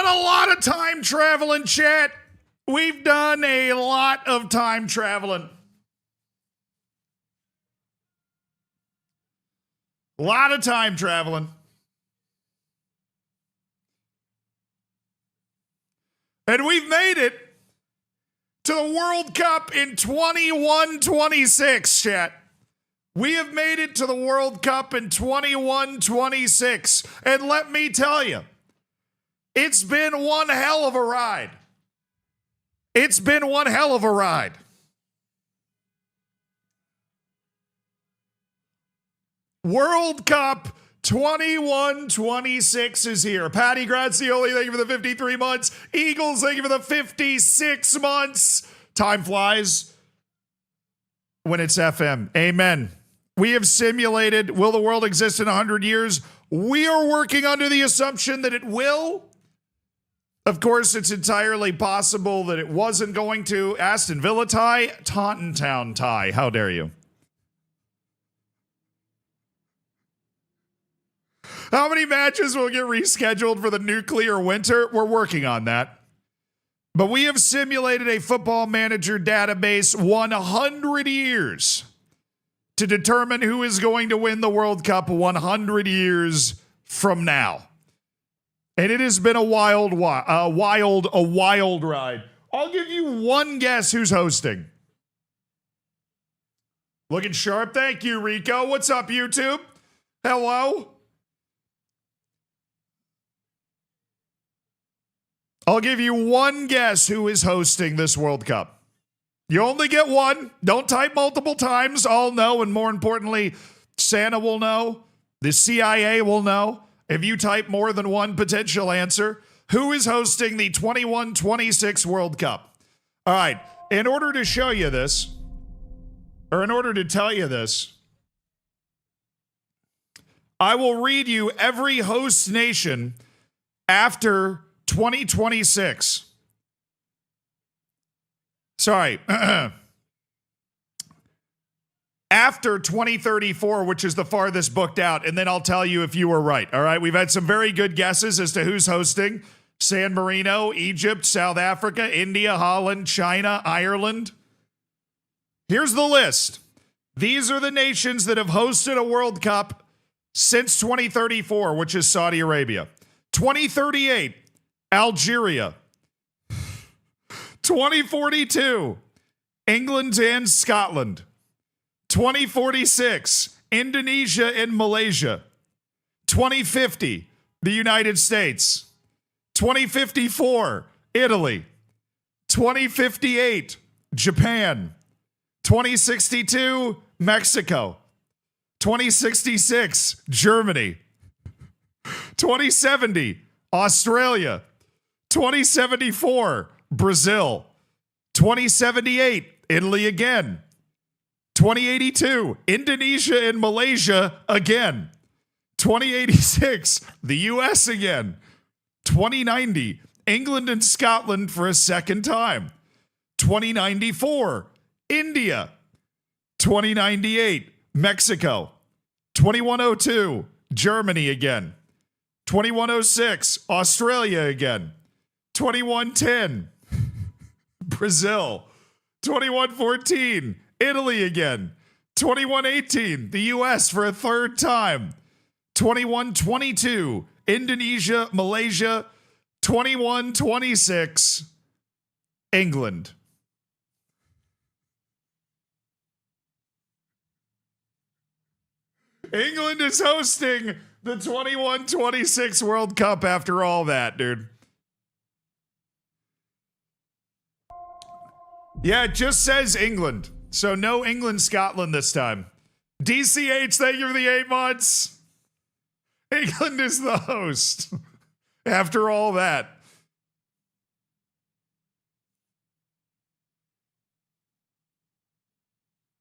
a lot of time traveling, chat. We've done a lot of time traveling. A lot of time traveling. And we've made it to the World Cup in 21-26, chat. We have made it to the World Cup in 21-26. And let me tell you, it's been one hell of a ride. It's been one hell of a ride. World Cup 21-26 is here. Patty Grazioli, thank you for the 53 months. Eagles, thank you for the 56 months. Time flies when it's FM. Amen. We have simulated, will the world exist in 100 years? We are working under the assumption that it will. Of course, it's entirely possible that it wasn't going to. Aston Villa tie, Taunton Town tie. How dare you? How many matches will get rescheduled for the nuclear winter? We're working on that. But we have simulated a football manager database 100 years to determine who is going to win the World Cup 100 years from now. And it has been a wild ride. I'll give you one guess who's hosting. Looking sharp. Thank you, Rico. What's up, YouTube? Hello. I'll give you one guess who is hosting this World Cup. You only get one. Don't type multiple times. I'll know, and more importantly, Santa will know. The CIA will know. If you type more than one potential answer, who is hosting the 21-26 World Cup? All right, in order to show you this, or in order to tell you this, I will read you every host nation after 2026. Sorry. After 2034, which is the farthest booked out, and then I'll tell you if you were right. All right, we've had some very good guesses as to who's hosting. San Marino, Egypt, South Africa, India, Holland, China, Ireland. Here's the list. These are the nations that have hosted a World Cup since 2034, which is Saudi Arabia. 2038, Algeria. 2042, England and Scotland. 2046, Indonesia and Malaysia. 2050, the United States. 2054, Italy. 2058, Japan. 2062, Mexico. 2066, Germany. 2070, Australia. 2074, Brazil. 2078, Italy again. 2082, Indonesia and Malaysia again. 2086, the US again. 2090, England and Scotland for a second time. 2094, India. 2098, Mexico. 2102, Germany again. 2106, Australia again. 2110, Brazil. 2114, Italy again. 2118, the US for a third time. 2122, Indonesia, Malaysia. 2126, England. England is hosting the 21-26 World Cup after all that, dude. Yeah, it just says England. So no England, Scotland this time. DCH, thank you for the 8 months. England is the host after all that.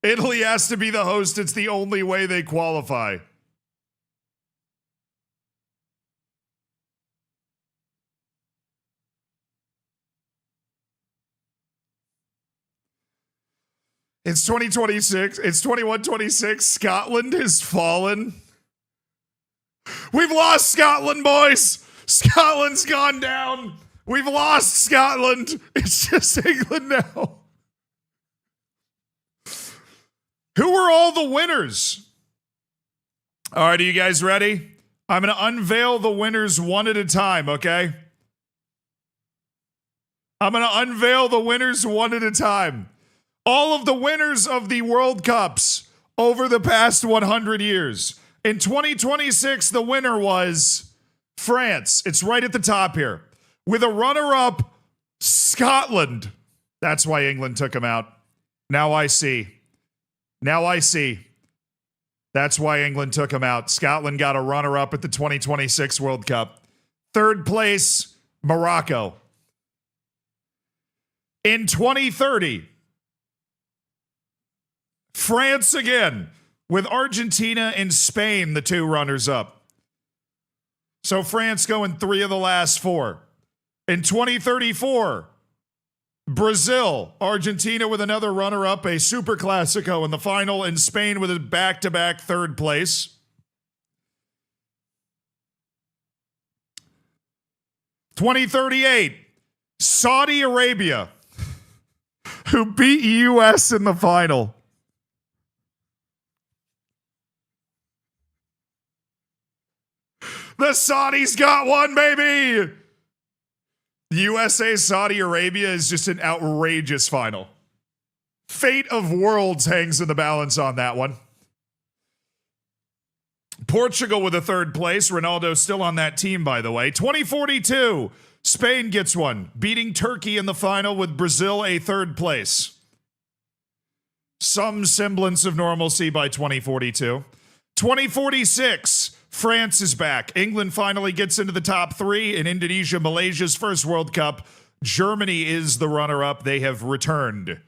Italy has to be the host. It's the only way they qualify. It's 2026. It's 21-26. Scotland has fallen. We've lost Scotland, boys. Scotland's gone down. We've lost Scotland. It's just England now. Who were all the winners? All right, are you guys ready? I'm going to unveil the winners one at a time, okay? I'm going to unveil the winners one at a time. All of the winners of the World Cups over the past 100 years. In 2026, the winner was France. It's right at the top here. With a runner-up, Scotland. That's why England took him out. Now I see. That's why England took him out. Scotland got a runner-up at the 2026 World Cup. Third place, Morocco. In 2030, France again, with Argentina and Spain, the two runners-up. So France going 3 of the last 4. In 2034, Brazil, Argentina with another runner-up, a Super Classico in the final, and Spain with a back-to-back third place. (2038) Saudi Arabia, who beat U.S. in the final. The Saudis got one, baby! USA Saudi Arabia is just an outrageous final. Fate of worlds hangs in the balance on that one. Portugal with a third place. Ronaldo still on that team, by the way. 2042, Spain gets one, beating Turkey in the final with Brazil a third place. Some semblance of normalcy by 2042. 2046, France is back. England finally gets into the top 3 in Indonesia, Malaysia's first World Cup. Germany is the runner-up. They have returned.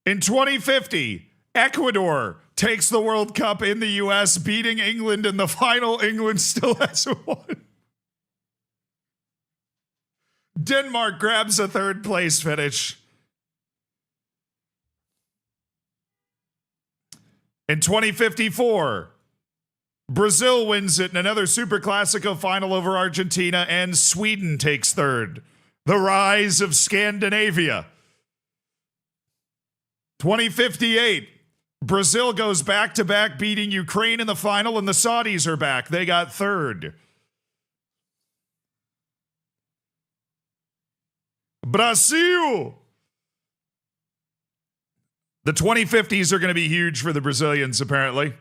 In 2050, Ecuador takes the World Cup in the U.S., beating England in the final. England still hasn't won. Denmark grabs a third place finish. In 2054, Brazil wins it in another Super Classico final over Argentina, and Sweden takes third. The rise of Scandinavia. 2058, Brazil goes back-to-back, beating Ukraine in the final, and the Saudis are back. They got third. Brazil! The 2050s are going to be huge for the Brazilians, apparently.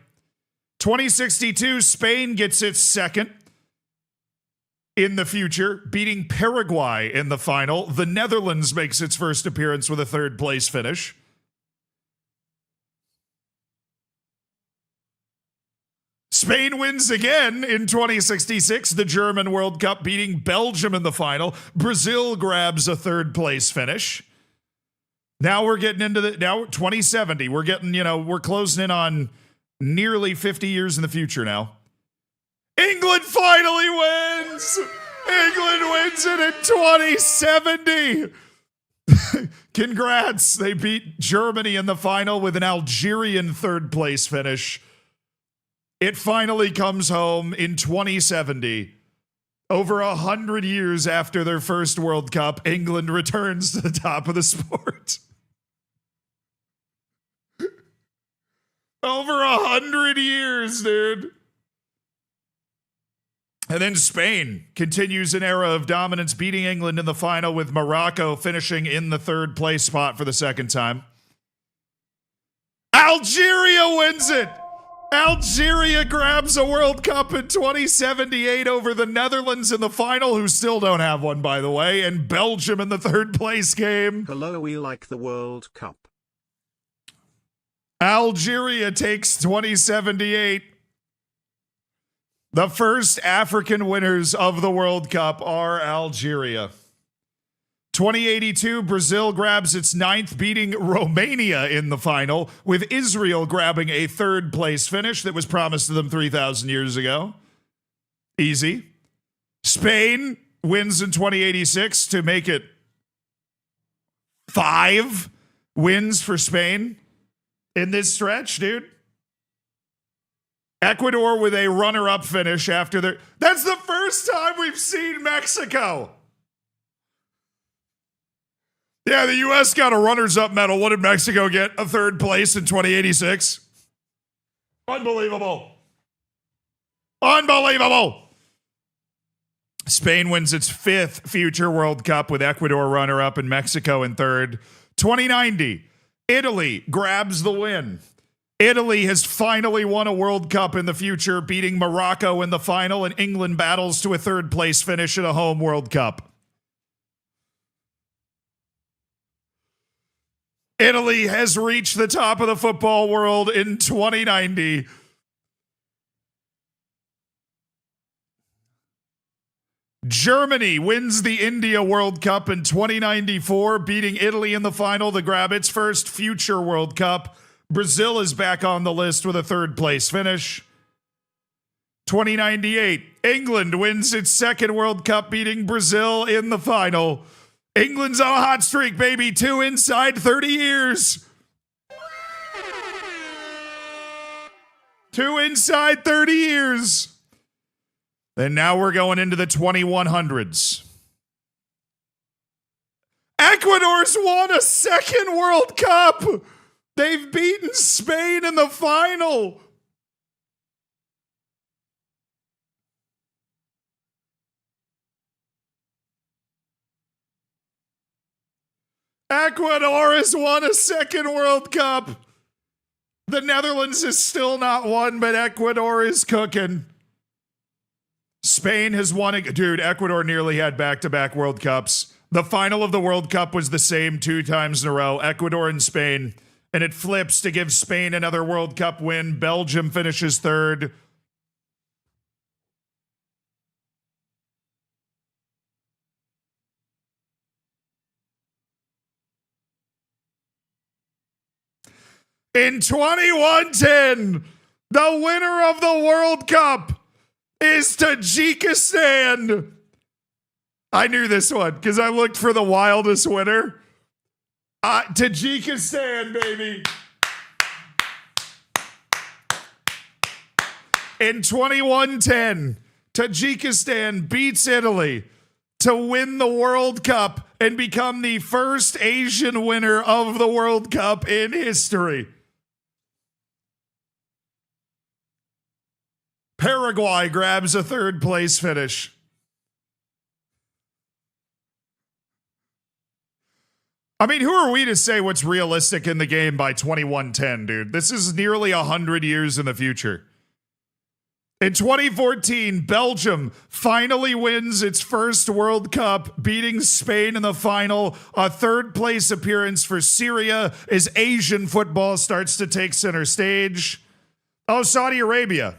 2062, Spain gets its second in the future, beating Paraguay in the final. The Netherlands makes its first appearance with a third place finish. Spain wins again in 2066, the German World Cup, beating Belgium in the final. Brazil grabs a third place finish. Now we're getting into now 2070. We're getting, we're closing in on nearly 50 years in the future now. England finally wins! England wins it in 2070! Congrats! They beat Germany in the final with an Algerian third place finish. It finally comes home in 2070. Over 100 years after their first World Cup, England returns to the top of the sport. Over 100 years, dude. And then Spain continues an era of dominance, beating England in the final, with Morocco finishing in the third place spot for the second time. Algeria wins it! Algeria grabs a World Cup in 2078 over the Netherlands in the final, who still don't have one, by the way, and Belgium in the third place game. Hello, we like the World Cup. Algeria takes 2078. The first African winners of the World Cup are Algeria. 2082, Brazil grabs its 9th, beating Romania in the final, with Israel grabbing a third place finish that was promised to them 3,000 years ago. Easy. Spain wins in 2086 to make it 5 wins for Spain in this stretch, dude. Ecuador with a runner-up finish after their... That's the first time we've seen Mexico. Yeah, the U.S. got a runners-up medal. What did Mexico get? A third place in 2086? Unbelievable. Unbelievable. Spain wins its 5th future World Cup with Ecuador runner-up and Mexico in 3rd. 2090, Italy grabs the win. Italy has finally won a World Cup in the future, beating Morocco in the final, and England battles to a 3rd place finish at a home World Cup. Italy has reached the top of the football world in 2090. Germany wins the India World Cup in 2094, beating Italy in the final to grab its first future World Cup. Brazil is back on the list with a 3rd place finish. 2098, England wins its 2nd World Cup, beating Brazil in the final. England's on a hot streak, baby. 2 inside 30 years. 2 inside 30 years. And now we're going into the 2100s. Ecuador's won a 2nd World Cup. They've beaten Spain in the final. Ecuador has won a 2nd World Cup. The Netherlands is still not won, but Ecuador is cooking. Spain has won it. Dude, Ecuador nearly had back-to-back World Cups. The final of the World Cup was the same 2 times in a row, Ecuador and Spain. And it flips to give Spain another World Cup win. Belgium finishes 3rd. In 2110, the winner of the World Cup is Tajikistan. I knew this one because I looked for the wildest winner. Tajikistan, baby. In 2110, Tajikistan beats Italy to win the World Cup and become the first Asian winner of the World Cup in history. Paraguay grabs a 3rd place finish. I mean, who are we to say what's realistic in the game by 2110, dude? This is nearly 100 years in the future. In 2014, Belgium finally wins its first World Cup, beating Spain in the final. A 3rd place appearance for Syria as Asian football starts to take center stage. Oh, Saudi Arabia.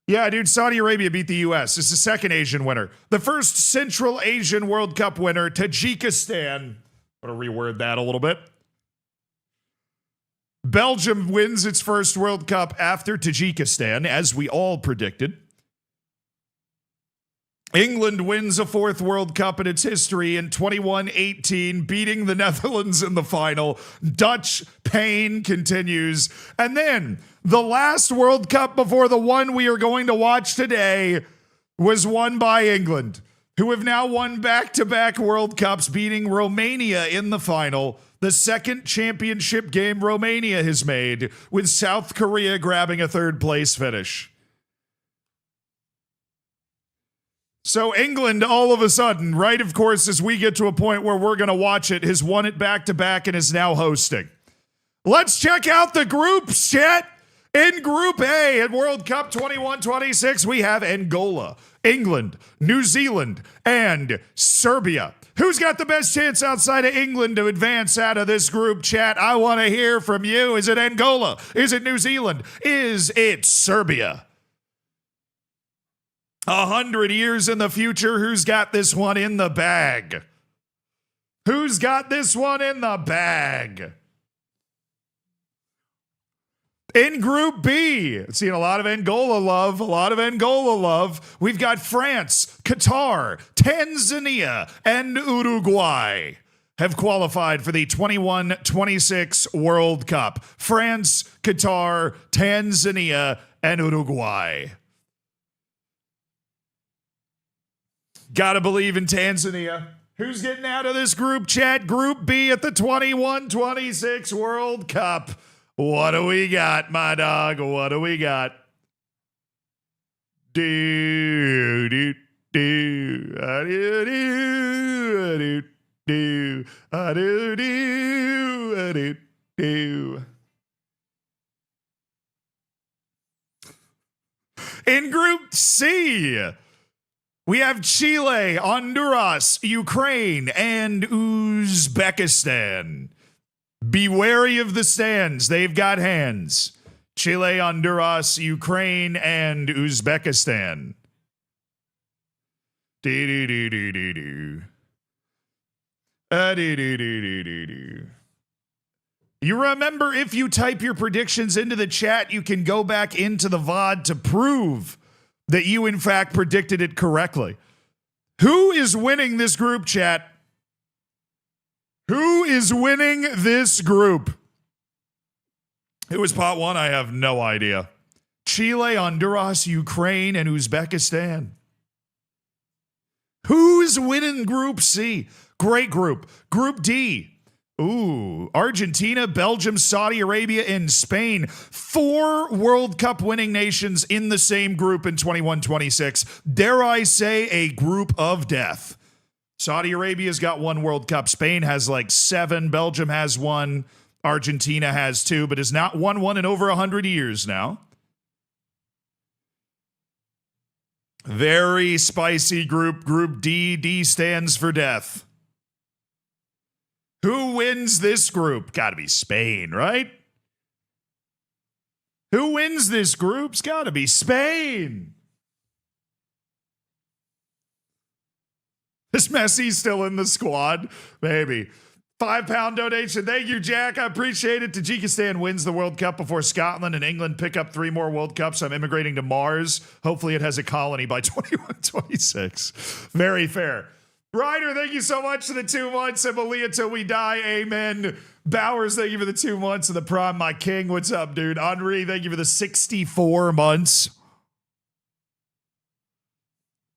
Yeah, dude, Saudi Arabia beat the U.S. It's the 2nd Asian winner. The first Central Asian World Cup winner, Tajikistan. I'm going to reword that a little bit. Belgium wins its first World Cup after Tajikistan, as we all predicted. England wins a 4th World Cup in its history in 2118, beating the Netherlands in the final. Dutch pain continues. And then the last World Cup before the one we are going to watch today was won by England, who have now won back-to-back World Cups, beating Romania in the final. The 2nd championship game Romania has made, with South Korea grabbing a 3rd place finish. So England, all of a sudden, right, of course, as we get to a point where we're going to watch it, has won it back-to-back and is now hosting. Let's check out the groups, chat. In Group A at World Cup 21-26, we have Angola, England, New Zealand, and Serbia. Who's got the best chance outside of England to advance out of this group, chat? I want to hear from you. Is it Angola? Is it New Zealand? Is it Serbia? 100 years in the future, who's got this one in the bag? Who's got this one in the bag? In Group B, seeing a lot of Angola love, We've got France, Qatar, Tanzania, and Uruguay have qualified for the 21-26 World Cup. France, Qatar, Tanzania, and Uruguay. Gotta believe in Tanzania. Who's getting out of this group chat? Group B at the 21-26 World Cup. What do we got, my dog? What do we got? Do, do, do, do, do, do, do, do, do. In Group C, we have Chile, Honduras, Ukraine, and Uzbekistan. Be wary of the stands. They've got hands. Chile, Honduras, Ukraine, and Uzbekistan. Do-do-do-do-do-do. Do-do-do-do-do-do. You remember, if you type your predictions into the chat, you can go back into the VOD to prove that you, in fact, predicted it correctly. Who is winning this group, chat? Who is winning this group? Who is pot one? I have no idea. Chile, Honduras, Ukraine, and Uzbekistan. Who's winning Group C? Great group. Group D. Ooh, Argentina, Belgium, Saudi Arabia, and Spain. 4 World Cup winning nations in the same group in 21-26. Dare I say, a group of death. Saudi Arabia's got 1 World Cup. Spain has like 7. Belgium has 1. Argentina has 2, but has not won one in over 100 years now. Very spicy group. Group D. D stands for death. Who wins this group? Gotta be Spain, right? Who wins this group? It's gotta be Spain. Is Messi still in the squad? Maybe. £5 donation. Thank you, Jack. I appreciate it. Tajikistan wins the World Cup before Scotland and England pick up 3 more World Cups. I'm immigrating to Mars. Hopefully it has a colony by 21-26. Very fair. Ryder, thank you so much for the 2 months. And Malia till we die. Amen. Bowers, thank you for the 2 months of the Prime. My king, what's up, dude? Henri, thank you for the 64 months.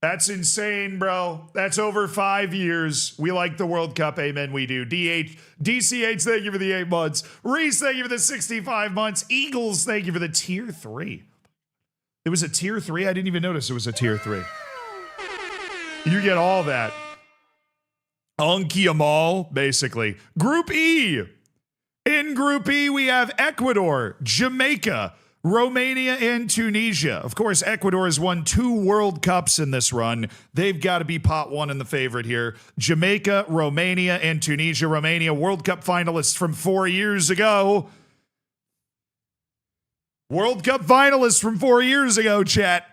That's insane, bro. That's over 5 years. We like the World Cup. Amen, we do. DCH, thank you for the 8 months. Reese, thank you for the 65 months. Eagles, thank you for the tier 3. It was a tier 3? I didn't even notice it was a tier 3. You get all that. Anki Amal, basically. Group E. In Group E, we have Ecuador, Jamaica, Romania, and Tunisia. Of course, Ecuador has won 2 World Cups in this run. They've got to be pot 1 in the favorite here. Jamaica, Romania, and Tunisia. Romania, World Cup finalists from 4 years ago. World Cup finalists from 4 years ago, chat.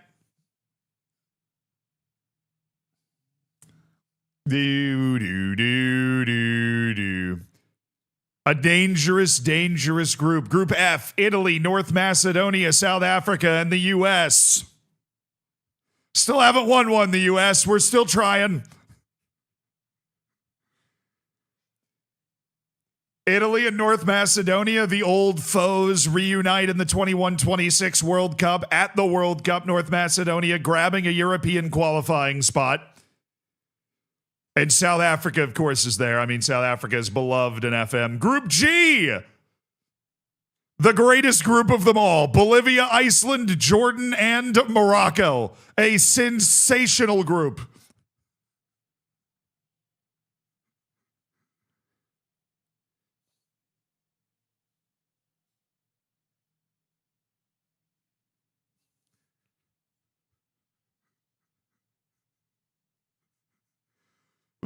A dangerous, dangerous group. Group F, Italy, North Macedonia, South Africa, and the U.S. Still haven't won one, the U.S. We're still trying. Italy and North Macedonia, the old foes, reunite in the 21-26 World Cup. At the World Cup, North Macedonia grabbing a European qualifying spot. And South Africa, of course, is there. I mean, South Africa is beloved in FM. Group G, the greatest group of them all. Bolivia, Iceland, Jordan, and Morocco. A sensational group.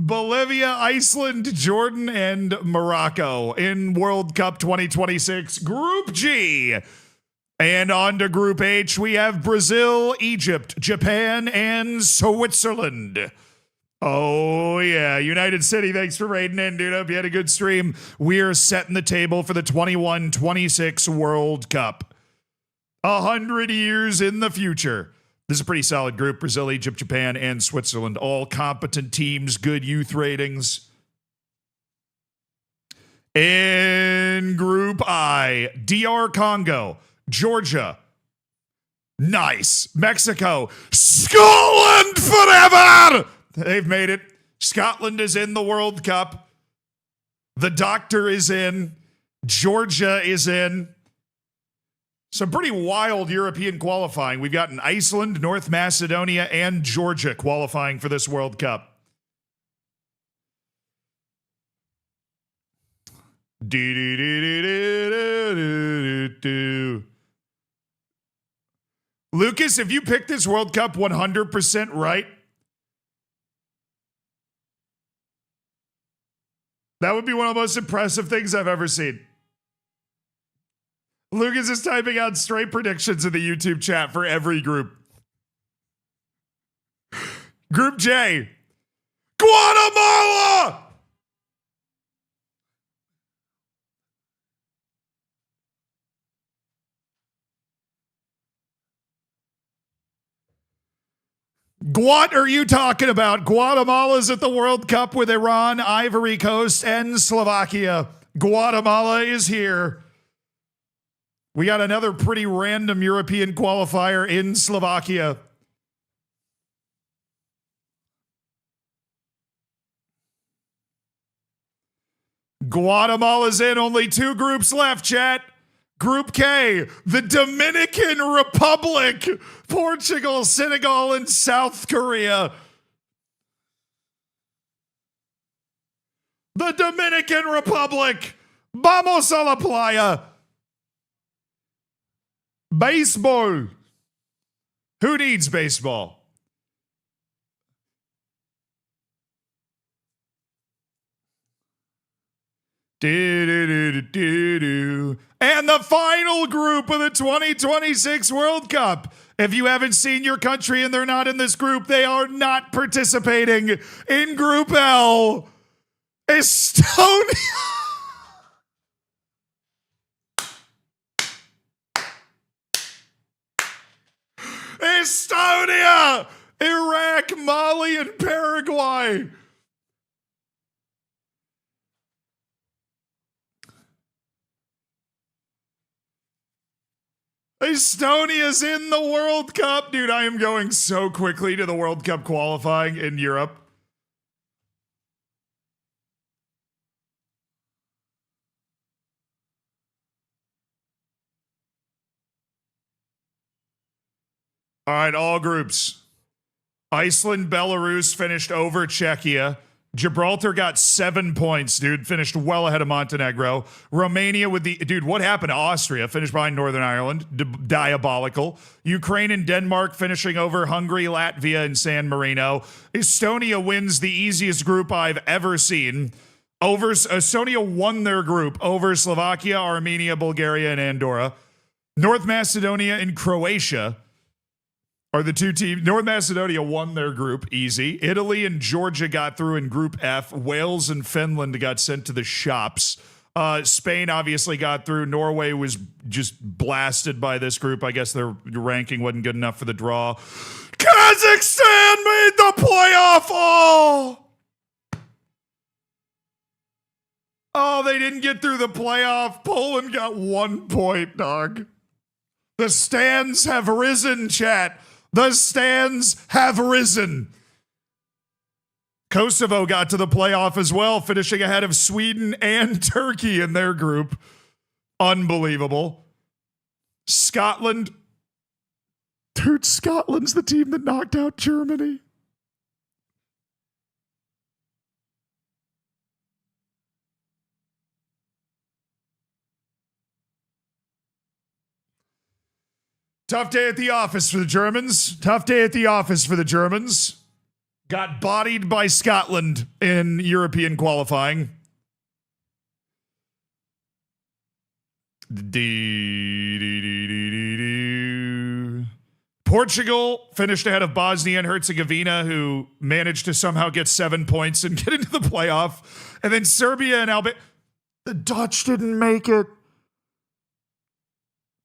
Bolivia, Iceland, Jordan, and Morocco in World Cup 2026. Group G. And on to Group H, we have Brazil, Egypt, Japan, and Switzerland. Oh, yeah. United City, thanks for raiding in, dude. Hope you had a good stream. We're setting the table for the 21-26 World Cup. 100 years in the future. This is a pretty solid group. Brazil, Egypt, Japan, and Switzerland. All competent teams, good youth ratings. In Group I, DR Congo, Georgia, Nice. Mexico. Scotland forever! They've made it. Scotland is in the World Cup. The Doctor is in. Georgia is in. Some pretty wild European qualifying. We've gotten Iceland, North Macedonia, and Georgia qualifying for this World Cup. Lucas, if you picked this World Cup 100% right, that would be one of the most impressive things I've ever seen. Lucas is typing out straight predictions in the YouTube chat for every group. Group J, Guatemala! What are you talking about? Guatemala's at the World Cup with Iran, Ivory Coast, and Slovakia. Guatemala is here. We got another pretty random European qualifier in Slovakia. Guatemala's in. Only 2 groups left, chat. Group K, the Dominican Republic, Portugal, Senegal, and South Korea. The Dominican Republic. Vamos a la playa. Baseball. Who needs baseball? And the final group of the 2026 World Cup. If you haven't seen your country and they're not in this group, they are not participating in Group L. Estonia. Estonia, Iraq, Mali, and Paraguay. Estonia's in the World Cup. Dude, I am going so quickly to the World Cup qualifying in Europe. All right, all groups. Iceland, Belarus finished over Czechia. Gibraltar got 7 points, dude. Finished well ahead of Montenegro. Romania with the... Dude, what happened to Austria? Finished behind Northern Ireland. Diabolical. Ukraine and Denmark finishing over Hungary, Latvia, and San Marino. Estonia wins the easiest group I've ever seen. Estonia won their group over Slovakia, Armenia, Bulgaria, and Andorra. North Macedonia and Croatia are the 2 teams. North Macedonia won their group, easy. Italy and Georgia got through in Group F. Wales and Finland got sent to the shops. Spain obviously got through. Norway was just blasted by this group. I guess their ranking wasn't good enough for the draw. Kazakhstan made the playoff! Oh, they didn't get through the playoff. Poland got 1 point, dog. The stands have risen, chat. The stands have risen. Kosovo got to the playoff as well, finishing ahead of Sweden and Turkey in their group. Unbelievable. Scotland. Dude, Scotland's the team that knocked out Germany. Tough day at the office for the Germans. Tough day at the office for the Germans. Got bodied by Scotland in European qualifying. Portugal finished ahead of Bosnia and Herzegovina, who managed to somehow get 7 points and get into the playoff. And then Serbia and Albania. The Dutch didn't make it.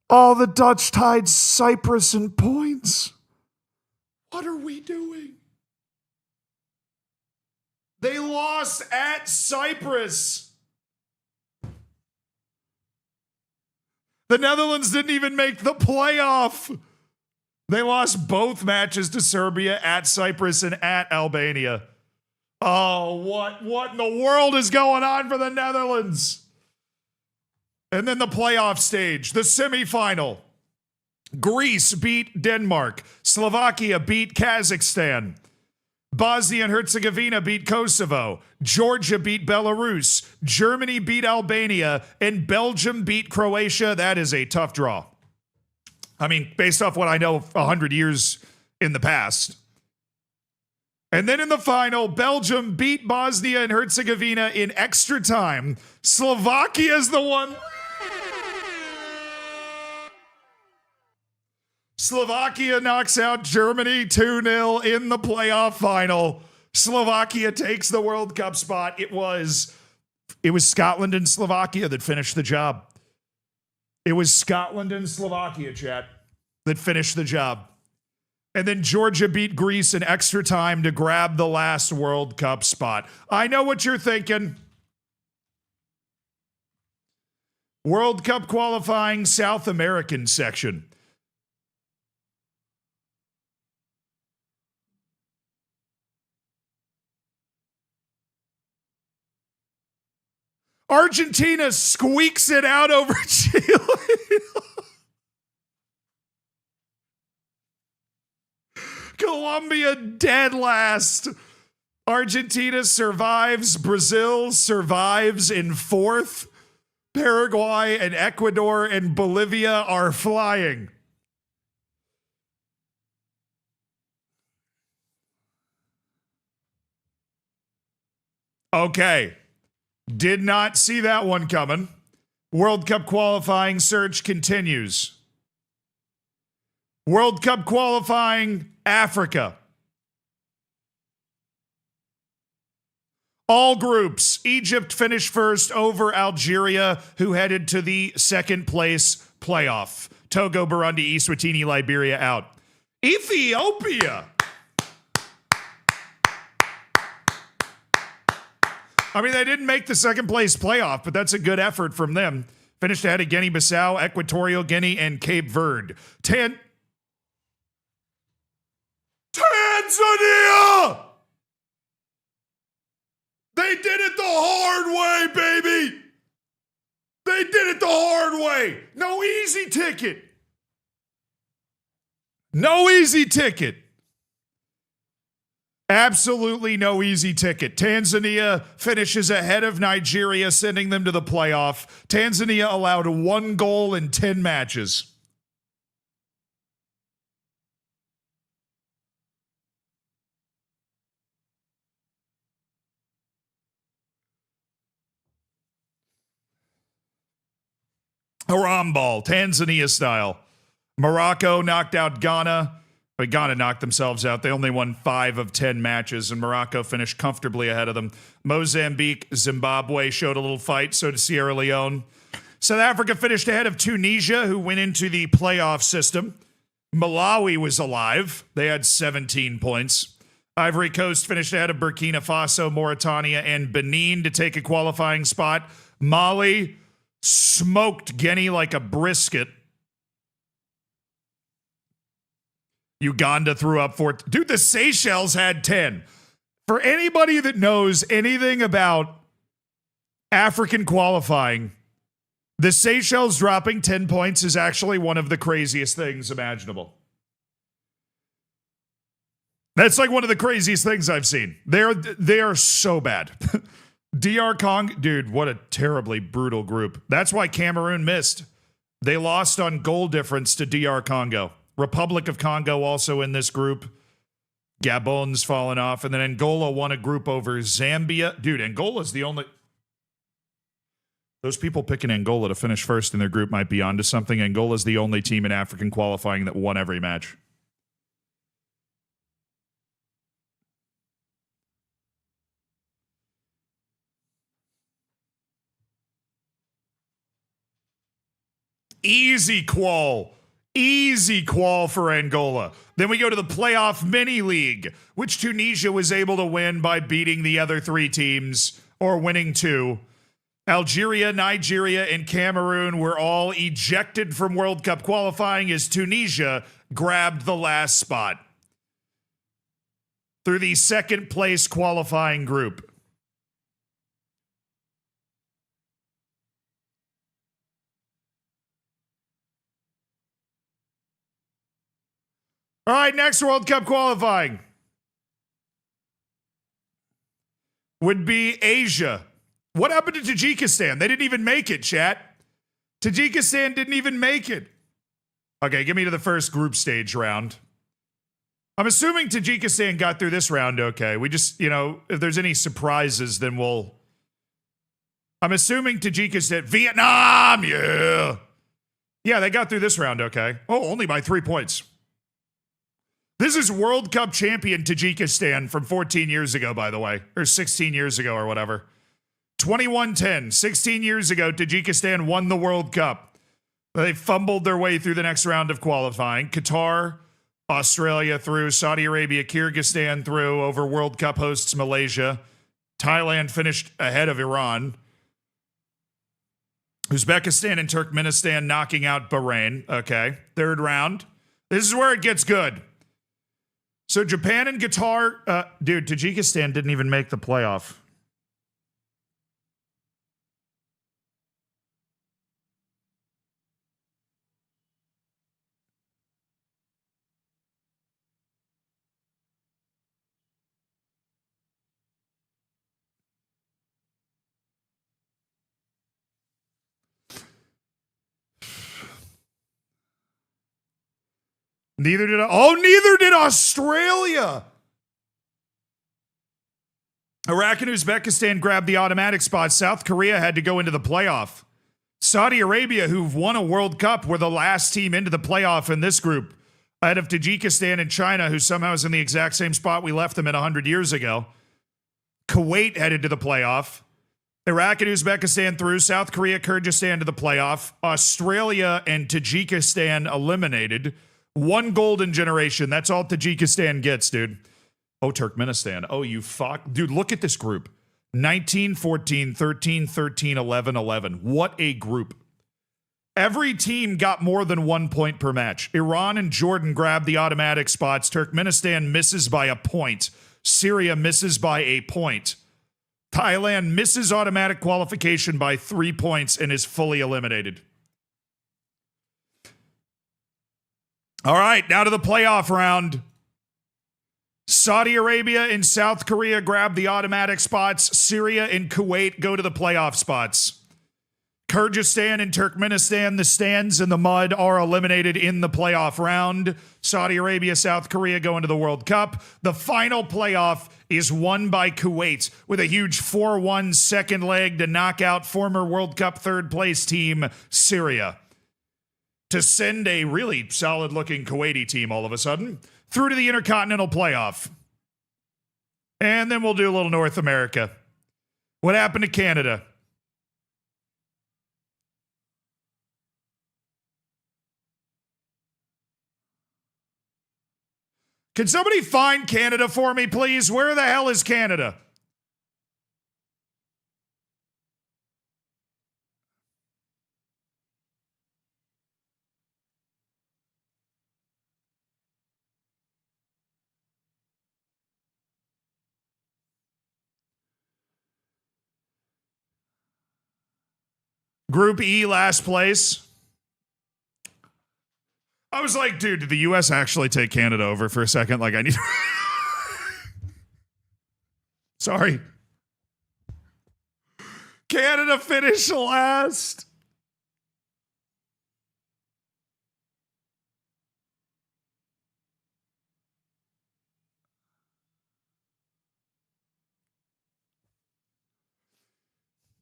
Oh, the Dutch tied Cyprus in points. What are we doing? They lost at Cyprus. The Netherlands didn't even make the playoff. They lost both matches to Serbia, at Cyprus, and at Albania. Oh, what in the world is going on for the Netherlands? And then the playoff stage, the semifinal. Greece beat Denmark. Slovakia beat Kazakhstan. Bosnia and Herzegovina beat Kosovo. Georgia beat Belarus. Germany beat Albania. And Belgium beat Croatia. That is a tough draw. I mean, based off what I know 100 years in the past. And then in the final, Belgium beat Bosnia and Herzegovina in extra time. Slovakia is the one. Slovakia knocks out Germany 2-0 in the playoff final. Slovakia takes the World Cup spot. It was Scotland and Slovakia that finished the job. It was Scotland and Slovakia, chat, that finished the job. And then Georgia beat Greece in extra time to grab the last World Cup spot. I know what you're thinking. World Cup qualifying South American section. Argentina squeaks it out over Chile. Colombia dead last. Argentina survives. Brazil survives in fourth. Paraguay and Ecuador and Bolivia are flying. Okay. Did not see that one coming. World Cup qualifying search continues. World Cup qualifying Africa. All groups. Egypt finished first over Algeria, who headed to the second place playoff. Togo, Burundi, Eswatini, Liberia out. Ethiopia. I mean, they didn't make the second place playoff, but that's a good effort from them. Finished ahead of Guinea-Bissau, Equatorial Guinea, and Cape Verde. Tanzania! They did it the hard way, baby! They did it the hard way! No easy ticket! No easy ticket! Absolutely no easy ticket. Tanzania finishes ahead of Nigeria, sending them to the playoff. Tanzania allowed 1 goal in 10 matches. Haram ball, Tanzania style. Morocco knocked out Ghana. But Ghana knocked themselves out. They only won 5 of 10 matches, and Morocco finished comfortably ahead of them. Mozambique, Zimbabwe showed a little fight, so did Sierra Leone. South Africa finished ahead of Tunisia, who went into the playoff system. Malawi was alive. They had 17 points. Ivory Coast finished ahead of Burkina Faso, Mauritania, and Benin to take a qualifying spot. Mali smoked Guinea like a brisket. Uganda threw up 4. Dude, the Seychelles had 10. For anybody that knows anything about African qualifying, the Seychelles dropping 10 points is actually one of the craziest things imaginable. That's like one of the craziest things I've seen. They are so bad. DR Congo, dude, what a terribly brutal group. That's why Cameroon missed. They lost on goal difference to DR Congo. Republic of Congo also in this group. Gabon's fallen off. And then Angola won a group over Zambia. Dude, Angola's the only... Those people picking Angola to finish first in their group might be onto something. Angola's the only team in African qualifying that won every match. Easy qual for Angola. Then we go to the playoff mini league, which Tunisia was able to win by beating the other 3 teams, or winning 2. Algeria, Nigeria, and Cameroon were all ejected from World Cup qualifying as Tunisia grabbed the last spot through the second place qualifying group. All right, next World Cup qualifying would be Asia. What happened to Tajikistan? They didn't even make it, chat. Tajikistan didn't even make it. Okay, give me to the first group stage round. I'm assuming Tajikistan got through this round okay. We just, if there's any surprises, then we'll... I'm assuming Tajikistan... Vietnam, yeah! Yeah, they got through this round okay. Oh, only by 3 points. This is World Cup champion Tajikistan from 14 years ago, by the way. Or 16 years ago or whatever. 21-10. 16 years ago, Tajikistan won the World Cup. They fumbled their way through the next round of qualifying. Qatar, Australia through, Saudi Arabia, Kyrgyzstan through, over World Cup hosts Malaysia. Thailand finished ahead of Iran. Uzbekistan and Turkmenistan knocking out Bahrain. Okay, third round. This is where it gets good. So Japan and Qatar, dude, Tajikistan didn't even make the playoff. Neither did Australia. Iraq and Uzbekistan grabbed the automatic spot. South Korea had to go into the playoff. Saudi Arabia, who've won a World Cup, were the last team into the playoff in this group, ahead of Tajikistan and China, who somehow is in the exact same spot we left them in 100 years ago. Kuwait headed to the playoff. Iraq and Uzbekistan through. South Korea, Kyrgyzstan to the playoff. Australia and Tajikistan eliminated. One golden generation. That's all Tajikistan gets, dude. Oh, Turkmenistan. Oh, you fuck. Dude, look at this group. 19, 14, 13, 13, 11, 11. What a group. Every team got more than 1 point per match. Iran and Jordan grabbed the automatic spots. Turkmenistan misses by a point. Syria misses by a point. Thailand misses automatic qualification by 3 points and is fully eliminated. All right, now to the playoff round. Saudi Arabia and South Korea grab the automatic spots. Syria and Kuwait go to the playoff spots. Kyrgyzstan and Turkmenistan, the stands in the mud, are eliminated in the playoff round. Saudi Arabia, South Korea go into the World Cup. The final playoff is won by Kuwait with a huge 4-1 second leg to knock out former World Cup third place team Syria, to send a really solid-looking Kuwaiti team all of a sudden through to the Intercontinental Playoff. And then we'll do a little North America. What happened to Canada? Can somebody find Canada for me, please? Where the hell is Canada? Group E, last place. I was like, dude, did the U.S. actually take Canada over for a second? Like, I need... Sorry. Canada finished last.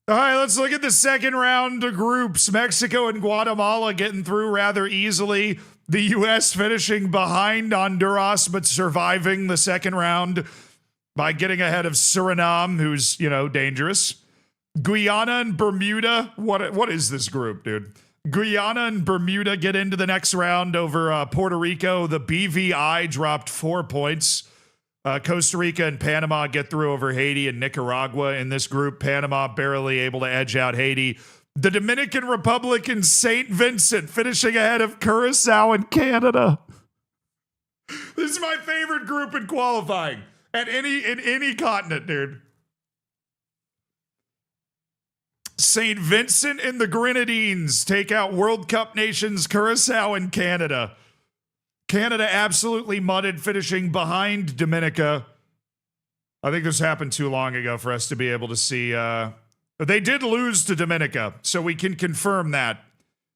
All right, let's look at the second round of groups. Mexico and Guatemala getting through rather easily. The U.S. finishing behind Honduras, but surviving the second round by getting ahead of Suriname, who's, dangerous. Guyana and Bermuda. What is this group, dude? Guyana and Bermuda get into the next round over Puerto Rico. The BVI dropped 4 points. Costa Rica and Panama get through over Haiti and Nicaragua in this group. Panama barely able to edge out Haiti. The Dominican Republic and St. Vincent finishing ahead of Curacao and Canada. This is my favorite group in qualifying in any continent, dude. St. Vincent and the Grenadines take out World Cup nations Curacao and Canada. Canada absolutely mudded, finishing behind Dominica. I think this happened too long ago for us to be able to see. They did lose to Dominica, so we can confirm that.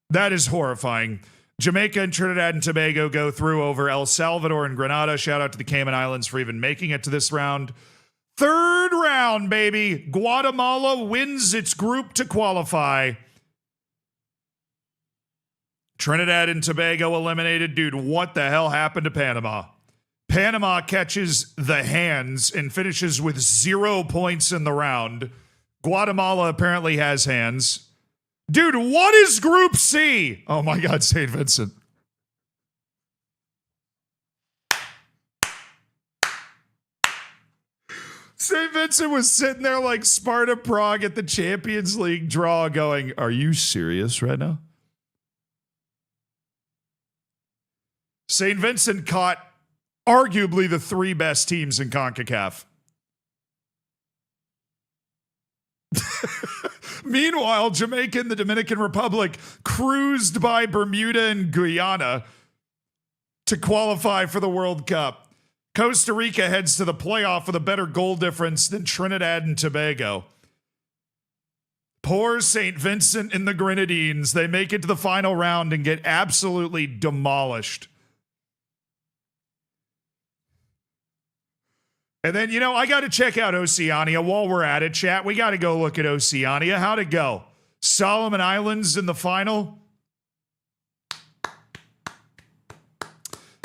That is horrifying. Jamaica and Trinidad and Tobago go through over El Salvador and Grenada. Shout out to the Cayman Islands for even making it to this round. Third round, baby. Guatemala wins its group to qualify. Trinidad and Tobago eliminated. Dude, what the hell happened to Panama? Panama catches the hands and finishes with 0 points in the round. Guatemala apparently has hands. Dude, what is Group C? Oh my God, St. Vincent. St. Vincent was sitting there like Sparta Prague at the Champions League draw going, are you serious right now? St. Vincent caught arguably the 3 best teams in CONCACAF. Meanwhile, Jamaica and the Dominican Republic cruised by Bermuda and Guyana to qualify for the World Cup. Costa Rica heads to the playoff with a better goal difference than Trinidad and Tobago. Poor St. Vincent and the Grenadines. They make it to the final round and get absolutely demolished. And then, you know, I got to check out Oceania while we're at it, chat. We got to go look at Oceania. How'd it go? Solomon Islands in the final.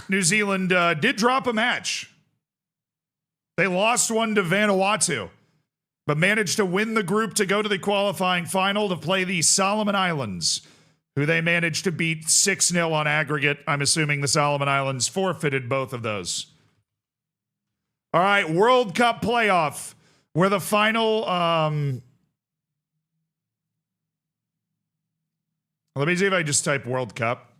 New Zealand did drop a match. They lost one to Vanuatu, but managed to win the group to go to the qualifying final to play the Solomon Islands, who they managed to beat 6-0 on aggregate. I'm assuming the Solomon Islands forfeited both of those. All right, World Cup playoff, where the final... let me see if I just type World Cup.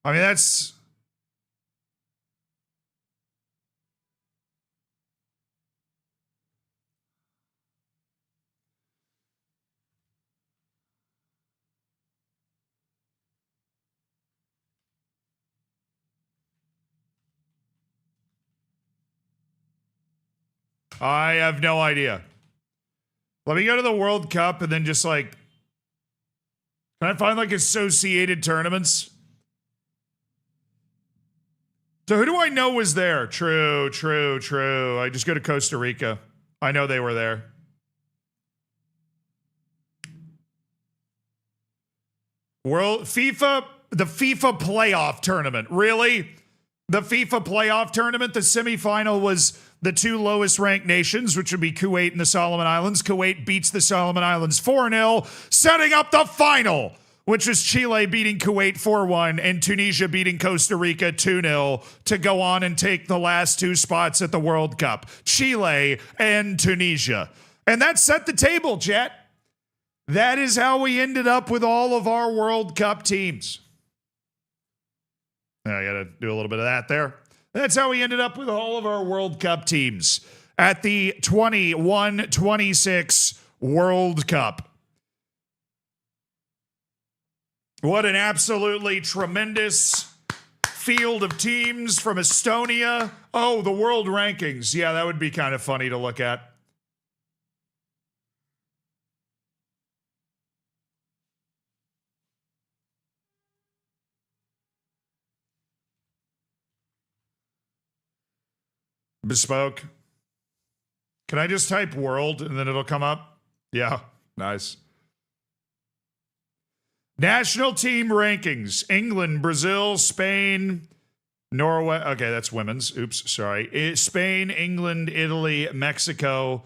I mean, that's... I have no idea. Let me go to the World Cup and then just like... Can I find like associated tournaments? So who do I know was there? True. I just go to Costa Rica. I know they were there. The FIFA playoff tournament. Really? The FIFA playoff tournament, the semifinal was the 2 lowest ranked nations, which would be Kuwait and the Solomon Islands. Kuwait beats the Solomon Islands 4-0, setting up the final, which was Chile beating Kuwait 4-1 and Tunisia beating Costa Rica 2-0 to go on and take the last 2 spots at the World Cup. Chile and Tunisia. And that set the table, chat. That is how we ended up with all of our World Cup teams. I got to do a little bit of that there. That's how we ended up with all of our World Cup teams at the 21-26 World Cup. What an absolutely tremendous field of teams from Estonia. Oh, the world rankings. Yeah, that would be kind of funny to look at. Bespoke. Can I just type world and then it'll come up? Yeah, nice. National team rankings. England, Brazil, Spain, Norway. Okay, that's women's. Oops, sorry. Spain, England, Italy, Mexico.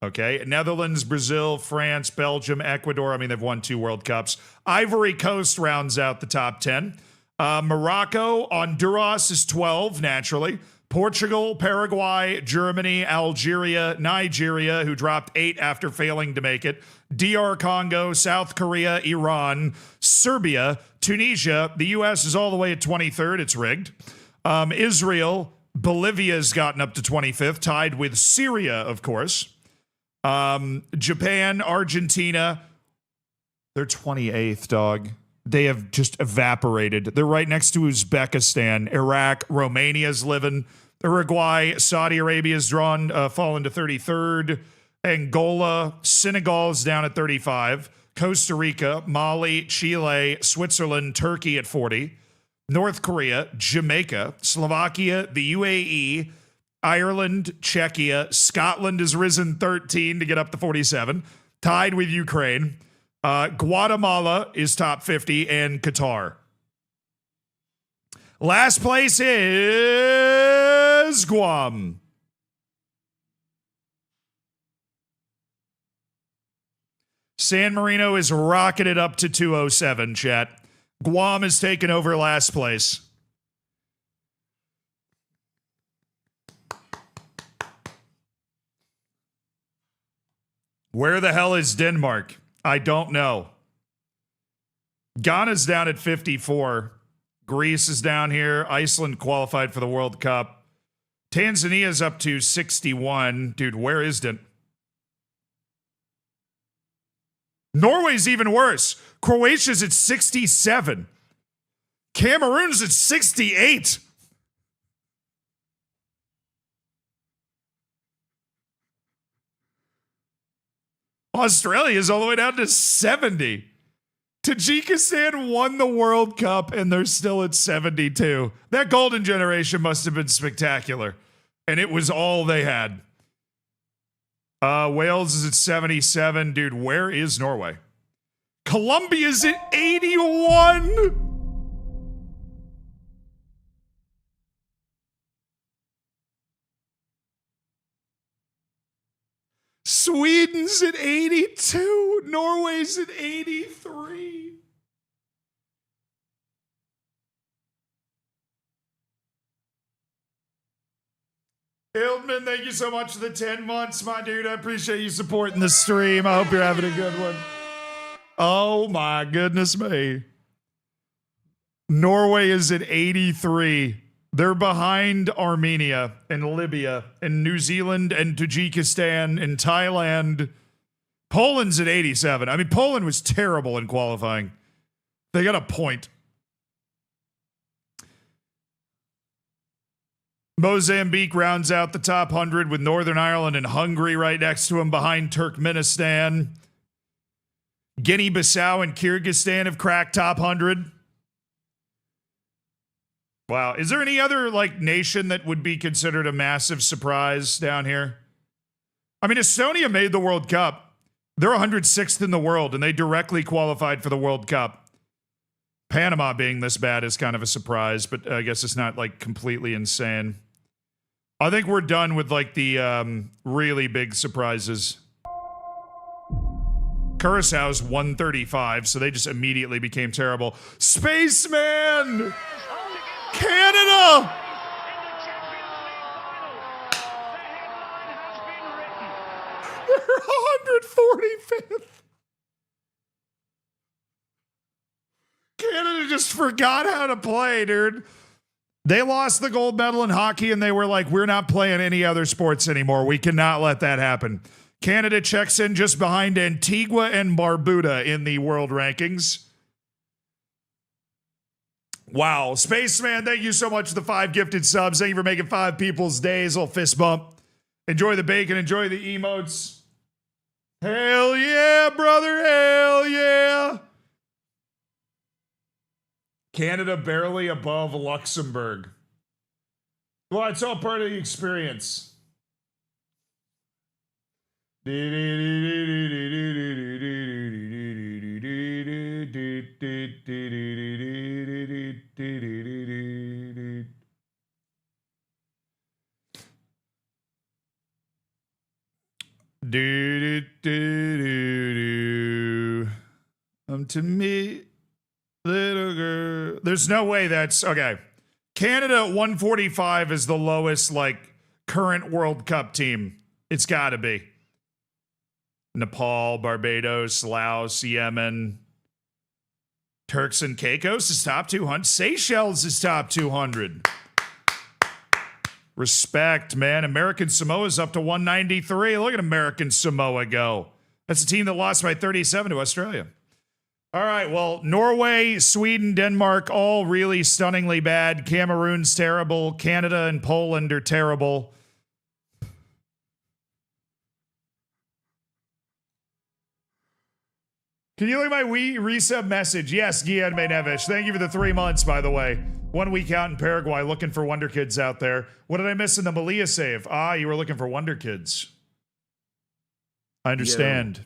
Okay, Netherlands, Brazil, France, Belgium, Ecuador. I mean, they've won 2 World Cups. Ivory Coast rounds out the top 10. Morocco, Honduras is 12, naturally. Portugal, Paraguay, Germany, Algeria, Nigeria, who dropped 8 after failing to make it. DR Congo, South Korea, Iran, Serbia, Tunisia. The U.S. is all the way at 23rd. It's rigged. Israel, Bolivia's gotten up to 25th, tied with Syria, of course. Japan, Argentina, they're 28th, dog. They have just evaporated. They're right next to Uzbekistan, Iraq, Romania's living. Uruguay, Saudi Arabia's fallen to 33rd. Angola, Senegal's down at 35. Costa Rica, Mali, Chile, Switzerland, Turkey at 40. North Korea, Jamaica, Slovakia, the UAE, Ireland, Czechia, Scotland has risen 13 to get up to 47, tied with Ukraine. Guatemala is top 50, and Qatar. Last place is Guam. San Marino is rocketed up to 207, chat. Guam has taken over last place. Where the hell is Denmark? I don't know. Ghana's down at 54. Greece is down here. Iceland qualified for the World Cup. Tanzania's up to 61. Dude, where is Den? Norway's even worse. Croatia's at 67. Cameroon's at 68. Australia's all the way down to 70. Tajikistan won the World Cup and they're still at 72. That golden generation must have been spectacular. And it was all they had. Wales is at 77. Dude, where is Norway? Colombia's at 81. Sweden's at 82. Norway's at 83. Hildman, thank you so much for the 10 months, my dude. I appreciate you supporting the stream. I hope you're having a good one. Oh, my goodness me. Norway is at 83. They're behind Armenia and Libya and New Zealand and Tajikistan and Thailand. Poland's at 87. I mean, Poland was terrible in qualifying. They got a point. Mozambique rounds out the top 100 with Northern Ireland and Hungary right next to them behind Turkmenistan. Guinea-Bissau and Kyrgyzstan have cracked top 100. Wow. Is there any other nation that would be considered a massive surprise down here? I mean, Estonia made the World Cup. They're 106th in the world, and they directly qualified for the World Cup. Panama being this bad is kind of a surprise, but I guess it's not completely insane. I think we're done with the really big surprises. Curaçao's 135, so they just immediately became terrible. Spaceman! Canada! They're 145th. Canada just forgot how to play, dude. They lost the gold medal in hockey and they were like, we're not playing any other sports anymore. We cannot let that happen. Canada checks in just behind Antigua and Barbuda in the world rankings. Wow. Spaceman, thank you so much for the 5 gifted subs. Thank you for making 5 people's days. Little fist bump. Enjoy the bacon. Enjoy the emotes. Hell yeah, brother. Hell yeah. Canada barely above Luxembourg. Well, it's all part of the experience. To me, little girl. There's no way that's okay. Canada at 145 is the lowest, like, current World Cup team. It's got to be. Nepal, Barbados, Laos, Yemen. Turks and Caicos is top 200. Seychelles is top 200. Respect, man. American Samoa's up to 193. Look at American Samoa go. That's a team that lost by 37 to Australia. All right, well, Norway, Sweden, Denmark, all really stunningly bad. Cameroon's terrible. Canada and Poland are terrible. Can you look at my resub message? Yes, Guillermo Neves. Thank you for the 3 months, by the way. 1 week out in Paraguay looking for Wonder Kids out there. What did I miss in the Malia save? Ah, you were looking for Wonder Kids. I understand. Yeah.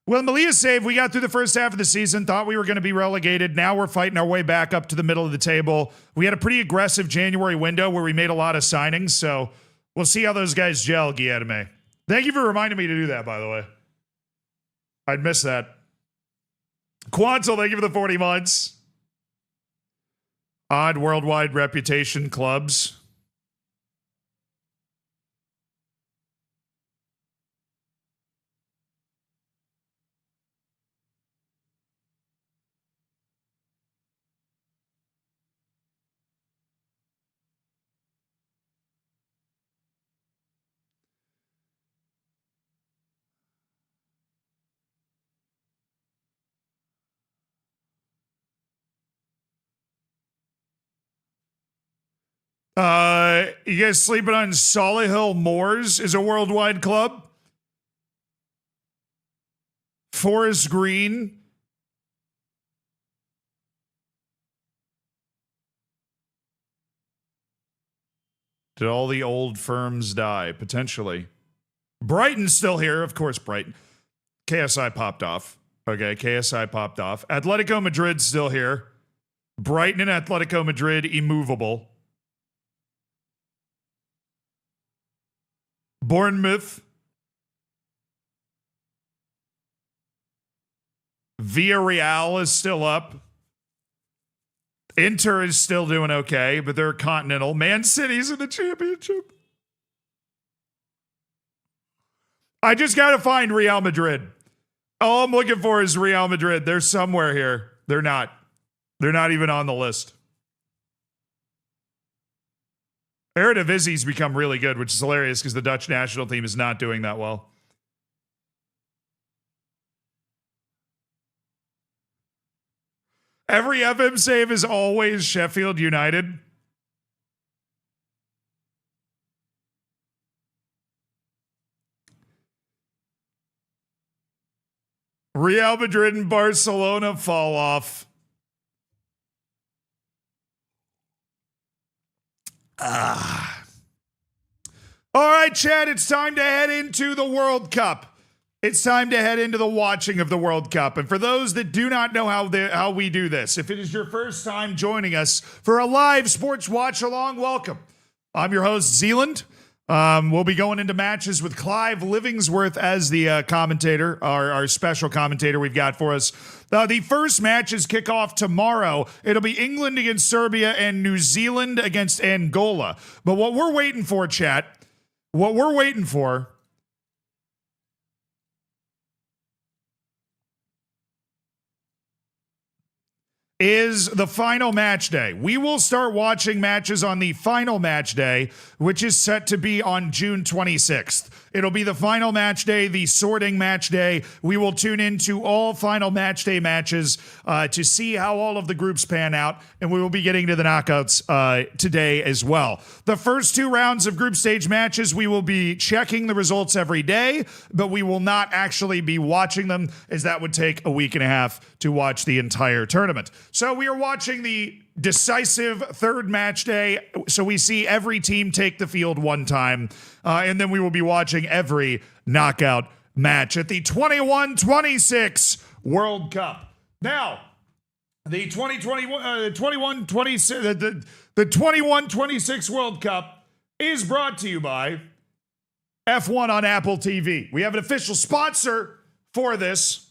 Well, Malia save, we got through the first half of the season, thought we were going to be relegated. Now we're fighting our way back up to the middle of the table. We had a pretty aggressive January window where we made a lot of signings, so we'll see how those guys gel, Guillermo. Thank you for reminding me to do that, by the way. I'd miss that. Quantal, thank you for the 40 months. Odd worldwide reputation clubs. You guys sleeping on Solihull Moors is a worldwide club? Forest Green. Did all the old firms die? Potentially. Brighton's still here. Of course, Brighton. KSI popped off. Okay, KSI popped off. Atletico Madrid's still here. Brighton and Atletico Madrid immovable. Bournemouth. Villarreal is still up. Inter is still doing okay, but they're continental. Man City's in the championship. I just got to find Real Madrid. All I'm looking for is Real Madrid. They're somewhere here. They're not. They're not even on the list. Eredivisie's become really good, which is hilarious because the Dutch national team is not doing that well. Every FM save is always Sheffield United. Real Madrid and Barcelona fall off. All right, Chad, it's time to head into the World Cup. It's time to head into the watching of the World Cup. And for those that do not know how we do this, if it is your first time joining us for a live sports watch-along, welcome. I'm your host, Zealand. We'll be going into matches with Clive Livingsworth as the commentator, our special commentator we've got for us. The first matches kick off tomorrow. It'll be England against Serbia and New Zealand against Angola. But what we're waiting for, chat, what we're waiting for is the final match day. We will start watching matches on the final match day, which is set to be on June 26th. It'll be the final match day, the sorting match day. We will tune into all final match day matches to see how all of the groups pan out, and we will be getting to the knockouts today as well. The first two rounds of group stage matches, we will be checking the results every day, but we will not actually be watching them, as that would take a week and a half to watch the entire tournament. So we are watching the decisive third match day. So we see every team take the field one time. And then we will be watching every knockout match at the 21-26 World Cup. Now, the 21-26 World Cup is brought to you by F1 on Apple TV. We have an official sponsor for this.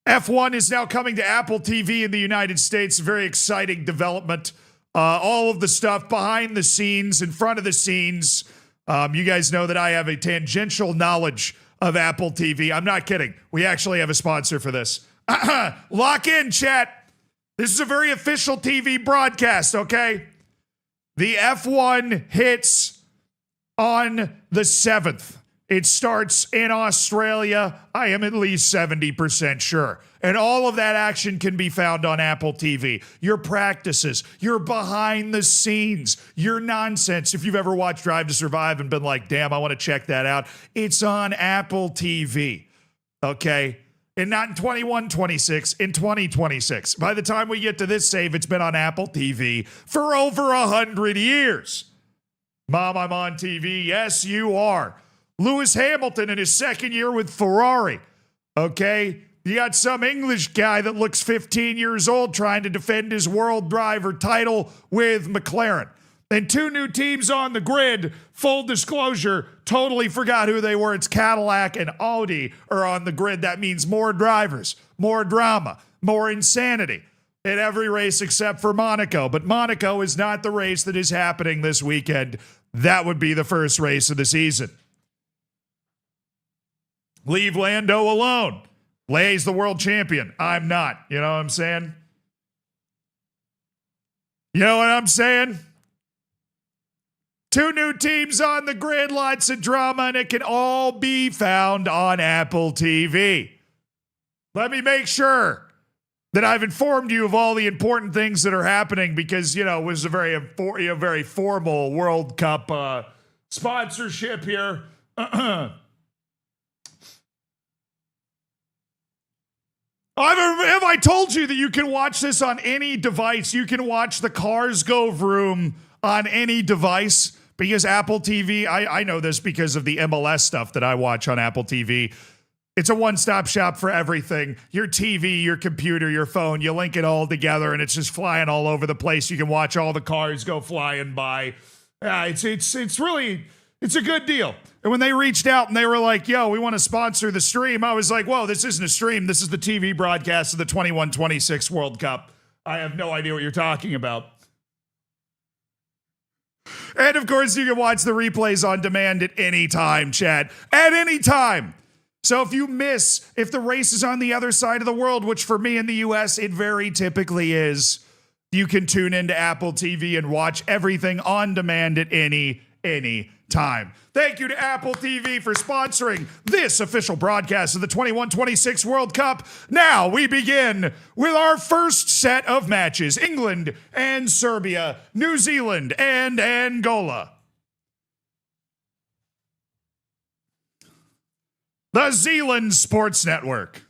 F1 is now coming to Apple TV in the United States. Very exciting development. All of the stuff behind the scenes, in front of the scenes. You guys know that I have a tangential knowledge of Apple TV. I'm not kidding. We actually have a sponsor for this. Lock in, chat. This is a very official TV broadcast, okay? The F1 hits on the 7th. It starts in Australia. I am at least 70% sure. And all of that action can be found on Apple TV. Your practices, your behind the scenes, your nonsense. If you've ever watched Drive to Survive and been like, damn, I want to check that out. It's on Apple TV, okay? And not in 21-26, in 2026. By the time we get to this save, it's been on Apple TV for over 100 years. Mom, I'm on TV. Yes, you are. Lewis Hamilton in his second year with Ferrari. Okay? You got some English guy that looks 15 years old trying to defend his world driver title with McLaren. And two new teams on the grid, full disclosure, totally forgot who they were. It's Cadillac and Audi are on the grid. That means more drivers, more drama, more insanity in every race except for Monaco. But Monaco is not the race that is happening this weekend. That would be the first race of the season. Leave Lando alone. Lay's the world champion. I'm not. You know what I'm saying? You know what I'm saying? Two new teams on the grid, lots of drama, and it can all be found on Apple TV. Let me make sure that I've informed you of all the important things that are happening because, you know, it was a very formal World Cup sponsorship here. Have I told you that you can watch this on any device? You can watch the Cars Go Vroom on any device because Apple TV, I know this because of the MLS stuff that I watch on Apple TV. It's a one-stop shop for everything. Your TV, your computer, your phone, you link it all together and it's just flying all over the place. You can watch all the cars go flying by. It's a good deal. And when they reached out and they were like, yo, we want to sponsor the stream, I was like, whoa, this isn't a stream. This is the TV broadcast of the 21-26 World Cup. I have no idea what you're talking about. And of course, you can watch the replays on demand at any time, chat. At any time. So if the race is on the other side of the world, which for me in the US, it very typically is, you can tune into Apple TV and watch everything on demand at any time. Thank you to Apple TV for sponsoring this official broadcast of the 21-26 World Cup. Now we begin with our first set of matches. England and Serbia, New Zealand and Angola. The Zealand Sports Network.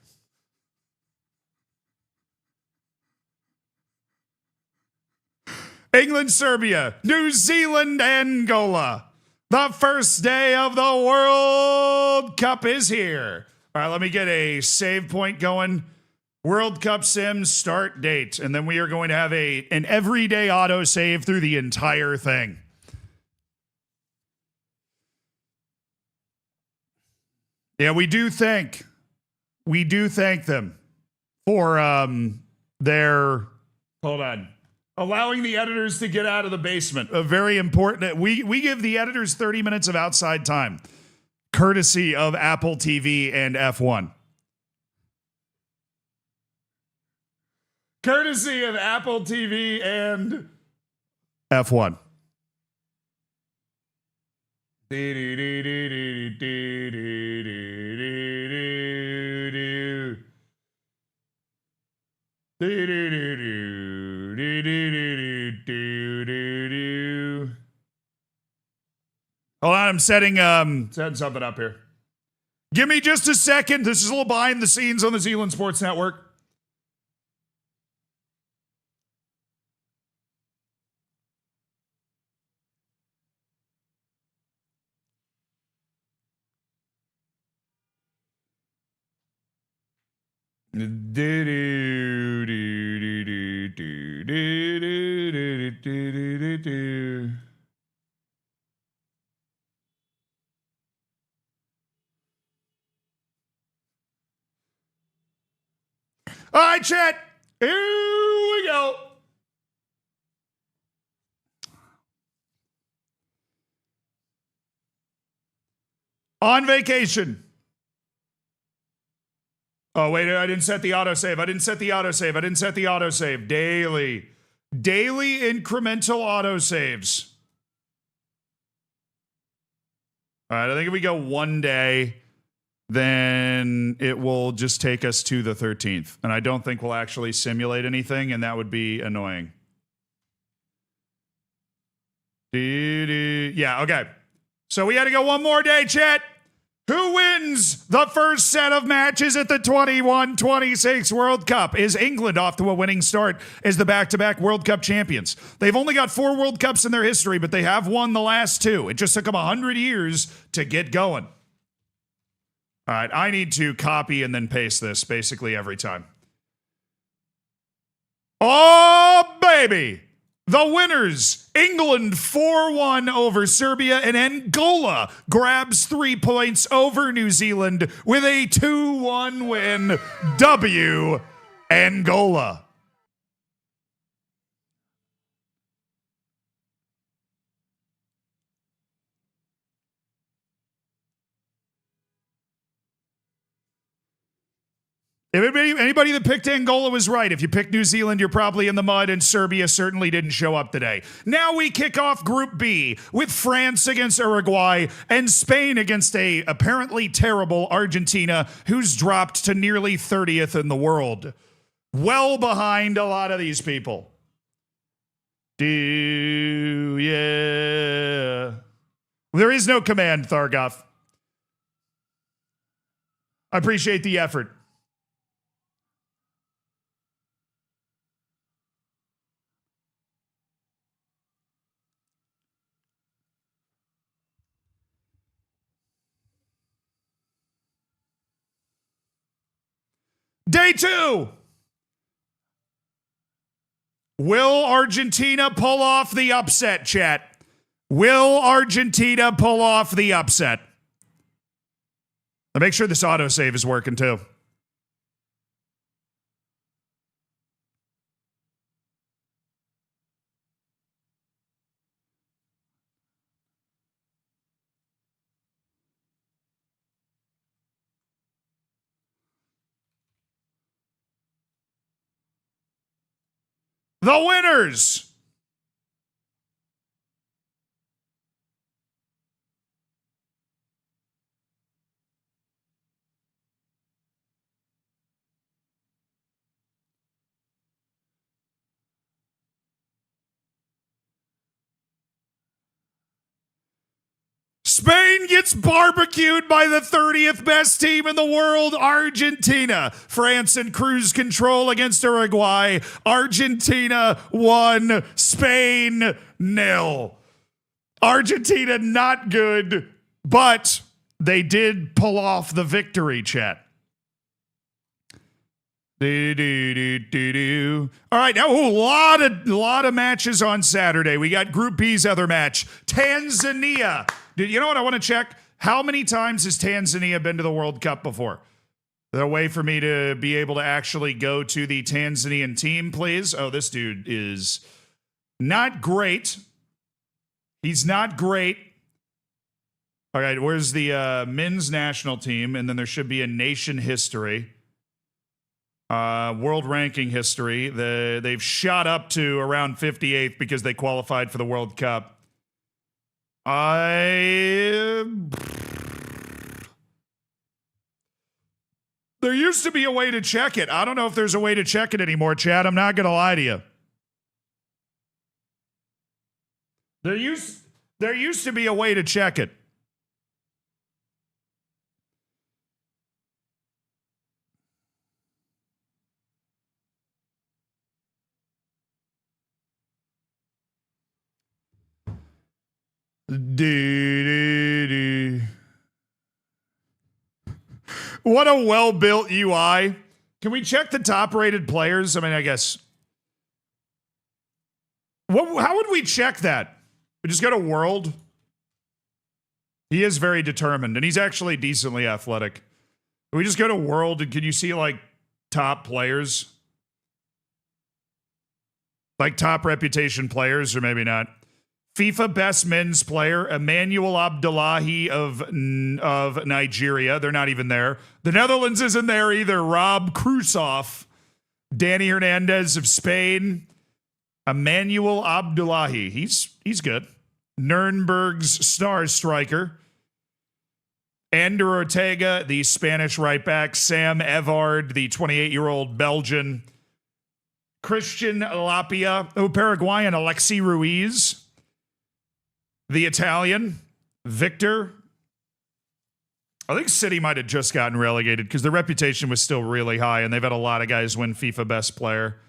England, Serbia, New Zealand, Angola. The first day of the World Cup is here. All right, let me get a save point going. World Cup sim start date. And then we are going to have an everyday auto save through the entire thing. Yeah, we do thank them for their, hold on, allowing the editors to get out of the basement. A very important, we give the editors 30 minutes of outside time, courtesy of Apple TV and F1. Courtesy of Apple TV and F1. Hold on, I'm setting something up here. Give me just a second. This is a little behind the scenes on the Zealand Sports Network. All right, chat. Here we go. On vacation. Oh, wait, I didn't set the autosave. Daily. Daily incremental autosaves. All right, I think if we go one day, then it will just take us to the 13th. And I don't think we'll actually simulate anything, and that would be annoying. Yeah, okay. So we had to go one more day, chat. Who wins the first set of matches at the 21-26 World Cup? Is England off to a winning start as the back-to-back World Cup champions? They've only got 4 World Cups in their history, but they have won the last 2. It just took them 100 years to get going. All right, I need to copy and then paste this basically every time. Oh, baby! The winners, England 4-1 over Serbia, and Angola grabs 3 points over New Zealand with a 2-1 win. W, Angola. If anybody that picked Angola was right. If you picked New Zealand, you're probably in the mud, and Serbia certainly didn't show up today. Now we kick off Group B with France against Uruguay and Spain against a apparently terrible Argentina who's dropped to nearly 30th in the world. Well behind a lot of these people. Yeah. There is no command, Thargoff. I appreciate the effort. Day 2. Will Argentina pull off the upset, chat? Will Argentina pull off the upset? Now make sure this autosave is working too. The winners. Spain gets barbecued by the 30th best team in the world, Argentina. France in cruise control against Uruguay. Argentina 1, Spain 0. Argentina not good, but they did pull off the victory, chat. All right, now a lot of matches on Saturday. We got Group B's other match, Tanzania. You know what I want to check? How many times has Tanzania been to the World Cup before? Is there a way for me to be able to actually go to the Tanzanian team, please? Oh, this dude is not great. He's not great. All right, where's the men's national team? And then there should be a nation history. World ranking history. They've shot up to around 58th because they qualified for the World Cup. There used to be a way to check it. I don't know if there's a way to check it anymore, Chad. I'm not going to lie to you. There used to be a way to check it. What a well-built UI. Can we check the top-rated players? I mean, I guess. How would we check that? We just go to World. He is very determined, and he's actually decently athletic. We just go to World, and can you see, like, top players? Like, top reputation players, or maybe not. FIFA best men's player, Emmanuel Abdullahi of Nigeria. They're not even there. The Netherlands isn't there either. Rob Krusov. Danny Hernandez of Spain. Emmanuel Abdullahi. He's good. Nuremberg's star striker. Ander Ortega, the Spanish right back. Sam Evard, the 28-year-old Belgian. Christian Lapia, Paraguayan Alexi Ruiz. The Italian, Victor. I think City might have just gotten relegated because their reputation was still really high, and they've had a lot of guys win FIFA Best Player.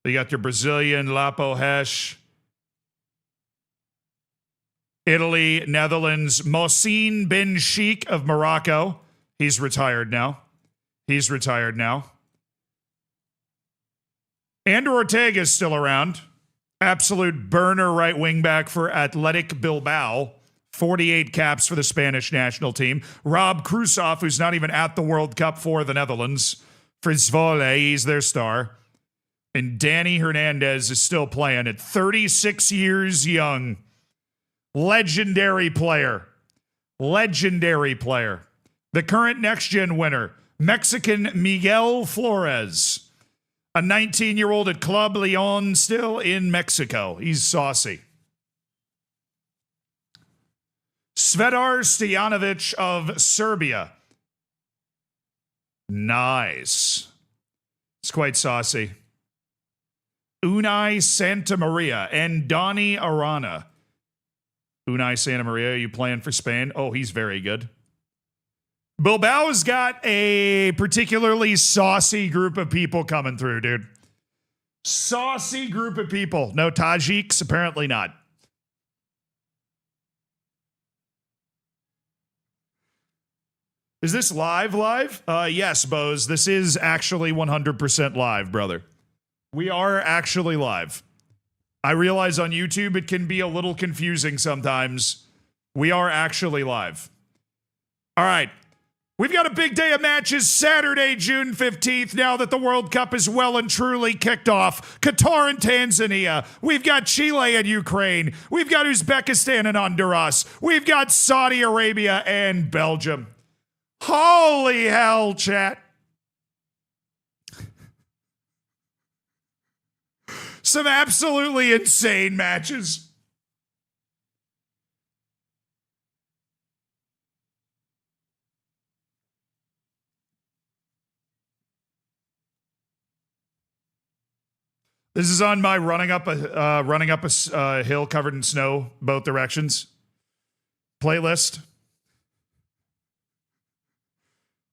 You got your Brazilian, Lapo Hesh. Italy, Netherlands, Mohsin bin Sheikh of Morocco. He's retired now. Ander Ortega is still around. Absolute burner right wing back for Athletic Bilbao. 48 caps for the Spanish national team. Rob Krusov, who's not even at the World Cup for the Netherlands. For Zwolle, he's their star. And Danny Hernandez is still playing at 36 years young. Legendary player. The current next-gen winner, Mexican Miguel Flores. A 19-year-old at Club Leon, still in Mexico. He's saucy. Svedar Stojanovic of Serbia. Nice. It's quite saucy. Unai Santa Maria and Donny Arana. Unai Santa Maria, are you playing for Spain? Oh, he's very good. Bilbao's got a particularly saucy group of people coming through, dude. Saucy group of people. No Tajiks? Apparently not. Is this live? Yes, Bose. This is actually 100% live, brother. We are actually live. I realize on YouTube it can be a little confusing sometimes. We are actually live. All right. We've got a big day of matches Saturday, June 15th, now that the World Cup is well and truly kicked off. Qatar and Tanzania. We've got Chile and Ukraine. We've got Uzbekistan and Honduras. We've got Saudi Arabia and Belgium. Holy hell, chat. Some absolutely insane matches. This is on my running up a hill covered in snow, both directions playlist.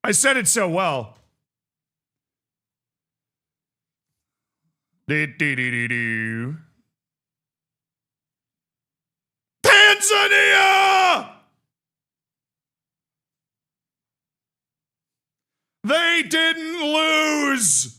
I said it so well. Tanzania! They didn't lose.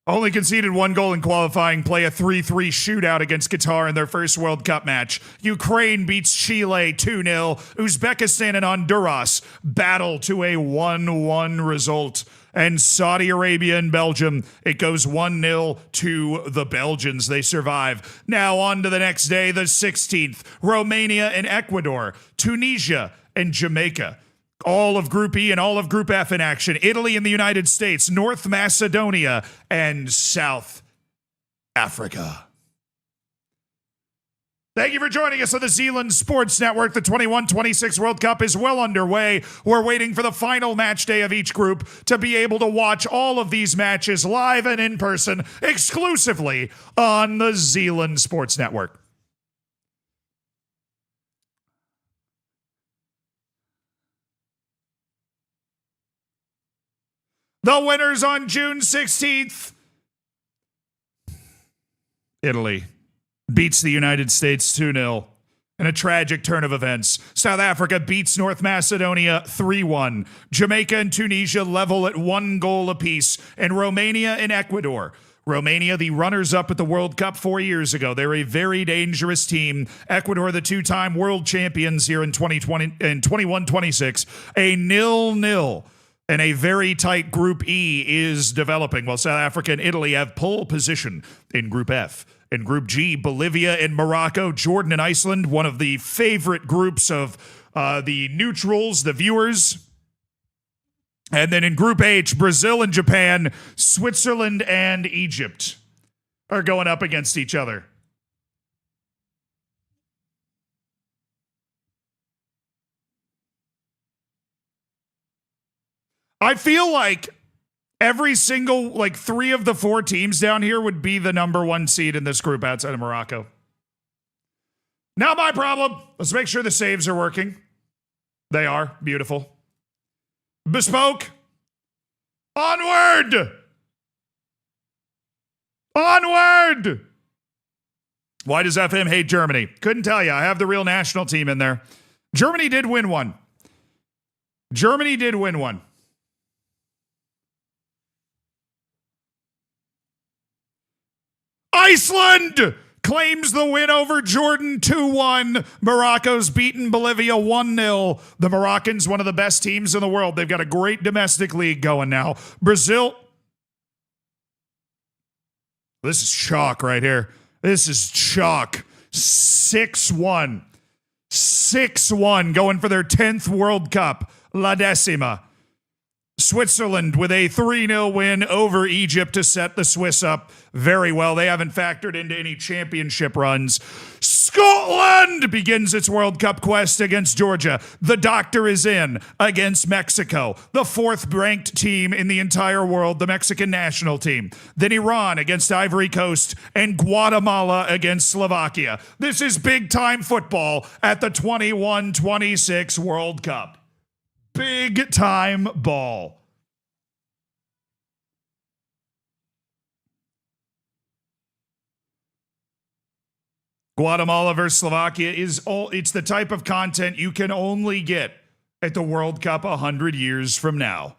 Only conceded one goal in qualifying, play a 3-3 shootout against Qatar in their first World Cup match. Ukraine beats Chile 2-0. Uzbekistan and Honduras battle to a 1-1 result. And Saudi Arabia and Belgium, it goes 1-0 to the Belgians. They survive. Now on to the next day, the 16th. Romania and Ecuador. Tunisia and Jamaica. All of Group E and all of Group F in action. Italy and the United States, North Macedonia, and South Africa. Thank you for joining us on the Zealand Sports Network. The 21-26 World Cup is well underway. We're waiting for the final match day of each group to be able to watch all of these matches live and in person exclusively on the Zealand Sports Network. The winners on June 16th. Italy beats the United States 2-0. In a tragic turn of events, South Africa beats North Macedonia 3-1. Jamaica and Tunisia level at 1 goal apiece. And Romania and Ecuador. Romania, the runners-up at the World Cup 4 years ago. They're a very dangerous team. Ecuador, the two-time world champions here in 2020 and 21-26. A 0-0. And a very tight Group E is developing, while South Africa and Italy have pole position in Group F. In Group G, Bolivia and Morocco, Jordan and Iceland, one of the favorite groups of the neutrals, the viewers. And then in Group H, Brazil and Japan, Switzerland and Egypt are going up against each other. I feel like every single, 3 of the 4 teams down here would be the number 1 seed in this group outside of Morocco. Not my problem. Let's make sure the saves are working. They are. Beautiful. Bespoke. Onward! Onward! Why does FM hate Germany? Couldn't tell you. I have the real national team in there. Germany did win one. Germany did win one. Iceland claims the win over Jordan 2-1. Morocco's beaten Bolivia 1-0. The Moroccans, one of the best teams in the world. They've got a great domestic league going now. Brazil. This is chalk right here. This is chalk. 6-1. 6-1 going for their 10th World Cup. La Decima. Switzerland with a 3-0 win over Egypt to set the Swiss up very well. They haven't factored into any championship runs. Scotland begins its World Cup quest against Georgia. The doctor is in against Mexico, the 4th-ranked team in the entire world, the Mexican national team. Then Iran against Ivory Coast and Guatemala against Slovakia. This is big-time football at the 21-26 World Cup. Big time ball. Guatemala versus Slovakia it's the type of content you can only get at the World Cup 100 years from now.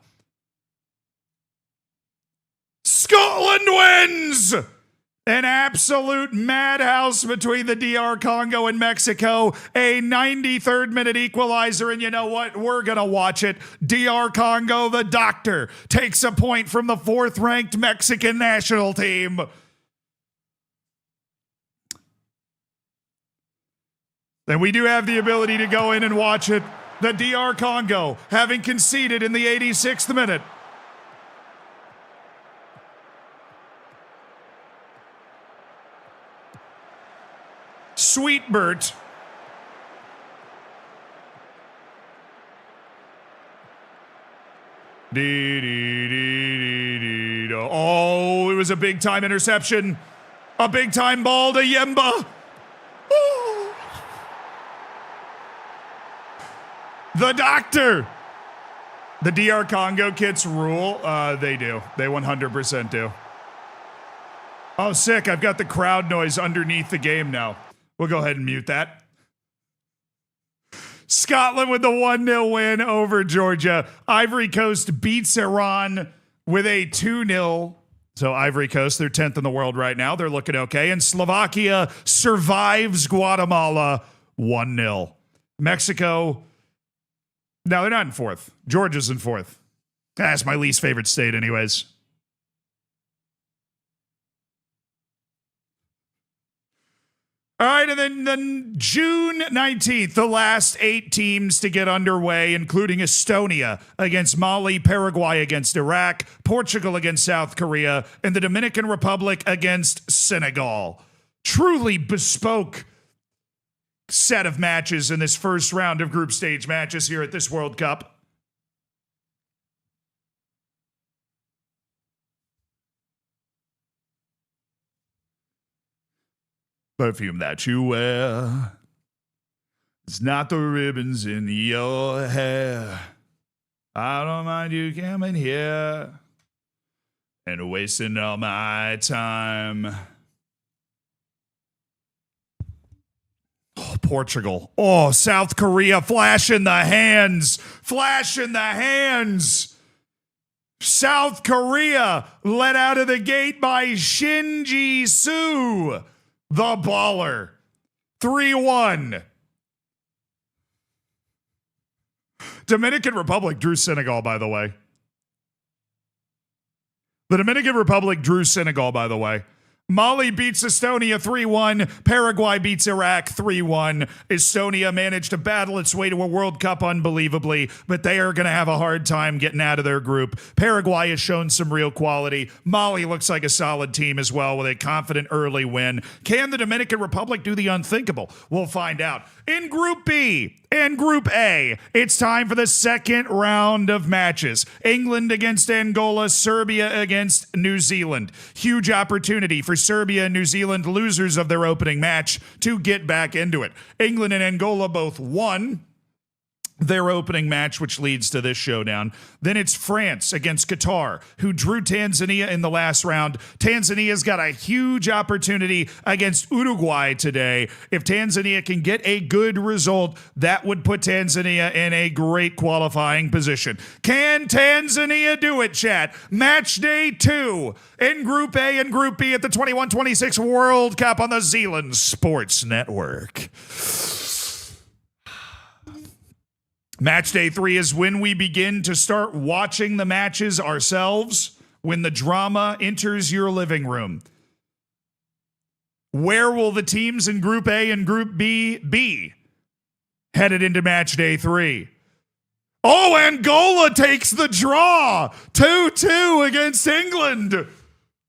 Scotland wins! An absolute madhouse between the DR Congo and Mexico. A 93rd minute equalizer, and you know what? We're going to watch it. DR Congo, the doctor, takes a point from the 4th-ranked Mexican national team. And we do have the ability to go in and watch it. The DR Congo, having conceded in the 86th minute. Sweetbert. Oh, it was a big time interception. A big time ball to Yemba. Oh. The doctor. The DR Congo kits rule. They do. They 100% do. Oh, sick. I've got the crowd noise underneath the game now. We'll go ahead and mute that. Scotland with the 1-0 win over Georgia. Ivory Coast beats Iran with a 2-0. So Ivory Coast, they're 10th in the world right now. They're looking okay. And Slovakia survives Guatemala 1-0. Mexico, no, they're not in 4th. Georgia's in 4th. That's my least favorite state anyways. All right, and then June 19th, the last 8 teams to get underway, including Estonia against Mali, Paraguay against Iraq, Portugal against South Korea, and the Dominican Republic against Senegal. Truly bespoke set of matches in this first round of group stage matches here at this World Cup. Perfume that you wear, it's not the ribbons in your hair. I don't mind you coming here and wasting all my time. Oh Portugal. Oh, South Korea, flash in the hands. Flash in the hands. South Korea let out of the gate by Shinji Su, the baller. 3-1. Dominican Republic drew Senegal, by the way. The Dominican Republic drew Senegal, by the way. Mali beats Estonia 3-1. Paraguay beats Iraq 3-1. Estonia managed to battle its way to a World Cup unbelievably, but they are going to have a hard time getting out of their group. Paraguay has shown some real quality. Mali looks like a solid team as well with a confident early win. Can the Dominican Republic do the unthinkable? We'll find out. In Group B and Group A, it's time for the second round of matches. England against Angola, Serbia against New Zealand. Huge opportunity for Serbia and New Zealand, losers of their opening match, to get back into it. England and Angola both won their opening match, which leads to this showdown. Then it's France against Qatar, who drew Tanzania in the last round. Tanzania's got a huge opportunity against Uruguay today. If Tanzania can get a good result, that would put Tanzania in a great qualifying position. Can Tanzania do it, chat? Match day 2 in Group A and Group B at the 21-26 World Cup on the Zealand Sports Network. Match day 3 is when we begin to start watching the matches ourselves, when the drama enters your living room. Where will the teams in Group A and Group B be headed into match day 3? Oh, Angola takes the draw. 2-2 against England.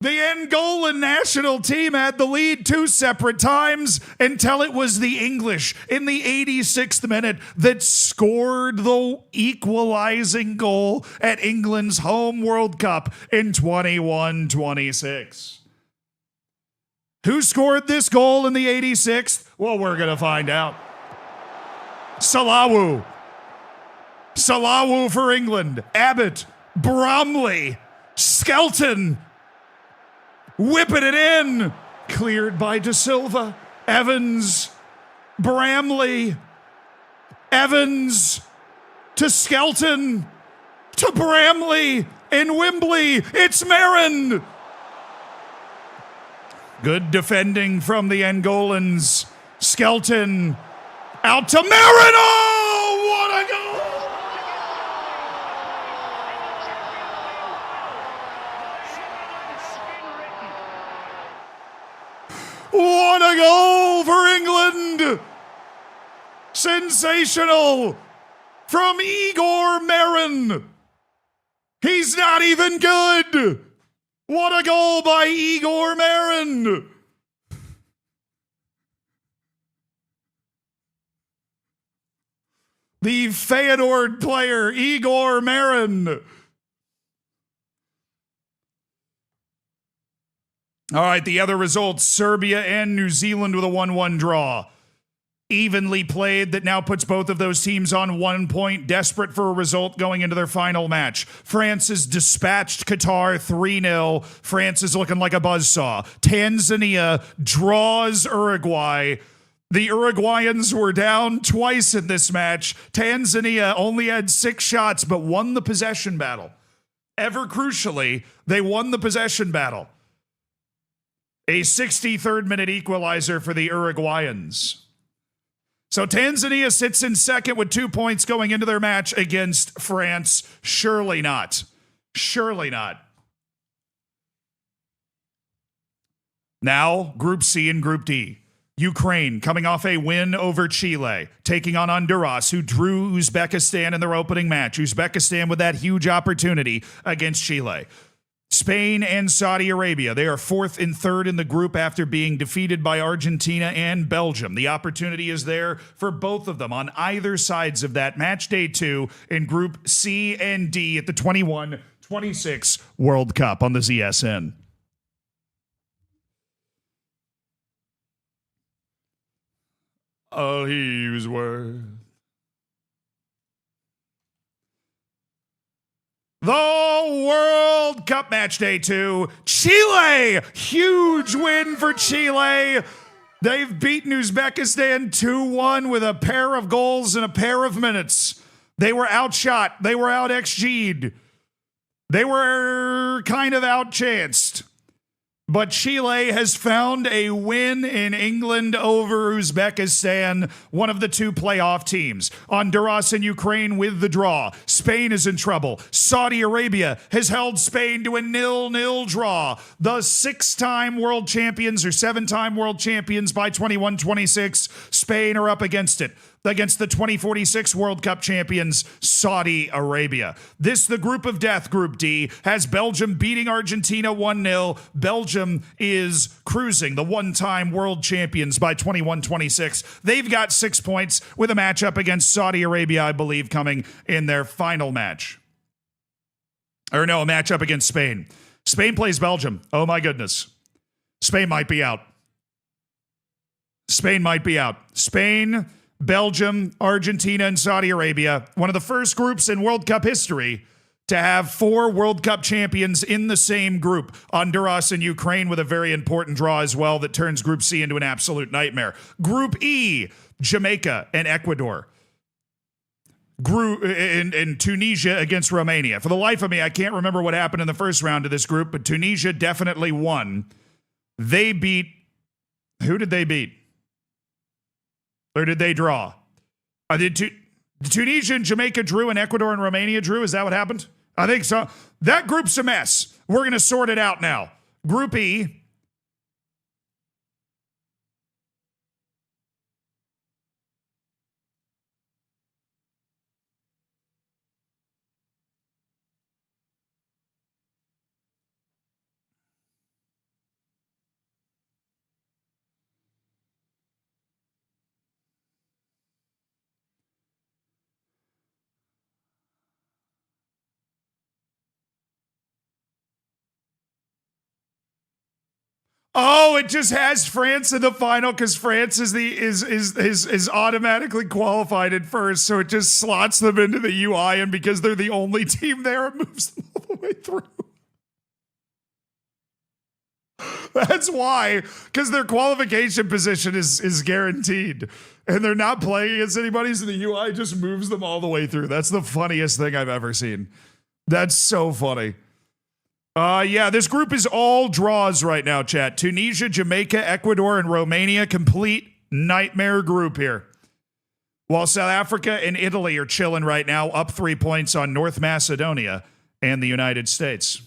The Angolan national team had the lead 2 separate times until it was the English in the 86th minute that scored the equalizing goal at England's home World Cup in 21-26. Who scored this goal in the 86th? Well, we're going to find out. Salawu. Salawu for England. Abbott. Bromley. Skelton. Whipping it in. Cleared by De Silva. Evans. Bramley. Evans. To Skelton. To Bramley. In Wembley. It's Marin. Good defending from the Angolans. Skelton. Out to Marin. Oh, what a goal! What a goal for England! Sensational from Igor Marin. He's not even good. What a goal by Igor Marin. The Feyenoord player, Igor Marin. All right, the other results, Serbia and New Zealand with a 1-1 draw. Evenly played, that now puts both of those teams on 1 point, desperate for a result going into their final match. France has dispatched Qatar 3-0. France is looking like a buzzsaw. Tanzania draws Uruguay. The Uruguayans were down twice in this match. Tanzania only had 6 shots, but won the possession battle. Ever crucially, they won the possession battle. A 63rd minute equalizer for the Uruguayans. So Tanzania sits in second with 2 points going into their match against France. Surely not. Surely not. Now, Group C and Group D. Ukraine coming off a win over Chile, taking on Honduras, who drew Uzbekistan in their opening match. Uzbekistan with that huge opportunity against Chile. Spain and Saudi Arabia, they are 4th and 3rd in the group after being defeated by Argentina and Belgium. The opportunity is there for both of them on either sides of that. Match day 2 in Group C and D at the 21-26 World Cup on the ZSN. All he was worth. The World Cup match day 2. Chile! Huge win for Chile. They've beaten Uzbekistan 2-1 with a pair of goals and a pair of minutes. They were outshot. They were out XG'd. They were kind of outchanced. But Chile has found a win in England over Uzbekistan, one of the two playoff teams. Honduras and Ukraine with the draw. Spain is in trouble. Saudi Arabia has held Spain to a 0-0 draw. The six-time world champions or seven-time world champions by 21-26, Spain are up against it. Against the 2046 World Cup champions, Saudi Arabia. This, the group of death, Group D, has Belgium beating Argentina 1-0. Belgium is cruising, the one-time world champions by 21-26. They've got 6 points with a matchup against Saudi Arabia, I believe, coming in their final match. Or no, a matchup against Spain. Spain plays Belgium. Oh my goodness. Spain might be out. Spain might be out. Spain, Belgium, Argentina, and Saudi Arabia, one of the first groups in World Cup history to have 4 World Cup champions in the same group. Honduras and Ukraine with a very important draw as well that turns Group C into an absolute nightmare. Group E, Jamaica and Ecuador. Group in Tunisia against Romania. For the life of me, I can't remember what happened in the first round of this group, but Tunisia definitely won. They beat, who did they beat? Or did they draw? Did Tunisia and Jamaica drew and Ecuador and Romania drew? Is that what happened? I think so. That group's a mess. We're going to sort it out now. Group E. Oh, it just has France in the final because France is automatically qualified at first, so it just slots them into the UI, and because they're the only team there, it moves them all the way through. That's why, because their qualification position is guaranteed, and they're not playing against anybody, so the UI just moves them all the way through. That's the funniest thing I've ever seen. That's so funny. Yeah, this group is all draws right now, chat. Tunisia, Jamaica, Ecuador, and Romania. Complete nightmare group here. While South Africa and Italy are chilling right now, up 3 points on North Macedonia and the United States.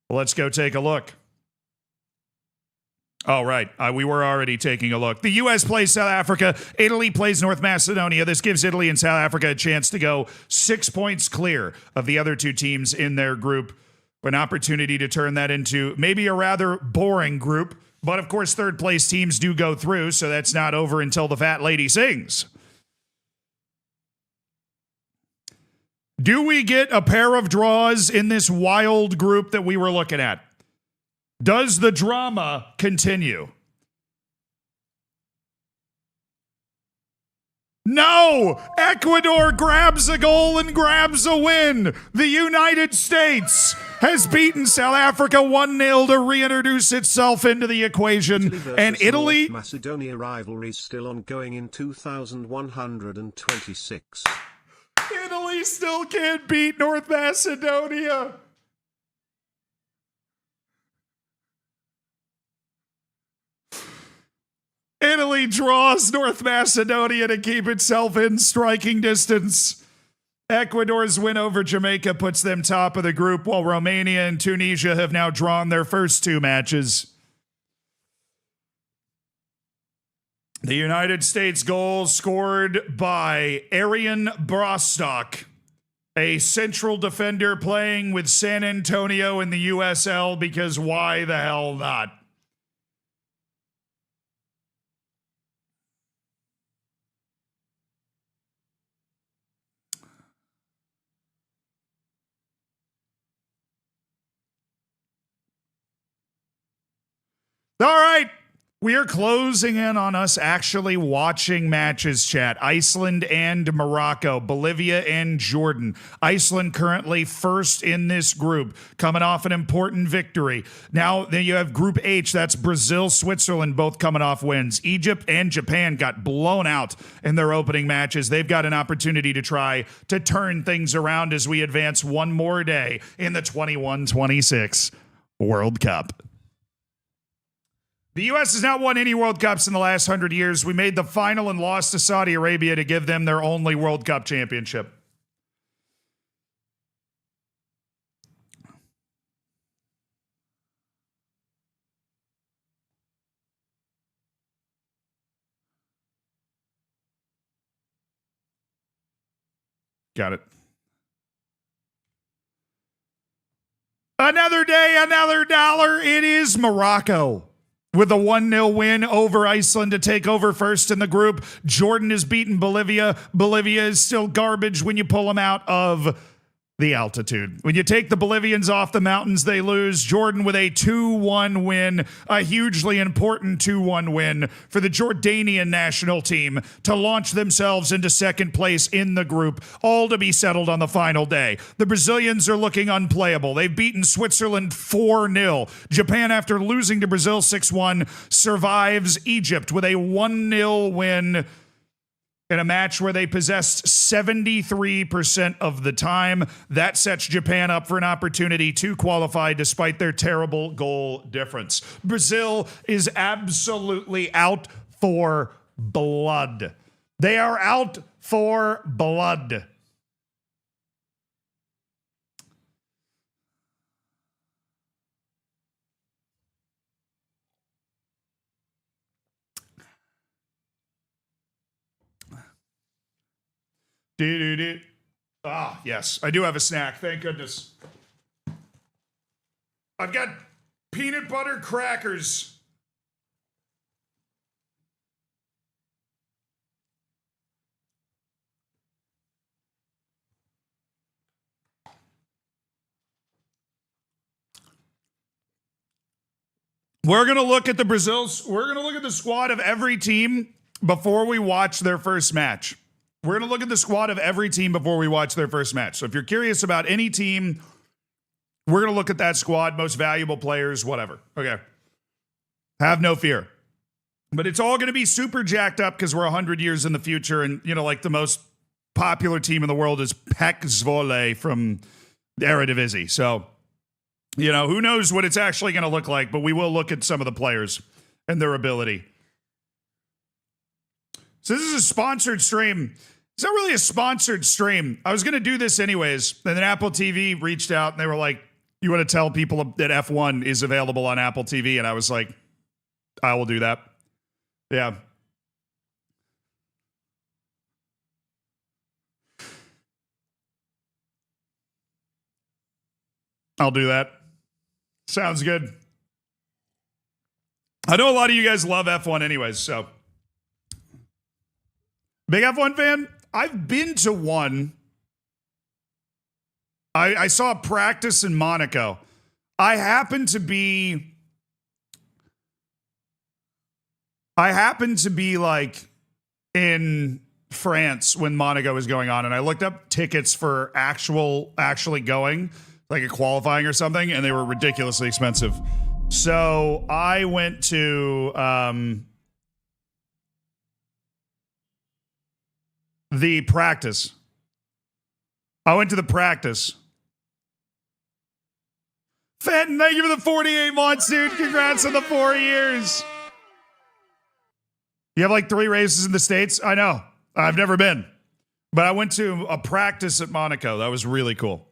Let's go take a look. Oh, right. We were already taking a look. The U.S. plays South Africa. Italy plays North Macedonia. This gives Italy and South Africa a chance to go 6 points clear of the other two teams in their group. An opportunity to turn that into maybe a rather boring group. But of course, third place teams do go through, so that's not over until the fat lady sings. Do we get a pair of draws in this wild group that we were looking at? Does the drama continue? No! Ecuador grabs a goal and grabs a win. The United States has beaten South Africa 1-0 to reintroduce itself into the equation. And Italy... North Macedonia rivalry still ongoing in 2126. Italy still can't beat North Macedonia. Italy draws North Macedonia to keep itself in striking distance. Ecuador's win over Jamaica puts them top of the group, while Romania and Tunisia have now drawn their first 2 matches. The United States goal scored by Arian Brostock, a central defender playing with San Antonio in the USL, because why the hell not? All right, We are closing in on us actually watching matches, chat. Iceland and Morocco, Bolivia and Jordan. Iceland currently first in this group, coming off an important victory. Now then you have Group H, that's Brazil, Switzerland, both coming off wins. Egypt and Japan got blown out in their opening matches. They've got an opportunity to try to turn things around as we advance one more day in the 21-26 World Cup. The U.S. has not won any World Cups in the last 100 years. We made the final and lost to Saudi Arabia to give them their only World Cup championship. Got it. Another day, another dollar. It is Morocco with a 1-0 win over Iceland to take over first in the group. Jordan has beaten Bolivia. Bolivia is still garbage when you pull them out of the altitude. When you take the Bolivians off the mountains, they lose. Jordan with a 2-1 win, a hugely important 2-1 win for the Jordanian national team to launch themselves into second place in the group, all to be settled on the final day. The Brazilians are looking unplayable. They've beaten Switzerland 4-0. Japan, after losing to Brazil 6-1, survives Egypt with a 1-0 win in a match where they possessed 73% of the time. That sets Japan up for an opportunity to qualify despite their terrible goal difference. Brazil is absolutely out for blood. They are out for blood. Ah, yes. I do have a snack. Thank goodness. I've got peanut butter crackers. We're going to look at the Brazils. We're going to look at the squad of every team before we watch their first match. We're going to look at the squad of every team before we watch their first match. So if you're curious about any team, we're going to look at that squad, most valuable players, whatever. Okay. Have no fear. But it's all going to be super jacked up because we're 100 years in the future. And, you know, like the most popular team in the world is PEC Zwolle from the Eredivisie. So, you know, who knows what it's actually going to look like, but we will look at some of the players and their ability. So this is a sponsored stream. It's not really a sponsored stream. I was going to do this anyways. And then Apple TV reached out and they were like, you want to tell people that F1 is available on Apple TV? And I was like, I will do that. Yeah. I'll do that. Sounds good. I know a lot of you guys love F1 anyways, so. Big F1 fan? I've been to one. I saw a practice in Monaco. I happened to be like in France when Monaco was going on, and I looked up tickets for actually going, like a qualifying or something, and they were ridiculously expensive. So I went to the practice. I went to the practice. Fenton, thank you for the 48 months, dude. Congrats on the 4 years. You have like 3 races in the States? I know. I've never been. But I went to a practice at Monaco. That was really cool.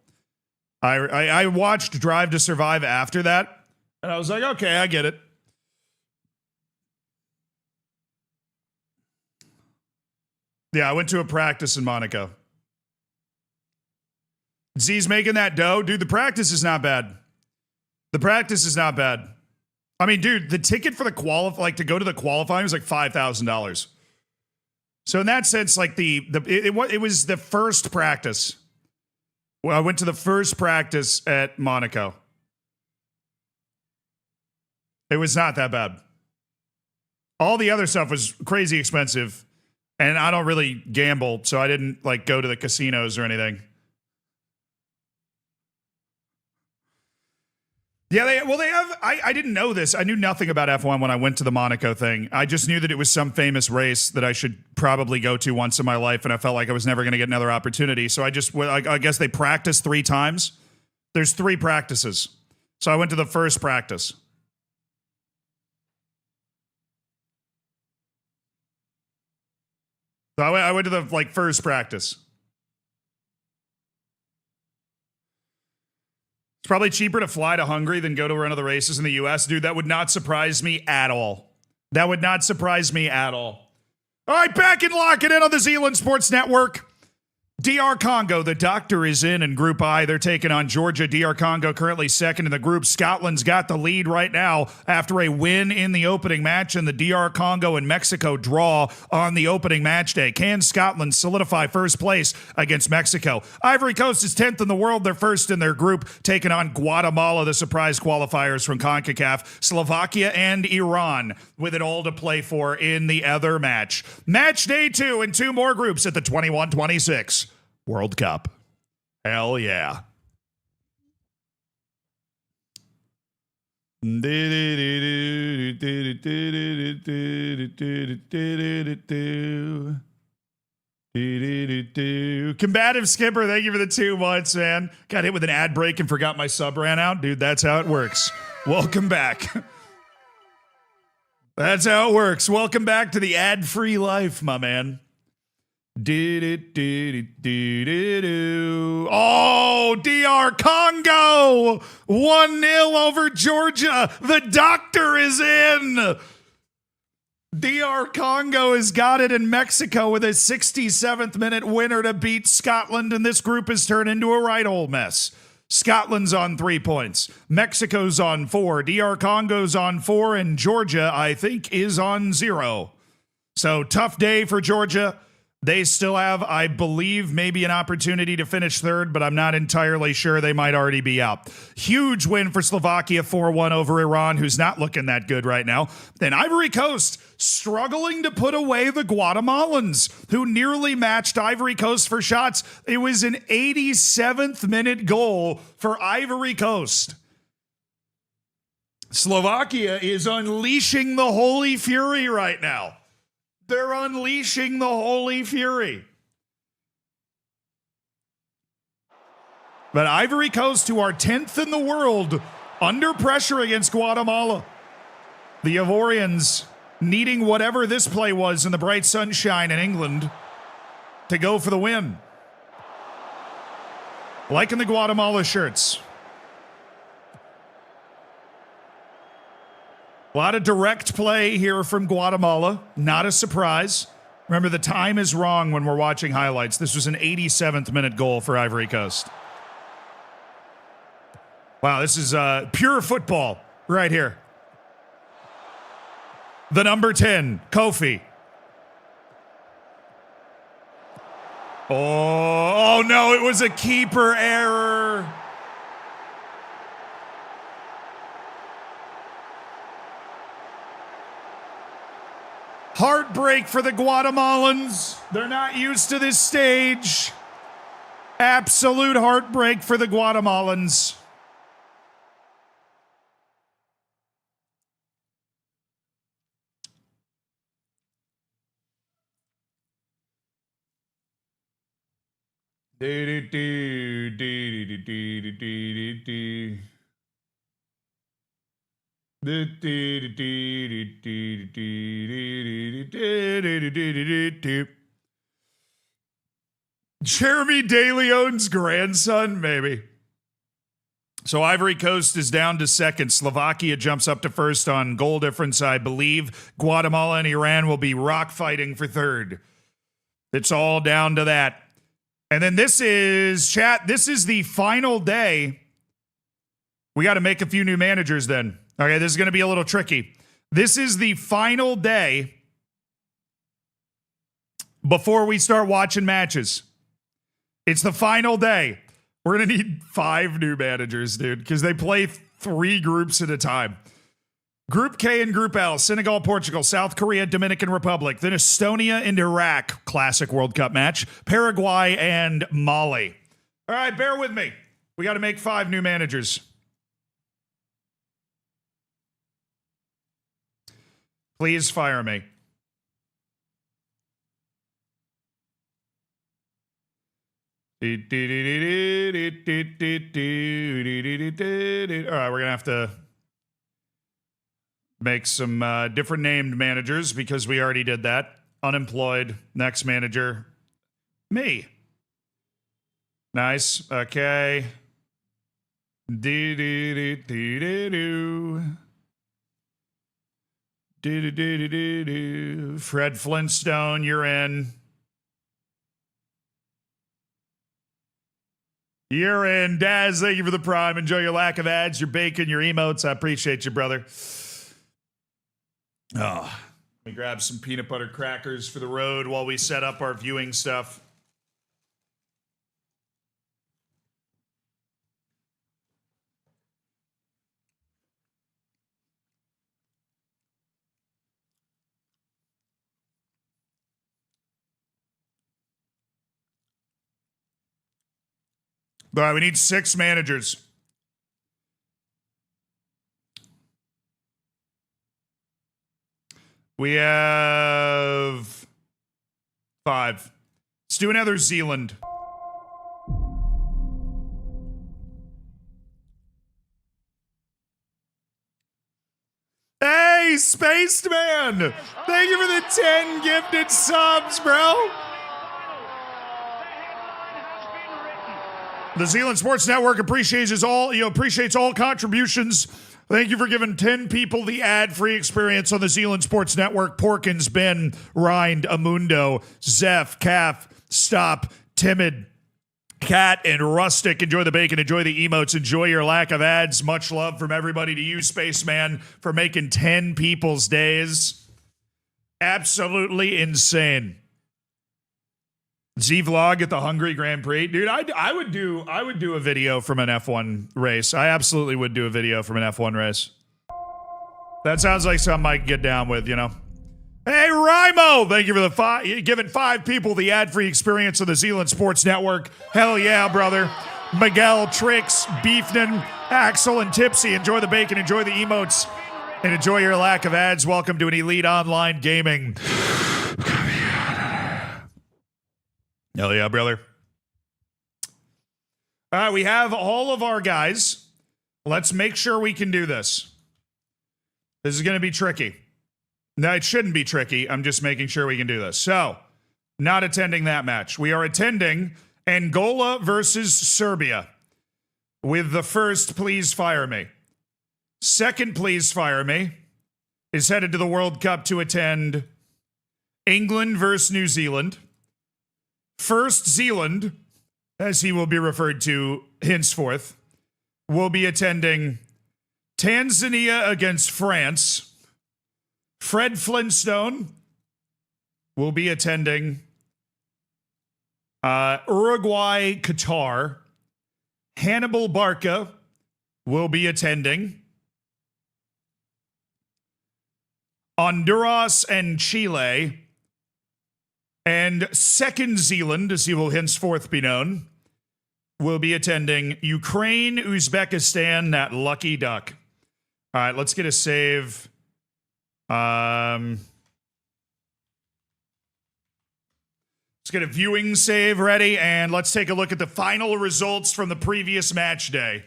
I watched Drive to Survive after that, and I was like, okay, I get it. Yeah, I went to a practice in Monaco. Z's making that dough. Dude, the practice is not bad. The practice is not bad. I mean, dude, the ticket for the to go to the qualifying was like $5,000. So in that sense, like it was the first practice. Well, I went to the first practice at Monaco. It was not that bad. All the other stuff was crazy expensive, and I don't really gamble, so I didn't like go to the casinos or anything. Yeah, they have. I didn't know this. I knew nothing about F1 when I went to the Monaco thing. I just knew that it was some famous race that I should probably go to once in my life, and I felt like I was never going to get another opportunity. So I guess they practiced 3 times. There's 3 practices. So I went to the first practice. So I went to the first practice. It's probably cheaper to fly to Hungary than go to one of the races in the US. Dude, that would not surprise me at all. That would not surprise me at all. All right, back and lock it in on the Zealand Sports Network. DR Congo, the doctor is in Group I. They're taking on Georgia. DR Congo currently second in the group. Scotland's got the lead right now after a win in the opening match, and the DR Congo and Mexico draw on the opening match day. Can Scotland solidify first place against Mexico? Ivory Coast is 10th in the world. They're first in their group, taking on Guatemala, the surprise qualifiers from CONCACAF, Slovakia, and Iran, with it all to play for in the other match. Match day 2 and 2 more groups at the 21-26 World Cup. Hell yeah. Combative Skipper, thank you for the 2 months, man. Got hit with an ad break and forgot my sub ran out. Dude, that's how it works. Welcome back. That's how it works. Welcome back to the ad-free life, my man. Oh, DR Congo 1-0 over Georgia. The doctor is in. DR Congo has got it in Mexico with a 67th minute winner to beat Scotland, and this group has turned into a right old mess. Scotland's on 3 points. Mexico's on 4. DR Congo's on 4, and Georgia, I think, is on 0. So tough day for Georgia. They still have, I believe, maybe an opportunity to finish third, but I'm not entirely sure. They might already be out. Huge win for Slovakia, 4-1 over Iran, who's not looking that good right now. Then Ivory Coast struggling to put away the Guatemalans, who nearly matched Ivory Coast for shots. It was an 87th minute goal for Ivory Coast. Slovakia is unleashing the Holy Fury right now. They're unleashing the Holy Fury. But Ivory Coast, who are 10th in the world, under pressure against Guatemala. The Ivorians needing whatever this play was in the bright sunshine in England to go for the win. Like in the Guatemala shirts. A lot of direct play here from Guatemala. Not a surprise. Remember, the time is wrong when we're watching highlights. This was an 87th minute goal for Ivory Coast. Wow, this is pure football right here. The number 10, Kofi. Oh no, it was a keeper error. Heartbreak for the Guatemalans. They're not used to this stage. Absolute heartbreak for the Guatemalans. Jeremy DeLeon's grandson, maybe. So Ivory Coast is down to second. Slovakia jumps up to first on goal difference, I believe. Guatemala and Iran will be rock fighting for third. It's all down to that. And then this is, chat, this is the final day. We got to make a few new managers then. Okay, this is going to be a little tricky. This is the final day before we start watching matches. It's the final day. We're going to need 5 new managers, dude, because they play 3 groups at a time. Group K and Group L, Senegal, Portugal, South Korea, Dominican Republic, then Estonia and Iraq, classic World Cup match, Paraguay and Mali. All right, bear with me. We got to make 5 new managers. Please fire me. All right, we're going to have to make some different named managers because we already did that. Unemployed, next manager, me. Nice, okay. Fred Flintstone, you're in. You're in. Daz, thank you for the prime. Enjoy your lack of ads, your bacon, your emotes. I appreciate you, brother. Oh, let me grab some peanut butter crackers for the road while we set up our viewing stuff. All right, we need 6 managers. We have 5. Let's do another Zealand. Hey, Spaced Man! Thank you for the 10 gifted subs, bro! The Zealand Sports Network appreciates all contributions. Thank you for giving 10 people the ad-free experience on the Zealand Sports Network. Porkins, Ben, Rind, Amundo, Zeph, Calf, Stop, Timid, Cat, and Rustic. Enjoy the bacon, enjoy the emotes, enjoy your lack of ads. Much love from everybody to you, Spaceman, for making 10 people's days. Absolutely insane. Z-Vlog at the Hungary Grand Prix. Dude, I would do a video from an F1 race. I absolutely would do a video from an F1 race. That sounds like something I can get down with, you know. Hey, Rymo! Thank you for the giving 5 people the ad-free experience of the Zealand Sports Network. Hell yeah, brother. Miguel, Trix, Beefnan, Axel, and Tipsy. Enjoy the bacon, enjoy the emotes, and enjoy your lack of ads. Welcome to an Elite Online Gaming. Hell yeah, brother. All right, we have all of our guys. Let's make sure we can do this. This is going to be tricky. No, it shouldn't be tricky. I'm just making sure we can do this. So, not attending that match. We are attending Angola versus Serbia. With the first, please fire me. Second, please fire me, is headed to the World Cup to attend England versus New Zealand. First Zealand, as he will be referred to henceforth, will be attending Tanzania against France. Fred Flintstone will be attending Uruguay, Qatar. Hannibal Barca will be attending Honduras and Chile. And Second Zealand, as he will henceforth be known, will be attending Ukraine, Uzbekistan, that lucky duck. All right, let's get a save. Let's get a viewing save ready, and let's take a look at the final results from the previous match day.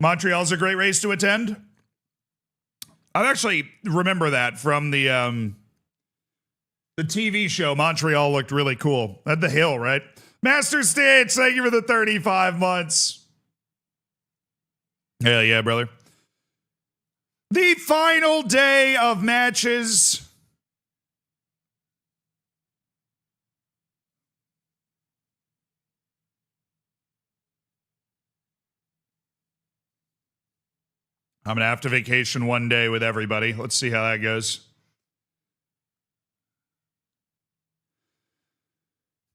Montreal's a great race to attend. I actually remember that from the TV show. Montreal looked really cool. At the hill, right? Master Stitch, thank you for the 35 months. Hell yeah, brother. The final day of matches. I'm going to have to vacation one day with everybody. Let's see how that goes.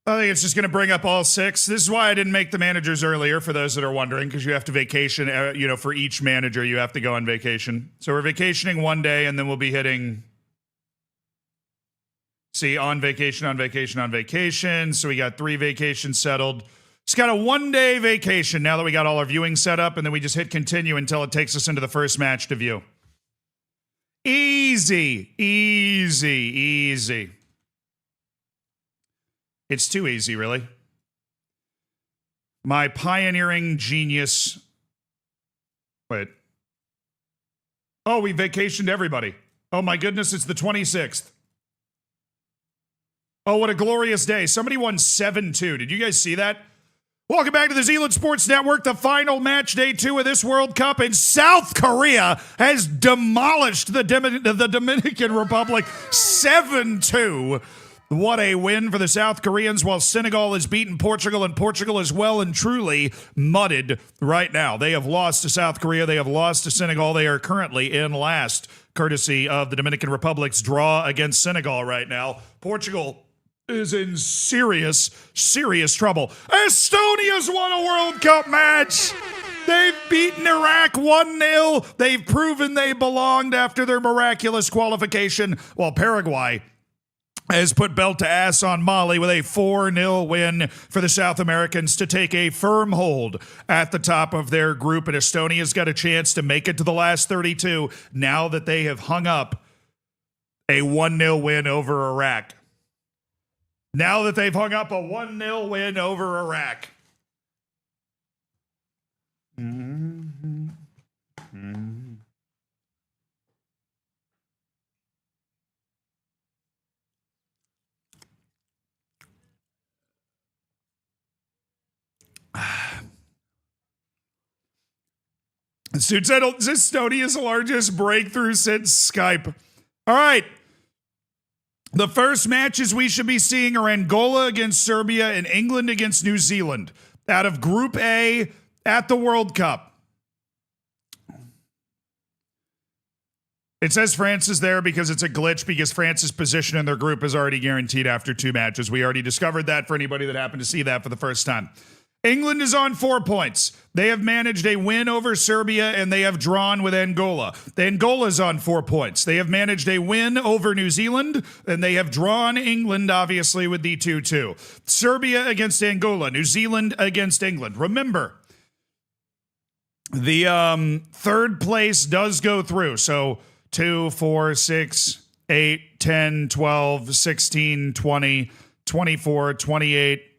I think it's just going to bring up all 6. This is why I didn't make the managers earlier, for those that are wondering, because you have to vacation, for each manager, you have to go on vacation. So we're vacationing one day, and then we'll be hitting, on vacation, on vacation, on vacation. So we got 3 vacations settled. It's got a 1-day vacation now that we got all our viewing set up, and then we just hit continue until it takes us into the first match to view. Easy, easy, easy. It's too easy, really. My pioneering genius. Wait. Oh, we vacationed everybody. Oh my goodness, it's the 26th. Oh, what a glorious day. Somebody won 7-2. Did you guys see that? Welcome back to the Zealand Sports Network. The final match, day 2 of this World Cup, and South Korea has demolished the Dominican Republic 7-2. What a win for the South Koreans, while Senegal has beaten Portugal, and Portugal is well and truly mudded right now. They have lost to South Korea. They have lost to Senegal. They are currently in last, courtesy of the Dominican Republic's draw against Senegal right now. Portugal is in serious, serious trouble. Estonia's won a World Cup match. They've beaten Iraq 1-0. They've proven they belonged after their miraculous qualification, while Paraguay has put belt to ass on Mali with a 4-0 win for the South Americans to take a firm hold at the top of their group. And Estonia's got a chance to make it to the last 32 now that they have hung up a 1-0 win over Iraq. Now that they've hung up a 1-0 win over Iraq. Mm-hmm. Mm-hmm. Suit said Estonia's largest breakthrough since Skype. All right. The first matches we should be seeing are Angola against Serbia and England against New Zealand out of Group A at the World Cup. It says France is there because it's a glitch, because France's position in their group is already guaranteed after 2 matches. We already discovered that for anybody that happened to see that for the first time. England is on 4 points. They have managed a win over Serbia, and they have drawn with Angola. Angola's on 4 points. They have managed a win over New Zealand, and they have drawn England, obviously, with the 2-2. Serbia against Angola. New Zealand against England. Remember, the third place does go through. So 2, 4, 6, 8, 10, 12, 16, 20, 24, 28,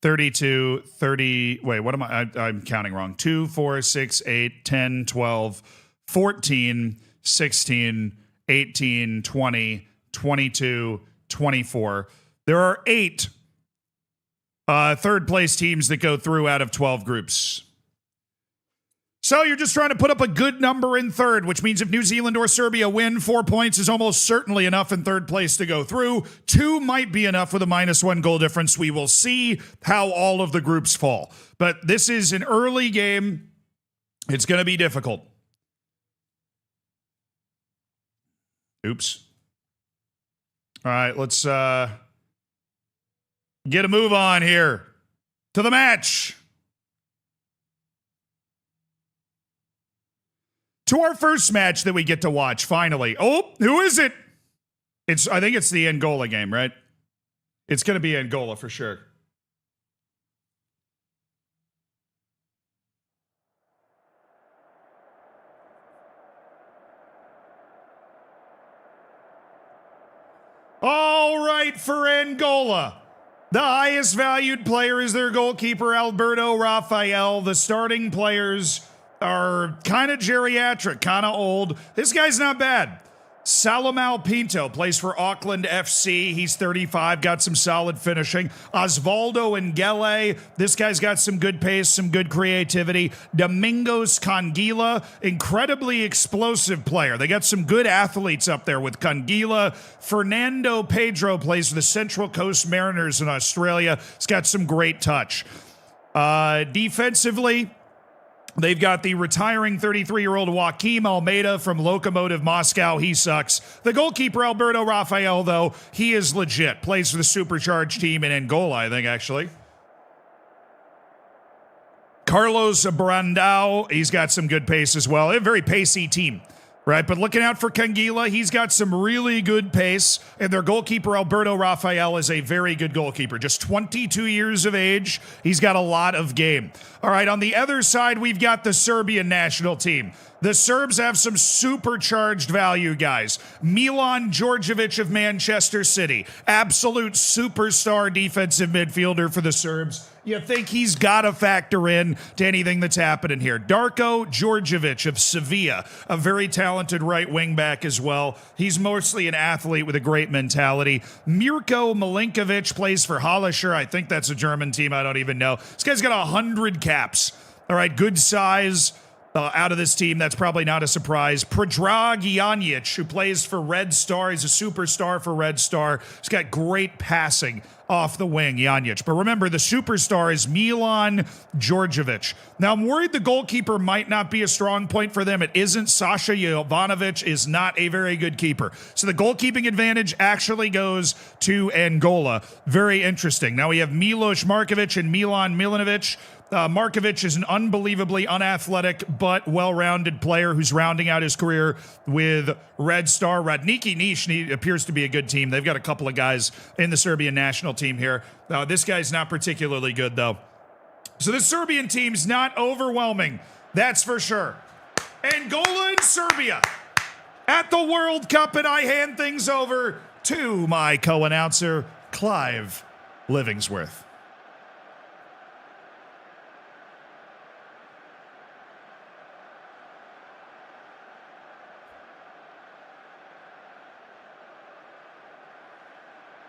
32, 30, wait, what am I'm counting wrong. 2, 4, 6, 8, 10, 12, 14, 16, 18, 20, 22, 24. There are 8 third place teams that go through out of 12 groups. So you're just trying to put up a good number in third, which means if New Zealand or Serbia win, 4 points is almost certainly enough in third place to go through. 2 might be enough with a -1 goal difference. We will see how all of the groups fall. But this is an early game. It's going to be difficult. Oops. All right, let's get a move on here to the match. To our first match that we get to watch, finally. Oh, who is it? I think it's the Angola game, right? It's going to be Angola for sure. All right, for Angola. The highest valued player is their goalkeeper, Alberto Rafael. The starting players are kind of geriatric, kind of old. This guy's not bad. Salomão Pinto plays for Auckland FC. He's 35, got some solid finishing. Osvaldo Ngele, this guy's got some good pace, some good creativity. Domingos Canguila, incredibly explosive player. They got some good athletes up there with Canguila. Fernando Pedro plays for the Central Coast Mariners in Australia. He's got some great touch. Defensively, They've got the retiring 33-year-old Joaquim Almeida from Lokomotiv Moscow. He sucks. The goalkeeper, Alberto Rafael, though, he is legit. Plays for the supercharged team in Angola, I think, actually. Carlos Brandao, he's got some good pace as well. A very pacey team, right? But looking out for Canguila, he's got some really good pace. And their goalkeeper, Alberto Rafael, is a very good goalkeeper. Just 22 years of age. He's got a lot of game. All right, on the other side, we've got the Serbian national team. The Serbs have some supercharged value, guys. Milan Djordjevic of Manchester City. Absolute superstar defensive midfielder for the Serbs. You think he's got to factor in to anything that's happening here. Darko Djordjevic of Sevilla, a very talented right wing back as well. He's mostly an athlete with a great mentality. Mirko Milinkovic plays for Hollischer. I think that's a German team. I don't even know. This guy's got 100 caps. All right, good size. Out of this team, that's probably not a surprise. Predrag Janic, who plays for Red Star. He's a superstar for Red Star. He's got great passing off the wing, Janic. But remember, the superstar is Milan Djordjevic. Now, I'm worried the goalkeeper might not be a strong point for them. It isn't. Sasha Jovanovic is not a very good keeper. So the goalkeeping advantage actually goes to Angola. Very interesting. Now we have Milos Markovic and Milan Milanovic. Markovic is an unbelievably unathletic but well-rounded player who's rounding out his career with Red Star. Radniki Nizhny appears to be a good team. They've got a couple of guys in the Serbian national team here. This guy's not particularly good, though. So the Serbian team's not overwhelming, that's for sure. Angola and Serbia at the World Cup, and I hand things over to my co-announcer, Clive Livingsworth.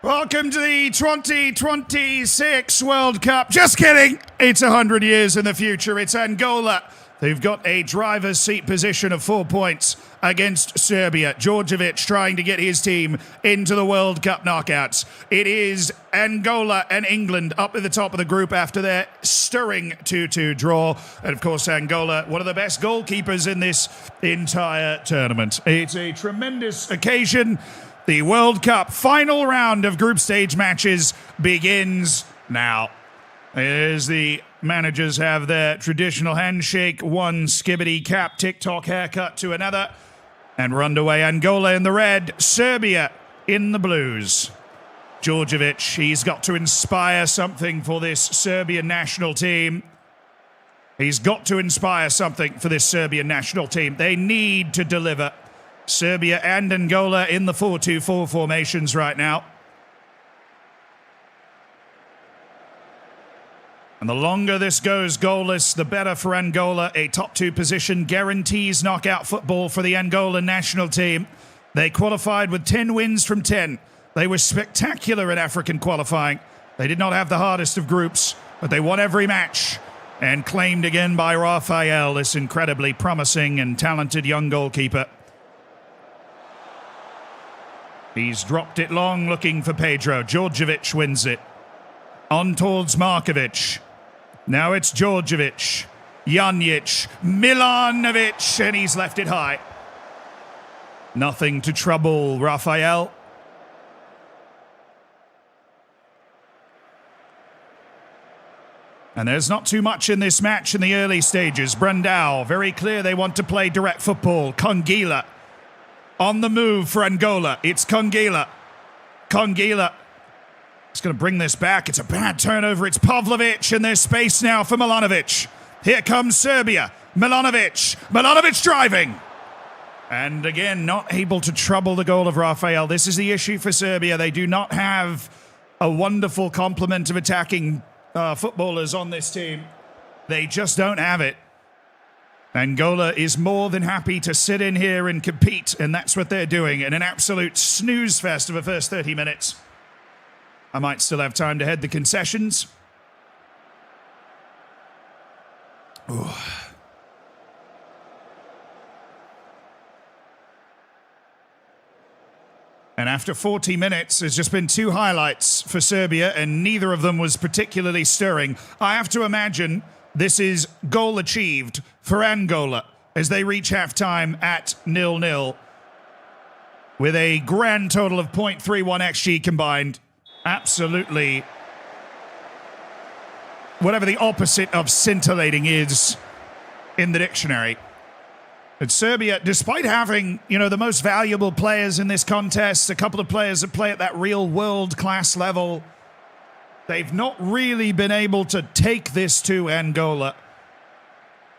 Welcome to the 2026 World Cup. Just kidding. It's 100 years in the future. It's Angola. They've got a driver's seat position of 4 points against Serbia. Djordjevic trying to get his team into the World Cup knockouts. It is Angola and England up at the top of the group after their stirring 2-2 draw. And of course, Angola, one of the best goalkeepers in this entire tournament. It's a tremendous occasion. The World Cup final round of group stage matches begins now. As the managers have their traditional handshake, one skibbity cap TikTok haircut to another. And we're underway. Angola in the red, Serbia in the blues. Djordjevic, he's got to inspire something for this Serbian national team. He's got to inspire something for this Serbian national team. They need to deliver. Serbia and Angola in the 4-2-4 formations right now. And the longer this goes goalless, the better for Angola. A top 2 position guarantees knockout football for the Angolan national team. They qualified with 10 wins from 10. They were spectacular in African qualifying. They did not have the hardest of groups, but they won every match. And claimed again by Rafael, this incredibly promising and talented young goalkeeper. He's dropped it long, looking for Pedro. Djordjevic wins it. On towards Markovic. Now it's Djordjevic. Janic. Milanovic. And he's left it high. Nothing to trouble Rafael. And there's not too much in this match in the early stages. Brandao, very clear they want to play direct football. Canguila. On the move for Angola. It's Canguila. Canguila. It's going to bring this back. It's a bad turnover. It's Pavlovic, and there's space now for Milanovic. Here comes Serbia. Milanovic. Milanovic driving. And again, not able to trouble the goal of Rafael. This is the issue for Serbia. They do not have a wonderful complement of attacking footballers on this team. They just don't have it. Angola is more than happy to sit in here and compete, and that's what they're doing in an absolute snooze fest of the first 30 minutes. I might still have time to head the concessions. Ooh. And after 40 minutes, there's just been 2 highlights for Serbia, and neither of them was particularly stirring. I have to imagine This is goal achieved for Angola as they reach halftime at 0-0 with a grand total of 0.31 XG combined. Absolutely. Whatever the opposite of scintillating is in the dictionary. But Serbia, despite having, the most valuable players in this contest, a couple of players that play at that real world-class level, they've not really been able to take this to Angola.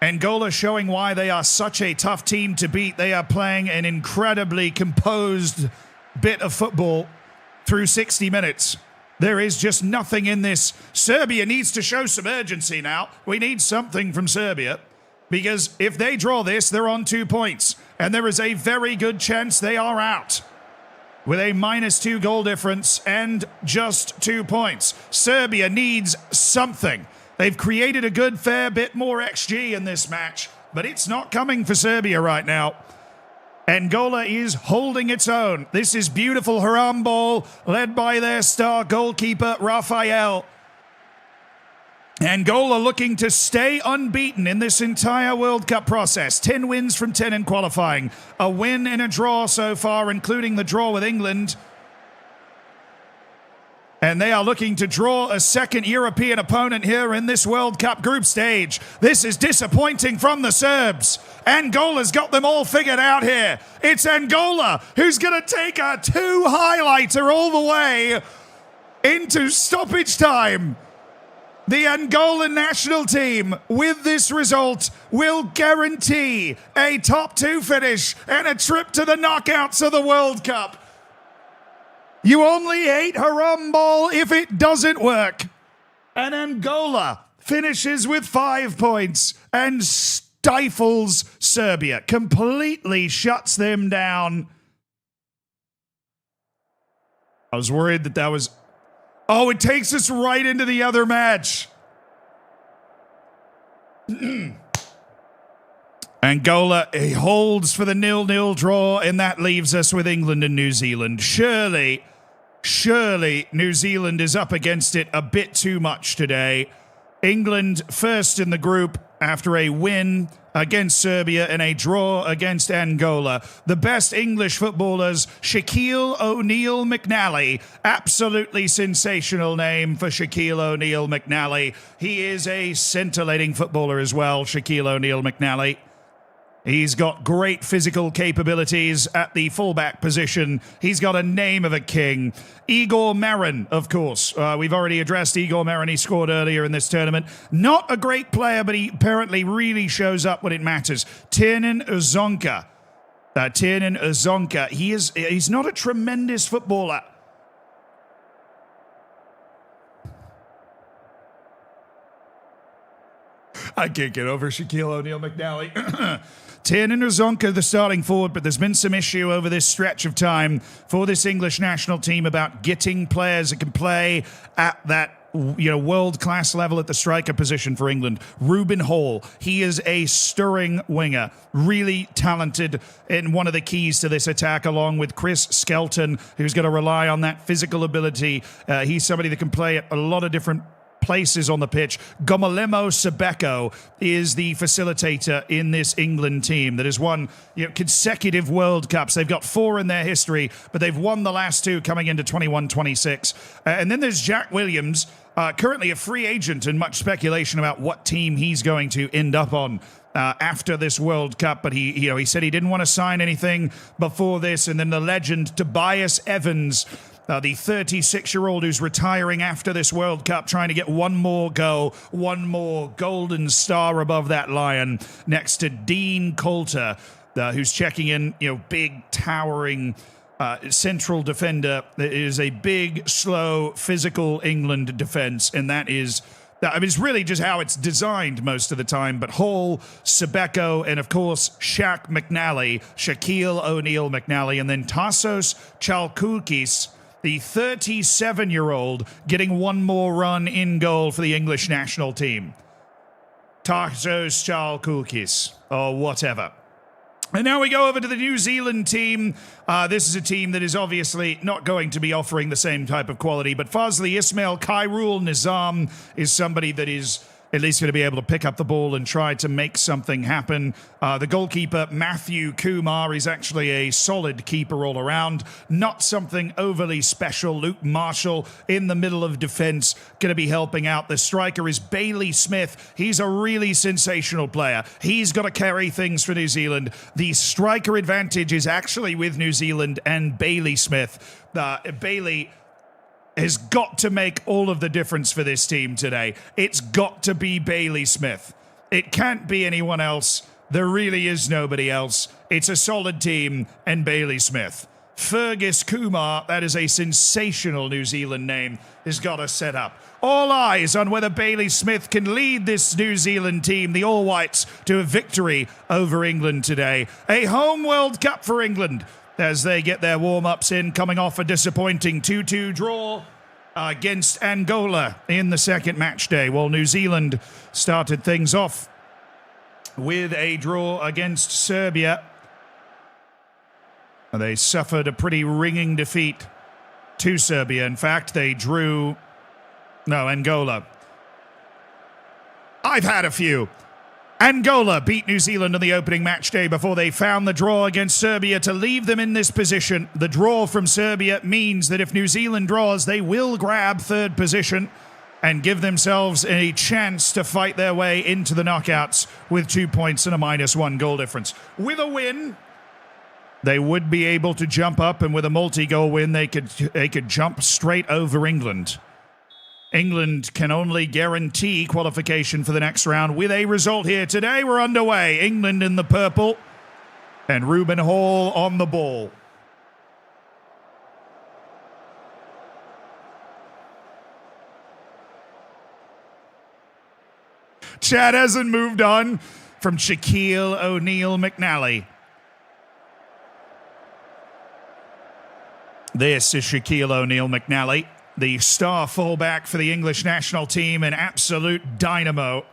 Angola showing why they are such a tough team to beat. They are playing an incredibly composed bit of football through 60 minutes. There is just nothing in this. Serbia needs to show some urgency now. We need something from Serbia, because if they draw this, they're on 2 points, and there is a very good chance they are out with a -2 goal difference and just 2 points. Serbia needs something. They've created a good fair bit more XG in this match, but it's not coming for Serbia right now. Angola is holding its own. This is beautiful Haram ball, led by their star goalkeeper, Rafael. Angola looking to stay unbeaten in this entire World Cup process. 10 wins from 10 in qualifying. A win and a draw so far, including the draw with England. And they are looking to draw a second European opponent here in this World Cup group stage. This is disappointing from the Serbs. Angola's got them all figured out here. It's Angola who's going to take a 2-highlighter all the way into stoppage time. The Angolan national team, with this result, will guarantee a top 2 finish and a trip to the knockouts of the World Cup. You only hate Haram ball if it doesn't work. And Angola finishes with 5 points and stifles Serbia, completely shuts them down. I was worried that was... Oh, it takes us right into the other match. Angola holds for the 0-0 draw, and that leaves us with England and New Zealand. Surely New Zealand is up against it a bit too much today. England first in the group after a win against Serbia and a draw against Angola. The best English footballers, Shaquille O'Neal McNally. Absolutely sensational name for Shaquille O'Neal McNally. He is a scintillating footballer as well, Shaquille O'Neal McNally. He's got great physical capabilities at the fullback position. He's got a name of a king. Igor Marin, of course. We've already addressed Igor Marin. He scored earlier in this tournament. Not a great player, but he apparently really shows up when it matters. Tiernan Uzonka. He's not a tremendous footballer. I can't get over Shaquille O'Neal McNally. Tiernan Uzonka, the starting forward, but there's been some issue over this stretch of time for this English national team about getting players that can play at that world-class level at the striker position for England. Ruben Hall, he is a stirring winger, really talented, and one of the keys to this attack, along with Chris Skelton, who's going to rely on that physical ability. He's somebody that can play at a lot of different places on the pitch. Gomolemo Sebeko is the facilitator in this England team that has won consecutive World Cups. They've got 4 in their history, but they've won the last 2 coming into 21-26. And then there's Jack Williams, currently a free agent, and much speculation about what team he's going to end up on after this World Cup, but he said he didn't want to sign anything before this. And then the legend Tobias Evans, the 36-year-old who's retiring after this World Cup, trying to get one more go, one more golden star above that lion, next to Dean Coulter, who's checking in, big, towering central defender. That is a big, slow, physical England defense, and that is... it's really just how it's designed most of the time. But Hall, Sebeko, and of course, Shaquille O'Neal McNally, and then Tassos Chalkoukis, the 37-year-old, getting one more run in goal for the English national team. Tassos Chalkoukis, or whatever. And now we go over to the New Zealand team. This is a team that is obviously not going to be offering the same type of quality, but Fazli Ismail Khairul Nizam is somebody that is at least going to be able to pick up the ball and try to make something happen. The goalkeeper, Matthew Kumar, is actually a solid keeper all around. Not something overly special. Luke Marshall in the middle of defense, going to be helping out. The striker is Bailey Smith. He's a really sensational player. He's got to carry things for New Zealand. The striker advantage is actually with New Zealand and Bailey Smith. Bailey has got to make all of the difference for this team today. It's got to be Bailey Smith. It can't be anyone else. There really is nobody else. It's a solid team and Bailey Smith. Fergus Kumar, that is a sensational New Zealand name, has got us set up. All eyes on whether Bailey Smith can lead this New Zealand team, the All Whites, to a victory over England today. A home World Cup for England, as they get their warm-ups in, coming off a disappointing 2-2 draw against Angola in the second match day. While New Zealand started things off with a draw against Serbia. They suffered a pretty ringing defeat to Serbia. In fact, they drew... No, Angola. I've had a few. Angola beat New Zealand on the opening match day before they found the draw against Serbia to leave them in this position. The draw from Serbia means that if New Zealand draws, they will grab third position and give themselves a chance to fight their way into the knockouts with 2 points and a -1 goal difference. With a win, they would be able to jump up, and with a multi-goal win, they could jump straight over England. England can only guarantee qualification for the next round with a result here. Today we're underway. England in the purple and Ruben Hall on the ball. Chad hasn't moved on from Shaquille O'Neal McNally. This is Shaquille O'Neal McNally, the star fullback for the English national team, an absolute dynamo.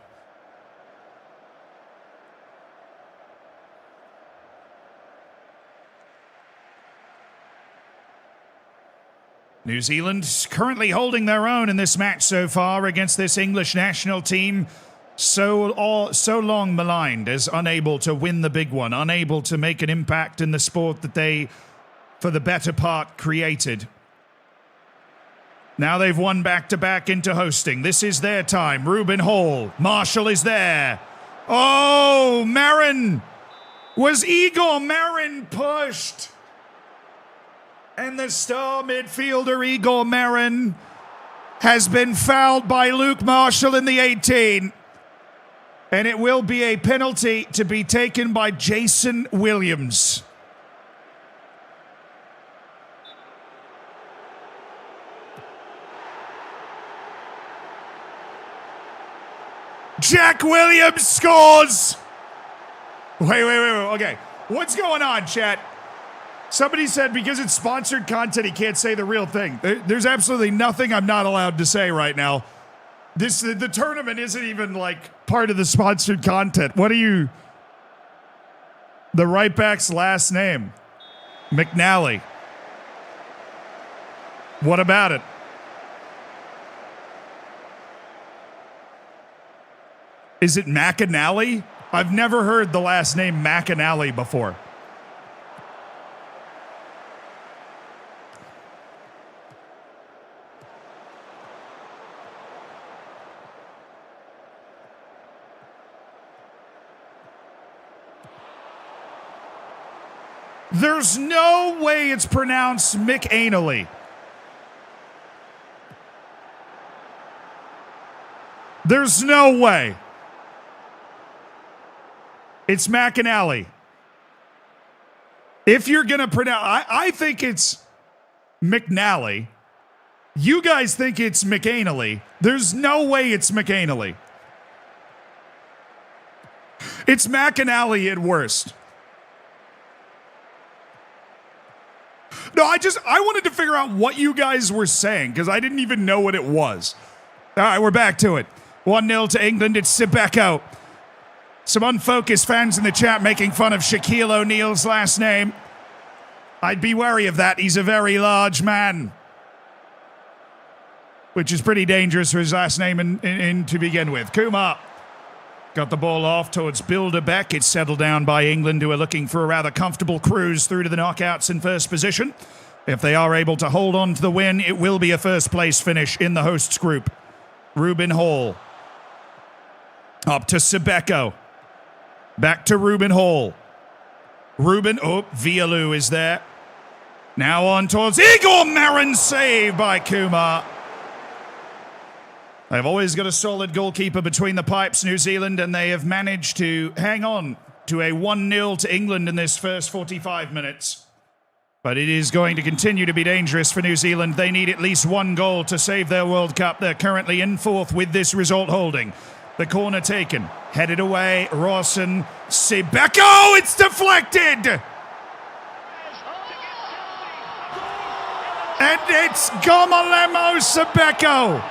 New Zealand currently holding their own in this match so far against this English national team, so long maligned as unable to win the big one, unable to make an impact in the sport that they, for the better part, created. Now they've won back-to-back into hosting. This is their time. Ruben Hall. Marshall is there. Oh, Marin. Was Igor Marin pushed? And the star midfielder, Igor Marin, has been fouled by Luke Marshall in the 18. And it will be a penalty to be taken by Jason Williams. Jack Williams scores! Wait. Okay. What's going on, chat? Somebody said because it's sponsored content, he can't say the real thing. There's absolutely nothing I'm not allowed to say right now. The tournament isn't even, like, part of the sponsored content. What are you... The right back's last name. McNally. What about it? Is it McAnally? I've never heard the last name McAnally before. There's no way it's pronounced McAnally. There's no way. It's McAnally. If you're going to pronounce... I think it's McNally. You guys think it's McAnally. There's no way it's McAnally. It's McAnally at worst. No, I wanted to figure out what you guys were saying because I didn't even know what it was. All right, we're back to it. 1-0 to England. It's Sibeko. Some unfocused fans in the chat making fun of Shaquille O'Neal's last name. I'd be wary of that. He's a very large man. which is pretty dangerous for his last name in to begin with. Kumar got the ball off towards Bilderbeck. It's settled down by England, who are looking for a rather comfortable cruise through to the knockouts in first position. If they are able to hold on to the win, it will be a first-place finish in the hosts group. Ruben Hall. Up to Sebeko. Back to Ruben Hall. Vialou is there. Now on towards Igor Marin, save by Kumar. They've always got a solid goalkeeper between the pipes, New Zealand, and they have managed to hang on to a 1-0 to England in this first 45 minutes. But it is going to continue to be dangerous for New Zealand. They need at least one goal to save their World Cup. They're currently in fourth with this result holding. The corner taken, headed away, Rawson, Sebeko, it's deflected! And it's Gomalemo Sebeko.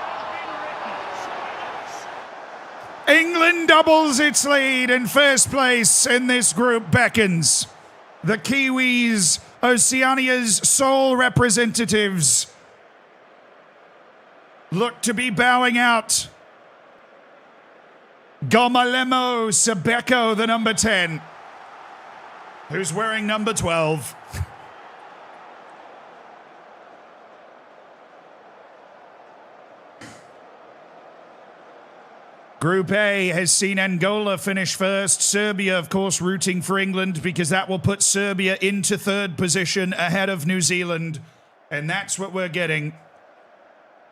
England doubles its lead, and first place in this group beckons. The Kiwis, Oceania's sole representatives, look to be bowing out. Gomalemo Sebeko, the number 10, who's wearing number 12. Group A has seen Angola finish first. Serbia, of course, rooting for England because that will put Serbia into third position ahead of New Zealand. And that's what we're getting.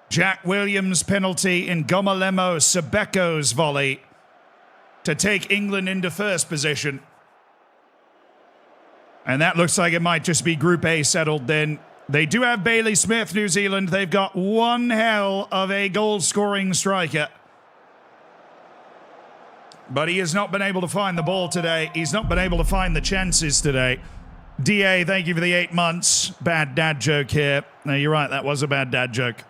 Jack Williams' penalty in Gomalemo Sebeko's volley to take England into first position. And that looks like it might just be Group A settled then. They do have Bailey Smith, New Zealand. They've got one hell of a goal-scoring striker. But he has not been able to find the ball today. He's not been able to find the chances today. DA, thank you for the 8 months. Bad dad joke here. No, you're right, that was a bad dad joke.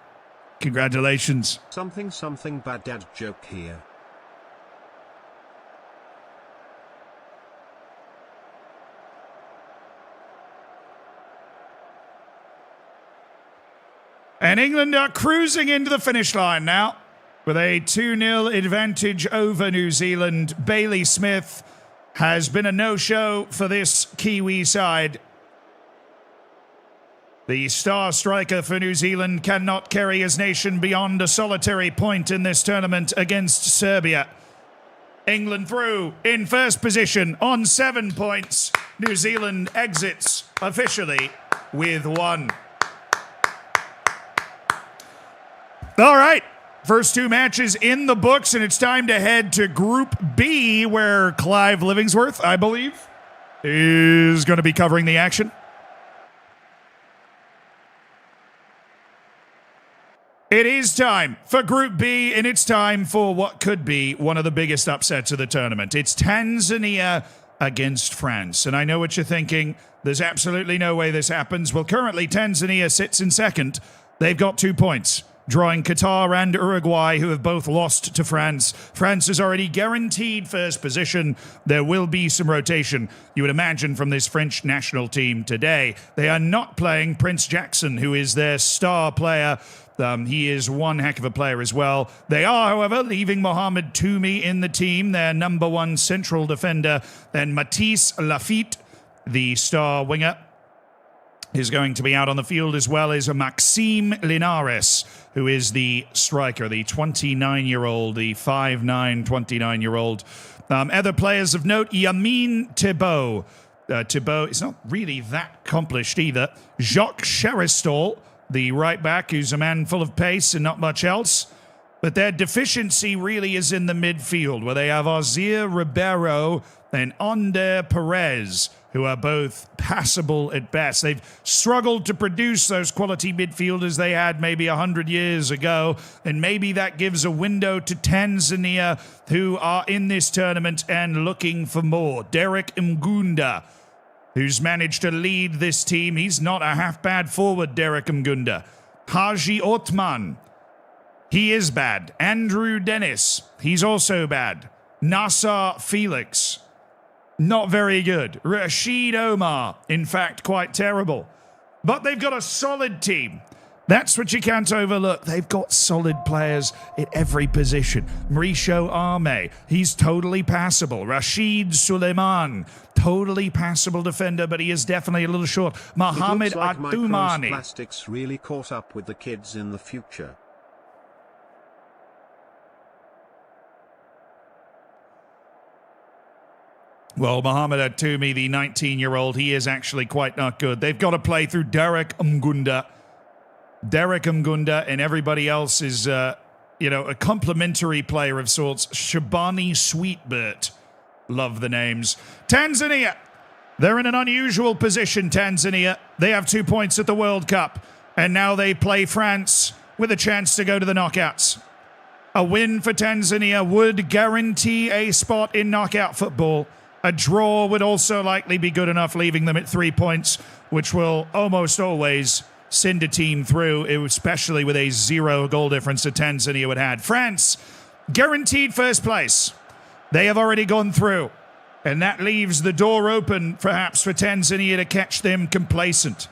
Congratulations. Something bad dad joke here. And England are cruising into the finish line now with a 2-0 advantage over New Zealand. Bailey Smith has been a no-show for this Kiwi side. The star striker for New Zealand cannot carry his nation beyond a solitary point in this tournament against Serbia. England through in first position on 7 points. New Zealand exits officially with 1. All right. First 2 matches in the books, and it's time to head to Group B, where Clive Livingsworth, I believe, is going to be covering the action. It is time for Group B, and it's time for what could be one of the biggest upsets of the tournament. It's Tanzania against France. And I know what you're thinking. There's absolutely no way this happens. Well, currently, Tanzania sits in second. They've got 2 points, drawing Qatar and Uruguay, who have both lost to France. France is already guaranteed first position. There will be some rotation, you would imagine, from this French national team today. They are not playing Prince Jackson, who is their star player. He is one heck of a player as well. They are, however, leaving Mohamed Toumi in the team, their number 1 central defender. Then Matisse Lafitte, the star winger, is going to be out on the field, as well as Maxime Linares, who is the striker, the 29-year-old, the 5'9", 29-year-old. Other players of note, Yamin Thibault. Thibault is not really that accomplished either. Jacques Charistol, the right back, who's a man full of pace and not much else. But their deficiency really is in the midfield, where they have Ozir Ribeiro and Ander Perez, who are both passable at best. They've struggled to produce those quality midfielders they had maybe 100 years ago, and maybe that gives a window to Tanzania, who are in this tournament and looking for more. Derek Mgunda, who's managed to lead this team. He's not a half-bad forward, Derek Mgunda. Haji Othman, he is bad. Andrew Dennis, he's also bad. Nasser Felix, not very good. Rashid Omar, in fact, quite terrible. But they've got a solid team. That's what you can't overlook. They've got solid players at every position. Mauricio Arme, he's totally passable. Rashid Suleiman, totally passable defender, but he is definitely a little short. Mohamed Adoumani. Plastics really caught up with the kids in the future. Well, Mohamed Atoumi, the 19-year-old, he is actually quite not good. They've got to play through Derek Mgunda. And everybody else is, a complimentary player of sorts. Shabani Sweetbert. Love the names. Tanzania. They're in an unusual position, Tanzania. They have 2 points at the World Cup. And now they play France with a chance to go to the knockouts. A win for Tanzania would guarantee a spot in knockout football. A draw would also likely be good enough, leaving them at 3 points, which will almost always send a team through, especially with a 0 goal difference that Tanzania would have. France, guaranteed first place. They have already gone through, and that leaves the door open, perhaps, for Tanzania to catch them complacent.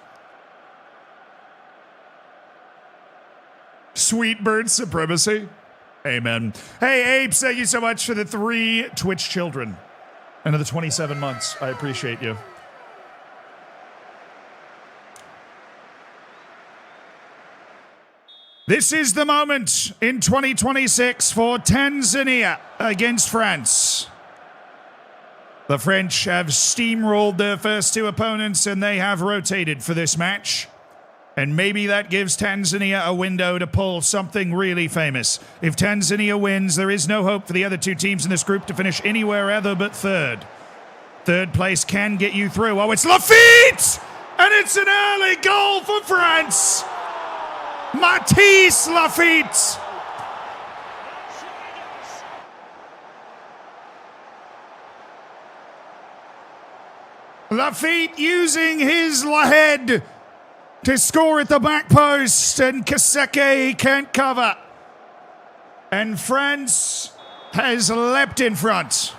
Sweet bird supremacy. Amen. Hey, Apes, thank you so much for the 3 Twitch children. Another 27 months. I appreciate you. This is the moment in 2026 for Tanzania against France. The French have steamrolled their first 2 opponents and they have rotated for this match. And maybe that gives Tanzania a window to pull something really famous. If Tanzania wins, there is no hope for the other 2 teams in this group to finish anywhere other but third. Third place can get you through. Oh, it's Lafitte! And it's an early goal for France! Matisse Lafitte! Lafitte using his head to score at the back post, and Kaseke can't cover. And France has leapt in front.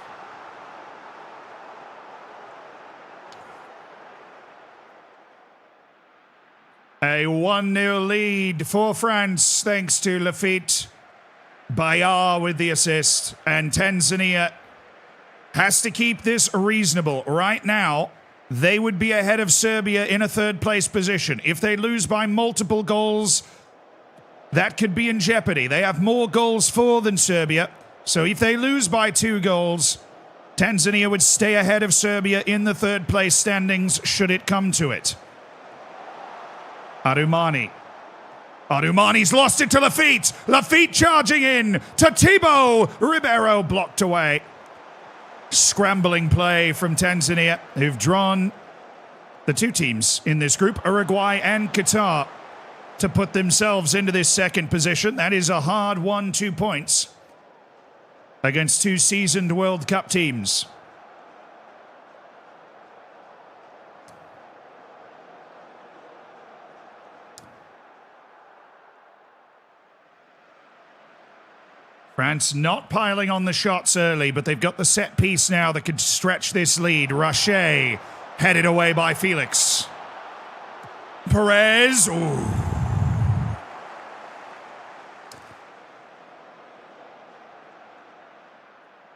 A 1-0 lead for France, thanks to Lafitte. Bayard with the assist, and Tanzania has to keep this reasonable. Right now, they would be ahead of Serbia in a third-place position. If they lose by multiple goals, that could be in jeopardy. They have more goals for than Serbia. So if they lose by 2 goals, Tanzania would stay ahead of Serbia in the third-place standings should it come to it. Adoumani. Adoumani's lost it to Lafitte. Lafitte charging in to Thibaut. Ribeiro blocked away. Scrambling play from Tanzania, who've drawn the 2 teams in this group, Uruguay and Qatar, to put themselves into this second position. That is a hard-won 2 points against 2 seasoned World Cup teams. France not piling on the shots early, but they've got the set piece now that could stretch this lead. Rachet headed away by Felix. Perez. Ooh.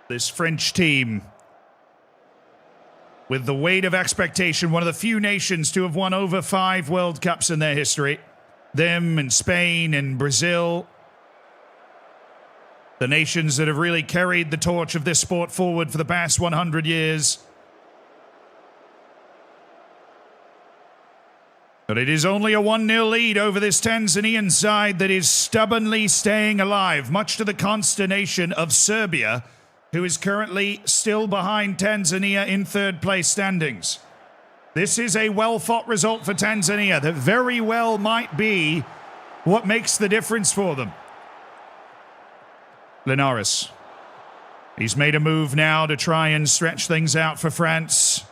This French team, with the weight of expectation, one of the few nations to have won over 5 World Cups in their history. Them and Spain and Brazil. The nations that have really carried the torch of this sport forward for the past 100 years. But it is only a 1-0 lead over this Tanzanian side that is stubbornly staying alive, much to the consternation of Serbia, who is currently still behind Tanzania in third-place standings. This is a well-fought result for Tanzania that very well might be what makes the difference for them. Linares. He's made a move now to try and stretch things out for France.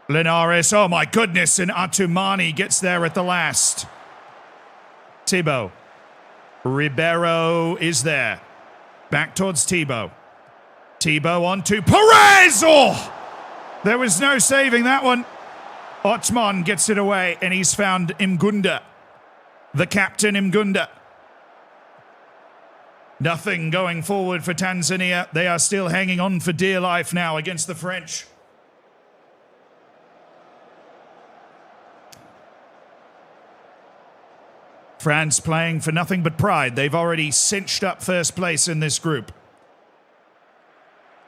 Linares, oh my goodness, and Atumani gets there at the last. Thibaut. Ribeiro is there. Back towards Thibaut. Thibaut on to Perez! Oh! There was no saving that one. Otman gets it away, and he's found Mgunda. the captain Mgunda. Nothing going forward for Tanzania. They are still hanging on for dear life now against the French. France playing for nothing but pride. They've already cinched up first place in this group.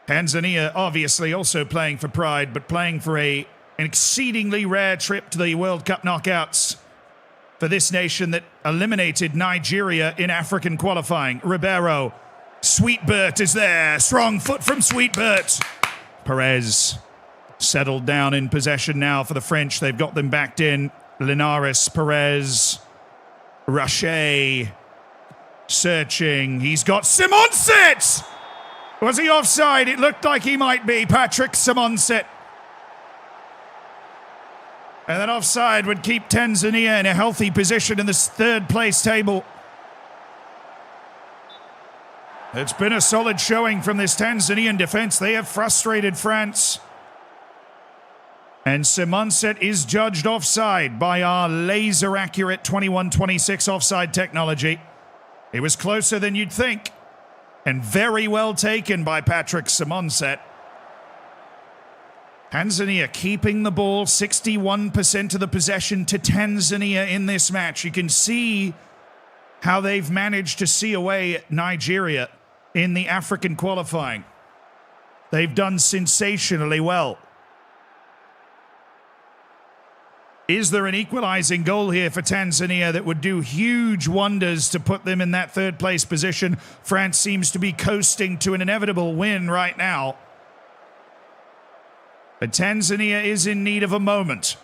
Tanzania obviously also playing for pride, but playing for an exceedingly rare trip to the World Cup knockouts for this nation that eliminated Nigeria in African qualifying. Ribeiro, Sweetbert is there. Strong foot from Sweetbert. Perez settled down in possession now for the French. They've got them backed in. Linares, Perez, Rache, searching. He's got Simonset! Was he offside? It looked like he might be. Patrick Simonset. And that offside would keep Tanzania in a healthy position in this third place table. It's been a solid showing from this Tanzanian defense. They have frustrated France. And Simonset is judged offside by our laser-accurate 21-26 offside technology. It was closer than you'd think. And very well taken by Patrick Simonset. Tanzania keeping the ball, 61% of the possession to Tanzania in this match. You can see how they've managed to see away Nigeria in the African qualifying. They've done sensationally well. Is there an equalizing goal here for Tanzania that would do huge wonders to put them in that third place position? France seems to be coasting to an inevitable win right now. But Tanzania is in need of a moment.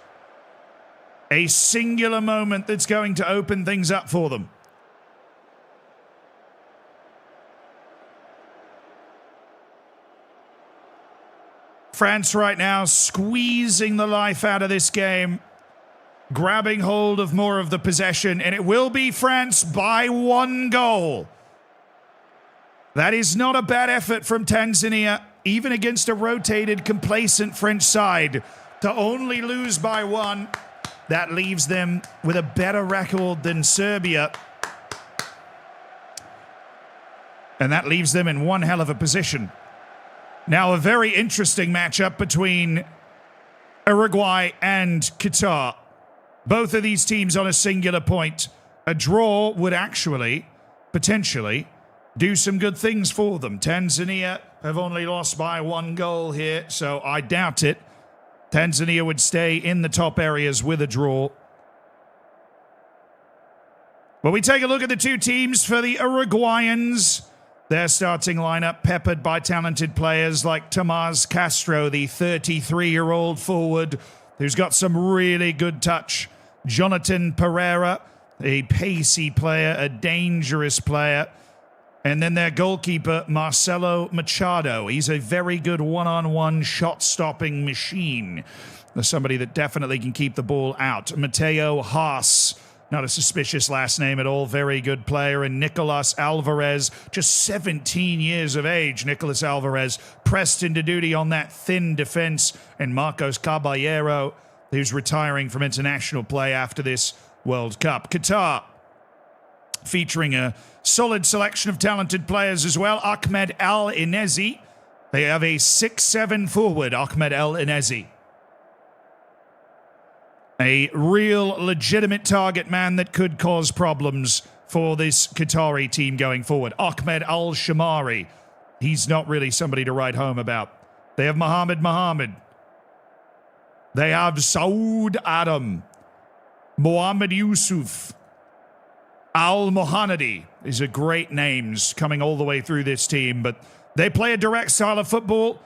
A singular moment that's going to open things up for them. France right now squeezing the life out of this game, grabbing hold of more of the possession, and it will be France by 1 goal. That is not a bad effort from Tanzania, even against a rotated, complacent French side. To only lose by 1, that leaves them with a better record than Serbia. And that leaves them in one hell of a position. Now, a very interesting matchup between Uruguay and Qatar. Both of these teams on a singular point. A draw would actually, potentially, do some good things for them. Tanzania have only lost by 1 goal here, so I doubt it. Tanzania would stay in the top areas with a draw. When we take a look at the two teams for the Uruguayans, their starting lineup peppered by talented players like Tomás Castro, the 33-year-old forward, who's got some really good touch. Jonathan Pereira, a pacey player, a dangerous player. And then their goalkeeper, Marcelo Machado. He's a very good one-on-one shot-stopping machine. There's somebody that definitely can keep the ball out. Mateo Haas, not a suspicious last name at all, very good player. And Nicolas Alvarez, just 17 years of age. Nicolas Alvarez pressed into duty on that thin defense. And Marcos Caballero, who's retiring from international play after this World Cup. Qatar, featuring a solid selection of talented players as well. Ahmed El Inezi. They have a 6'7" forward, Ahmed El Inezi. A real legitimate target man that could cause problems for this Qatari team going forward. Ahmed Al-Shamari. He's not really somebody to write home about. They have Mohamed. They have Saud Adam. Mohamed Yusuf. Al-Mohanadi. These are great names coming all the way through this team, but they play a direct style of football,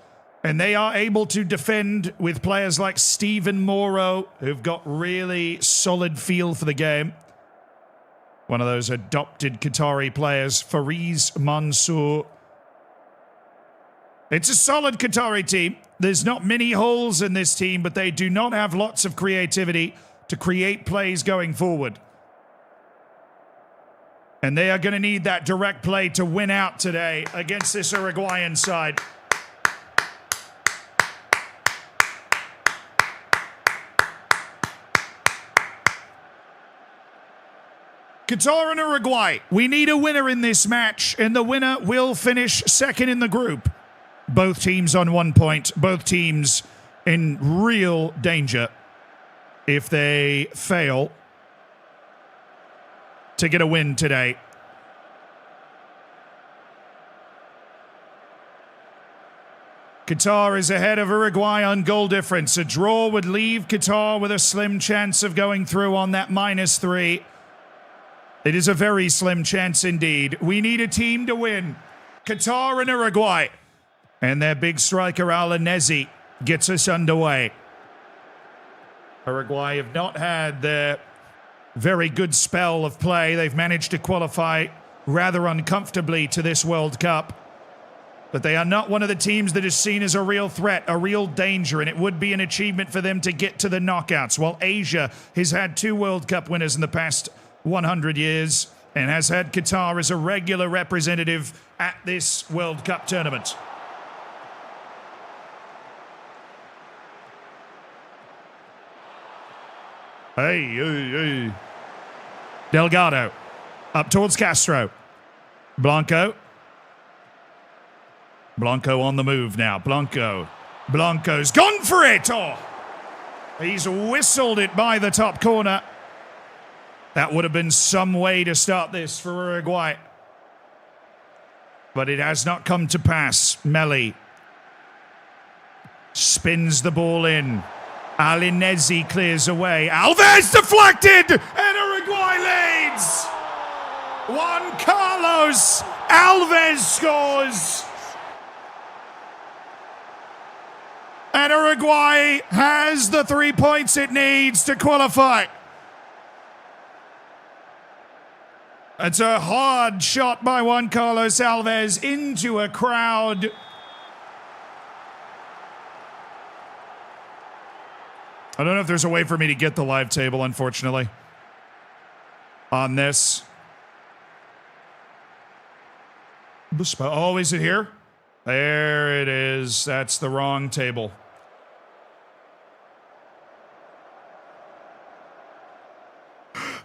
and they are able to defend with players like Stephen Moro, who've got really solid feel for the game. One of those adopted Qatari players, Fariz Mansour. It's a solid Qatari team. There's not many holes in this team, but they do not have lots of creativity to create plays going forward. And they are going to need that direct play to win out today against this Uruguayan side. Qatar and Uruguay. We need a winner in this match, and the winner will finish second in the group. Both teams on 1 point. Both teams in real danger if they fail to get a win today. Qatar is ahead of Uruguay on goal difference. A draw would leave Qatar with a slim chance of going through on that -3. It is a very slim chance indeed. We need a team to win. Qatar and Uruguay. And their big striker, Al-Nezi, gets us underway. Uruguay have not had their very good spell of play. They've managed to qualify rather uncomfortably to this World Cup. But they are not one of the teams that is seen as a real threat, a real danger, and it would be an achievement for them to get to the knockouts. While Asia has had 2 World Cup winners in the past 100 years and has had Qatar as a regular representative at this World Cup tournament. Hey. Delgado up towards Castro. Blanco on the move now. Blanco's gone for it. Oh, he's whistled it by the top corner. That would have been some way to start this for Uruguay. But it has not come to pass. Melli spins the ball in. Al-Nezi clears away. Alves deflected, and Uruguay leads. Juan Carlos Alves scores. And Uruguay has the 3 points it needs to qualify. It's a hard shot by Juan Carlos Alves into a crowd. I don't know if there's a way for me to get the live table, unfortunately, on this. Oh, is it here? There it is. That's the wrong table.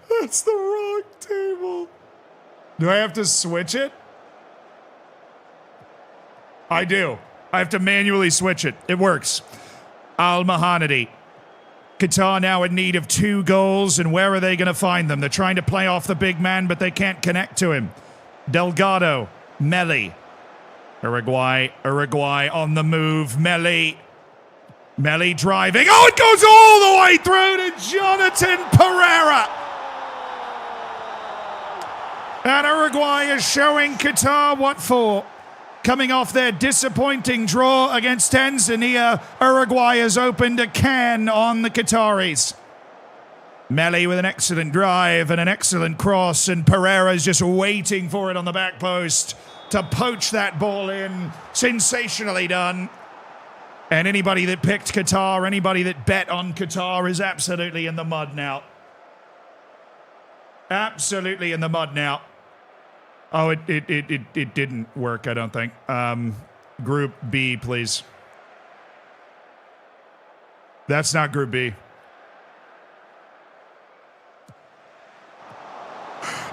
That's the wrong table. Do I have to switch it? I do. I have to manually switch it. It works. Al-Mahanadi. Qatar now in need of 2 goals, and where are they going to find them? They're trying to play off the big man, but they can't connect to him. Delgado. Melli. Uruguay on the move. Melli driving. Oh, it goes all the way through to Jonathan Pereira. And Uruguay is showing Qatar what for. Coming off their disappointing draw against Tanzania, Uruguay has opened a can on the Qataris. Melli with an excellent drive and an excellent cross, and Pereira's just waiting for it on the back post to poach that ball in. Sensationally done. And anybody that picked Qatar, anybody that bet on Qatar is absolutely in the mud now. Absolutely in the mud now. Oh, it didn't work, I don't think. Group B, please. That's not Group B.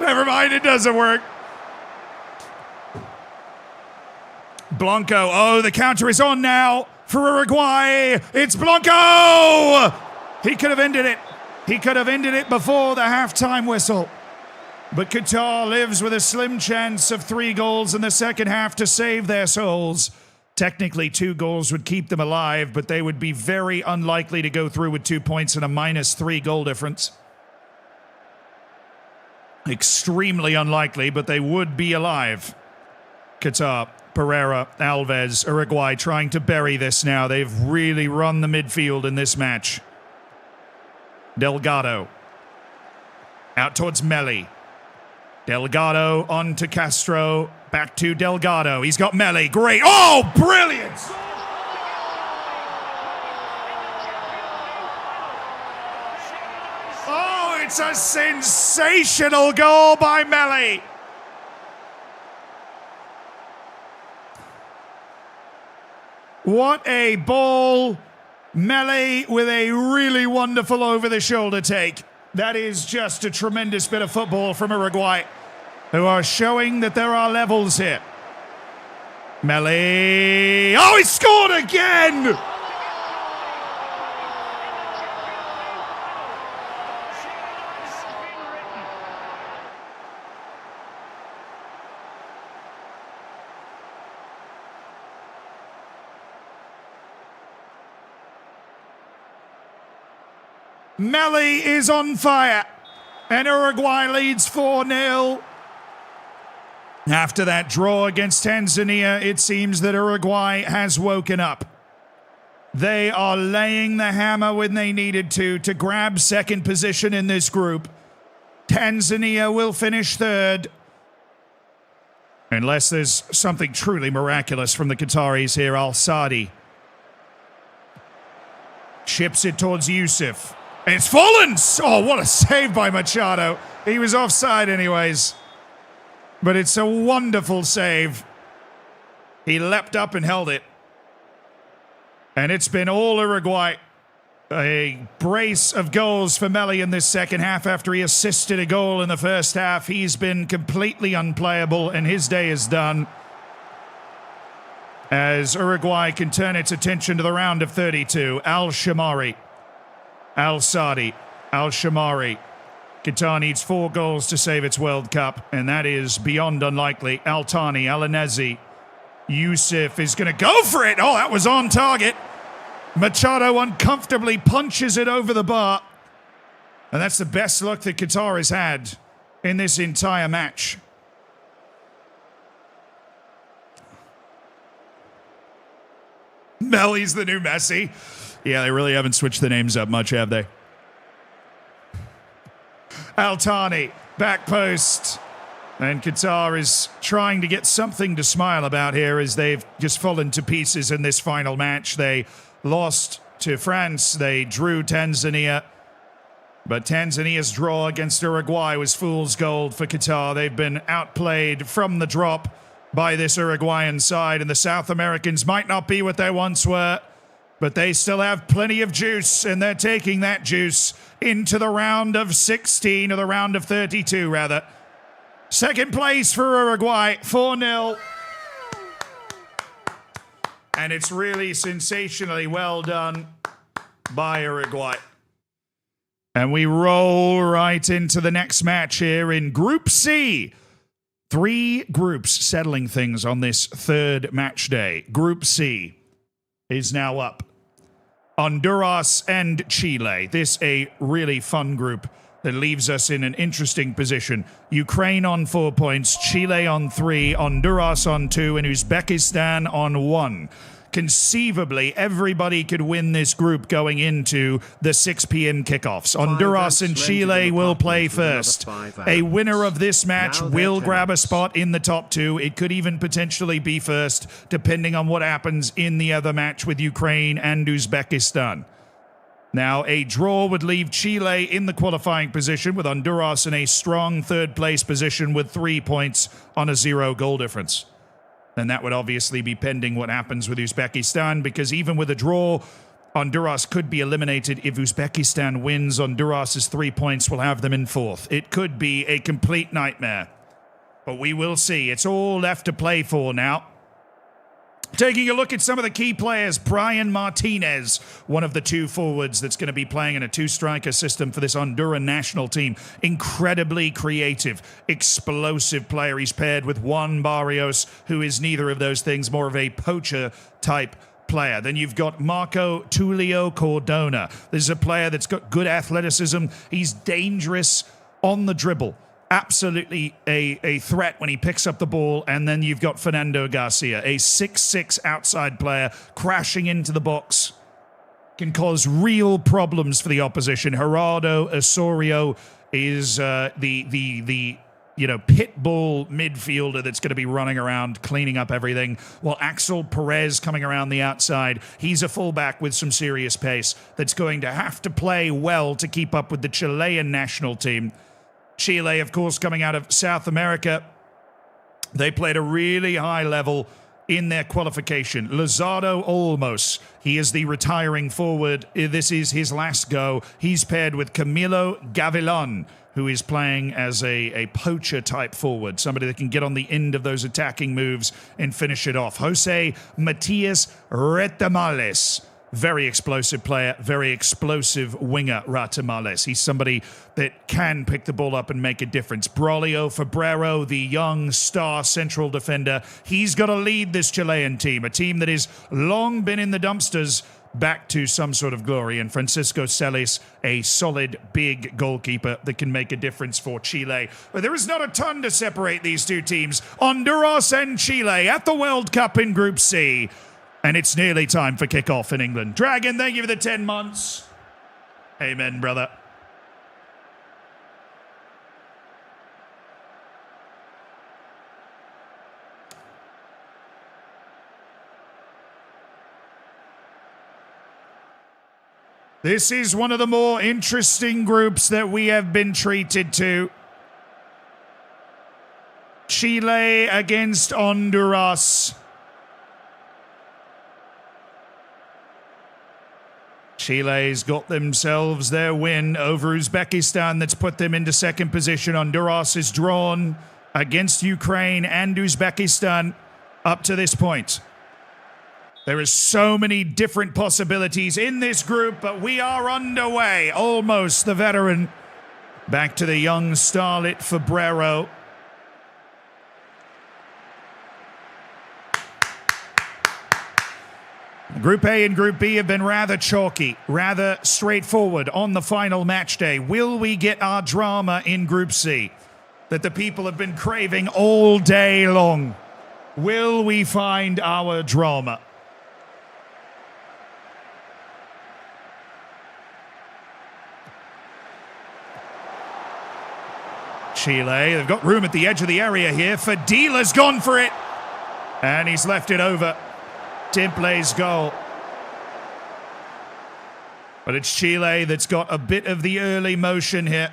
Never mind, it doesn't work. Blanco. Oh, the counter is on now for Uruguay. It's Blanco! He could have ended it. He could have ended it before the halftime whistle. But Qatar lives with a slim chance of 3 goals in the second half to save their souls. Technically, 2 goals would keep them alive, but they would be very unlikely to go through with 2 points and a -3 goal difference. Extremely unlikely, but they would be alive. Qatar, Pereira, Alves, Uruguay trying to bury this now. They've really run the midfield in this match. Delgado. Out towards Melli. Delgado on to Castro. Back to Delgado. He's got Melli. Great. Oh, brilliant! Oh, it's a sensational goal by Melli. What a ball. Melli with a really wonderful over-the-shoulder take. That is just a tremendous bit of football from Uruguay, who are showing that there are levels here. Melli. Oh, he scored again! Melli is on fire, and Uruguay leads 4-0. After that draw against Tanzania, it seems that Uruguay has woken up. They are laying the hammer when they needed to grab second position in this group. Tanzania will finish third, unless there's something truly miraculous from the Qataris here. Al-Sadi chips it towards Yusuf. It's fallen! Oh, what a save by Machado. He was offside anyways. But it's a wonderful save. He leapt up and held it. And it's been all Uruguay. A brace of goals for Melli in this second half after he assisted a goal in the first half. He's been completely unplayable and his day is done. As Uruguay can turn its attention to the round of 32. Al-Shamari. Al-Sadi, Al-Shamari. Qatar needs 4 goals to save its World Cup, and that is beyond unlikely. Al-Thani, Al-Anazi. Yusuf is going to go for it. Oh, that was on target. Machado uncomfortably punches it over the bar. And that's the best luck that Qatar has had in this entire match. Melli's the new Messi. Yeah, they really haven't switched the names up much, have they? Al-Thani, back post. And Qatar is trying to get something to smile about here as they've just fallen to pieces in this final match. They lost to France. They drew Tanzania. But Tanzania's draw against Uruguay was fool's gold for Qatar. They've been outplayed from the drop by this Uruguayan side, and the South Americans might not be what they once were, but they still have plenty of juice, and they're taking that juice into the round of 16, or the round of 32, rather. Second place for Uruguay, 4-0. And it's really sensationally well done by Uruguay. And we roll right into the next match here in Group C. 3 groups settling things on this third match day. Group C is now up. Honduras and Chile. This a really fun group that leaves us in an interesting position. Ukraine on 4 points, Chile on 3, Honduras on 2, and Uzbekistan on 1. Conceivably, everybody could win this group going into the 6 p.m. kickoffs. Honduras and Chile will play first. A winner of this match will grab a spot in the top 2. It could even potentially be first, depending on what happens in the other match with Ukraine and Uzbekistan. Now, a draw would leave Chile in the qualifying position, with Honduras in a strong third-place position with 3 points on a 0-goal difference. And that would obviously be pending what happens with Uzbekistan, because even with a draw, Honduras could be eliminated. If Uzbekistan wins, Honduras' 3 points will have them in 4th. It could be a complete nightmare. But we will see. It's all left to play for now. Taking a look at some of the key players, Brian Martinez, one of the 2 forwards that's going to be playing in a 2-striker system for this Honduran national team. Incredibly creative, explosive player. He's paired with Juan Barrios, who is neither of those things, more of a poacher-type player. Then you've got Marco Tulio Cordona. This is a player that's got good athleticism. He's dangerous on the dribble. Absolutely a threat when he picks up the ball. And then you've got Fernando Garcia, a 6'6" outside player, crashing into the box. Can cause real problems for the opposition. Gerardo Osorio is the pit bull midfielder that's going to be running around cleaning up everything. While Axel Perez coming around the outside, he's a fullback with some serious pace that's going to have to play well to keep up with the Chilean national team. Chile, of course, coming out of South America. They played a really high level in their qualification. Luzardo Olmos, he is the retiring forward. This is his last go. He's paired with Camilo Gavilan, who is playing as a poacher-type forward, somebody that can get on the end of those attacking moves and finish it off. Jose Matias Retamales, very explosive player, very explosive winger, Retamales. He's somebody that can pick the ball up and make a difference. Braulio Febrero, the young star central defender, he's got to lead this Chilean team, a team that has long been in the dumpsters, back to some sort of glory. And Francisco Celis, a solid, big goalkeeper that can make a difference for Chile. But there is not a ton to separate these two teams. Honduras and Chile at the World Cup in Group C. And it's nearly time for kickoff in England. Dragon, thank you for the 10 months. Amen, brother. This is one of the more interesting groups that we have been treated to. Chile against Honduras. Chile's got themselves their win over Uzbekistan that's put them into second position. Honduras is drawn against Ukraine and Uzbekistan up to this point. There is so many different possibilities in this group, but we are underway. Almost the veteran. Back to the young starlet Febrero. Group A and Group B have been rather chalky, rather straightforward on the final match day. Will we get our drama in Group C that the people have been craving all day long? Will we find our drama? Chile, they've got room at the edge of the area here. Fadila's gone for it. And he's left it over. Timple's goal. But it's Chile that's got a bit of the early motion here.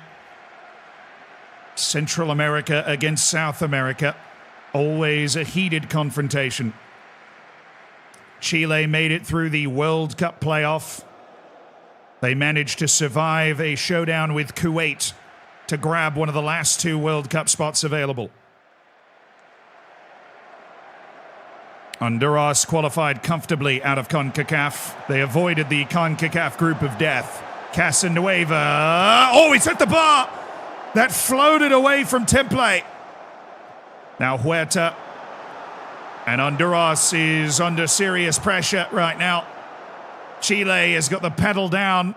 Central America against South America. Always a heated confrontation. Chile made it through the World Cup playoff. They managed to survive a showdown with Kuwait to grab one of the last two World Cup spots available. Honduras qualified comfortably out of CONCACAF. They avoided the CONCACAF group of death. Casanueva. Oh, he's hit the bar. That floated away from Temple. Now Huerta. And Honduras is under serious pressure right now. Chile has got the pedal down,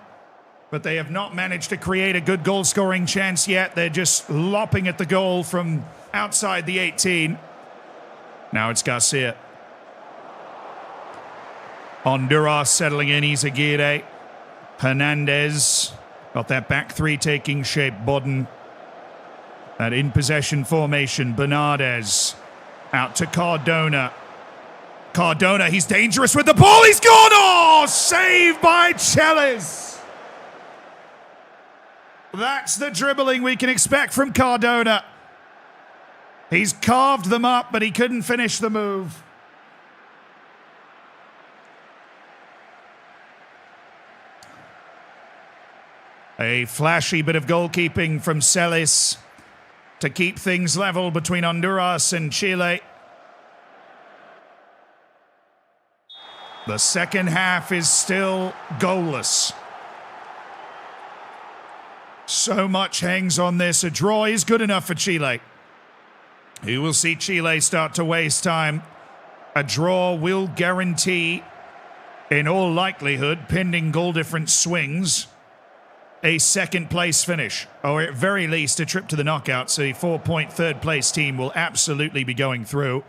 but they have not managed to create a good goal-scoring chance yet. They're just lopping at the goal from outside the 18. Now it's Garcia. Honduras settling in. Izaguirre. Hernandez. Got that back three taking shape. Bodden. That in possession formation. Bernardes. Out to Cardona. Cardona, he's dangerous with the ball. He's gone. Oh, saved by Chelis. That's the dribbling we can expect from Cardona. He's carved them up, but he couldn't finish the move. A flashy bit of goalkeeping from Celis to keep things level between Honduras and Chile. The second half is still goalless. So much hangs on this. A draw is good enough for Chile. You will see Chile start to waste time. A draw will guarantee, in all likelihood, pending goal difference swings, a second place finish, or at very least a trip to the knockouts. A 4-point third place team will absolutely be going through.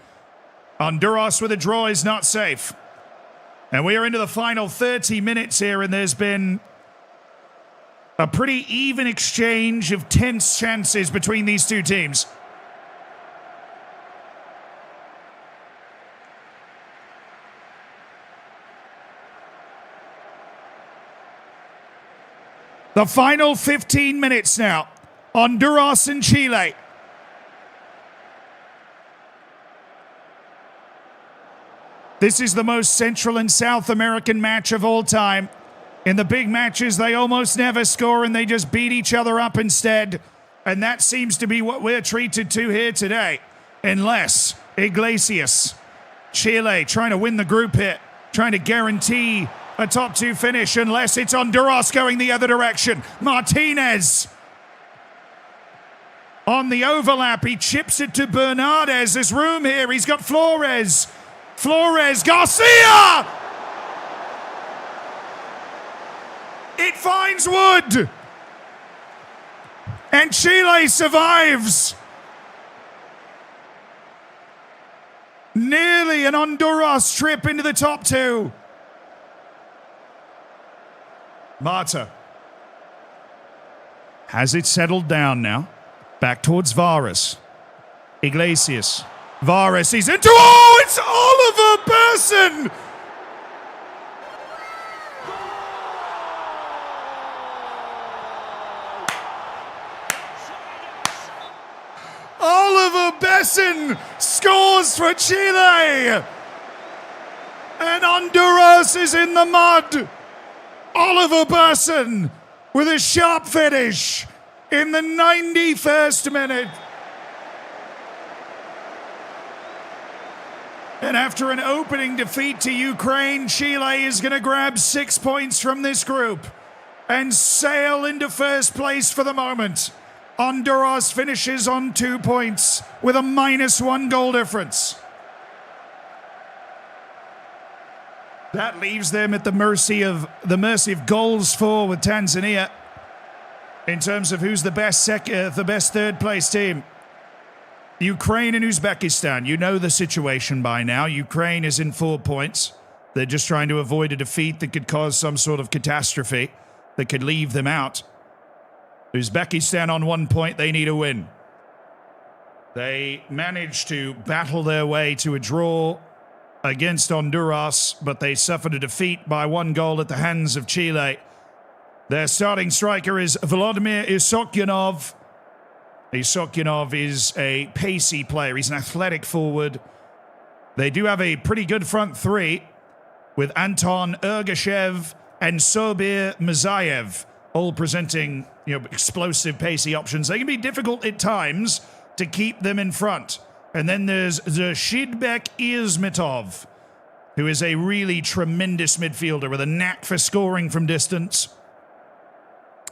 Honduras with a draw is not safe. And we are into the final 30 minutes here, and there's been a pretty even exchange of tense chances between these two teams. The final 15 minutes now. Honduras and Chile. This is the most Central and South American match of all time. In the big matches, they almost never score and they just beat each other up instead. And that seems to be what we're treated to here today. Unless Iglesias, Chile trying to win the group hit, trying to guarantee a top 2 finish, unless it's Honduras going the other direction. Martinez on the overlap. He chips it to Bernardes. There's room here. He's got Flores. Garcia! It finds Wood. And Chile survives. Nearly an Honduras trip into the top 2. Marta has it settled down now. Back towards Varas. Iglesias. Varas, he's into... Oh, it's Oliver Persson! Oliver Besson scores for Chile! And Honduras is in the mud! Oliver Besson with a sharp finish in the 91st minute. And after an opening defeat to Ukraine, Chile is going to grab 6 points from this group and sail into first place for the moment. Honduras finishes on 2 points with a -1 goal difference. That leaves them at the mercy of goals for with Tanzania in terms of who's the best third place team. Ukraine and Uzbekistan. You know the situation by now. Ukraine is in 4 points. They're just trying to avoid a defeat that could cause some sort of catastrophe that could leave them out. Uzbekistan on 1 point. They need a win. They managed to battle their way to a draw against Honduras, but they suffered a defeat by 1 goal at the hands of Chile. Their starting striker is Volodymyr Isokyanov. Isokyanov is a pacey player. He's an athletic forward. They do have a pretty good front 3 with Anton Ergashev and Sobir Mazayev, all presenting, explosive, pacey options. They can be difficult at times to keep them in front. And then there's Zashidbek Izmitov, who is a really tremendous midfielder with a knack for scoring from distance.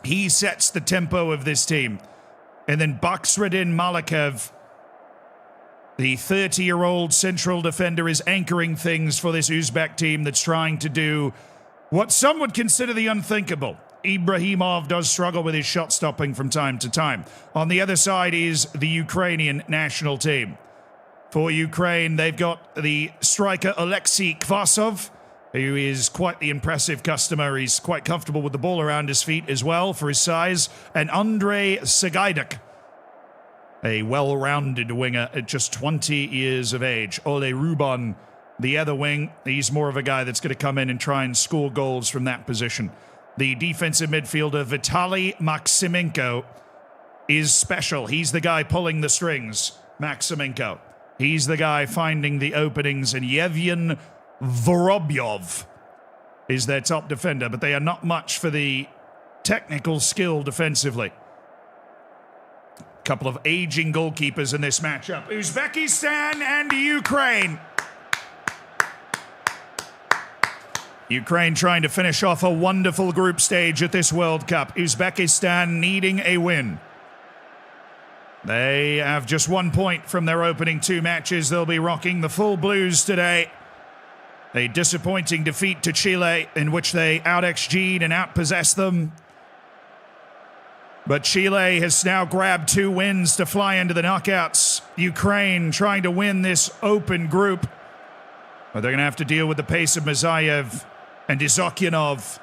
He sets the tempo of this team. And then Baksradin Malikev, the 30-year-old central defender, is anchoring things for this Uzbek team that's trying to do what some would consider the unthinkable. Ibrahimov does struggle with his shot stopping from time to time. On the other side is the Ukrainian national team. For Ukraine, they've got the striker Alexei Kvasov, who is quite the impressive customer. He's quite comfortable with the ball around his feet as well for his size. And Andrei Sagaidak, a well-rounded winger at just 20 years of age. Ole Ruban, the other wing, he's more of a guy that's going to come in and try and score goals from that position. The defensive midfielder, Vitaly Maximenko, is special. He's the guy pulling the strings, Maximenko. He's the guy finding the openings, and Yevgen Vorobyov is their top defender, but they are not much for the technical skill defensively. Couple of aging goalkeepers in this matchup. Uzbekistan and Ukraine. Ukraine trying to finish off a wonderful group stage at this World Cup. Uzbekistan needing a win. They have just 1 point from their opening 2 matches. They'll be rocking the full blues today. A disappointing defeat to Chile in which they out-XG'd and out-possessed them. But Chile has now grabbed 2 wins to fly into the knockouts. Ukraine trying to win this open group. But they're going to have to deal with the pace of Mazayev and Izokyanov.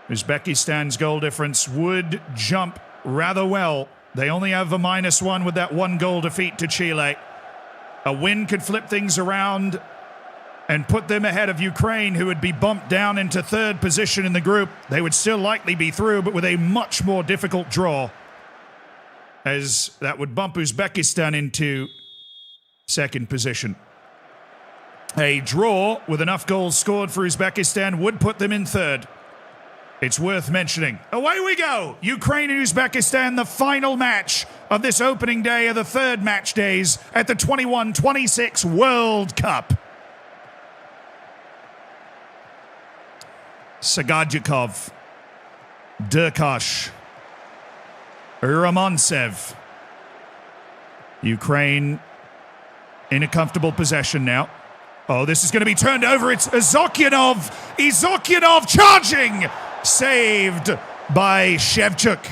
Uzbekistan's goal difference would jump rather well. They only have a -1 with that 1 goal defeat to Chile. A win could flip things around and put them ahead of Ukraine, who would be bumped down into 3rd position in the group. They would still likely be through, but with a much more difficult draw, as that would bump Uzbekistan into 2nd position. A draw with enough goals scored for Uzbekistan would put them in third. It's worth mentioning. Away we go. Ukraine and Uzbekistan, the final match of this opening day of the third match days at the 21-26 World Cup. Sagadjikov, Durkash, Romansev. Ukraine in a comfortable possession now. Oh, this is going to be turned over. It's Izokyanov. Izokyanov charging. Saved by Shevchuk.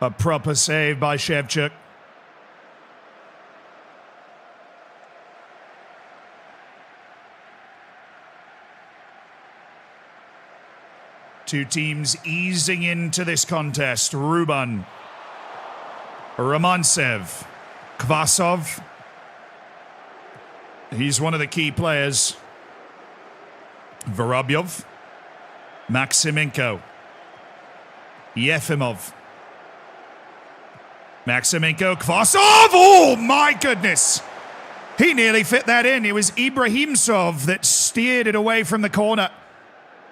A proper save by Shevchuk. Two teams easing into this contest. Ruban, Romansev, Kvasov. He's one of the key players. Vorobyov, Maximenko, Yefimov, Maximenko, Kvasov. Oh my goodness! He nearly fit that in. It was Ibrahimsov that steered it away from the corner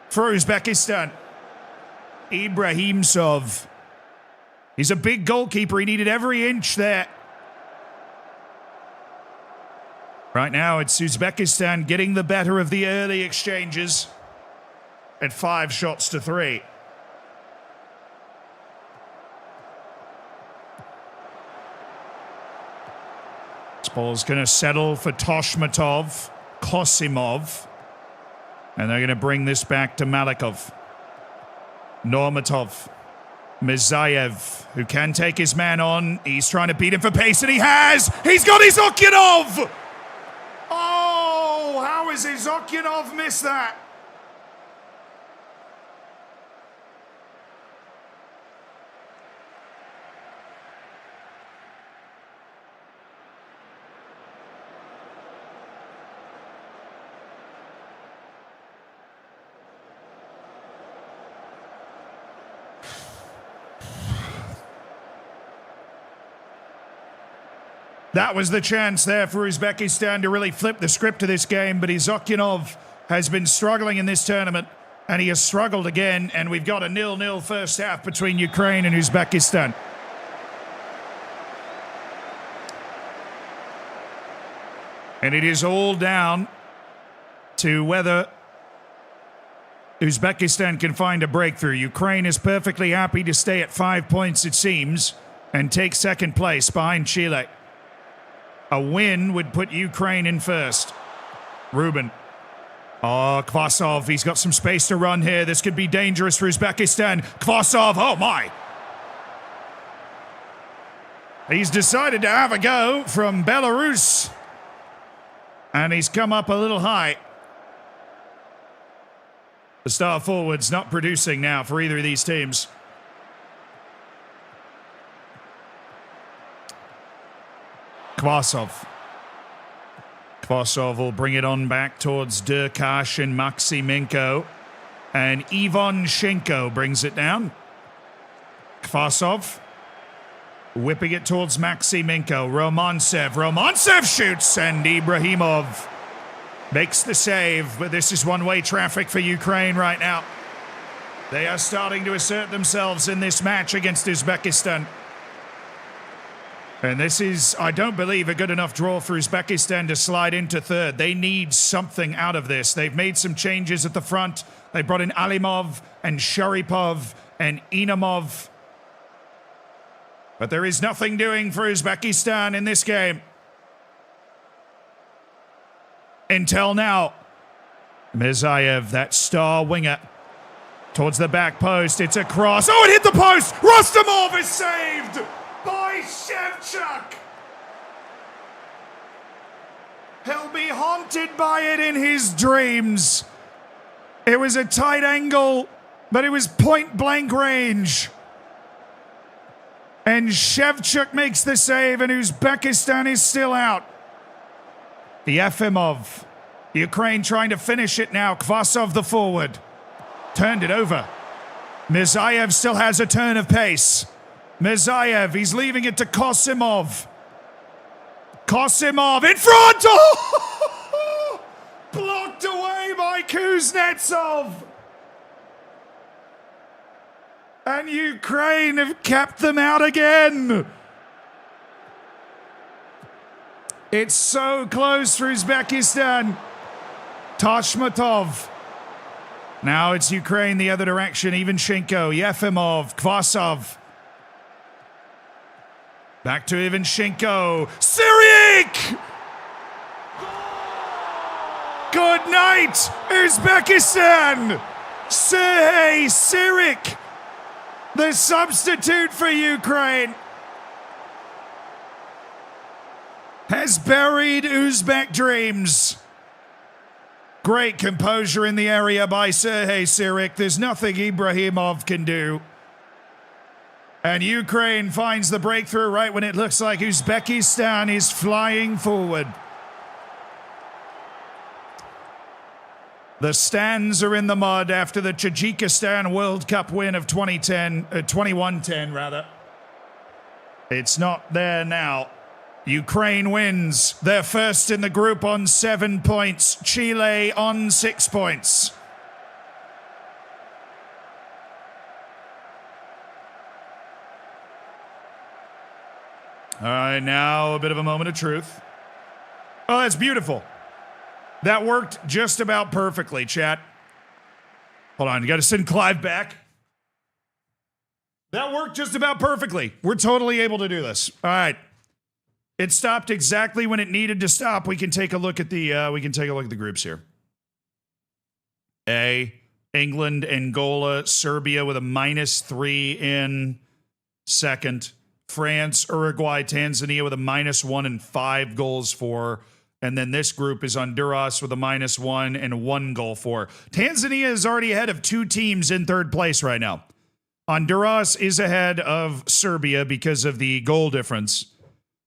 for Uzbekistan. Ibrahimsov. He's a big goalkeeper. He needed every inch there. Right now, it's Uzbekistan getting the better of the early exchanges at 5-3. This ball's going to settle for Toshmatov, Kosimov, and they're going to bring this back to Malikov. Normatov, Mizayev, who can take his man on. He's trying to beat him for pace, and he has! He's got Izokyanov! Oh, how has Izokyanov missed that? That was the chance there for Uzbekistan to really flip the script of this game, but Izokyanov has been struggling in this tournament, and he has struggled again, and we've got a 0-0 first half between Ukraine and Uzbekistan. And it is all down to whether Uzbekistan can find a breakthrough. Ukraine is perfectly happy to stay at 5 points, it seems, and take second place behind Chile. A win would put Ukraine in first. Ruben. Oh, Kvasov, he's got some space to run here. This could be dangerous for Uzbekistan. Kvasov, oh my. He's decided to have a go from Belarus. And he's come up a little high. The star forward's not producing now for either of these teams. Kvasov. Kvasov will bring it on back towards Durkash and Maximenko. And Ivan Shenko brings it down. Kvasov. Whipping it towards Maximenko. Romansev. Romansev shoots, and Ibrahimov makes the save. But this is one-way traffic for Ukraine right now. They are starting to assert themselves in this match against Uzbekistan. And this is, I don't believe, a good enough draw for Uzbekistan to slide into third. They need something out of this. They've made some changes at the front. They brought in Alimov and Sharipov and Inamov. But there is nothing doing for Uzbekistan in this game. Until now. Mizayev, that star winger, towards the back post. It's a cross. Oh, it hit the post! Rostomov is saved by Shevchuk. He'll be haunted by it in his dreams. It was a tight angle, but it was point-blank range. And Shevchuk makes the save, and Uzbekistan is still out. Yefimov. Ukraine trying to finish it now. Kvasov, the forward. Turned it over. Mirzaev still has a turn of pace. Mirzaev, he's leaving it to Kosimov. Kosimov in front! Oh! Blocked away by Kuznetsov. And Ukraine have kept them out again. It's so close for Uzbekistan. Tashmatov. Now it's Ukraine the other direction. Ivanchenko, Yefimov, Kvasov. Back to Ivanchenko. Syriak! Good night, Uzbekistan! Serhei Syriak, the substitute for Ukraine, has buried Uzbek dreams. Great composure in the area by Serhei Syriak. There's nothing Ibrahimov can do. And Ukraine finds the breakthrough right when it looks like Uzbekistan is flying forward. The stands are in the mud after the Tajikistan World Cup win of 2110 rather. It's not there now. Ukraine wins. They're first in the group on 7 points. Chile on 6 points. All right, now a bit of a moment of truth. Oh, that's beautiful. That worked just about perfectly, chat. Hold on, you got to send Clive back. That worked just about perfectly. We're totally able to do this. All right. It stopped exactly when it needed to stop. We can take a look at the groups here. A, England, Angola, Serbia with a -3 in second. France, Uruguay, Tanzania with a -1 and 5 goals for. And then this group is Honduras with a -1 and 1 goal for. Tanzania is already ahead of 2 teams in third place right now. Honduras is ahead of Serbia because of the goal difference.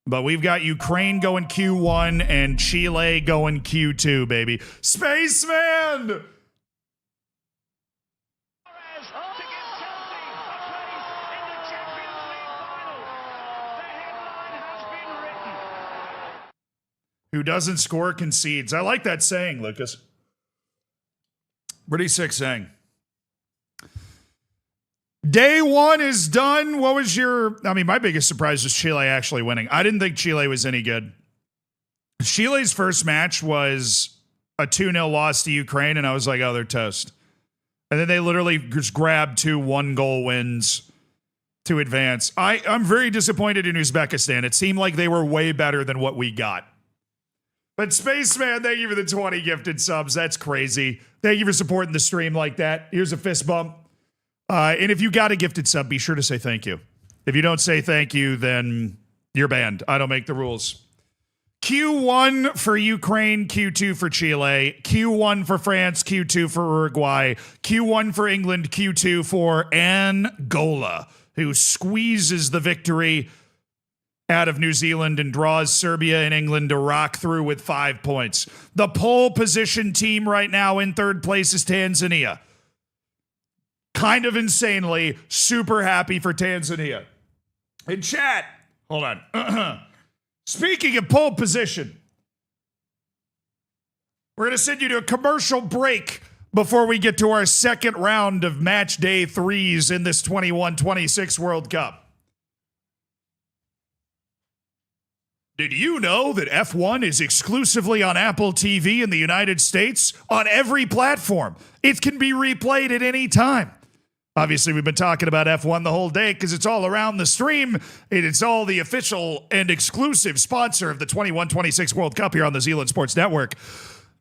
But we've got Ukraine going Q1 and Chile going Q2, baby. Spaceman! Who doesn't score concedes. I like that saying, Lucas. Pretty sick saying. Day 1 is done. What was my biggest surprise was Chile actually winning. I didn't think Chile was any good. Chile's first match was a 2-0 loss to Ukraine, and I was like, oh, they're toast. And then they literally just grabbed 2 1-goal wins to advance. I'm very disappointed in Uzbekistan. It seemed like they were way better than what we got. But Spaceman, thank you for the 20 gifted subs. That's crazy. Thank you for supporting the stream like that. Here's a fist bump. And if you got a gifted sub, be sure to say thank you. If you don't say thank you, then you're banned. I don't make the rules. Q1 for Ukraine, Q2 for Chile, Q1 for France, Q2 for Uruguay, Q1 for England, Q2 for Angola, who squeezes the victory out of New Zealand and draws Serbia and England to rock through with 5 points. The pole position team right now in third place is Tanzania. Kind of insanely, super happy for Tanzania. In chat, hold on. Speaking of pole position, we're going to send you to a commercial break before we get to our second round of match day 3s in this 21-26 World Cup. Did you know that F1 is exclusively on Apple TV in the United States? On every platform. It can be replayed at any time. Obviously, we've been talking about F1 the whole day because it's all around the stream. It's all the official and exclusive sponsor of the 21-26 World Cup here on the Zealand Sports Network.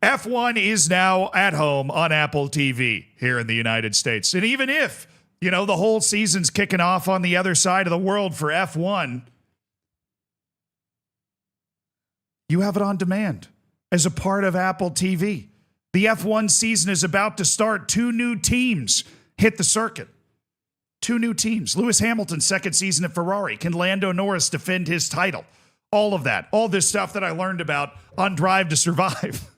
F1 is now at home on Apple TV here in the United States. And even if, the whole season's kicking off on the other side of the world for F1, you have it on demand as a part of Apple TV. The F1 season is about to start. 2 new teams hit the circuit. 2 new teams. Lewis Hamilton's second season at Ferrari. Can Lando Norris defend his title? All of that. All this stuff that I learned about on Drive to Survive.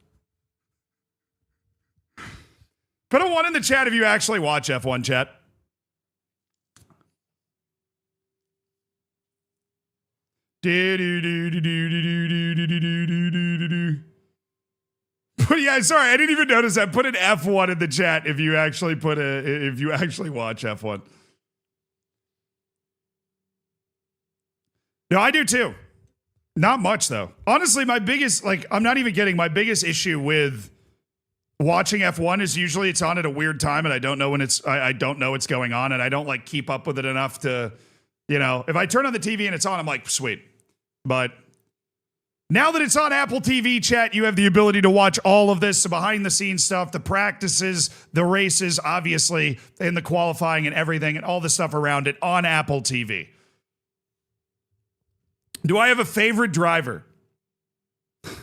Put a 1 in the chat if you actually watch F1, chat. But yeah, sorry, I didn't even notice that. Put an F1 in the chat if you actually watch F1. No, I do too. Not much though. Honestly, I'm not even kidding. My biggest issue with watching F1 is usually it's on at a weird time and I don't know when I don't know what's going on and I don't like keep up with it enough to, if I turn on the TV and it's on, I'm like, sweet. But now that it's on Apple TV, chat, you have the ability to watch all of this, the behind the scenes stuff, the practices, the races, obviously, and the qualifying and everything and all the stuff around it on Apple TV. Do I have a favorite driver? Oh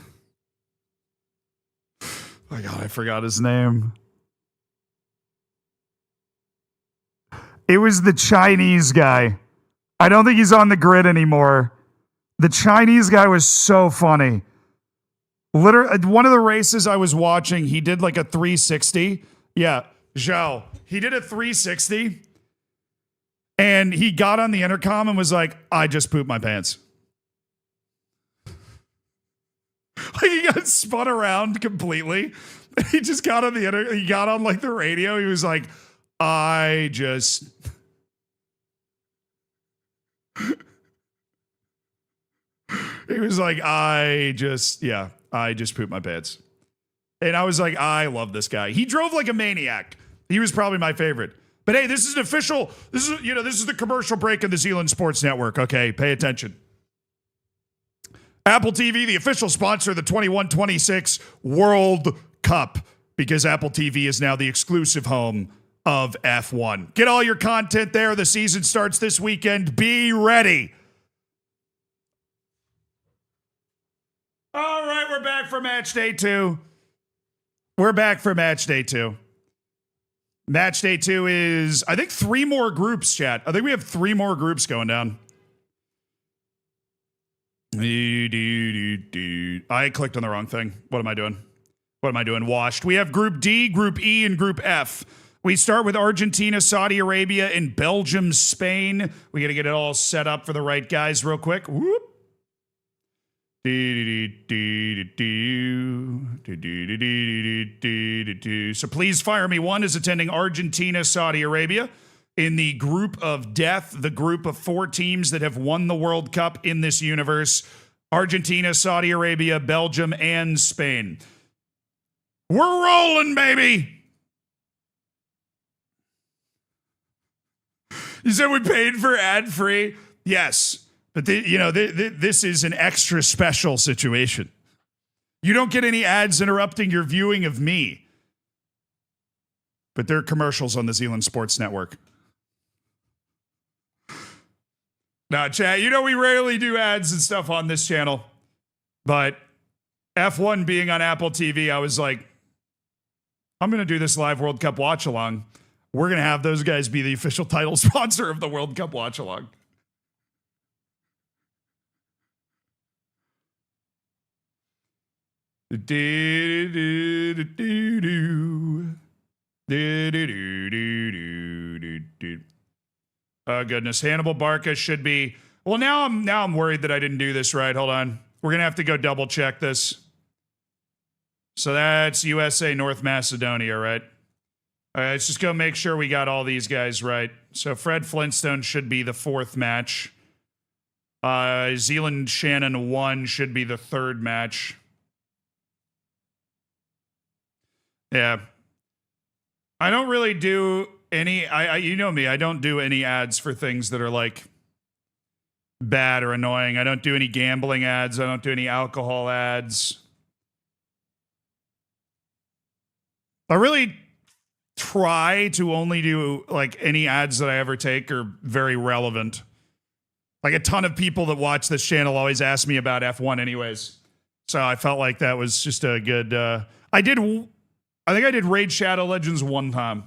my God, I forgot his name. It was the Chinese guy. I don't think he's on the grid anymore. The Chinese guy was so funny. Literally, one of the races I was watching, he did like a 360. Yeah, Zhao. He did a 360. And he got on the intercom and was like, I just pooped my pants. Like he got spun around completely. He just got on he got on like the radio. He was like, I just he was like, I just pooped my pants. And I was like, I love this guy. He drove like a maniac. He was probably my favorite. But hey, this is this is the commercial break of the Zealand Sports Network. Okay, pay attention. Apple TV, the official sponsor of the 21-26 World Cup, because Apple TV is now the exclusive home of F1. Get all your content there. The season starts this weekend. Be ready. All right, we're back for match day 2. Match day 2 is, I think, 3 more groups, chat. I think we have 3 more groups going down. I clicked on the wrong thing. What am I doing? Washed. We have Group D, Group E, and Group F. We start with Argentina, Saudi Arabia, and Belgium, Spain. We got to get it all set up for the right guys real quick. Whoop. So please fire me. 1 is attending Argentina, Saudi Arabia. In the group of death, the group of 4 teams that have won the World Cup in this universe: Argentina, Saudi Arabia, Belgium, and Spain. We're rolling, baby. You said we paid for ad-free? Yes. But this is an extra special situation. You don't get any ads interrupting your viewing of me. But there are commercials on the Zealand Sports Network. Now, chat, we rarely do ads and stuff on this channel. But F1 being on Apple TV, I was like, I'm going to do this live World Cup watch-along. We're going to have those guys be the official title sponsor of the World Cup watch-along. Oh, goodness. Hannibal Barca should be... Well, now I'm worried that I didn't do this right. Hold on. We're going to have to go double check this. So that's USA, North Macedonia, right? All right, let's just go make sure we got all these guys right. So Fred Flintstone should be the 4th match. Zealand Shannon 1 should be the 3rd match. Yeah. I don't really do any... you know me, I don't do any ads for things that are like bad or annoying. I don't do any gambling ads. I don't do any alcohol ads. I really try to only do like any ads that I ever take are very relevant. Like a ton of people that watch this channel always ask me about F1 anyways. So I felt like that was just a good... I think I did Raid Shadow Legends 1 time.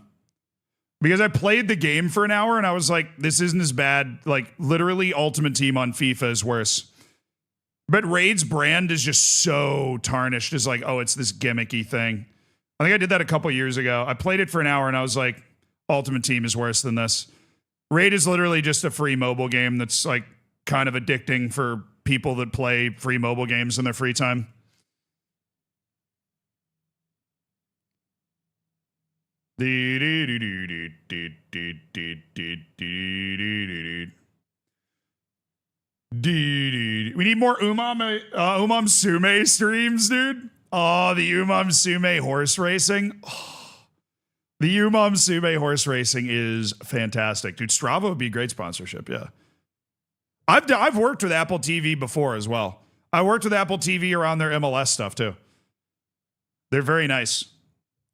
Because I played the game for an hour and I was like, this isn't as bad. Like, literally, Ultimate Team on FIFA is worse. But Raid's brand is just so tarnished as like, oh, it's this gimmicky thing. I think I did that a couple years ago. I played it for an hour and I was like, Ultimate Team is worse than this. Raid is literally just a free mobile game that's like kind of addicting for people that play free mobile games in their free time. We need more Umam Sume streams, dude. Oh, the Umam Sume horse racing. Oh, the Umam Sume horse racing is fantastic, dude. Strava would be a great sponsorship. Yeah, I've worked with Apple TV before as well. I worked with Apple TV around their MLS stuff too. They're very nice.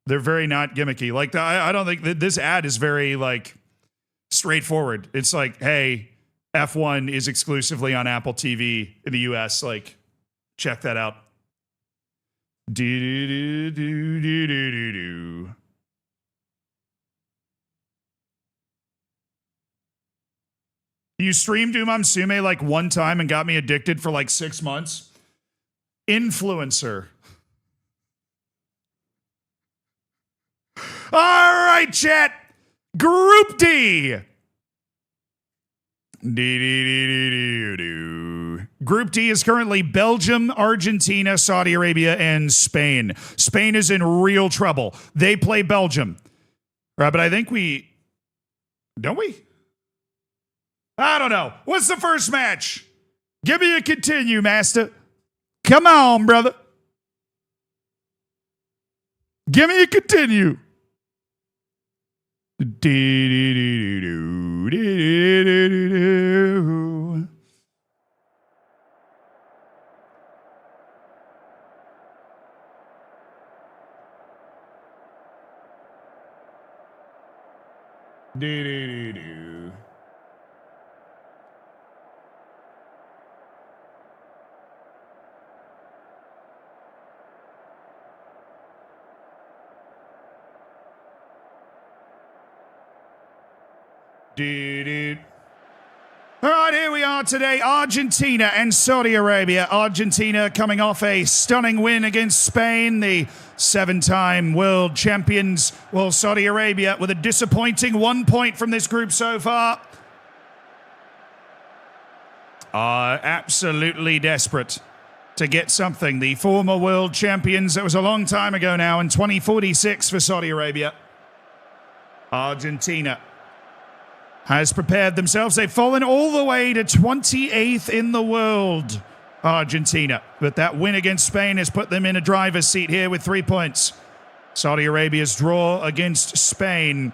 They're very not gimmicky. Like I don't think that this ad is very like straightforward. It's like, hey, F1 is exclusively on Apple TV in the US. Like, check that out. You streamed Umam Sume like one time and got me addicted for like 6 months. Influencer. All right, chat. Group D. Group D is currently Belgium, Argentina, Saudi Arabia, and Spain. Spain is in real trouble. They play Belgium. Right, but I think don't we? I don't know. What's the first match? Give me a continue, master. Come on, brother. Give me a continue. All right, here we are today. Argentina and Saudi Arabia. Argentina coming off a stunning win against Spain, the 7-time world champions. Well, Saudi Arabia with a disappointing 1 point from this group so far. Are absolutely desperate to get something. The former world champions, that was a long time ago now, in 2046 for Saudi Arabia. Argentina has prepared themselves. They've fallen all the way to 28th in the world, Argentina. But that win against Spain has put them in a driver's seat here with 3 points. Saudi Arabia's draw against Spain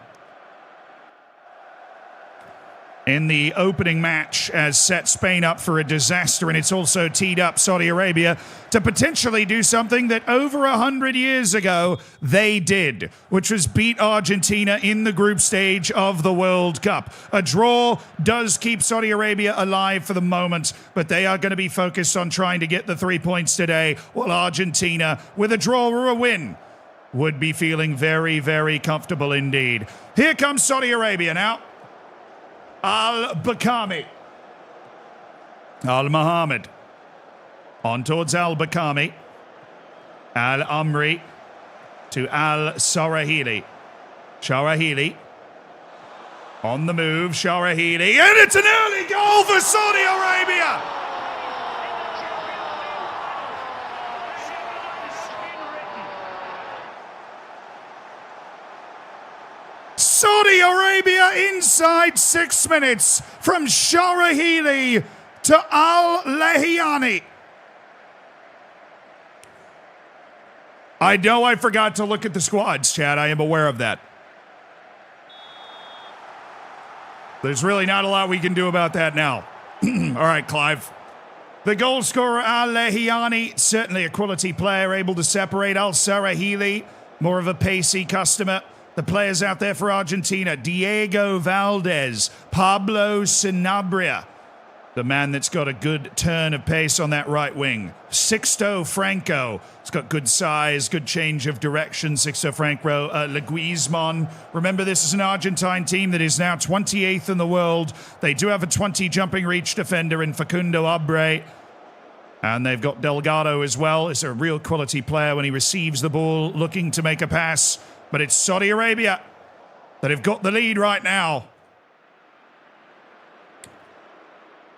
in the opening match has set Spain up for a disaster, and it's also teed up Saudi Arabia to potentially do something that over 100 years ago they did, which was beat Argentina in the group stage of the World Cup. A draw does keep Saudi Arabia alive for the moment, but they are going to be focused on trying to get the 3 points today, while Argentina, with a draw or a win, would be feeling very, very comfortable indeed. Here comes Saudi Arabia now. Al-Bakami. Al-Muhammad. On towards Al-Bakami. Al-Amri to Al-Sarahili. Sharahili. On the move, Sharahili. And it's an early goal for Saudi Arabia! Saudi Arabia inside 6 minutes from Sharahili to Al-Lahiani. I know I forgot to look at the squads, Chad. I am aware of that. There's really not a lot we can do about that now. All right, Clive. The goal scorer, Al-Lahiani, certainly a quality player, able to separate Al-Sarahili, more of a pacey customer. The players out there for Argentina, Diego Valdez, Pablo Sanabria, the man that's got a good turn of pace on that right wing. Sixto Franco, he's got good size, good change of direction. Sixto Franco, Leguizamon. Remember, this is an Argentine team that is now 28th in the world. They do have a 20 jumping reach defender in Facundo Abre. And they've got Delgado as well. It's a real quality player when he receives the ball, looking to make a pass. But it's Saudi Arabia that have got the lead right now.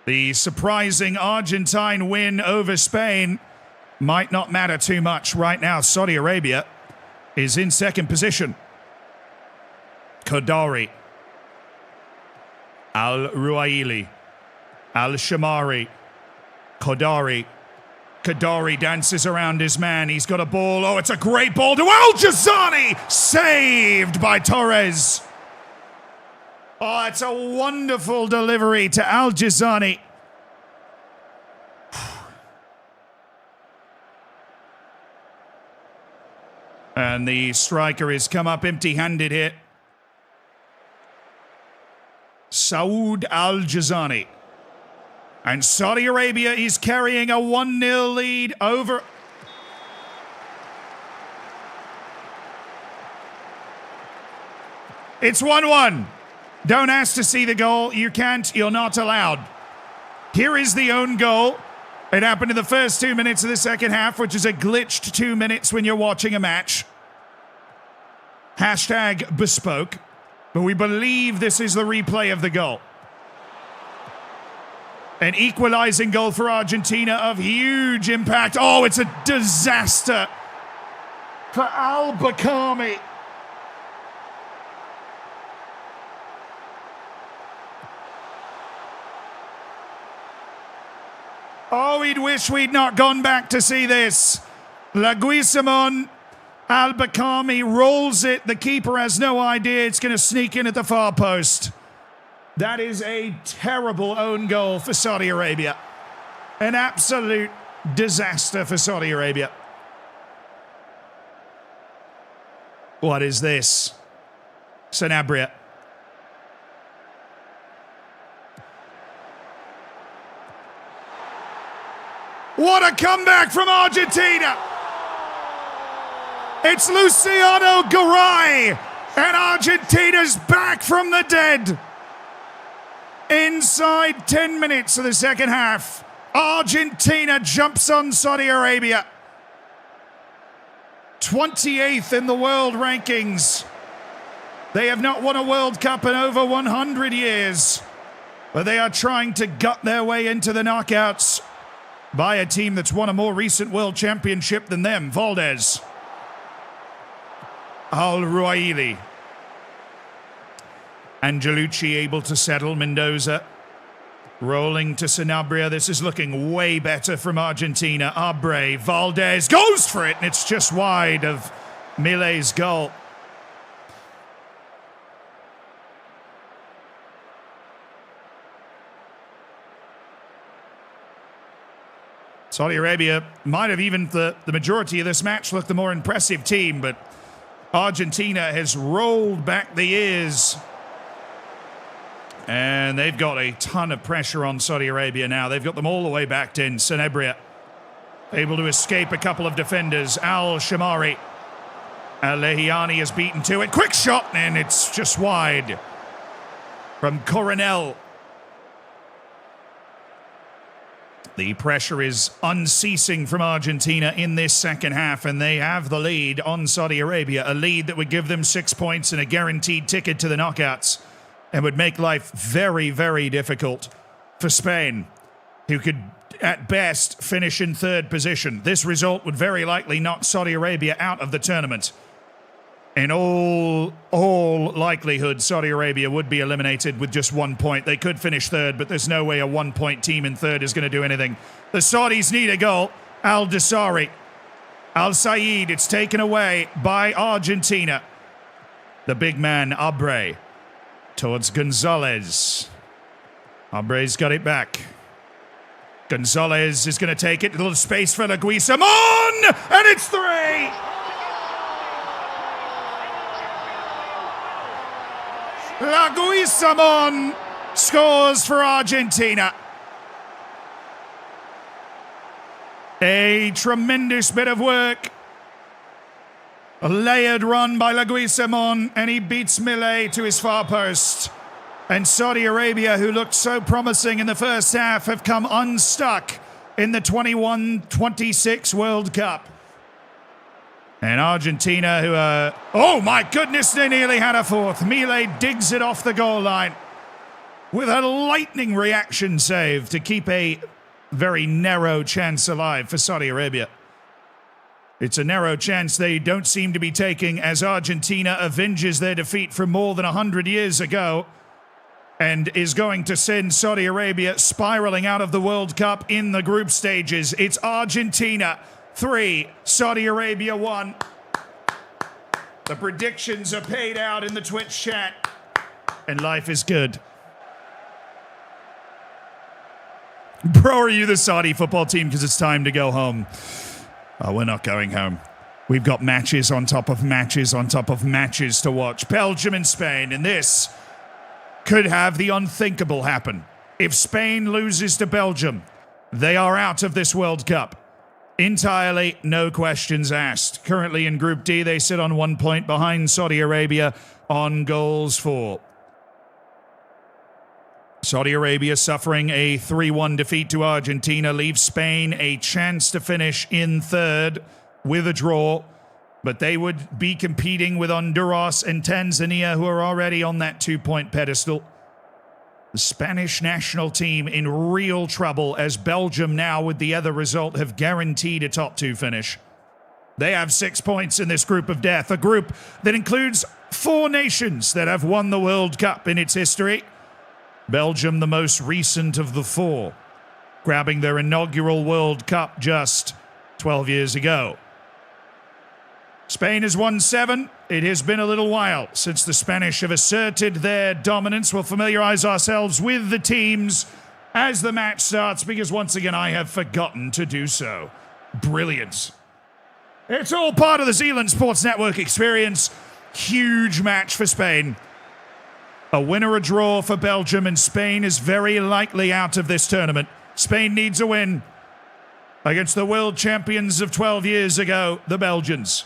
The surprising Argentine win over Spain might not matter too much right now. Saudi Arabia is in second position. Kodari, Al-Ruaili, Al-Shamari, Kodari. Kodari dances around his man. He's got a ball. Oh, it's a great ball to Al-Jazani! Saved by Torres. Oh, it's a wonderful delivery to Al-Jazani. And the striker has come up empty-handed here. Saud Al-Jazani. And Saudi Arabia is carrying a 1-0 lead over... It's 1-1. Don't ask to see the goal. You can't. You're not allowed. Here is the own goal. It happened in the first 2 minutes of the second half, which is a glitched 2 minutes when you're watching a match. Hashtag bespoke. But we believe this is the replay of the goal. An equalizing goal for Argentina of huge impact. Oh, it's a disaster for Al-Bakami. Oh, we'd wish we'd not gone back to see this. Leguizamon, Al-Bakami rolls it. The keeper has no idea it's going to sneak in at the far post. That is a terrible own goal for Saudi Arabia. An absolute disaster for Saudi Arabia. What is this? Sanabria. What a comeback from Argentina! It's Luciano Garay, and Argentina's back from the dead. Inside 10 minutes of the second half, Argentina jumps on Saudi Arabia. 28th in the world rankings. They have not won a World Cup in over 100 years, but they are trying to gut their way into the knockouts by a team that's won a more recent world championship than them. Valdez. Al-Ruaili. Angelucci able to settle. Mendoza rolling to Sanabria. This is looking way better from Argentina. Abre. Valdez goes for it, and it's just wide of Milei's goal. Saudi Arabia might have even the majority of this match looked the more impressive team, but Argentina has rolled back the years. And they've got a ton of pressure on Saudi Arabia now. They've got them all the way backed in. Sanabria able to escape a couple of defenders. Al-Shamari. Al-Lehiani is beaten to it. Quick shot, and it's just wide from Coronel. The pressure is unceasing from Argentina in this second half, and they have the lead on Saudi Arabia, a lead that would give them 6 points and a guaranteed ticket to the knockouts, and would make life very, very difficult for Spain, who could, at best, finish in third position. This result would very likely knock Saudi Arabia out of the tournament. In all likelihood, Saudi Arabia would be eliminated with just 1 point. They could finish third, but there's no way a 1 point team in third is going to do anything. The Saudis need a goal. Al-Dessari. Al-Said, it's taken away by Argentina. The big man, Abre, towards Gonzalez. Abre's got it back. Gonzalez is going to take it. A little space for Leguizamon, and it's 3! Leguizamon scores for Argentina. A tremendous bit of work. A layered run by Leguizamon, and he beats Milei to his far post. And Saudi Arabia, who looked so promising in the first half, have come unstuck in the 21-26 World Cup. And Argentina, who oh my goodness, they nearly had a fourth. Milei digs it off the goal line. with a lightning reaction save to keep a very narrow chance alive for Saudi Arabia. It's a narrow chance they don't seem to be taking as Argentina avenges their defeat from more than 100 years ago and is going to send Saudi Arabia spiraling out of the World Cup in the group stages. It's Argentina 3, Saudi Arabia 1. The predictions are paid out in the Twitch chat, and life is good. Bro, are you the Saudi football team? Because it's time to go home. Oh, we're not going home. We've got matches on top of matches on top of matches to watch. Belgium and Spain, and this could have the unthinkable happen. If Spain loses to Belgium, they are out of this World Cup. Entirely, no questions asked. Currently in Group D, they sit on 1 point behind Saudi Arabia on goals for. Saudi Arabia suffering a 3-1 defeat to Argentina leaves Spain a chance to finish in third with a draw, but they would be competing with Honduras and Tanzania, who are already on that 2-point pedestal. The Spanish national team in real trouble as Belgium now, with the other result, have guaranteed a top 2 finish. They have 6 points in this group of death, a group that includes 4 nations that have won the World Cup in its history. Belgium, the most recent of the 4, grabbing their inaugural World Cup just 12 years ago. Spain has won 7. It has been a little while since the Spanish have asserted their dominance. We'll familiarize ourselves with the teams as the match starts, because once again I have forgotten to do so. Brilliant. It's all part of the Zealand Sports Network experience. Huge match for Spain. A win or a draw for Belgium, and Spain is very likely out of this tournament. Spain needs a win against the world champions of 12 years ago, the Belgians,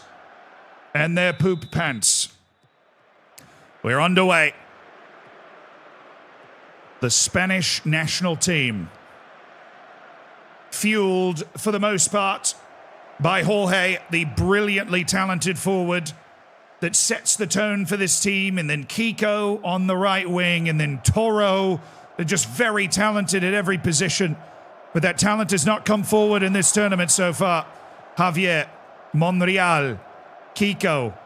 and their poop pants. We're underway. The Spanish national team, fueled for the most part by Jorge, the brilliantly talented forward that sets the tone for this team, and then Kiko on the right wing, and then Toro. They're just very talented at every position, but that talent has not come forward in this tournament so far. Javier, Monreal, Kiko,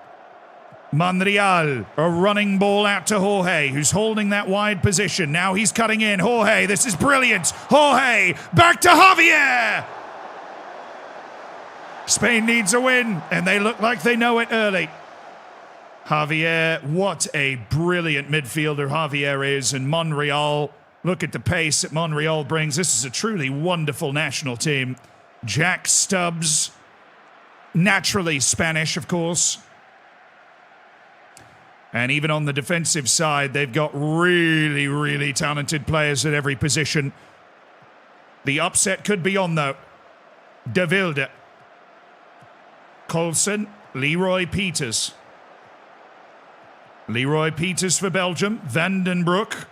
Monreal, a running ball out to Jorge, who's holding that wide position. Now he's cutting in. Jorge, this is brilliant. Jorge, back to Javier. Spain needs a win, and they look like they know it early. Javier, what a brilliant midfielder Javier is, and Monreal, look at the pace that Monreal brings. This is a truly wonderful national team. Jack Stubbs, naturally Spanish, of course. And even on the defensive side, they've got really, really talented players at every position. The upset could be on, though. De Wilde, Coulson, Leroy Peters. Leroy Peters for Belgium, Van den Broek.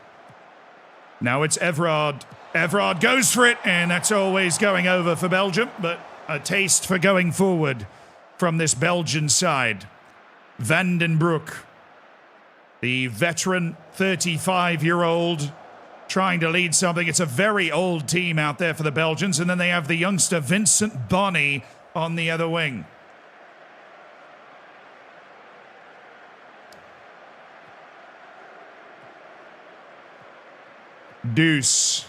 Now it's Everard. Everard goes for it, and that's always going over for Belgium, but a taste for going forward from this Belgian side. Van den Broek, the veteran 35-year-old, trying to lead something. It's a very old team out there for the Belgians, and then they have the youngster Vincent Bonney on the other wing. Deuce.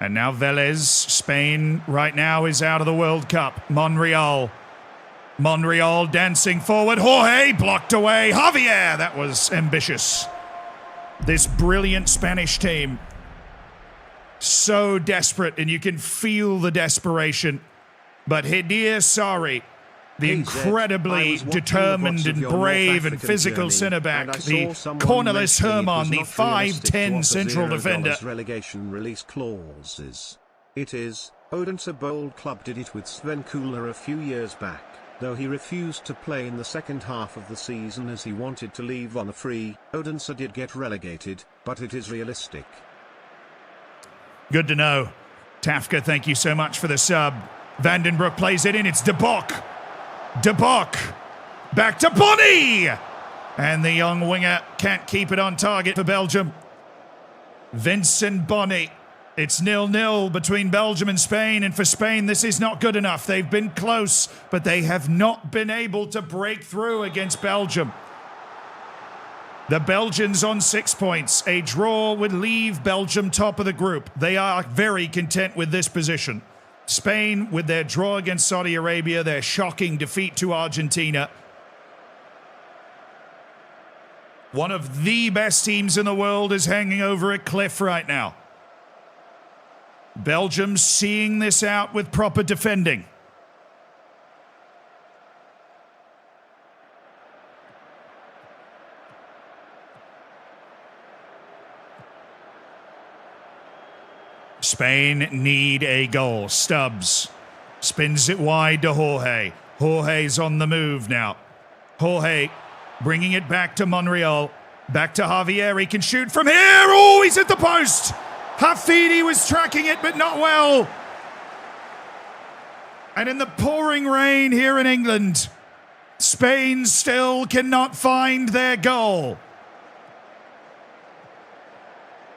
And now Velez. Spain right now is out of the World Cup. Monreal. Monreal dancing forward. Jorge blocked away. Javier. That was ambitious. This brilliant Spanish team. So desperate, and you can feel the desperation. But Hedir Sari, the incredibly determined and brave and physical centre-back, the cornerless Herman, the 5'10 central defender. Relegation release clauses. It is, Odense Bold Club did it with Sven Kuhler a few years back, though he refused to play in the second half of the season as he wanted to leave on a free. Odense did get relegated, but it is realistic. Good to know. Tafka, thank you so much for the sub. Van den Broek plays it in, it's De Bock. De Bock, back to Bonney! And the young winger can't keep it on target for Belgium. Vincent Bonny. It's 0-0 between Belgium and Spain, and for Spain, this is not good enough. They've been close, but they have not been able to break through against Belgium. The Belgians on 6 points. A draw would leave Belgium top of the group. They are very content with this position. Spain, with their draw against Saudi Arabia, their shocking defeat to Argentina. One of the best teams in the world is hanging over a cliff right now. Belgium seeing this out with proper defending. Spain need a goal. Stubbs spins it wide to Jorge. Jorge's on the move now. Jorge bringing it back to Monreal. Back to Javier. He can shoot from here. Oh, he's at the post. Hafidi was tracking it, but not well. And in the pouring rain here in England, Spain still cannot find their goal.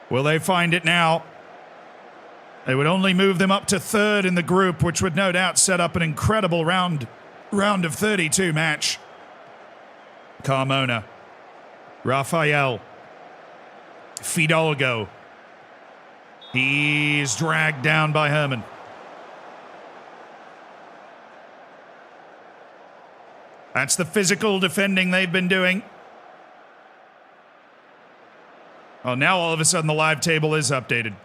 Will they find it now? They would only move them up to third in the group, which would no doubt set up an incredible round of 32 match. Carmona. Rafael. Fidalgo. He's dragged down by Herman. That's the physical defending they've been doing. Oh, now all of a sudden the live table is updated.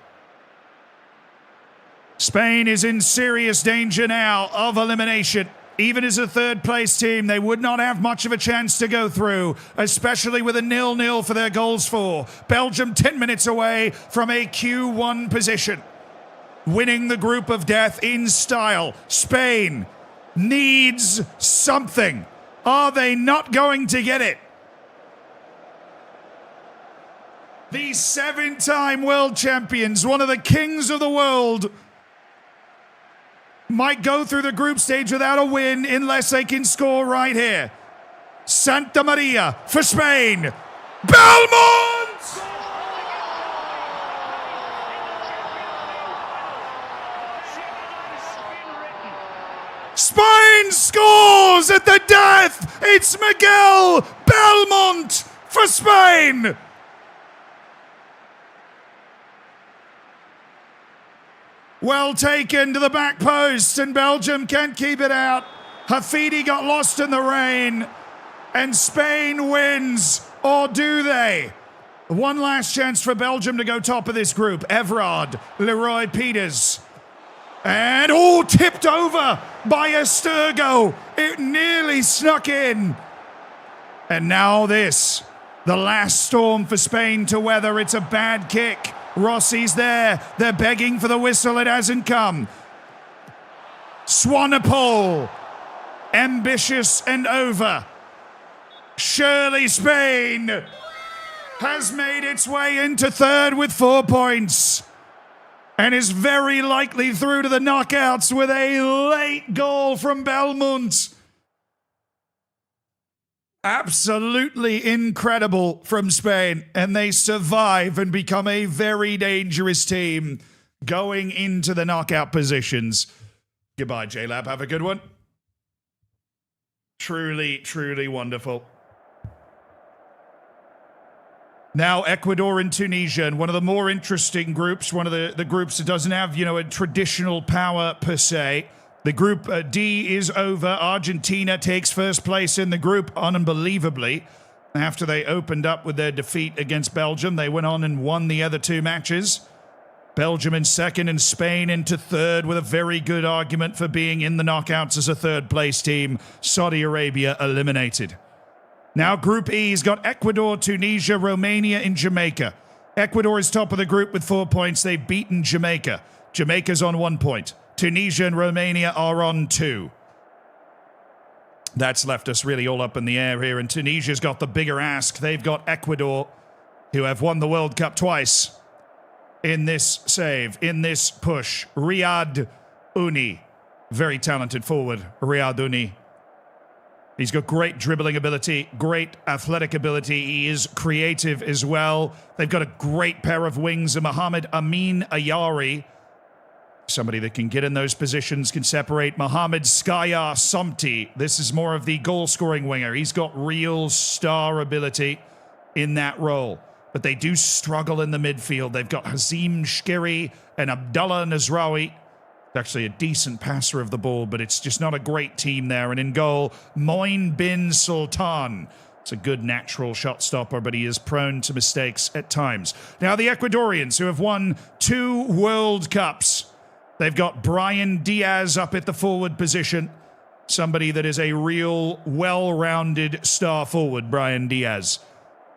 Spain is in serious danger now of elimination. Even as a third-place team, they would not have much of a chance to go through, especially with a 0-0 for their goals for. Belgium 10 minutes away from a Q1 position. Winning the group of death in style. Spain needs something. Are they not going to get it? The 7-time world champions, one of the kings of the world, might go through the group stage without a win unless they can score right here. Santa Maria for Spain. Belmont! Spain scores at the death. It's Miguel Belmont for Spain. Well taken to the back post, and Belgium can't keep it out. Hafidi got lost in the rain, and Spain wins. Or do they? One last chance for Belgium to go top of this group. Everard, Leroy Peters. And, tipped over by Esturgo. It nearly snuck in. And now this, the last storm for Spain to weather. It's a bad kick. Rossi's there. They're begging for the whistle. It hasn't come. Swanepoel. Ambitious and over. Surely Spain has made its way into third with 4 points and is very likely through to the knockouts with a late goal from Belmont. Absolutely incredible from Spain, and they survive and become a very dangerous team going into the knockout positions. Goodbye, J-Lab. Have a good one. Truly, truly wonderful. Now Ecuador and Tunisia, and one of the more interesting groups, one of the groups that doesn't have, a traditional power per se. The group D is over. Argentina takes first place in the group unbelievably. After they opened up with their defeat against Belgium, they went on and won the other 2 matches. Belgium in second and Spain into third with a very good argument for being in the knockouts as a third-place team. Saudi Arabia eliminated. Now Group E's got Ecuador, Tunisia, Romania, and Jamaica. Ecuador is top of the group with 4 points. They've beaten Jamaica. Jamaica's on 1 point. Tunisia and Romania are on 2. That's left us really all up in the air here, and Tunisia's got the bigger ask. They've got Ecuador, who have won the World Cup twice. In this save, in this push, Riyad Uni. Very talented forward, Riyad Uni. He's got great dribbling ability, great athletic ability. He is creative as well. They've got a great pair of wings, Mohamed Amin Ayari. Somebody that can get in those positions, can separate. Mohamed Skaya Somti. This is more of the goal-scoring winger. He's got real star ability in that role. But they do struggle in the midfield. They've got Hazim Shkiri and Abdullah Nazraoui. Actually a decent passer of the ball, but it's just not a great team there. And in goal, Moin bin Sultan. It's a good natural shot stopper, but he is prone to mistakes at times. Now the Ecuadorians, who have won 2 World Cups. They've got Brian Diaz up at the forward position. Somebody that is a real well-rounded star forward, Brian Diaz.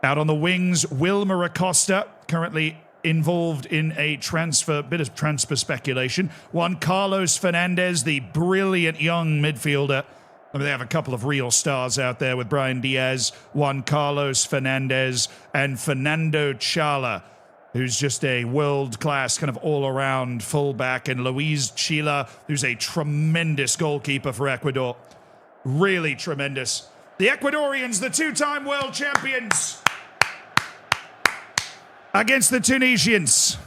Out on the wings, Wilmer Acosta, currently involved in a bit of transfer speculation. Juan Carlos Fernandez, the brilliant young midfielder. I mean, they have a couple of real stars out there with Brian Diaz, Juan Carlos Fernandez, and Fernando Chala, who's just a world-class kind of all-around fullback, and Luis Chila, who's a tremendous goalkeeper for Ecuador. Really tremendous. The Ecuadorians, the 2-time world champions, against the Tunisians.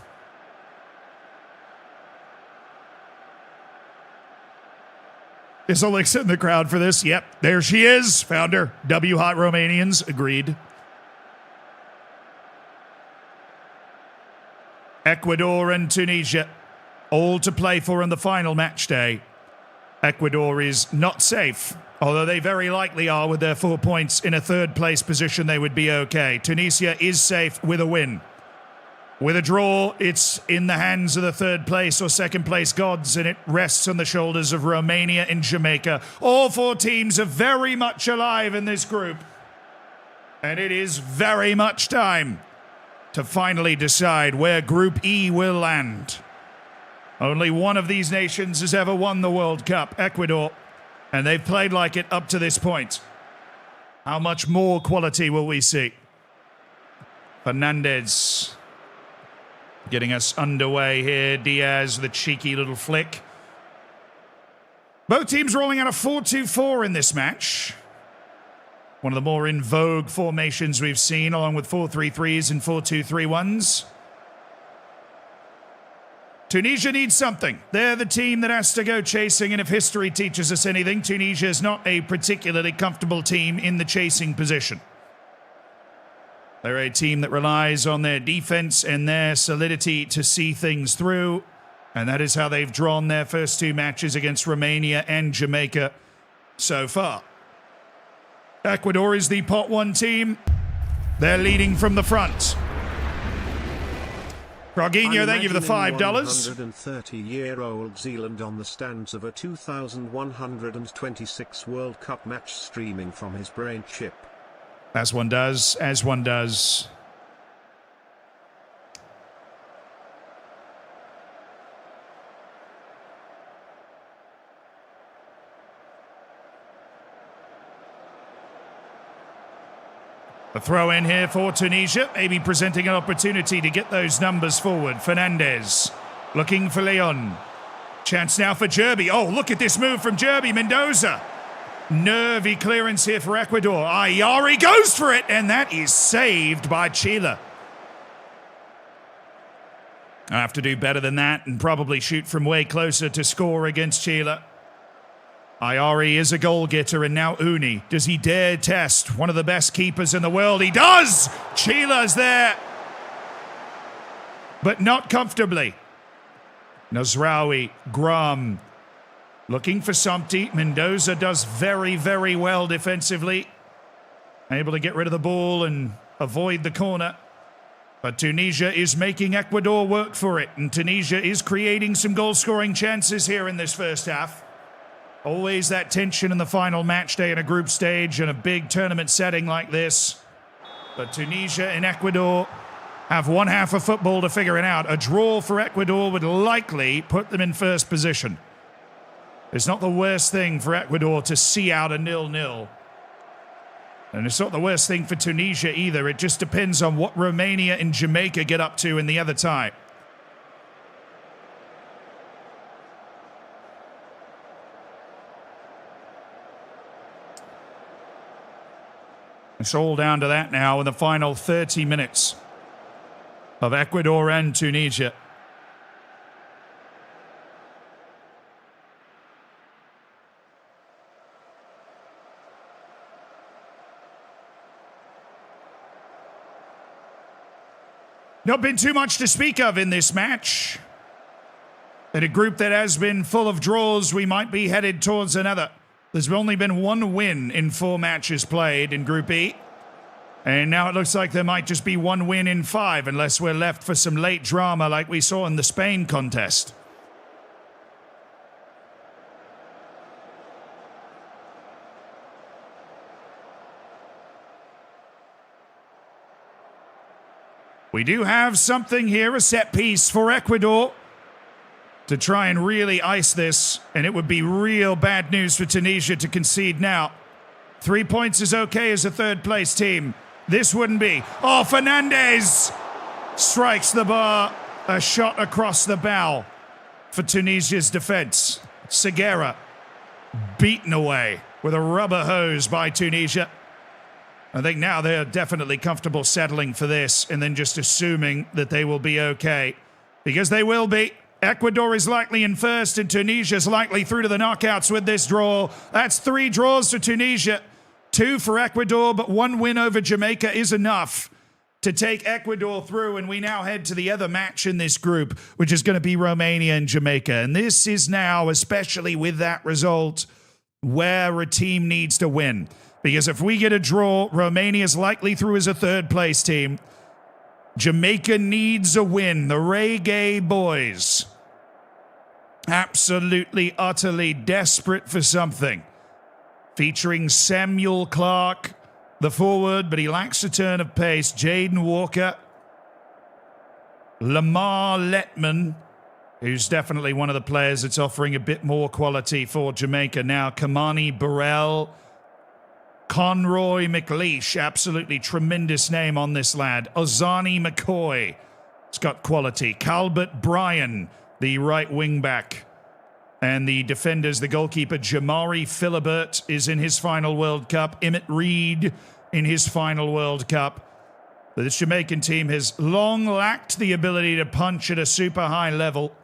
Is Alexa in the crowd for this? Yep, there she is. Found her. W Hot Romanians. Agreed. Ecuador and Tunisia, all to play for in the final match day. Ecuador is not safe, although they very likely are with their 4 points. In a third-place position, they would be okay. Tunisia is safe with a win. With a draw, it's in the hands of the third-place or second-place gods, and it rests on the shoulders of Romania and Jamaica. All 4 teams are very much alive in this group, and it is very much time to finally decide where Group E will land. Only one of these nations has ever won the World Cup, Ecuador, and they've played like it up to this point. How much more quality will we see? Fernandez getting us underway here. Diaz with a cheeky little flick. Both teams rolling out a 4-2-4 in this match. One of the more in vogue formations we've seen, along with 4-3-3s and 4-2-3-1s. Tunisia needs something. They're the team that has to go chasing, and if history teaches us anything, Tunisia is not a particularly comfortable team in the chasing position. They're a team that relies on their defense and their solidity to see things through, and that is how they've drawn their first 2 matches against Romania and Jamaica so far. Ecuador is the pot 1 team. They're leading from the front. Roginho, thank you for the $5. 130-year-old Zealand on the stands of a 2126 World Cup match, streaming from his brain chip. As one does, as one does. A throw in here for Tunisia, maybe presenting an opportunity to get those numbers forward. Fernandez looking for Leon. Chance now for Jerby. Oh, look at this move from Jerby Mendoza. Nervy clearance here for Ecuador. Ayari goes for it, and that is saved by Chila. I have to do better than that and probably shoot from way closer to score against Chila. Ayari is a goal getter, and now Uni. Does he dare test one of the best keepers in the world? He does! Chila's there, but not comfortably. Nazraoui, Graham, looking for Somti. Mendoza does very, very well defensively. Able to get rid of the ball and avoid the corner. But Tunisia is making Ecuador work for it, and Tunisia is creating some goal-scoring chances here in this first half. Always that tension in the final match day in a group stage in a big tournament setting like this. But Tunisia and Ecuador have one half of football to figure it out. A draw for Ecuador would likely put them in first position. It's not the worst thing for Ecuador to see out a 0-0. And it's not the worst thing for Tunisia either. It just depends on what Romania and Jamaica get up to in the other tie. It's all down to that now in the final 30 minutes of Ecuador and Tunisia. Not been too much to speak of in this match. In a group that has been full of draws, we might be headed towards another. There's only been one win in 4 matches played in Group E. And now it looks like there might just be one win in 5, unless we're left for some late drama like we saw in the Spain contest. We do have something here, a set piece for Ecuador to try and really ice this, and it would be real bad news for Tunisia to concede now. 3 points is okay as a third-place team. This wouldn't be. Oh, Fernandez strikes the bar. A shot across the bow for Tunisia's defense. Segura beaten away with a rubber hose by Tunisia. I think now they're definitely comfortable settling for this and then just assuming that they will be okay. Because they will be. Ecuador is likely in first and Tunisia's likely through to the knockouts with this draw. That's 3 draws for Tunisia, 2 for Ecuador, but 1 win over Jamaica is enough to take Ecuador through, and we now head to the other match in this group, which is going to be Romania and Jamaica. And this is now, especially with that result, where a team needs to win. Because if we get a draw, Romania's likely through as a third-place team. Jamaica needs a win. The Reggae boys, absolutely, utterly desperate for something. Featuring Samuel Clark, the forward, but he lacks a turn of pace. Jaden Walker. Lamar Letman, who's definitely one of the players that's offering a bit more quality for Jamaica now. Kamani Burrell. Conroy McLeish, absolutely tremendous name on this lad. Ozani McCoy, it's got quality. Calbert Bryan, the right wing back. And the defenders, the goalkeeper, Jamari Philibert is in his final World Cup. Emmett Reed in his final World Cup. This Jamaican team has long lacked the ability to punch at a super high level,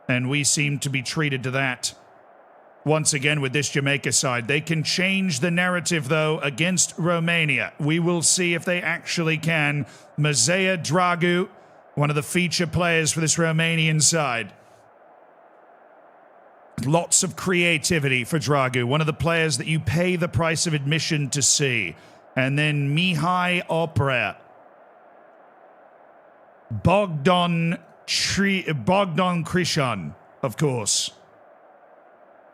and we seem to be treated to that. Once again with this Jamaica side. They can change the narrative, though, against Romania. We will see if they actually can. Mazea Dragu, one of the feature players for this Romanian side. Lots of creativity for Dragu, one of the players that you pay the price of admission to see. And then Mihai Oprea. Bogdan Krishan, of course.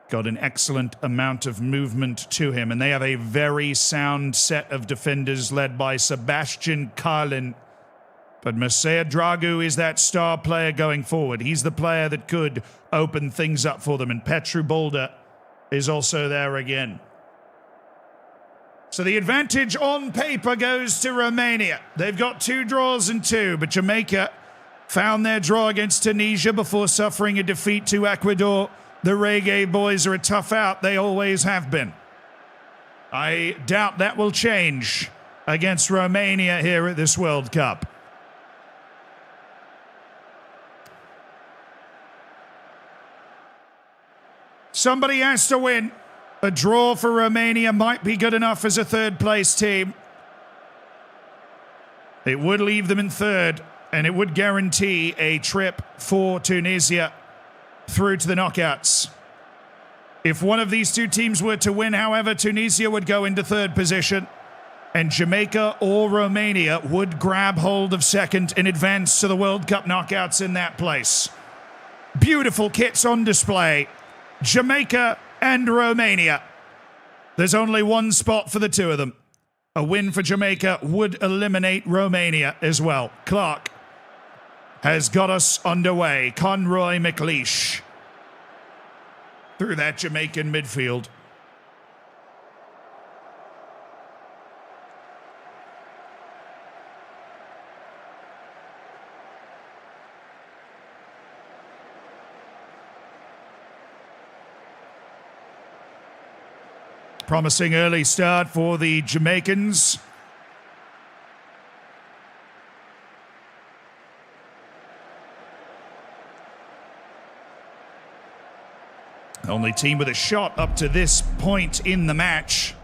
Got an excellent amount of movement to him, and they have a very sound set of defenders led by Sebastian Karlin. But Mazea Dragu is that star player going forward. He's the player that could open things up for them, and Petru Bolda is also there again. So the advantage on paper goes to Romania. They've got 2 draws and 2, but Jamaica found their draw against Tunisia before suffering a defeat to Ecuador. The Reggae boys are a tough out. They always have been. I doubt that will change against Romania here at this World Cup. Somebody has to win. A draw for Romania might be good enough as a third-place team. It would leave them in third, and it would guarantee a trip for Tunisia through to the knockouts. If one of these 2 teams were to win, however, Tunisia would go into third position, and Jamaica or Romania would grab hold of second and advance to the World Cup knockouts in that place. Beautiful kits on display. Jamaica and Romania. There's only one spot for the 2 of them. A win for Jamaica would eliminate Romania as well. Clark has got us underway. Conroy McLeish through that Jamaican midfield. Promising early start for the Jamaicans. Only team with a shot up to this point in the match.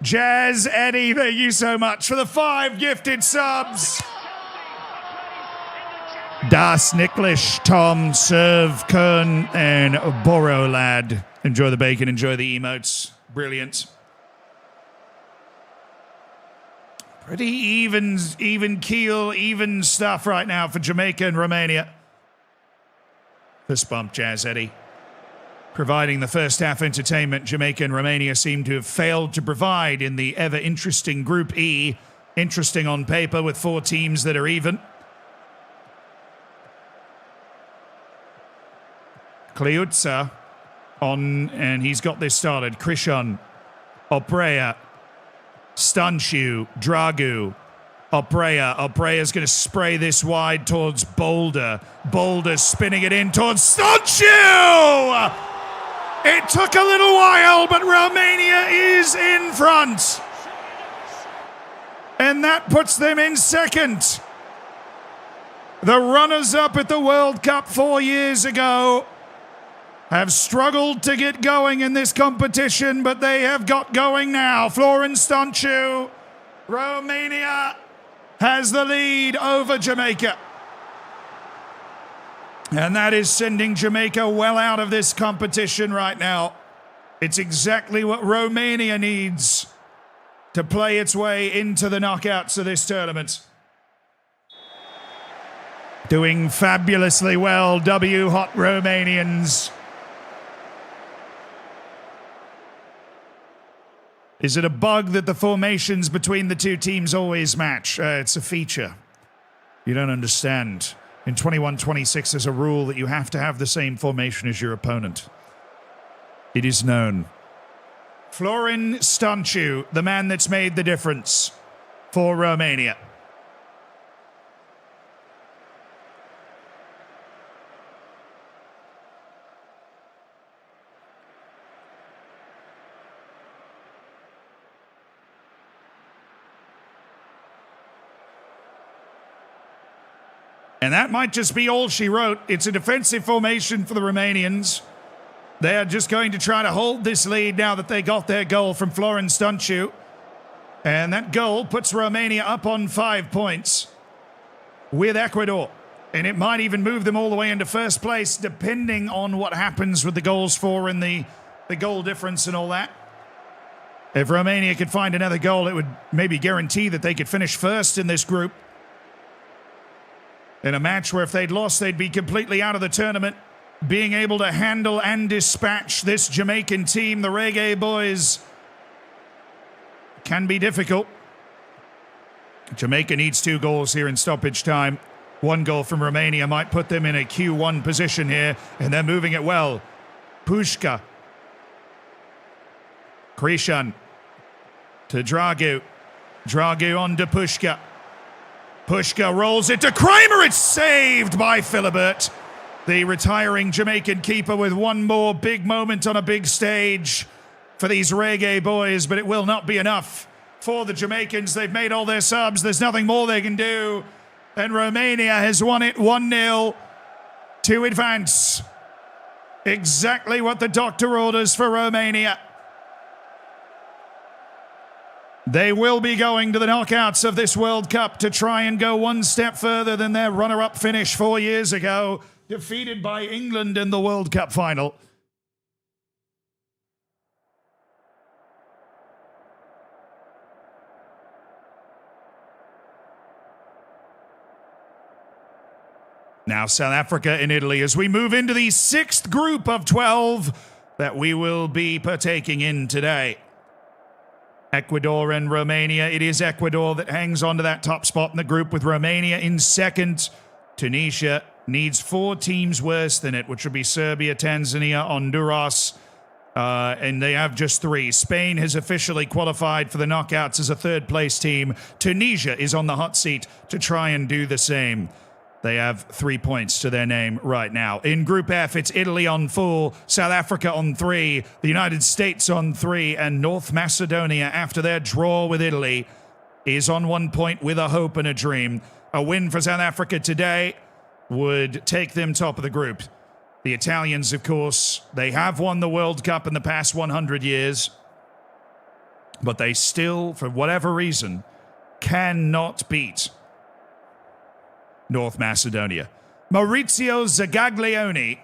Jazz, Eddie, thank you so much for the 5 gifted subs. Das, Niklish, Tom, Serv, Kern, and Borolad. Enjoy the bacon, enjoy the emotes. Brilliant. Pretty even keel, even stuff right now for Jamaica and Romania. Fist bump, Jazz, Eddie. Providing the first half entertainment Jamaica and Romania seem to have failed to provide in the ever-interesting Group E. Interesting on paper with 4 teams that are even. Kliutsa on, and he's got this started. Krishon, Oprea, Stanciu, Dragu, Oprea. Oprea's going to spray this wide towards Boulder. Boulder spinning it in towards Stanciu! It took a little while, but Romania is in front. And that puts them in second. The runners-up at the World Cup 4 years ago have struggled to get going in this competition, but they have got going now. Florin Stanciu, Romania has the lead over Jamaica. And that is sending Jamaica well out of this competition right now. It's exactly what Romania needs to play its way into the knockouts of this tournament. Doing fabulously well, W hot Romanians. Is it a bug that the formations between the two teams always match? It's a feature. You don't understand. In 21-26, there's a rule that you have to have the same formation as your opponent. It is known. Florin Stanciu, the man that's made the difference for Romania. And that might just be all she wrote. It's a defensive formation for the Romanians. They're just going to try to hold this lead now that they got their goal from Florin Stanciu. And that goal puts Romania up on 5 points with Ecuador. And it might even move them all the way into first place, depending on what happens with the goals for and the goal difference and all that. If Romania could find another goal, it would maybe guarantee that they could finish first in this group. In a match where if they'd lost, they'd be completely out of the tournament. Being able to handle and dispatch this Jamaican team, the Reggae Boys, can be difficult. Jamaica needs 2 goals here in stoppage time. 1 goal from Romania might put them in a Q1 position here, and they're moving it well. Pushka. Krishan to Dragu. Dragu on to Pushka. Pushka rolls it to Kramer. It's saved by Philibert. The retiring Jamaican keeper with one more big moment on a big stage for these Reggae Boys, but it will not be enough for the Jamaicans. They've made all their subs. There's nothing more they can do. And Romania has won it 1-0 to advance. Exactly what the doctor orders for Romania. They will be going to the knockouts of this World Cup to try and go one step further than their runner-up finish 4 years ago, defeated by England in the World Cup final. Now South Africa and Italy as we move into the 6th group of 12 that we will be partaking in today. Ecuador and Romania. It is Ecuador that hangs on to that top spot in the group with Romania in second. Tunisia needs 4 teams worse than it, which would be Serbia, Tanzania, Honduras, and they have just 3. Spain has officially qualified for the knockouts as a 3rd-place team. Tunisia is on the hot seat to try and do the same. They have 3 points to their name right now. In Group F, it's Italy on 4, South Africa on 3, the United States on 3, and North Macedonia, after their draw with Italy, is on 1 point with a hope and a dream. A win for South Africa today would take them top of the group. The Italians, of course, they have won the World Cup in the past 100 years, but they still, for whatever reason, cannot beat North Macedonia. Maurizio Zagaglione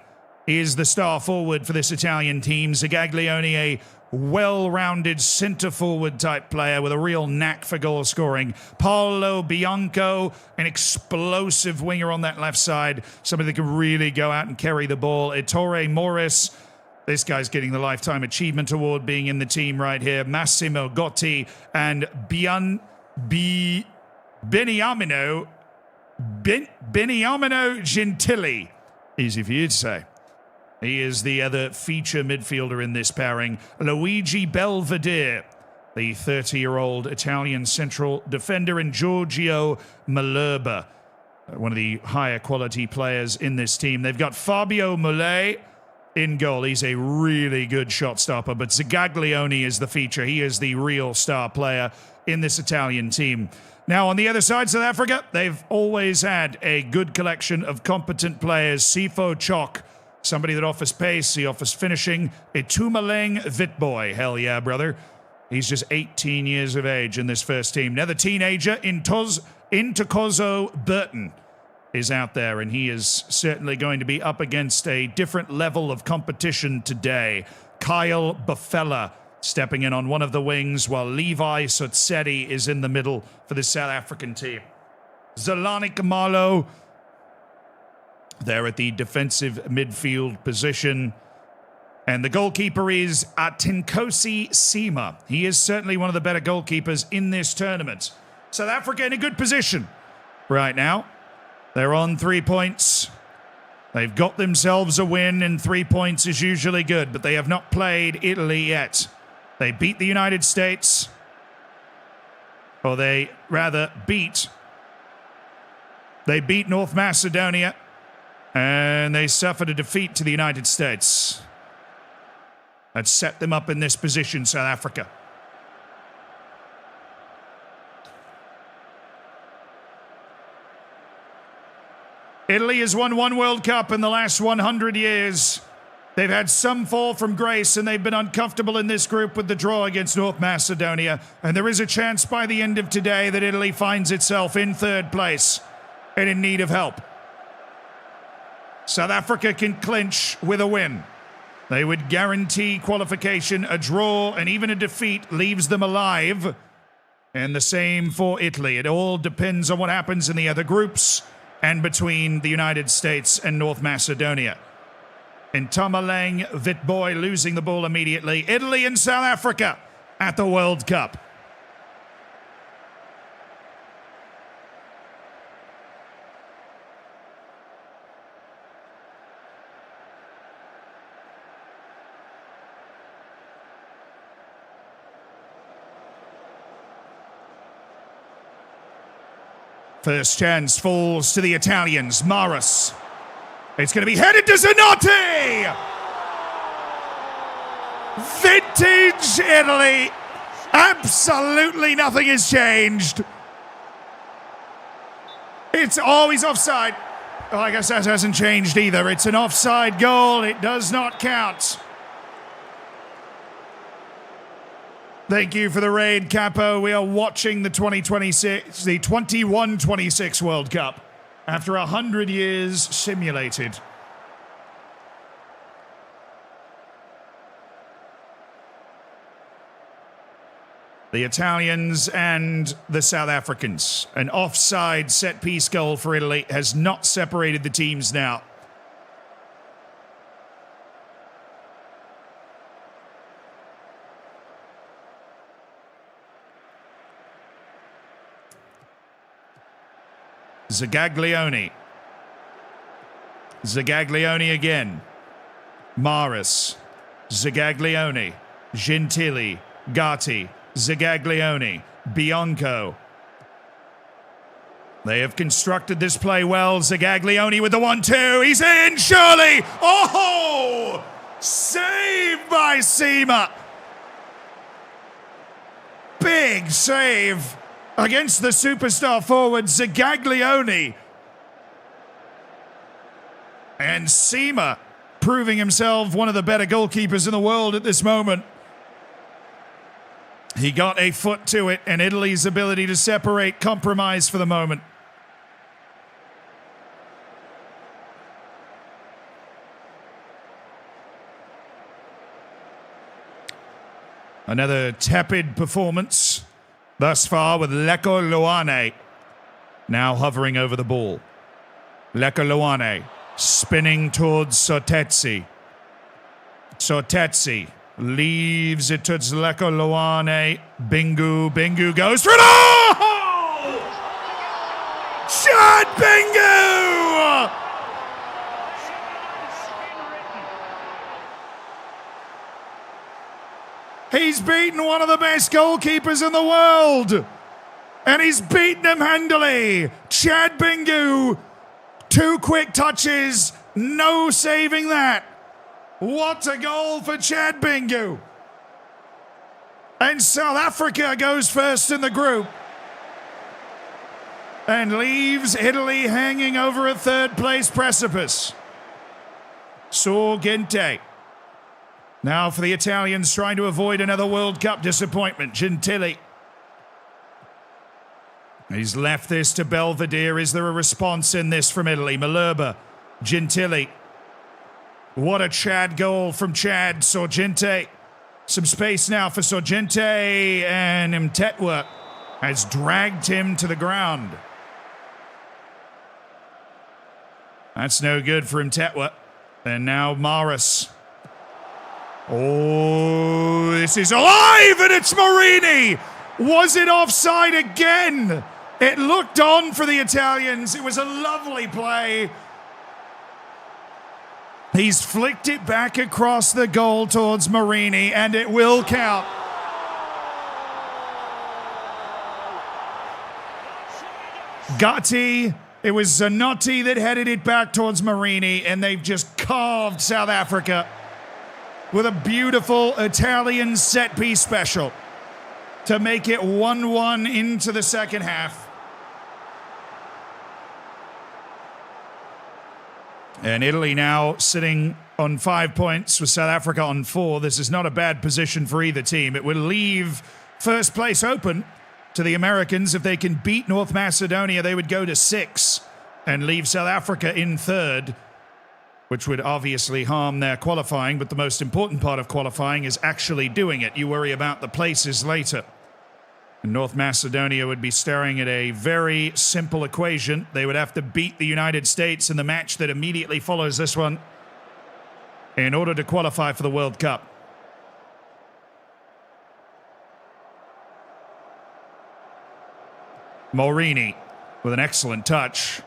is the star forward for this Italian team. Zagaglione, a well-rounded centre-forward type player with a real knack for goal scoring. Paolo Bianco, an explosive winger on that left side, somebody that can really go out and carry the ball. Ettore Morris, this guy's getting the Lifetime Achievement Award being in the team right here. Massimo Gotti and Beniamino Gentili. Easy for you to say. He is the other feature midfielder in this pairing. Luigi Belvedere, the 30-year-old Italian central defender, and Giorgio Malerba, one of the higher quality players in this team. They've got Fabio Mulè in goal. He's a really good shot stopper, but Zagaglione is the feature. He is the real star player in this Italian team. Now, on the other side, South Africa, they've always had a good collection of competent players. Sifo Chok, somebody that offers pace, he offers finishing. Itumeleng Witboy, hell yeah, brother. He's just 18 years of age in this first team. Now the teenager, Intokozo Burton, is out there, and he is certainly going to be up against a different level of competition today. Kyle Bafella stepping in on one of the wings, while Levi Sotsedi is in the middle for the South African team. Zelanik Malo there at the defensive midfield position. And the goalkeeper is Atinkosi Sima. He is certainly one of the better goalkeepers in this tournament. South Africa in a good position right now. They're on 3 points. They've got themselves a win, and 3 points is usually good, but they have not played Italy yet. They beat the United States, or they rather beat North Macedonia, and they suffered a defeat to the United States. That set them up in this position, South Africa. Italy has won one World Cup in the last 100 years. They've had some fall from grace, and they've been uncomfortable in this group with the draw against North Macedonia. And there is a chance by the end of today that Italy finds itself in third place and in need of help. South Africa can clinch with a win. They would guarantee qualification. A draw and even a defeat leaves them alive. And the same for Italy. It all depends on what happens in the other groups and between the United States and North Macedonia. And Itumeleng Witboy losing the ball immediately. Italy and South Africa at the World Cup. First chance falls to the Italians. Maris. It's going to be headed to Zanotti! Vintage Italy. Absolutely nothing has changed. It's always offside. Well, I guess that hasn't changed either. It's an offside goal. It does not count. Thank you for the raid, Capo. We are watching the 21-26 World Cup after 100 years simulated. The Italians and the South Africans. An offside set-piece goal for Italy has not separated the teams now. Zagaglione. Zagaglione again. Maris. Zagaglione. Gentili. Gatti. Zagaglione. Bianco. They have constructed this play well. Zagaglione with the 1-2. He's in, surely! Oh! Saved by Sima. Big save against the superstar forward Zagaglione. And Sima proving himself one of the better goalkeepers in the world at this moment. He got a foot to it, and Italy's ability to separate compromised for the moment. Another tepid performance thus far with Lecco Loane now hovering over the ball. Lecco Loane spinning towards Sotezzi. Sotezzi leaves it towards Lecco Loane. Bingu goes for it. Oh! Chad Bingu! He's beaten one of the best goalkeepers in the world. And he's beaten him handily. Chad Bingu, 2 quick touches, no saving that. What a goal for Chad Bingu. And South Africa goes first in the group and leaves Italy hanging over a third-place precipice. Sorgente. Now for the Italians trying to avoid another World Cup disappointment. Gentili. He's left this to Belvedere. Is there a response in this from Italy? Malerba. Gentili. What a Chad goal from Chad. Sorgente. Some space now for Sorgente, and Mtetwa has dragged him to the ground. That's no good for Mtetwa. And now Maris. Oh, this is alive, and it's Marini. Was it offside again? It looked on for the Italians. It was a lovely play. He's flicked it back across the goal towards Marini, and it will count. Gatti. It was Zanotti that headed it back towards Marini, and they've just carved South Africa with a beautiful Italian set-piece special to make it 1-1 into the second half. And Italy now sitting on 5 points with South Africa on 4. This is not a bad position for either team. It will leave first place open to the Americans. If they can beat North Macedonia, they would go to 6 and leave South Africa in third, which would obviously harm their qualifying, but the most important part of qualifying is actually doing it. You worry about the places later. And North Macedonia would be staring at a very simple equation. They would have to beat the United States in the match that immediately follows this one in order to qualify for the World Cup. Morini with an excellent touch.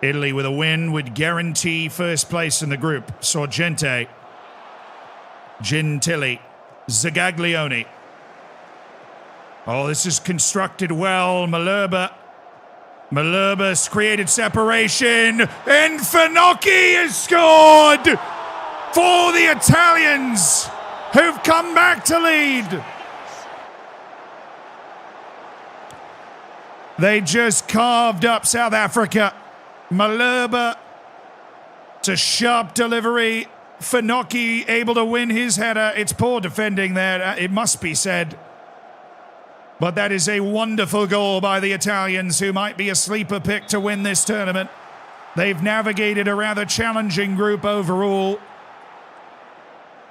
Italy with a win would guarantee first place in the group. Sorgente, Gentili, Zagaglione. Oh, this is constructed well. Malerba's created separation, and Finocchi has scored for the Italians, who've come back to lead. They just carved up South Africa. Malerba to sharp delivery. Finocchi able to win his header. It's poor defending there, it must be said. But that is a wonderful goal by the Italians, who might be a sleeper pick to win this tournament. They've navigated a rather challenging group overall,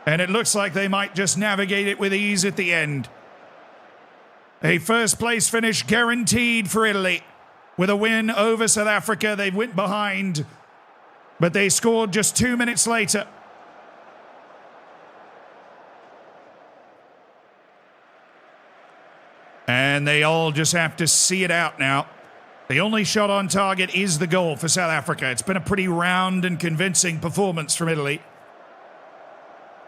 and it looks like they might just navigate it with ease at the end. A first place finish guaranteed for Italy. With a win over South Africa, they went behind, but they scored just 2 minutes later. And they all just have to see it out now. The only shot on target is the goal for South Africa. It's been a pretty round and convincing performance from Italy.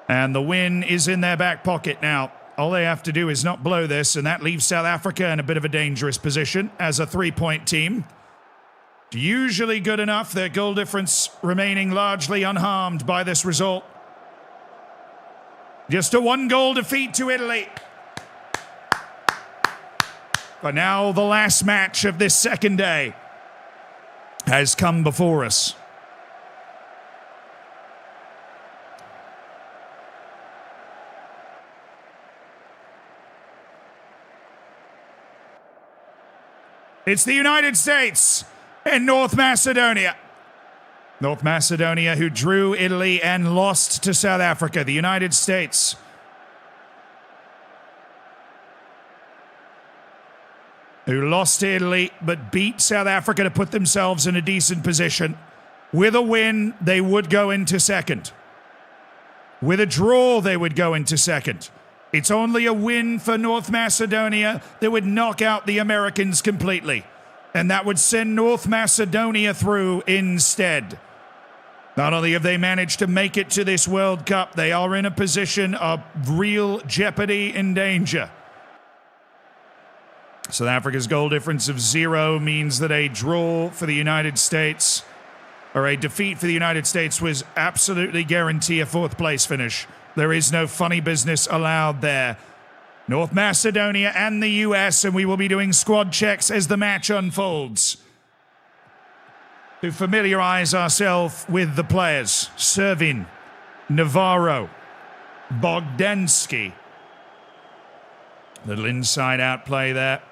And the win is in their back pocket now. All they have to do is not blow this, and that leaves South Africa in a bit of a dangerous position as a 3-point team. Usually good enough, their goal difference remaining largely unharmed by this result. Just a 1-goal defeat to Italy. But now the last match of this second day has come before us. It's the United States and North Macedonia. North Macedonia, who drew Italy and lost to South Africa. The United States, who lost to Italy but beat South Africa to put themselves in a decent position. With a win, they would go into second. With a draw, they would go into second. It's only a win for North Macedonia that would knock out the Americans completely. And that would send North Macedonia through instead. Not only have they managed to make it to this World Cup, they are in a position of real jeopardy and danger. South Africa's goal difference of 0 means that a draw for the United States, or a defeat for the United States, was absolutely guarantee a 4th place finish. There is no funny business allowed there. North Macedonia and the US, and we will be doing squad checks as the match unfolds to familiarize ourselves with the players. Servin, Navarro, Bogdanski. Little inside-out play there.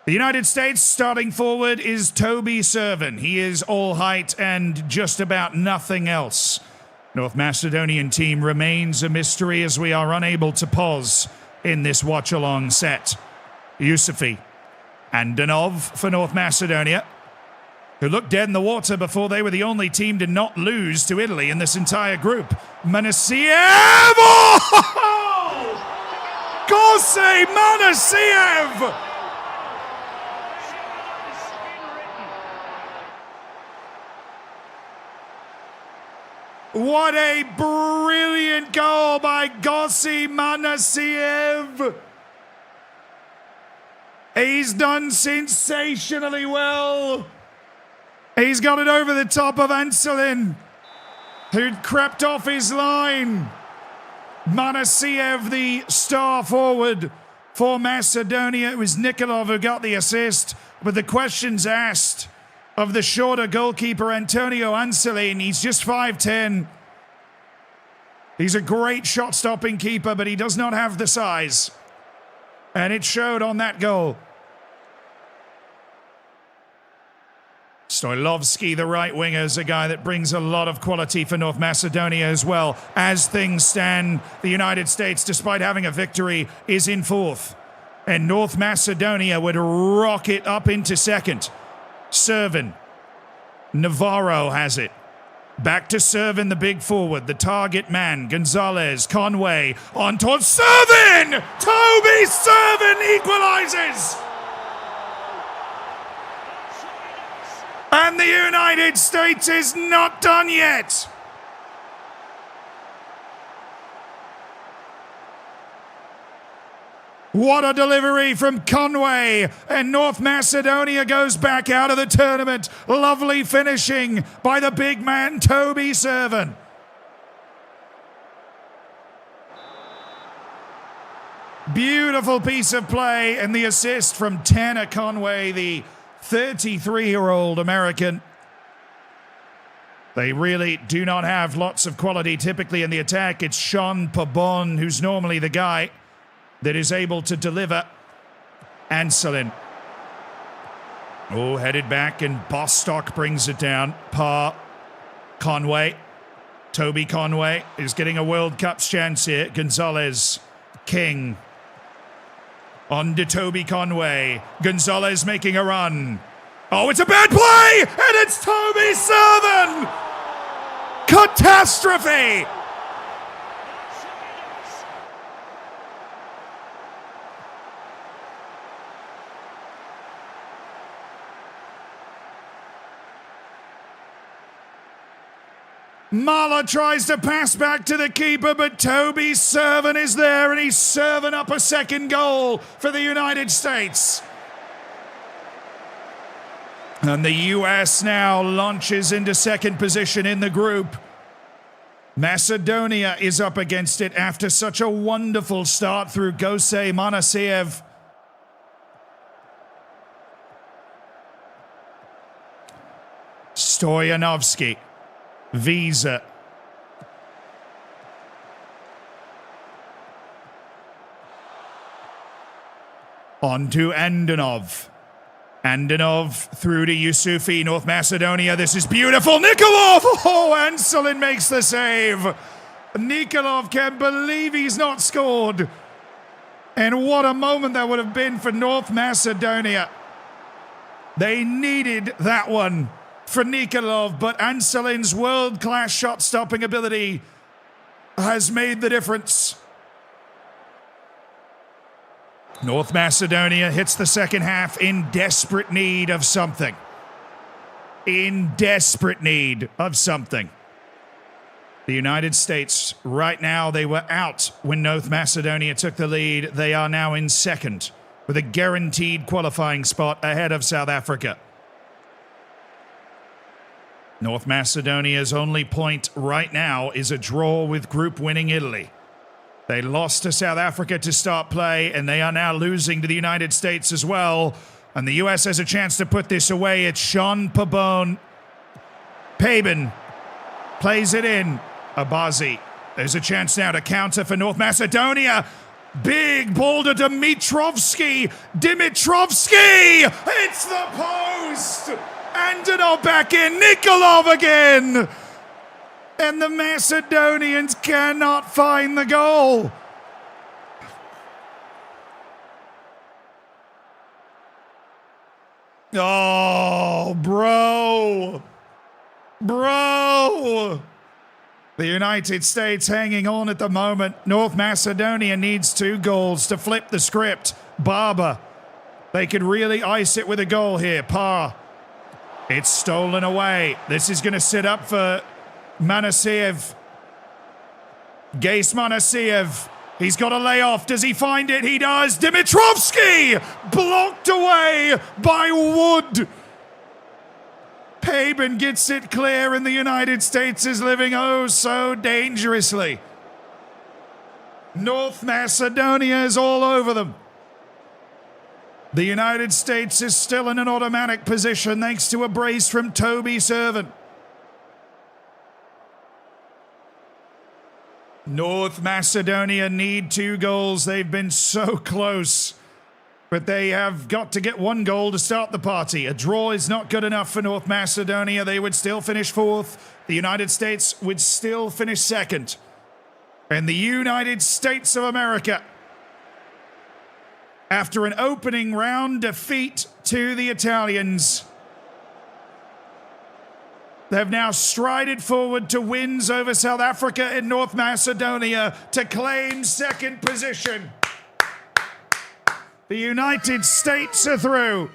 The United States starting forward is Toby Servin. He is all height and just about nothing else. North Macedonian team remains a mystery as we are unable to pause in this watch-along set. Yusufi and Danov for North Macedonia, who looked dead in the water before they were the only team to not lose to Italy in this entire group. Manasiev! Oh! Gose Manasiev! What a brilliant goal by Gose Manasiev! He's done sensationally well. He's got it over the top of Anselin, who'd crept off his line. Manasiev, the star forward for Macedonia. It was Nikolov who got the assist, but the questions asked of the shorter goalkeeper Antonio Anselin. He's just 5'10". He's a great shot-stopping keeper, but he does not have the size. And it showed on that goal. Stoilovski, the right winger, is a guy that brings a lot of quality for North Macedonia as well. As things stand, the United States, despite having a victory, is in 4th. And North Macedonia would rocket up into 2nd. Servin. Navarro has it. Back to Servin, the big forward, the target man. Gonzalez, Conway, on towards Servin! Toby Servin equalizes! And the United States is not done yet! What a delivery from Conway, and North Macedonia goes back out of the tournament. Lovely finishing by the big man, Toby Servin. Beautiful piece of play, and the assist from Tanner Conway, the 33-year-old American. They really do not have lots of quality typically in the attack. It's Sean Pabon, who's normally the guy that is able to deliver. Anselin. Oh, headed back, and Bostock brings it down. Conway. Toby Conway is getting a World Cup chance here. Gonzalez. King. On to Toby Conway. Gonzalez making a run. Oh, it's a bad play! And it's Toby Servin! Catastrophe! Mahler tries to pass back to the keeper, but Toby Servin is there, and he's serving up a second goal for the United States. And the US now launches into 2nd position in the group. Macedonia is up against it after such a wonderful start through Gose Manasiev. Stoyanovski. Visa. On to Andanov. Andanov through to Yusufi, North Macedonia. This is beautiful. Nikolov! Oh, Anselin makes the save. Nikolov can't believe he's not scored. And what a moment that would have been for North Macedonia. They needed that one for Nikolov, but Anselin's world-class shot-stopping ability has made the difference. North Macedonia hits the second half in desperate need of something. In desperate need of something. The United States, right now, they were out when North Macedonia took the lead. They are now in second with a guaranteed qualifying spot ahead of South Africa. North Macedonia's only point right now is a draw with group-winning Italy. They lost to South Africa to start play, and they are now losing to the United States as well. And the U.S. has a chance to put this away. It's Sean Pabon. Pabon plays it in. Abazi. There's a chance now to counter for North Macedonia. Big ball to Dimitrovsky. Dimitrovsky! It's the post! Andanov back in. Nikolov again! And the Macedonians cannot find the goal. Oh, bro. Bro. The United States hanging on at the moment. North Macedonia needs 2 goals to flip the script. Barber. They could really ice it with a goal here. Parr. It's stolen away. This is going to sit up for Manasiev. Gase Manasiev. He's got a layoff. Does he find it? He does. Dimitrovsky! Blocked away by Wood. Pabon gets it clear, and the United States is living oh so dangerously. North Macedonia is all over them. The United States is still in an automatic position thanks to a brace from Toby Servant. North Macedonia need 2 goals. They've been so close. But they have got to get 1 goal to start the party. A draw is not good enough for North Macedonia. They would still finish 4th. The United States would still finish 2nd. And the United States of America, after an opening round defeat to the Italians, they have now strided forward to wins over South Africa and North Macedonia to claim 2nd position. The United States are through.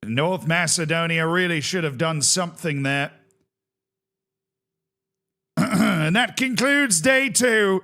North Macedonia really should have done something there. And that concludes day 2.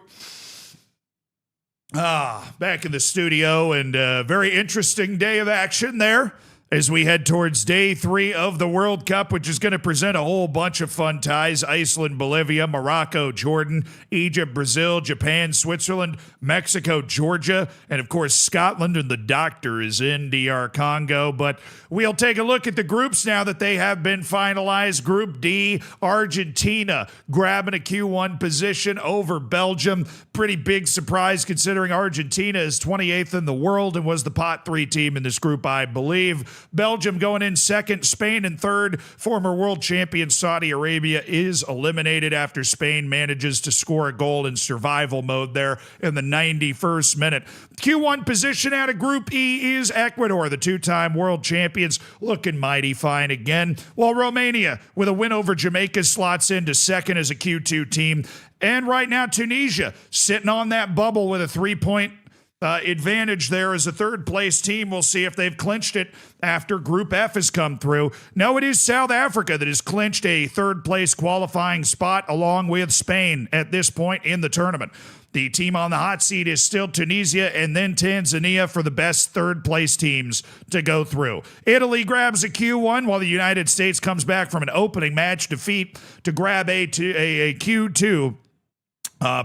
Back in the studio, and a very interesting day of action there as we head towards day 3 of the World Cup, which is going to present a whole bunch of fun ties. Iceland, Bolivia, Morocco, Jordan, Egypt, Brazil, Japan, Switzerland, Mexico, Georgia, and of course Scotland, and the doctor is in DR Congo. But we'll take a look at the groups now that they have been finalized. Group D, Argentina grabbing a Q1 position over Belgium. Pretty big surprise considering Argentina is 28th in the world and was the pot 3 team in this group, I believe. Belgium going in 2nd, Spain in 3rd. Former world champion Saudi Arabia is eliminated after Spain manages to score a goal in survival mode there in the 91st minute. Q1 position out of Group E is Ecuador, the 2-time world champions, looking mighty fine again, while Romania, with a win over Jamaica, slots into 2nd as a Q2 team. And right now, Tunisia sitting on that bubble with a 3-point advantage there as a 3rd place team. We'll see if they've clinched it after Group F has come through. No, it is South Africa that has clinched a 3rd place qualifying spot along with Spain at this point in the tournament. The team on the hot seat is still Tunisia and then Tanzania for the best 3rd place teams to go through. Italy grabs a Q1 while the United States comes back from an opening match defeat to grab a Q2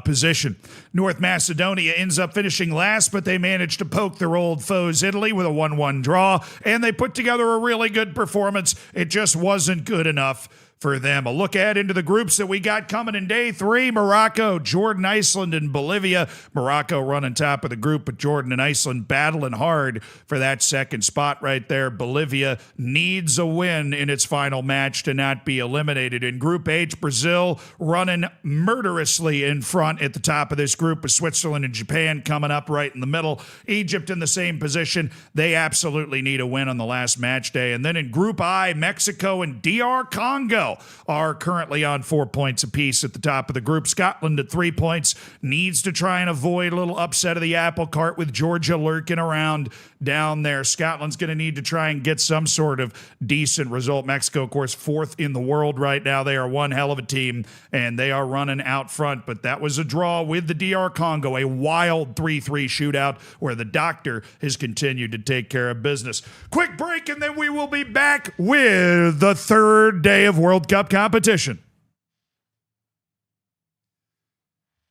position. North Macedonia ends up finishing last, but they managed to poke their old foes Italy with a 1-1 draw, and they put together a really good performance. It just wasn't good enough for them. A look ahead into the groups that we got coming in day 3, Morocco, Jordan, Iceland, and Bolivia. Morocco running top of the group, but Jordan and Iceland battling hard for that second spot right there. Bolivia needs a win in its final match to not be eliminated. In Group H, Brazil running murderously in front at the top of this group, with Switzerland and Japan coming up right in the middle. Egypt in the same position. They absolutely need a win on the last match day. And then in Group I, Mexico and DR Congo are currently on 4 points apiece at the top of the group. Scotland at 3 points needs to try and avoid a little upset of the apple cart with Georgia lurking around down there. Scotland's going to need to try and get some sort of decent result. Mexico, of course, 4th in the world right now. They are one hell of a team, and they are running out front. But that was a draw with the DR Congo, a wild 3-3 shootout where the doctor has continued to take care of business. Quick break, and then we will be back with the third day of World Cup competition.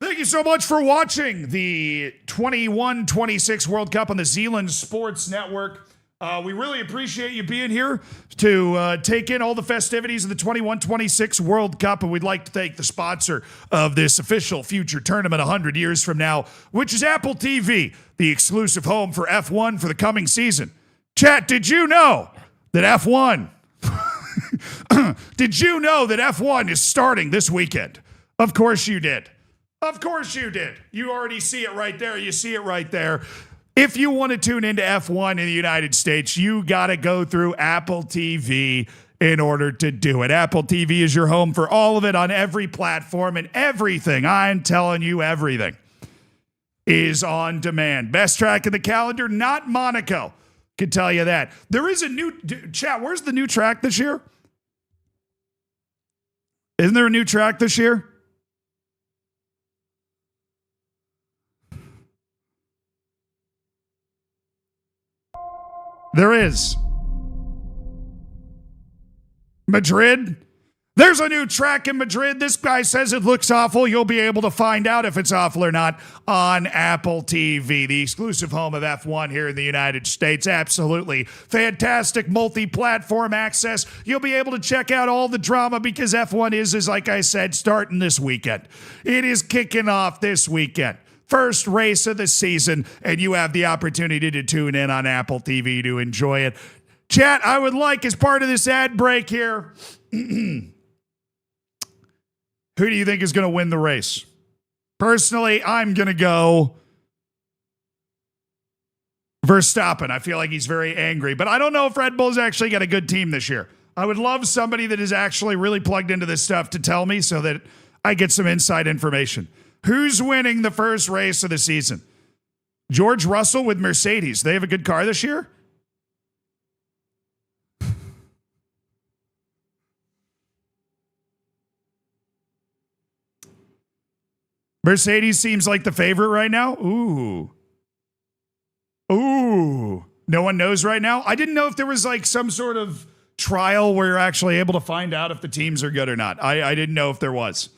Thank you so much for watching the 21-26 World Cup on the Zealand Sports Network. We really appreciate you being here to take in all the festivities of the 21-26 World Cup, and we'd like to thank the sponsor of this official future tournament 100 years from now, which is Apple TV, the exclusive home for F1 for the coming season. Chat, did you know that F1 did you know that F1 is starting this weekend? Of course you did. Of course you did. You already see it right there. You see it right there. If you want to tune into F1 in the United States, you got to go through Apple TV in order to do it. Apple TV is your home for all of it on every platform, and everything, I'm telling you, everything is on demand. Best track in the calendar, not Monaco. Can tell you that. There is a new, chat, where's the new track this year? Isn't there a new track this year? There is. Madrid. There's a new track in Madrid. This guy says it looks awful. You'll be able to find out if it's awful or not on Apple TV, the exclusive home of F1 here in the United States. Absolutely fantastic multi-platform access. You'll be able to check out all the drama because F1 is, like I said, starting this weekend. It is kicking off this weekend. First race of the season, and you have the opportunity to tune in on Apple TV to enjoy it. Chat, I would like, as part of this ad break here, who do you think is going to win the race? Personally, I'm going to go Verstappen. I feel like he's very angry, but I don't know if Red Bull's actually got a good team this year. I would love somebody that is actually really plugged into this stuff to tell me so that I get some inside information. Who's winning the first race of the season? George Russell with Mercedes. They have a good car this year? Mercedes seems like the favorite right now. Ooh. No one knows right now? I didn't know if there was like some sort of trial where you're actually able to find out if the teams are good or not. I didn't know if there was.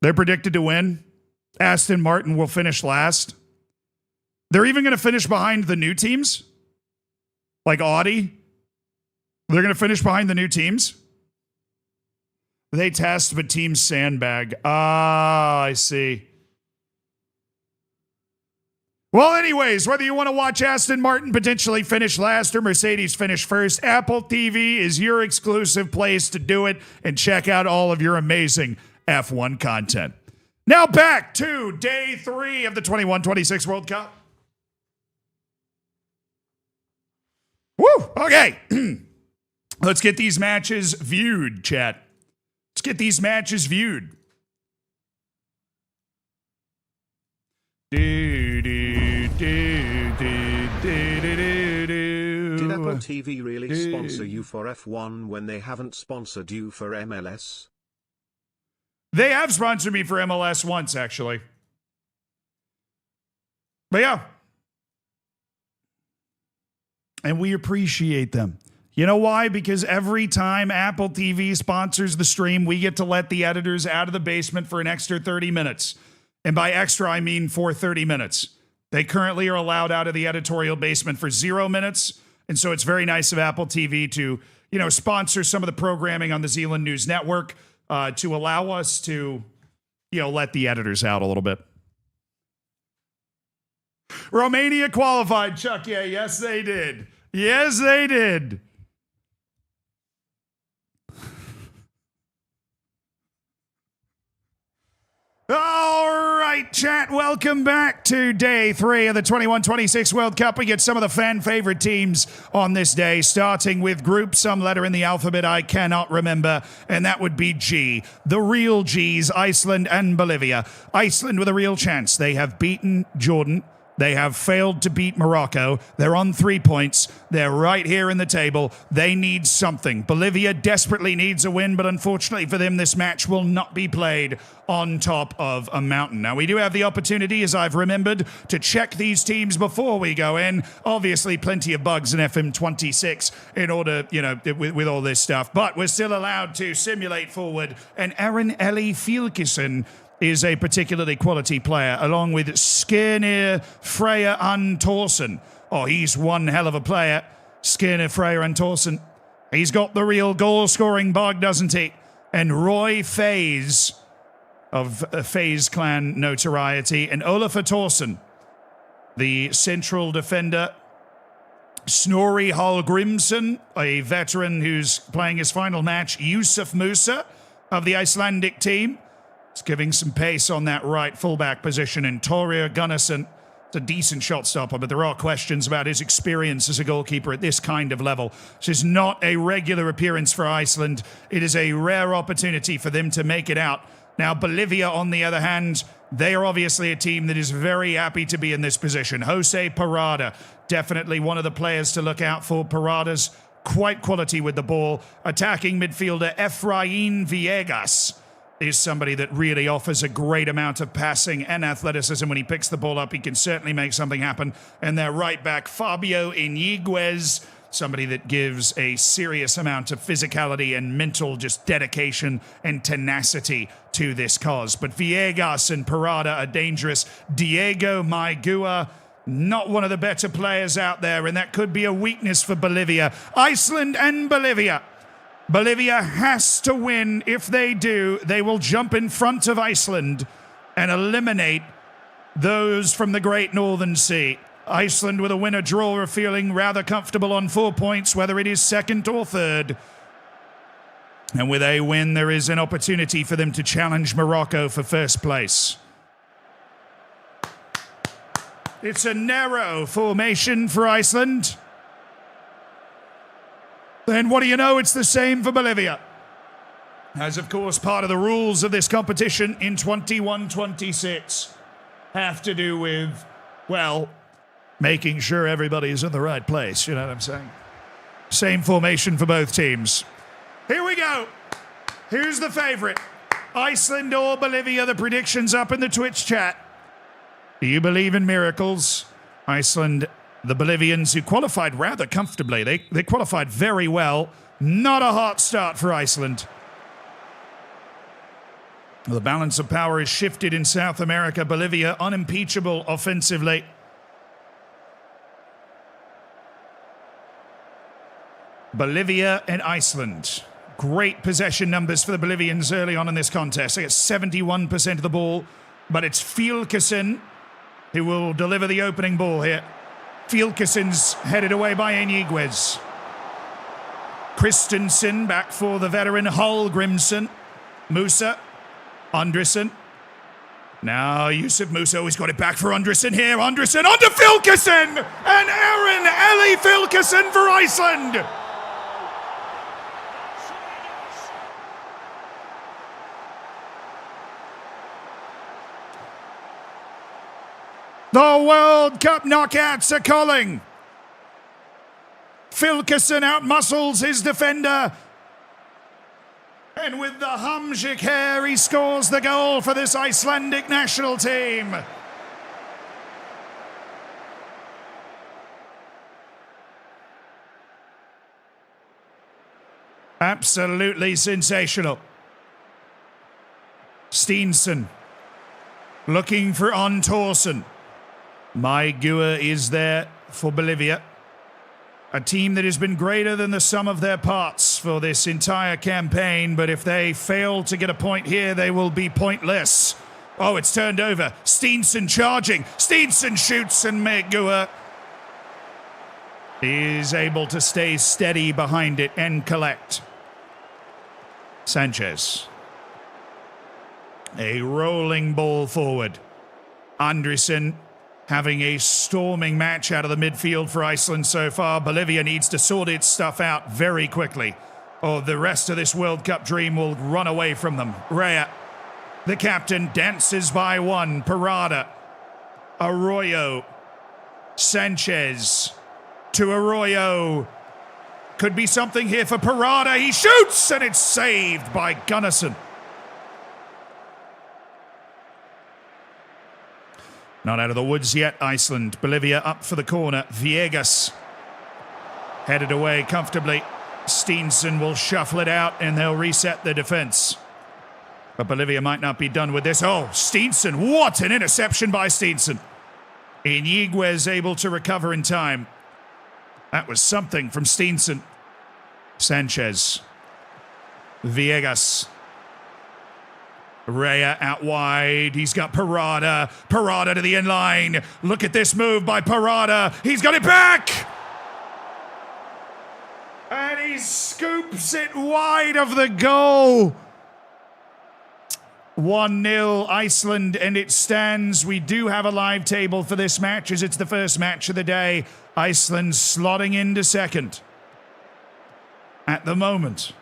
They're predicted to win. Aston Martin will finish last. They're even going to finish behind the new teams, like Audi. They're going to finish behind the new teams. They test, but teams sandbag. I see. Well, anyways, whether you want to watch Aston Martin potentially finish last or Mercedes finish first, Apple TV is your exclusive place to do it and check out all of your amazing F1 content. Now back to day 3 of the 21-26 World Cup. Woo! Okay. Let's get these matches viewed, chat. Let's get these matches viewed. Did Apple TV really sponsor you for F1 when they haven't sponsored you for MLS? They have sponsored me for MLS once, actually. But yeah. And we appreciate them. You know why? Because every time Apple TV sponsors the stream, we get to let the editors out of the basement for an extra 30 minutes. And by extra, I mean for 30 minutes. They currently are allowed out of the editorial basement for 0 minutes. And so it's very nice of Apple TV to, sponsor some of the programming on the Zealand News Network to allow us to, let the editors out a little bit. Romania qualified, Chuck. Yeah, yes, they did. Yes, they did. All right, chat, welcome back to day 3 of the 21-26 World Cup. We get some of the fan favorite teams on this day, starting with group, some letter in the alphabet I cannot remember, and that would be G. The real Gs, Iceland and Bolivia. Iceland with a real chance. They have beaten Jordan. They have failed to beat Morocco. They're on 3 points. They're right here in the table. They need something. Bolivia desperately needs a win, but unfortunately for them, this match will not be played on top of a mountain. Now, we do have the opportunity, as I've remembered, to check these teams before we go in. Obviously, plenty of bugs in FM26 in order, with all this stuff. But we're still allowed to simulate forward. And Aaron Ellie Fjälkesen is a particularly quality player, along with Skirnir Freyr Antorsen. Oh, he's one hell of a player, Skirnir Freyr Antorsen. He's got the real goal-scoring bug, doesn't he? And Roy Faze of Faze clan notoriety, and Olafur Thorsen, the central defender. Snorri Hallgrimsson, a veteran who's playing his final match. Yusuf Musa of the Icelandic team. It's giving some pace on that right fullback position. And Torir Gunnarsson, it's a decent shot stopper, but there are questions about his experience as a goalkeeper at this kind of level. This is not a regular appearance for Iceland. It is a rare opportunity for them to make it out. Now, Bolivia, on the other hand, they are obviously a team that is very happy to be in this position. Jose Parada, definitely one of the players to look out for. Parada's quite quality with the ball. Attacking midfielder Efrain Viegas is somebody that really offers a great amount of passing and athleticism. When he picks the ball up, he can certainly make something happen. And their right back, Fabio Iniguez, somebody that gives a serious amount of physicality and mental just dedication and tenacity to this cause. But Viegas and Parada are dangerous. Diego Maigua, not one of the better players out there, and that could be a weakness for Bolivia. Iceland and Bolivia. Bolivia has to win. If they do, they will jump in front of Iceland and eliminate those from the Great Northern Sea. Iceland with a winner-draw are feeling rather comfortable on 4 points, whether it is second or third. And with a win, there is an opportunity for them to challenge Morocco for first place. It's a narrow formation for Iceland. Then what do you know, it's the same for Bolivia. As, of course, part of the rules of this competition in 21-26 have to do with, well, making sure everybody's in the right place, you know what I'm saying? Same formation for both teams. Here we go. Here's the favorite. Iceland or Bolivia, the predictions up in the Twitch chat. Do you believe in miracles? Iceland, the Bolivians, who qualified rather comfortably. They qualified very well. Not a hot start for Iceland. The balance of power is shifted in South America. Bolivia, unimpeachable offensively. Bolivia and Iceland. Great possession numbers for the Bolivians early on in this contest. They get 71% of the ball, but it's Fjälkesen who will deliver the opening ball here. Fjälkesen's headed away by Iniguez. Christensen back for the veteran Hallgrimsson. Musa. Andresen. Now Yusuf Musa, he's got it back for Andresen here. Andresen onto Fjälkesen! And Aaron Ellie Fjälkesen for Iceland! The World Cup knockouts are calling. Fjälkesen outmuscles his defender. And with the Hamsik hair, he scores the goal for this Icelandic national team. Absolutely sensational. Steensen looking for Antorsen. Maigua is there for Bolivia. A team that has been greater than the sum of their parts for this entire campaign, but if they fail to get a point here, they will be pointless. Oh, it's turned over. Steenson charging. Steenson shoots, and Megua is able to stay steady behind it and collect. Sanchez. A rolling ball forward. Andresen having a storming match out of the midfield for Iceland so far. Bolivia needs to sort its stuff out very quickly, or the rest of this World Cup dream will run away from them. Rea, the captain, dances by one. Parada. Arroyo. Sanchez to Arroyo. Could be something here for Parada. He shoots, and it's saved by Gunnarsson. Not out of the woods yet, Iceland. Bolivia up for the corner. Viegas headed away comfortably. Steenson will shuffle it out, and they'll reset the defense. But Bolivia might not be done with this. Oh, Steenson. What an interception by Steenson. Iniguez able to recover in time. That was something from Steenson. Sanchez. Viegas. Rea out wide. He's got Parada. Parada to the end line. Look at this move by Parada. He's got it back! And he scoops it wide of the goal. 1-0 Iceland, and it stands. We do have a live table for this match as it's the first match of the day. Iceland slotting into second at the moment.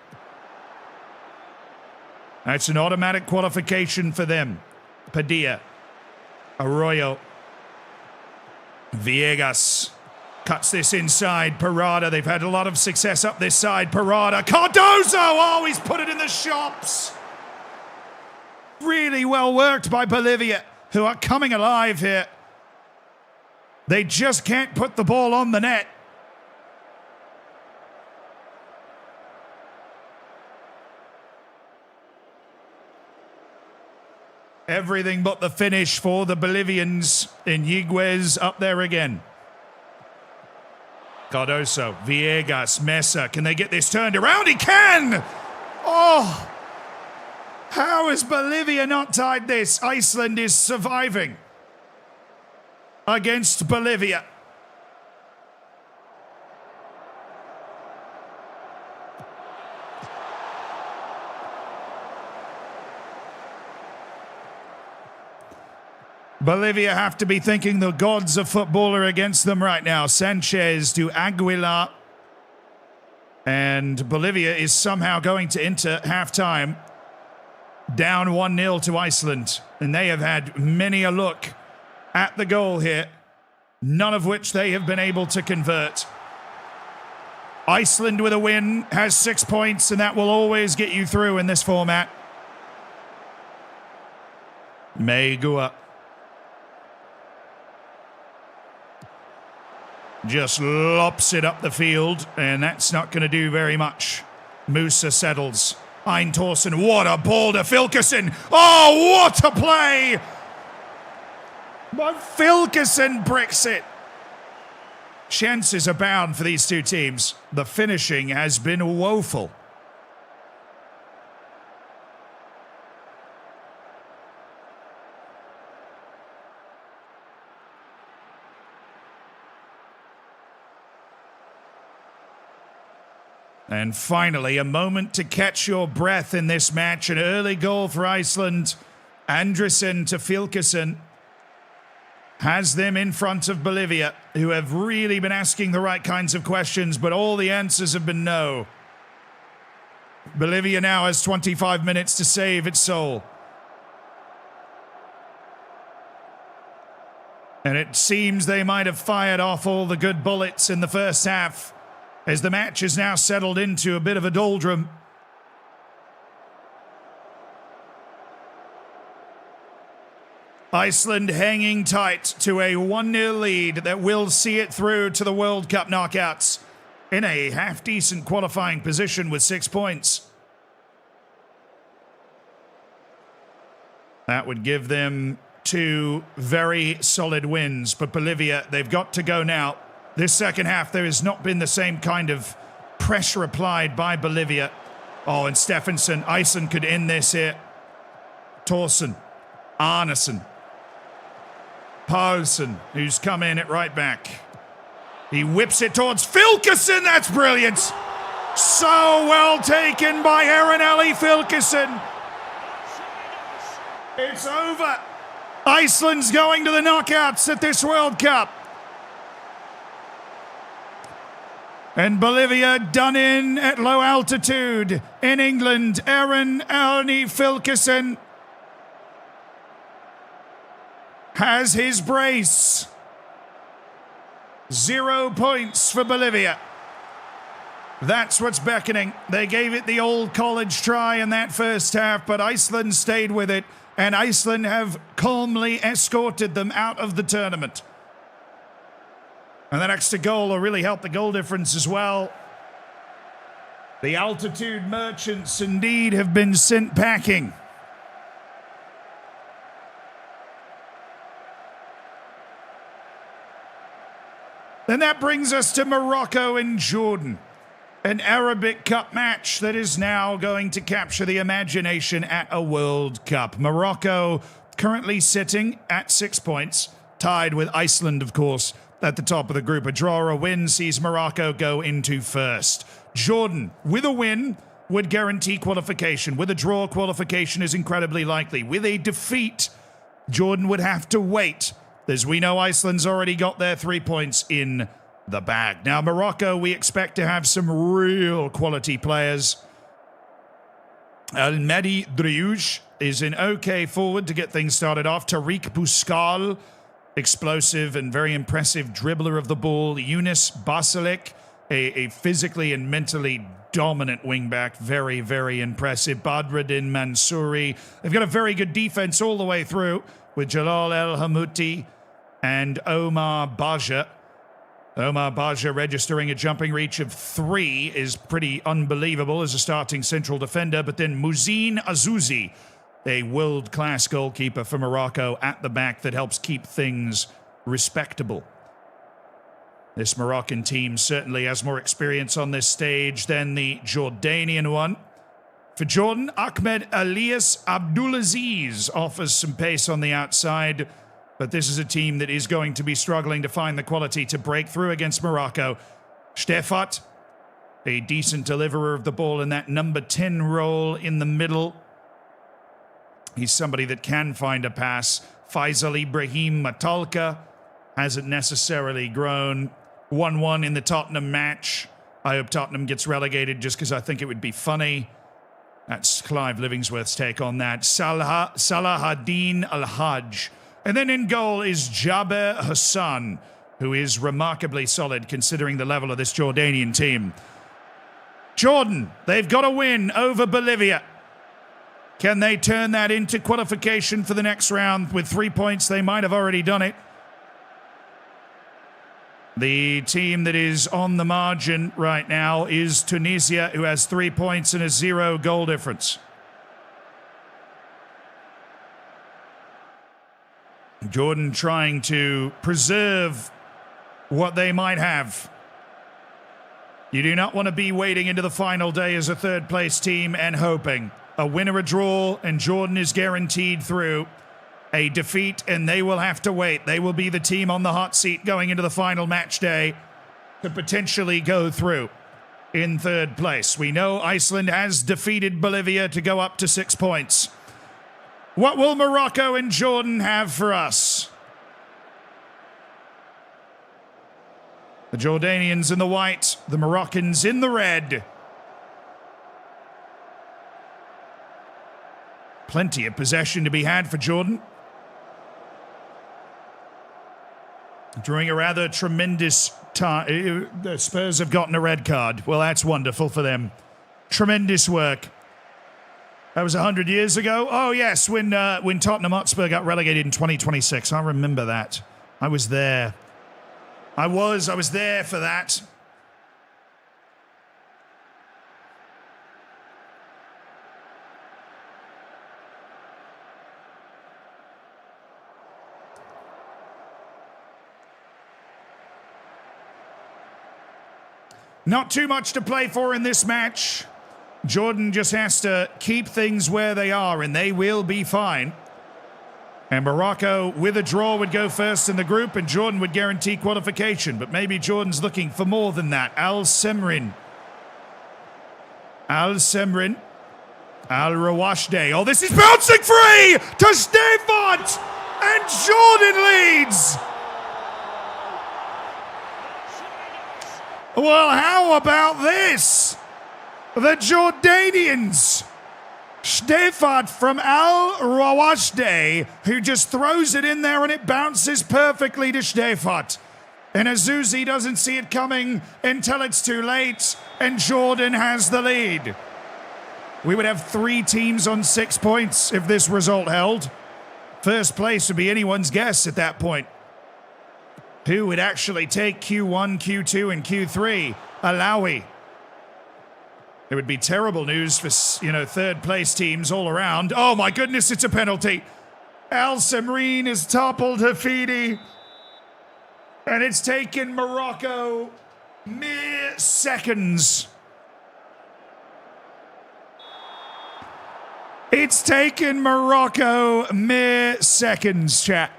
That's an automatic qualification for them. Padilla. Arroyo. Viegas cuts this inside. Parada. They've had a lot of success up this side. Parada. Cardozo! Oh, he's put it in the shops. Really well worked by Bolivia, who are coming alive here. They just can't put the ball on the net. Everything but the finish for the Bolivians. Iniguez up there again. Cardoso, Viegas, Mesa. Can they get this turned around? He can! Oh! How has Bolivia not tied this? Iceland is surviving against Bolivia. Bolivia have to be thinking the gods of football are against them right now. Sanchez to Aguilar. And Bolivia is somehow going to enter halftime down 1-0 to Iceland. And they have had many a look at the goal here, none of which they have been able to convert. Iceland with a win has 6 points, and that will always get you through in this format. Megua. Just lops it up the field, and that's not going to do very much. Musa settles. Einthorsson, what a ball to Filkerson. Oh, what a play! But Filkerson bricks it. Chances abound for these two teams. The finishing has been woeful. And finally, a moment to catch your breath in this match. An early goal for Iceland. Andresen to Filkerson has them in front of Bolivia, who have really been asking the right kinds of questions, but all the answers have been no. Bolivia now has 25 minutes to save its soul. And it seems they might have fired off all the good bullets in the first half, as the match is now settled into a bit of a doldrum. Iceland hanging tight to a 1-0 lead that will see it through to the World Cup knockouts in a half-decent qualifying position with 6 points. That would give them 2 very solid wins, but Bolivia, they've got to go now. This second half, there has not been the same kind of pressure applied by Bolivia. Oh, and Stephenson, Iceland could end this here. Thorsen, Arneson, Paulsen, who's come in at right back. He whips it towards Filkerson. That's brilliant. So well taken by Aaron Filkerson. It's over. Iceland's going to the knockouts at this World Cup. And Bolivia done in at low altitude in England. Aaron Filkerson has his brace. 0 points for Bolivia. That's what's beckoning. They gave it the old college try in that first half, but Iceland stayed with it, and Iceland have calmly escorted them out of the tournament. And that extra goal will really help the goal difference as well. The altitude merchants indeed have been sent packing. Then that brings us to Morocco and Jordan, an Arabic Cup match that is now going to capture the imagination at a World Cup. Morocco currently sitting at 6 points, tied with Iceland, of course, at the top of the group. A draw or a win sees Morocco go into first. Jordan, with a win, would guarantee qualification. With a draw, qualification is incredibly likely. With a defeat, Jordan would have to wait. As we know, Iceland's already got their 3 points in the bag. Now, Morocco, we expect to have some real quality players. Mehdi Driouj is an okay forward to get things started off. Tariq Bouscal, explosive and very impressive dribbler of the ball. Yunus Basalik, a physically and mentally dominant wingback. Very, very impressive. Badruddin Mansouri. They've got a very good defense all the way through with Jalal El Hamouti and Omar Baja. Omar Baja registering a jumping reach of 3 is pretty unbelievable as a starting central defender. But then Mouzine Azouzi, a world-class goalkeeper for Morocco at the back that helps keep things respectable. This Moroccan team certainly has more experience on this stage than the Jordanian one. For Jordan, Ahmed Elias Abdulaziz offers some pace on the outside, but this is a team that is going to be struggling to find the quality to break through against Morocco. Stefat, a decent deliverer of the ball in that number 10 role in the middle. He's somebody that can find a pass. Faisal Ibrahim Matalka hasn't necessarily grown. 1-1 in the Tottenham match. I hope Tottenham gets relegated just because I think it would be funny. That's Clive Livingsworth's take on that. Salahaddin Al-Hajj. And then in goal is Jaber Hassan, who is remarkably solid considering the level of this Jordanian team. Jordan, they've got a win over Bolivia. Can they turn that into qualification for the next round? With 3 points, they might have already done it. The team that is on the margin right now is Tunisia, who has 3 points and a 0 goal difference. Jordan trying to preserve what they might have. You do not want to be waiting into the final day as a third-place team and hoping. A win or a draw, and Jordan is guaranteed through. A defeat, and they will have to wait. They will be the team on the hot seat going into the final match day to potentially go through in third place. We know Iceland has defeated Bolivia to go up to 6 points. What will Morocco and Jordan have for us? The Jordanians in the white, the Moroccans in the red. Plenty of possession to be had for Jordan. During a rather tremendous time, the Spurs have gotten a red card. Well, that's wonderful for them. Tremendous work. That was 100 years ago. Oh, yes, when Tottenham Hotspur got relegated in 2026. I remember that. I was there. I was there for that. Not too much to play for in this match. Jordan just has to keep things where they are, and they will be fine. And Morocco, with a draw, would go first in the group, and Jordan would guarantee qualification. But maybe Jordan's looking for more than that. Al Semrin. Al Rawashde. Oh, this is bouncing free to Stefan! And Jordan leads! Well, how about this? The Jordanians. Stefan from Al Rawashde, who just throws it in there and it bounces perfectly to Stefan. And Azuzi doesn't see it coming until it's too late, and Jordan has the lead. We would have 3 teams on 6 points if this result held. First place would be anyone's guess at that point. Who would actually take Q1, Q2, and Q3? Alawi. It would be terrible news for, third place teams all around. Oh my goodness, it's a penalty. Al Semrin is toppled Hafidi. And it's taken Morocco mere seconds. It's taken Morocco mere seconds, chat.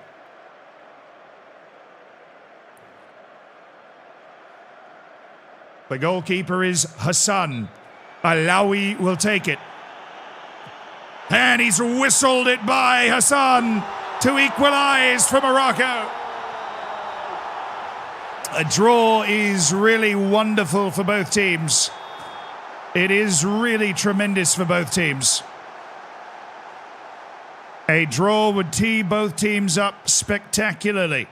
The goalkeeper is Hassan. Alawi will take it. And he's whistled it by Hassan to equalize for Morocco. A draw is really wonderful for both teams. It is really tremendous for both teams. A draw would tee both teams up spectacularly.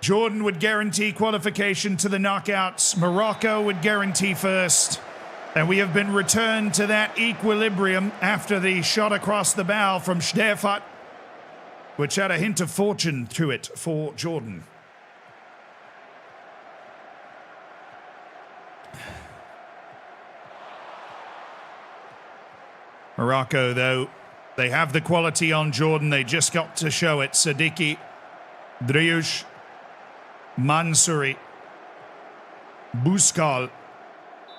Jordan would guarantee qualification to the knockouts. Morocco would guarantee first. And we have been returned to that equilibrium after the shot across the bow from Stefan, which had a hint of fortune to it for Jordan. Morocco, though, they have the quality on Jordan. They just got to show it. Sadiki, Driyush, Mansouri, Bouskal.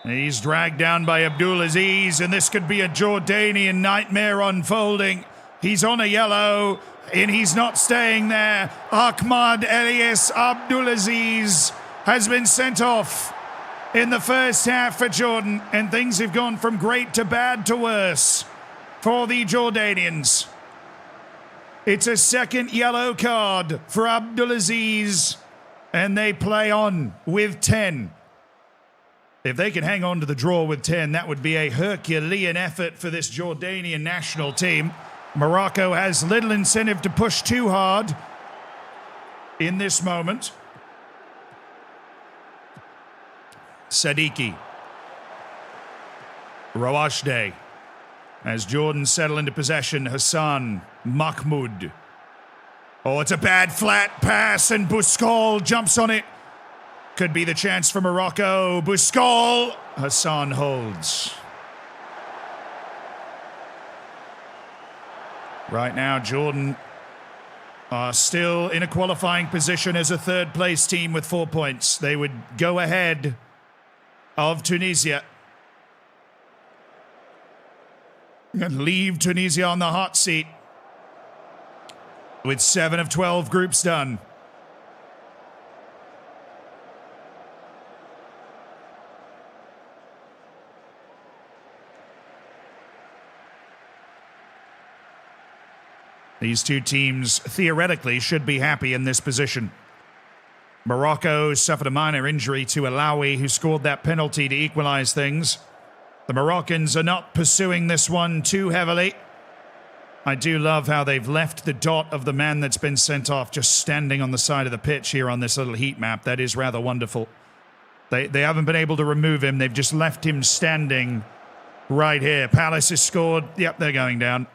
He's dragged down by Abdulaziz, and this could be a Jordanian nightmare unfolding. He's on a yellow, and he's not staying there. Ahmad Elias Abdulaziz has been sent off in the first half for Jordan, and things have gone from great to bad to worse for the Jordanians. It's a second yellow card for Abdulaziz, and they play on with 10. If they can hang on to the draw with 10, that would be a Herculean effort for this Jordanian national team. Morocco has little incentive to push too hard in this moment. Sadiki. Rawashde. As Jordan settle into possession, Hassan Mahmoud. Oh, it's a bad flat pass, and Bouskal jumps on it. Could be the chance for Morocco. Bouskal. Hassan holds. Right now, Jordan are still in a qualifying position as a third-place team with 4 points. They would go ahead of Tunisia and leave Tunisia on the hot seat with 7 of 12 groups done. These two teams theoretically should be happy in this position. Morocco suffered a minor injury to Alawi, who scored that penalty to equalize things. The Moroccans are not pursuing this one too heavily. I do love how they've left the dot of the man that's been sent off just standing on the side of the pitch here on this little heat map. That is rather wonderful. They haven't been able to remove him. They've just left him standing right here. Palace has scored. Yep, they're going down.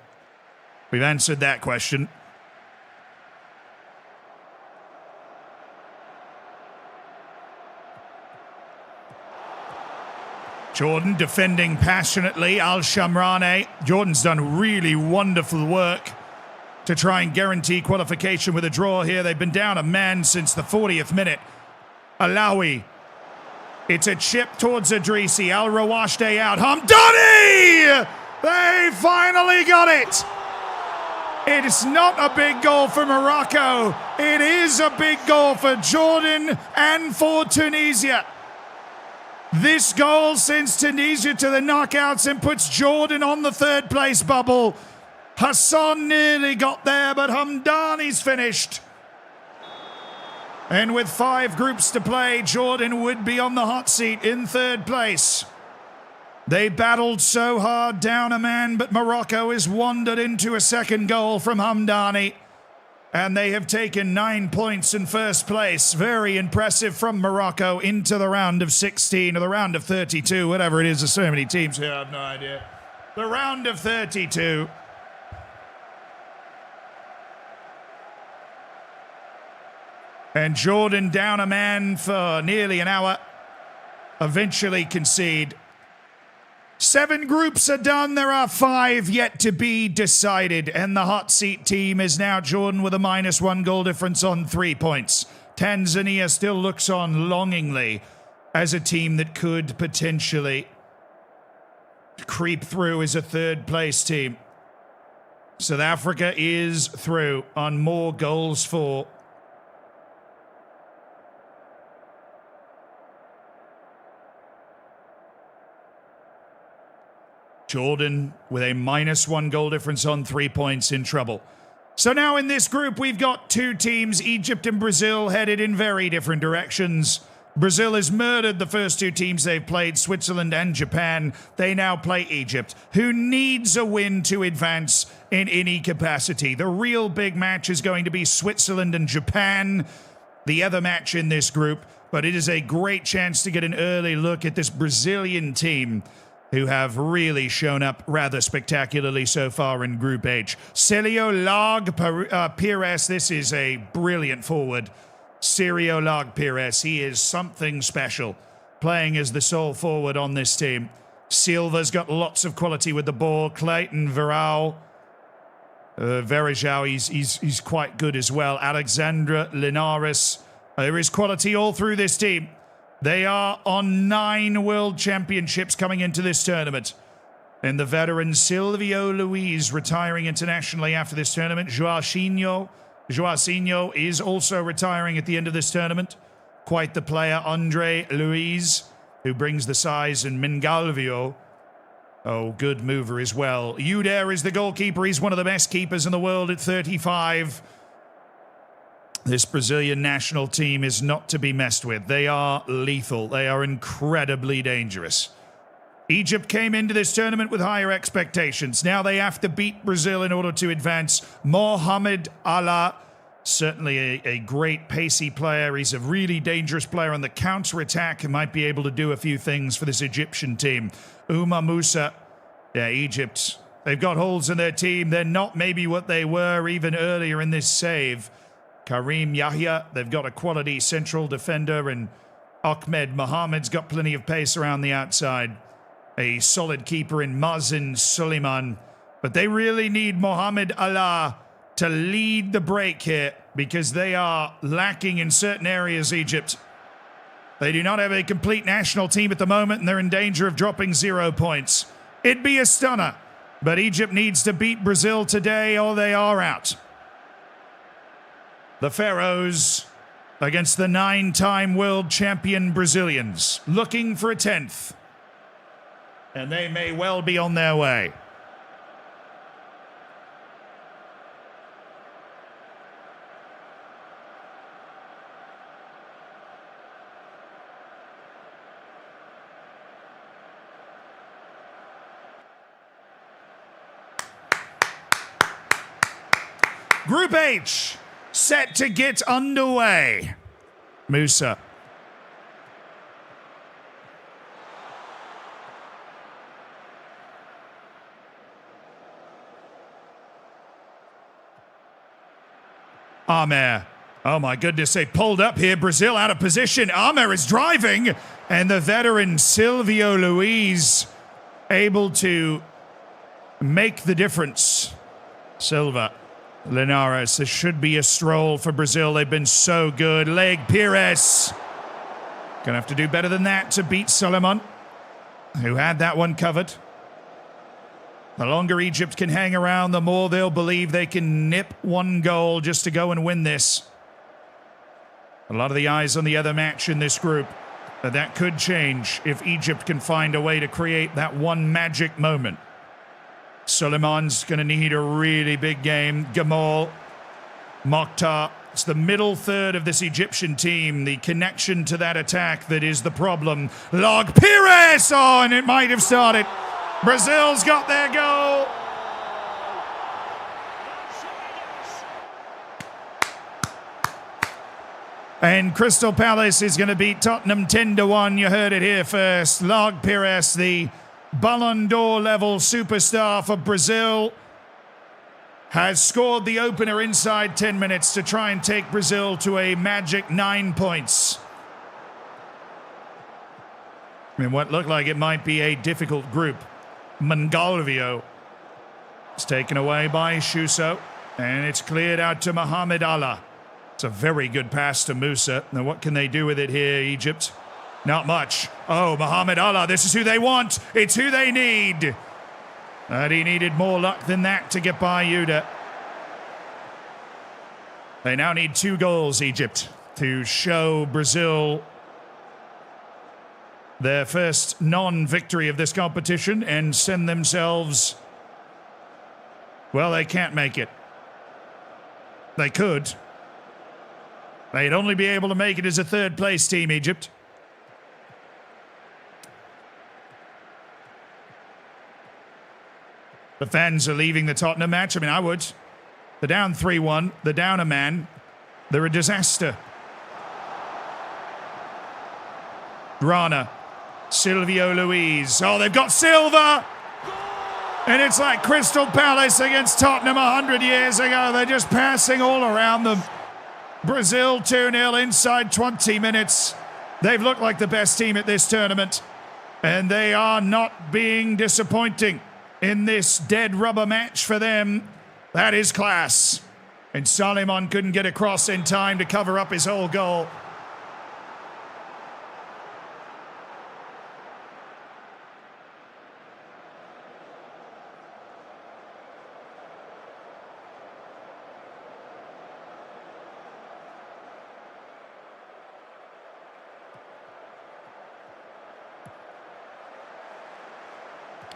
We've answered that question. Jordan defending passionately. Al Shamrane. Jordan's done really wonderful work to try and guarantee qualification with a draw here. They've been down a man since the 40th minute. Alawi. It's a chip towards Adrisi. Al Rawashde out. Hamdani! They finally got it! It's not a big goal for Morocco. It is a big goal for Jordan and for Tunisia. This goal sends Tunisia to the knockouts and puts Jordan on the third place bubble. Hassan nearly got there, but Hamdani's finished. And with 5 groups to play, Jordan would be on the hot seat in third place. They battled so hard down a man, but Morocco has wandered into a second goal from Hamdani. And they have taken 9 points in first place. Very impressive from Morocco into the round of 16 or the round of 32, whatever it is. There's so many teams here, I have no idea. The round of 32. And Jordan down a man for nearly an hour. Eventually concede. 7 groups are done. There are 5 yet to be decided. And the hot seat team is now Jordan with a -1 goal difference on 3 points. Tanzania still looks on longingly as a team that could potentially creep through as a third place team. South Africa is through on more goals for. Jordan with a -1 goal difference on 3 points in trouble. So now in this group, we've got 2 teams, Egypt and Brazil, headed in very different directions. Brazil has murdered the first 2 teams they've played, Switzerland and Japan. They now play Egypt, who needs a win to advance in any capacity. The real big match is going to be Switzerland and Japan, the other match in this group. But it is a great chance to get an early look at this Brazilian team, who have really shown up rather spectacularly so far in Group H. Celio Lag Pires, this is a brilliant forward. Cirio Lag Pires, he is something special, playing as the sole forward on this team. Silva's got lots of quality with the ball. Clayton Verao, he's quite good as well. Alexandra Linares, there is quality all through this team. They are on 9 world championships coming into this tournament. And the veteran Silvio Luis retiring internationally after this tournament. Joaquinho is also retiring at the end of this tournament. Quite the player. Andre Luis, who brings the size, and Mingalvio. Oh, good mover as well. Uder is the goalkeeper. He's one of the best keepers in the world at 35. This Brazilian national team is not to be messed with. They are lethal. They are incredibly dangerous. Egypt came into this tournament with higher expectations. Now they have to beat Brazil in order to advance. Mohamed Allah, certainly a great pacey player. He's a really dangerous player on the counter-attack and might be able to do a few things for this Egyptian team. Uma Musa, Egypt, they've got holes in their team. They're not maybe what they were even earlier in this save. Karim Yahya, they've got a quality central defender, and Ahmed Mohamed's got plenty of pace around the outside. A solid keeper in Mazin Suleiman. But they really need Mohamed Allah to lead the break here, because they are lacking in certain areas, Egypt. They do not have a complete national team at the moment, and they're in danger of dropping 0 points. It'd be a stunner, but Egypt needs to beat Brazil today or they are out. The Pharaohs against the 9-time world champion Brazilians, looking for a 10th. And they may well be on their way. Group H, set to get underway. Musa. Amer. Oh my goodness, they pulled up here. Brazil out of position. Amer is driving, and the veteran Silvio Luis able to make the difference. Silva. Linares, this should be a stroll for Brazil. They've been so good. Leg Pires. Gonna have to do better than that to beat Suleiman, who had that one covered. The longer Egypt can hang around, the more they'll believe they can nip one goal just to go and win this. A lot of the eyes on the other match in this group, but that could change if Egypt can find a way to create that one magic moment. Suleiman's going to need a really big game. Gamal, Mokhtar. It's the middle third of this Egyptian team, the connection to that attack that is the problem. Log Pires! Oh, and it might have started. Brazil's got their goal. And Crystal Palace is going to beat Tottenham 10-1. You heard it here first. Log Pires, the Ballon d'Or level superstar for Brazil, has scored the opener inside 10 minutes to try and take Brazil to a magic 9 points. In what looked like it might be a difficult group. Mangalvio is taken away by Shuso, and it's cleared out to Mohamed Allah. It's a very good pass to Musa. Now what can they do with it here, Egypt? Not much. Oh, Mohamed Allah, this is who they want. It's who they need. But he needed more luck than that to get by Yuda. They now need 2 goals, Egypt, to show Brazil their first non-victory of this competition and send themselves... Well, they can't make it. They could. They'd only be able to make it as a third-place team, Egypt. The fans are leaving the Tottenham match. I mean, I would. They're down 3-1. They're down a man. They're a disaster. Grana. Silvio Luis. Oh, they've got Silva! And it's like Crystal Palace against Tottenham 100 years ago. They're just passing all around them. Brazil 2-0 inside 20 minutes. They've looked like the best team at this tournament. And they are not being disappointing in this dead rubber match for them. That is class. And Suleiman couldn't get across in time to cover up his whole goal.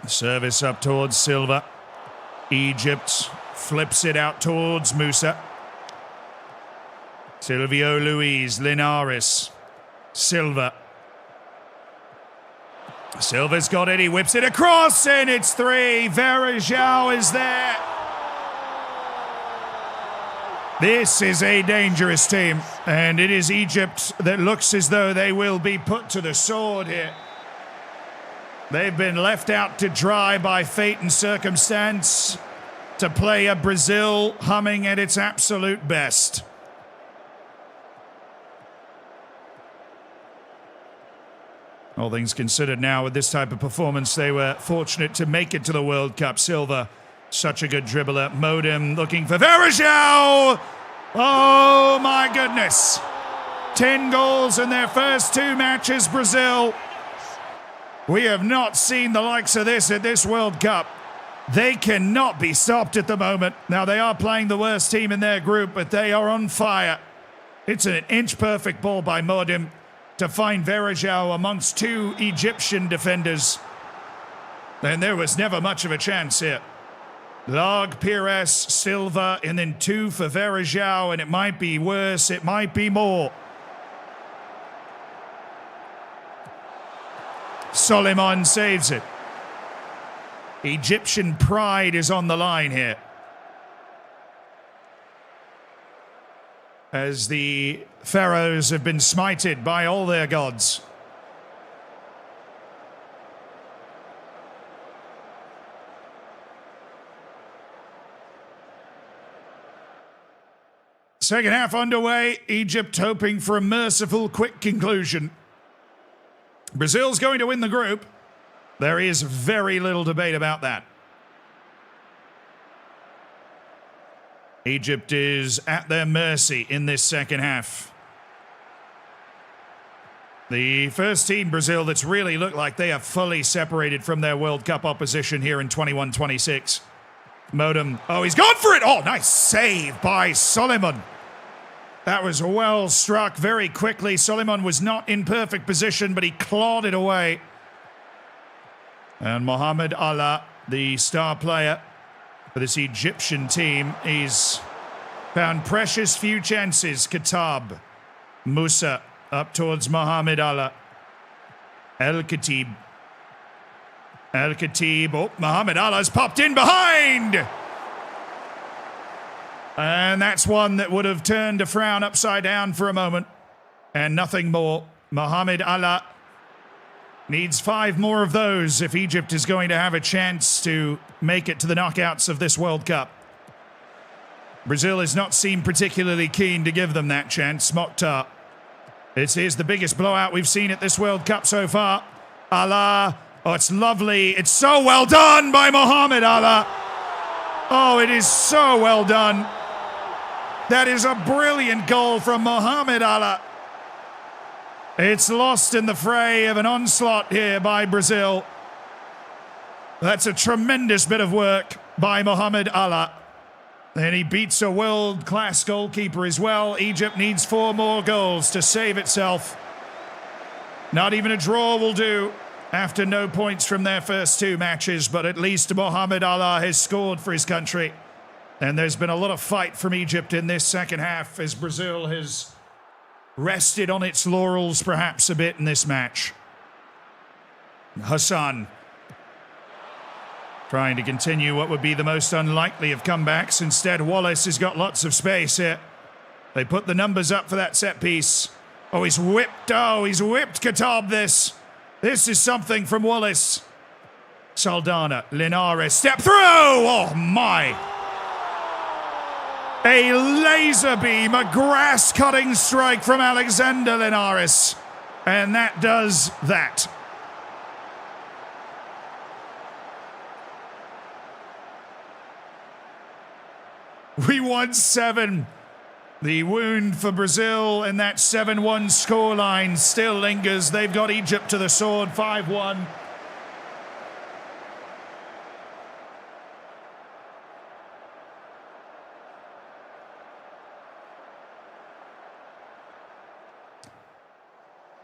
Service up towards Silva. Egypt flips it out towards Musa. Silvio Luis, Linares, Silva. Silva's got it, he whips it across, and it's 3. Verajao is there. This is a dangerous team, and it is Egypt that looks as though they will be put to the sword here. They've been left out to dry by fate and circumstance to play a Brazil humming at its absolute best. All things considered now, with this type of performance, they were fortunate to make it to the World Cup. Silva, such a good dribbler. Modem looking for Verajao! Oh my goodness! 10 goals in their first 2 matches, Brazil. We have not seen the likes of this at this World Cup. They cannot be stopped at the moment. Now, they are playing the worst team in their group, but they are on fire. It's an inch-perfect ball by Modem to find Verajao amongst 2 Egyptian defenders. And there was never much of a chance here. Log, Pires, Silva, and then 2 for Verajao, and it might be worse, it might be more. Suleiman saves it. Egyptian pride is on the line here, as the Pharaohs have been smited by all their gods. Second half underway. Egypt hoping for a merciful, quick conclusion. Brazil's going to win the group. There is very little debate about that. Egypt is at their mercy in this second half. The first team, Brazil, that's really looked like they are fully separated from their World Cup opposition here in 21-26. Modem. Oh, he's gone for it. Oh, nice save by Soliman. That was well struck very quickly. Soliman was not in perfect position, but he clawed it away. And Mohamed Allah, the star player for this Egyptian team, he's found precious few chances. Kitab. Musa up towards Mohamed Allah. El-Khatib. El-Khatib. Oh, Mohamed Allah's popped in behind. And that's one that would have turned a frown upside down for a moment. And nothing more. Mohamed Allah needs 5 more of those if Egypt is going to have a chance to make it to the knockouts of this World Cup. Brazil has not seemed particularly keen to give them that chance. Mokhtar. This is the biggest blowout we've seen at this World Cup so far. Allah. Oh, it's lovely. It's so well done by Mohamed Allah. Oh, it is so well done. That is a brilliant goal from Mohamed Allah. It's lost in the fray of an onslaught here by Brazil. That's a tremendous bit of work by Mohamed Allah. And he beats a world-class goalkeeper as well. Egypt needs 4 more goals to save itself. Not even a draw will do after no points from their first 2 matches, but at least Mohamed Allah has scored for his country. And there's been a lot of fight from Egypt in this second half as Brazil has rested on its laurels perhaps a bit in this match. Hassan trying to continue what would be the most unlikely of comebacks. Instead, Wallace has got lots of space here. They put the numbers up for that set piece. Oh, he's whipped Kitab this. This is something from Wallace. Saldana, Linares, step through! Oh my! A laser beam, a grass-cutting strike from Alexander Linares. And that does that. We won 7. The wound for Brazil in that 7-1 scoreline still lingers. They've got Egypt to the sword, 5-1.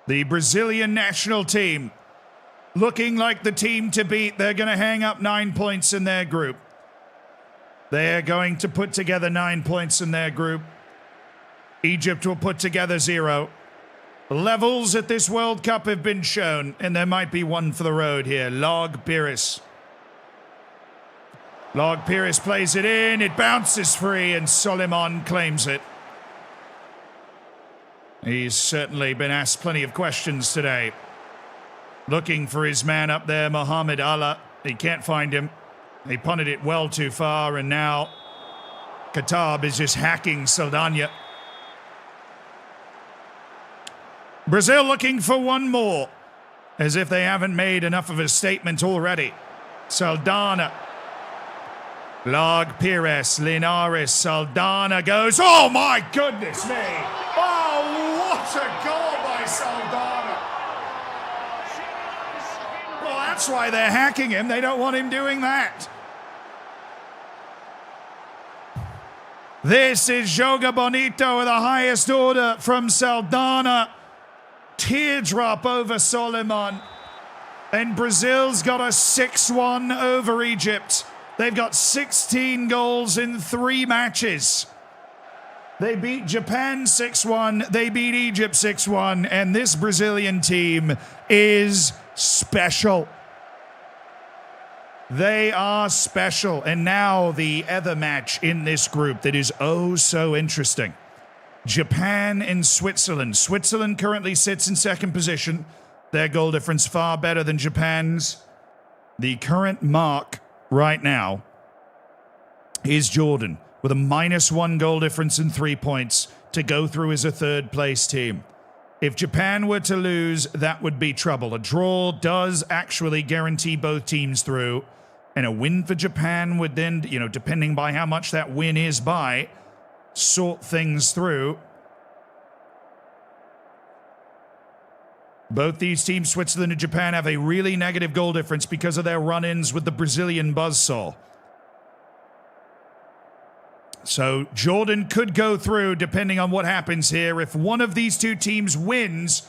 The Brazilian national team looking like the team to beat. They're going to hang up 9 points in their group. They're going to put together 9 points in their group. Egypt will put together 0. Levels at this World Cup have been shown, and there might be one for the road here. Log Pires. Log Pires plays it in, it bounces free, and Soliman claims it. He's certainly been asked plenty of questions today. Looking for his man up there, Mohamed Allah. He can't find him. He punted it well too far, and now Kitab is just hacking Saldana. Brazil looking for one more, as if they haven't made enough of a statement already. Saldana. Log Pires, Linares, Saldana goes. Oh my goodness me! Oh, what a goal by Saldana! Well, that's why they're hacking him. They don't want him doing that. This is Joga Bonito with the highest order from Saldana. Teardrop over Soliman. And Brazil's got a 6-1 over Egypt. They've got 16 goals in 3 matches. They beat Japan 6-1. They beat Egypt 6-1. And this Brazilian team is special. They are special. And now the other match in this group that is oh so interesting. Japan and Switzerland. Switzerland currently sits in second position. Their goal difference far better than Japan's. The current mark right now is Jordan with a -1 goal difference and 3 points to go through as a third place team. If Japan were to lose, that would be trouble. A draw does actually guarantee both teams through, and a win for Japan would then, depending by how much that win is by, sort things through. Both these teams, Switzerland and Japan, have a really negative goal difference because of their run-ins with the Brazilian buzzsaw. So Jordan could go through depending on what happens here. If one of these two teams wins,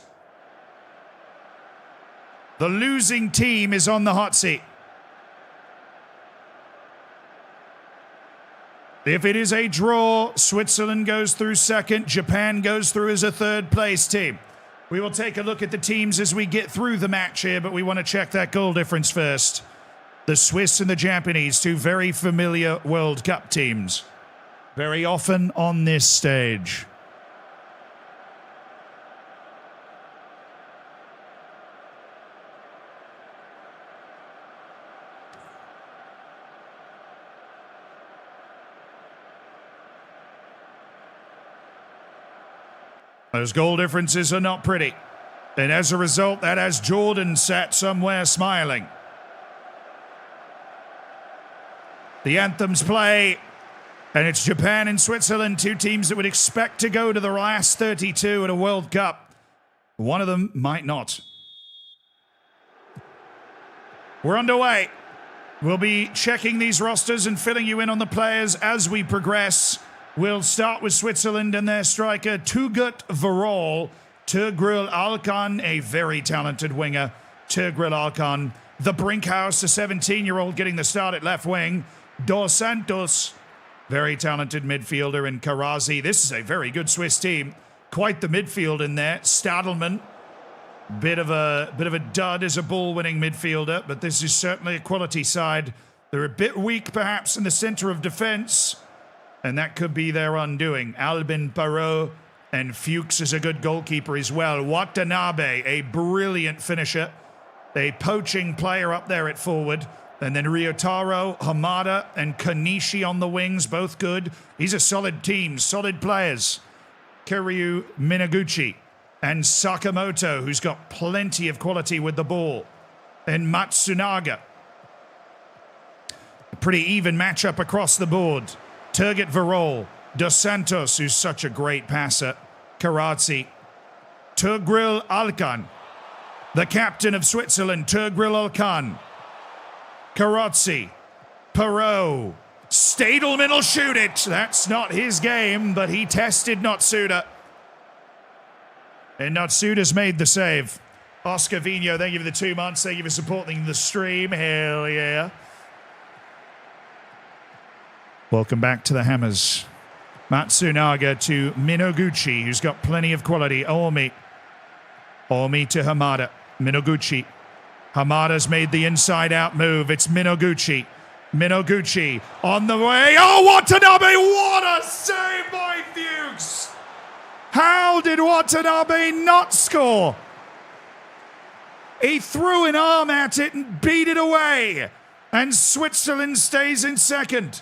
the losing team is on the hot seat. If it is a draw, Switzerland goes through second, Japan goes through as a third place team. We will take a look at the teams as we get through the match here, but we want to check that goal difference first. The Swiss and the Japanese, two very familiar World Cup teams. Very often on this stage. Those goal differences are not pretty. And as a result, that has Jordan sat somewhere smiling. The anthems play. And it's Japan and Switzerland, two teams that would expect to go to the last 32 at a World Cup. One of them might not. We're underway. We'll be checking these rosters and filling you in on the players as we progress. We'll start with Switzerland and their striker, Tugut Verol. Turgrul Alkan, a very talented winger. Turgrul Alkan. The Brinkhouse, a 17-year-old getting the start at left wing. Dos Santos, very talented midfielder, in Karazi. This is a very good Swiss team. Quite the midfield in there. Stadelmann, bit of a dud as a ball-winning midfielder, but this is certainly a quality side. They're a bit weak, perhaps, in the center of defense, and that could be their undoing. Albin Parot and Fuchs is a good goalkeeper as well. Watanabe, a brilliant finisher. A poaching player up there at forward. And then Ryotaro, Hamada, and Kanishi on the wings, both good. These are solid teams, solid players. Kiryu Minaguchi and Sakamoto, who's got plenty of quality with the ball. And Matsunaga. A pretty even matchup across the board. Turgut Verol, Dos Santos, who's such a great passer. Karazi. Turgrul Alkan, the captain of Switzerland, Turgrul Alkan. Karazi, Perot, Stadelmann will shoot it. That's not his game, but he tested Natsuda. And Natsuda's made the save. Oscar Vino, thank you for the 2 months. Thank you for supporting the stream. Hell yeah. Welcome back to the Hammers. Matsunaga to Minoguchi, who's got plenty of quality. Omi to Hamada. Minoguchi. Hamada's made the inside-out move. It's Minoguchi. Minoguchi on the way. Oh, Watanabe! What a save by Fuchs! How did Watanabe not score? He threw an arm at it and beat it away. And Switzerland stays in second.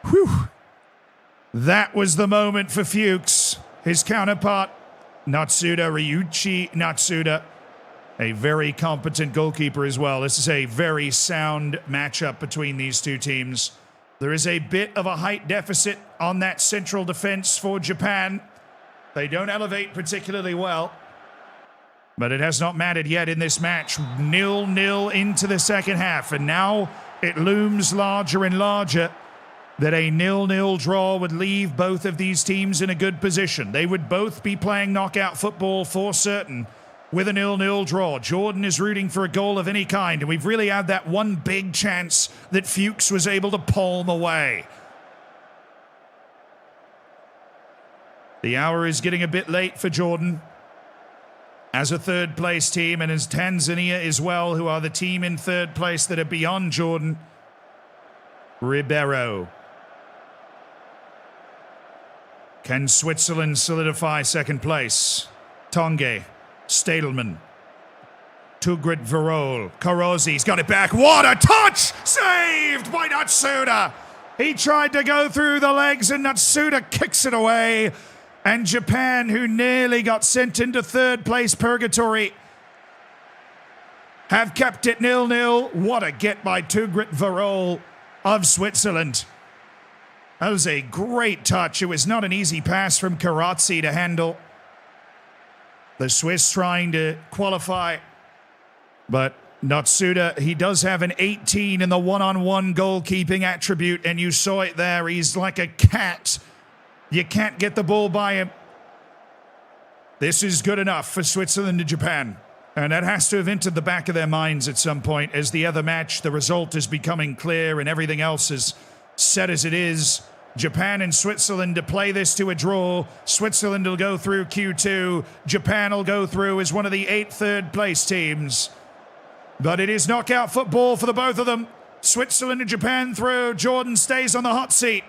Whew. That was the moment for Fuchs. His counterpart, Natsuda, Ryuichi Natsuda, a very competent goalkeeper as well. This is a very sound matchup between these two teams. There is a bit of a height deficit on that central defense for Japan. They don't elevate particularly well, but it has not mattered yet in this match. 0-0 into the second half, and now it looms larger and larger that a 0-0 draw would leave both of these teams in a good position. They would both be playing knockout football for certain with a 0-0 draw. Jordan is rooting for a goal of any kind, and we've really had that one big chance that Fuchs was able to palm away. The hour is getting a bit late for Jordan as a third place team, and as Tanzania as well, who are the team in third place that are beyond Jordan. Ribeiro. Can Switzerland solidify second place? Tonge, Stadelmann, Turgut Verol, Karazi's got it back. What a touch! Saved by Natsuda! He tried to go through the legs and Natsuda kicks it away. And Japan, who nearly got sent into third place purgatory, have kept it 0-0. What a get by Turgut Verol of Switzerland. That was a great touch. It was not an easy pass from Karatzi to handle. The Swiss trying to qualify, but Natsuda, he does have an 18 in the one-on-one goalkeeping attribute, and you saw it there. He's like a cat. You can't get the ball by him. This is good enough for Switzerland and Japan, and that has to have entered the back of their minds at some point as the other match, the result is becoming clear and everything else is set as it is. Japan and Switzerland to play this to a draw. Switzerland will go through Q2. Japan will go through as one of the 8 third-place teams. But it is knockout football for the both of them. Switzerland and Japan through. Jordan stays on the hot seat.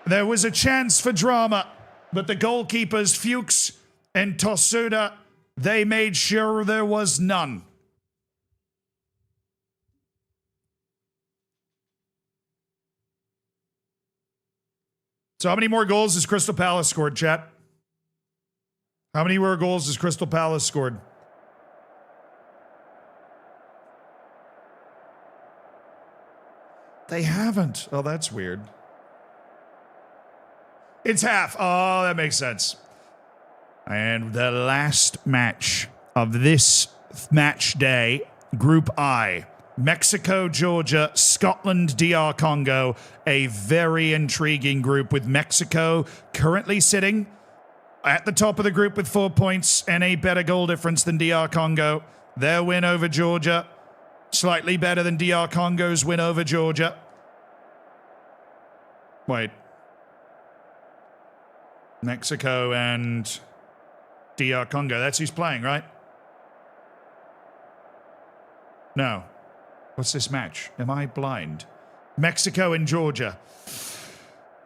There was a chance for drama, but the goalkeepers, Fuchs and Tosuda, they made sure there was none. So how many more goals has Crystal Palace scored, chat? How many more goals has Crystal Palace scored? They haven't. Oh, that's weird. It's half. Oh, that makes sense. And the last match of this match day, Group I. Mexico, Georgia, Scotland, DR Congo. A very intriguing group with Mexico currently sitting at the top of the group with 4 points and a better goal difference than DR Congo. Their win over Georgia, slightly better than DR Congo's win over Georgia. Wait. Mexico and DR Congo. That's who's playing, right? No. What's this match? Am I blind? Mexico and Georgia.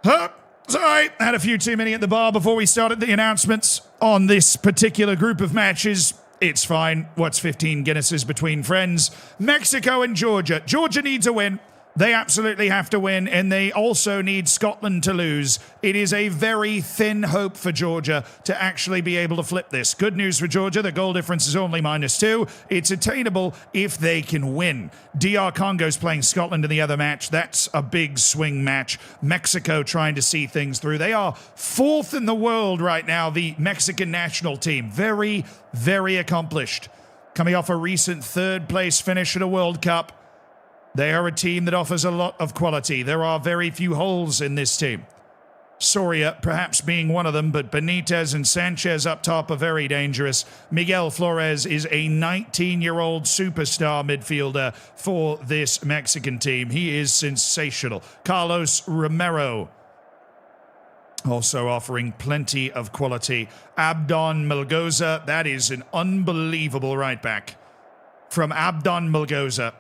Sorry, had a few too many at the bar before we started the announcements on this particular group of matches. It's fine. What's 15 Guinnesses between friends? Mexico and Georgia. Georgia needs a win. They absolutely have to win, and they also need Scotland to lose. It is a very thin hope for Georgia to actually be able to flip this. Good news for Georgia, the goal difference is only -2. It's attainable if they can win. DR Congo's playing Scotland in the other match. That's a big swing match. Mexico trying to see things through. They are 4th in the world right now, the Mexican national team. Very, very accomplished. Coming off a recent 3rd place finish at a World Cup. They are a team that offers a lot of quality. There are very few holes in this team. Soria perhaps being one of them, but Benitez and Sanchez up top are very dangerous. Miguel Flores is a 19-year-old superstar midfielder for this Mexican team. He is sensational. Carlos Romero also offering plenty of quality. Abdon Melgoza, that is an unbelievable right back from Abdon Melgoza.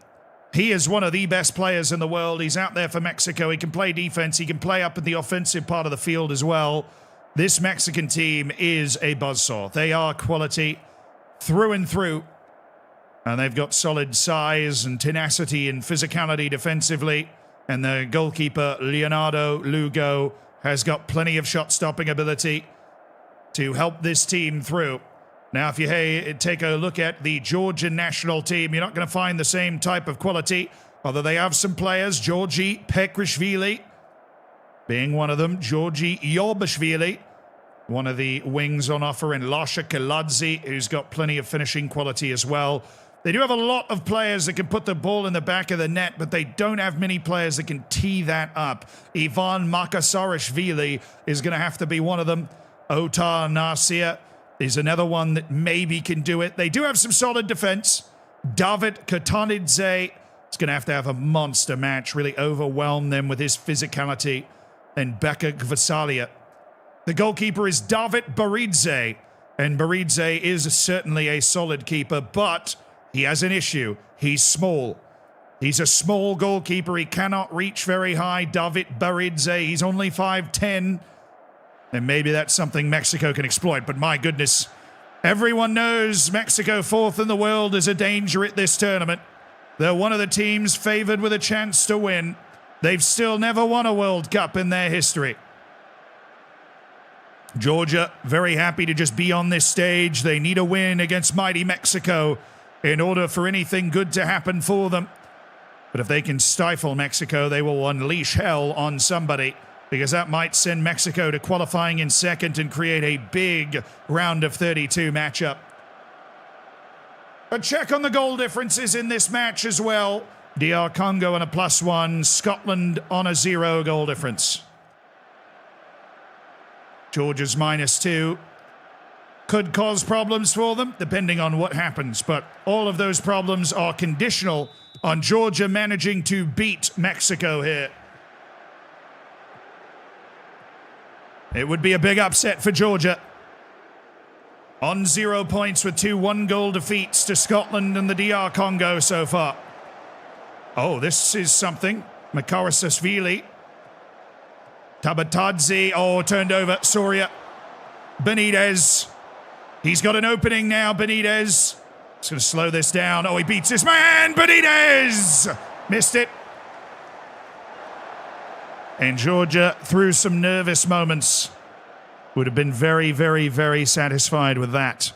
He is one of the best players in the world. He's out there for Mexico. He can play defense. He can play up in the offensive part of the field as well. This Mexican team is a buzzsaw. They are quality through and through. And they've got solid size and tenacity and physicality defensively. And the goalkeeper, Leonardo Lugo, has got plenty of shot-stopping ability to help this team through. Now, if you take a look at the Georgian national team, you're not going to find the same type of quality, although they have some players. Georgi Pekrishvili being one of them. Georgi Yobashvili, one of the wings on offer, and Lasha Kaladze, who's got plenty of finishing quality as well. They do have a lot of players that can put the ball in the back of the net, but they don't have many players that can tee that up. Ivan Makasarishvili is going to have to be one of them. Otar Nasir is another one that maybe can do it. They do have some solid defense. David Katanidze is going to have a monster match, really overwhelm them with his physicality. And Beka Gvasalia. The goalkeeper is David Baridze, and Baridze is certainly a solid keeper, but he has an issue. He's small. He's a small goalkeeper. He cannot reach very high. David Baridze, he's only 5'10". And maybe that's something Mexico can exploit. But my goodness, everyone knows Mexico 4th in the world is a danger at this tournament. They're one of the teams favored with a chance to win. They've still never won a World Cup in their history. Georgia, very happy to just be on this stage. They need a win against mighty Mexico in order for anything good to happen for them. But if they can stifle Mexico, they will unleash hell on somebody. because that might send Mexico to qualifying in second and create a big round of 32 matchup. A check on the goal differences in this match as well. DR Congo on a +1, Scotland on a 0 goal difference. Georgia's -2. Could cause problems for them, depending on what happens, but all of those problems are conditional on Georgia managing to beat Mexico here. It would be a big upset for Georgia. On 0 points with 2 1-goal defeats to Scotland and the DR Congo so far. Oh, this is something. Makarasashvili. Tabatadze. Oh, turned over. Soria. Benitez. He's got an opening now, Benitez. He's going to slow this down. Oh, he beats his man. Benitez! Missed it. And Georgia, through some nervous moments, would have been very, very, very satisfied with that.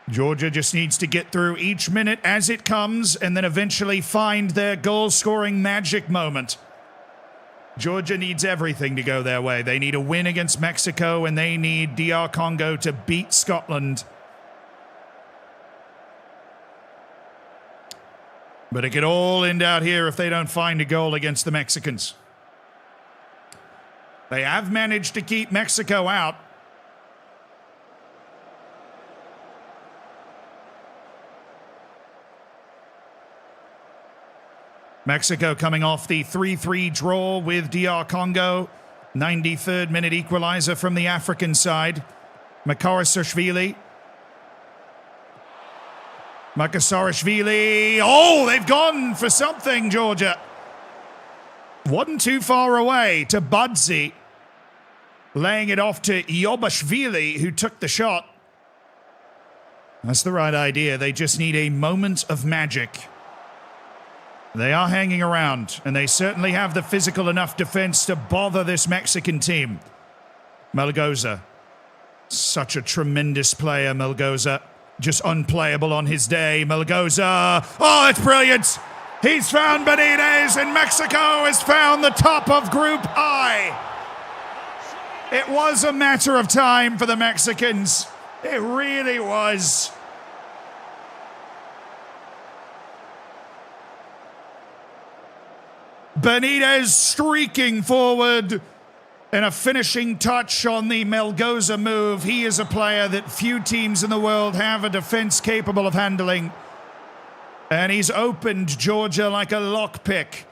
Georgia just needs to get through each minute as it comes and then eventually find their goal-scoring magic moment. Georgia needs everything to go their way. They need a win against Mexico and they need DR Congo to beat Scotland. But it could all end out here if they don't find a goal against the Mexicans. They have managed to keep Mexico out. Mexico coming off the 3-3 draw with DR Congo. 93rd minute equalizer from the African side. Makarasashvili. Oh, they've gone for something, Georgia. Wasn't too far away to Budzi. Laying it off to Yobashvili, who took the shot. That's the right idea. They just need a moment of magic. They are hanging around, and they certainly have the physical enough defense to bother this Mexican team. Melgoza. Such a tremendous player, Melgoza. Just unplayable on his day, Melgoza. Oh, it's brilliant! He's found Benitez, and Mexico has found the top of Group I. It was a matter of time for the Mexicans. It really was. Benitez streaking forward and a finishing touch on the Melgoza move. He is a player that few teams in the world have a defense capable of handling. And he's opened Georgia like a lockpick.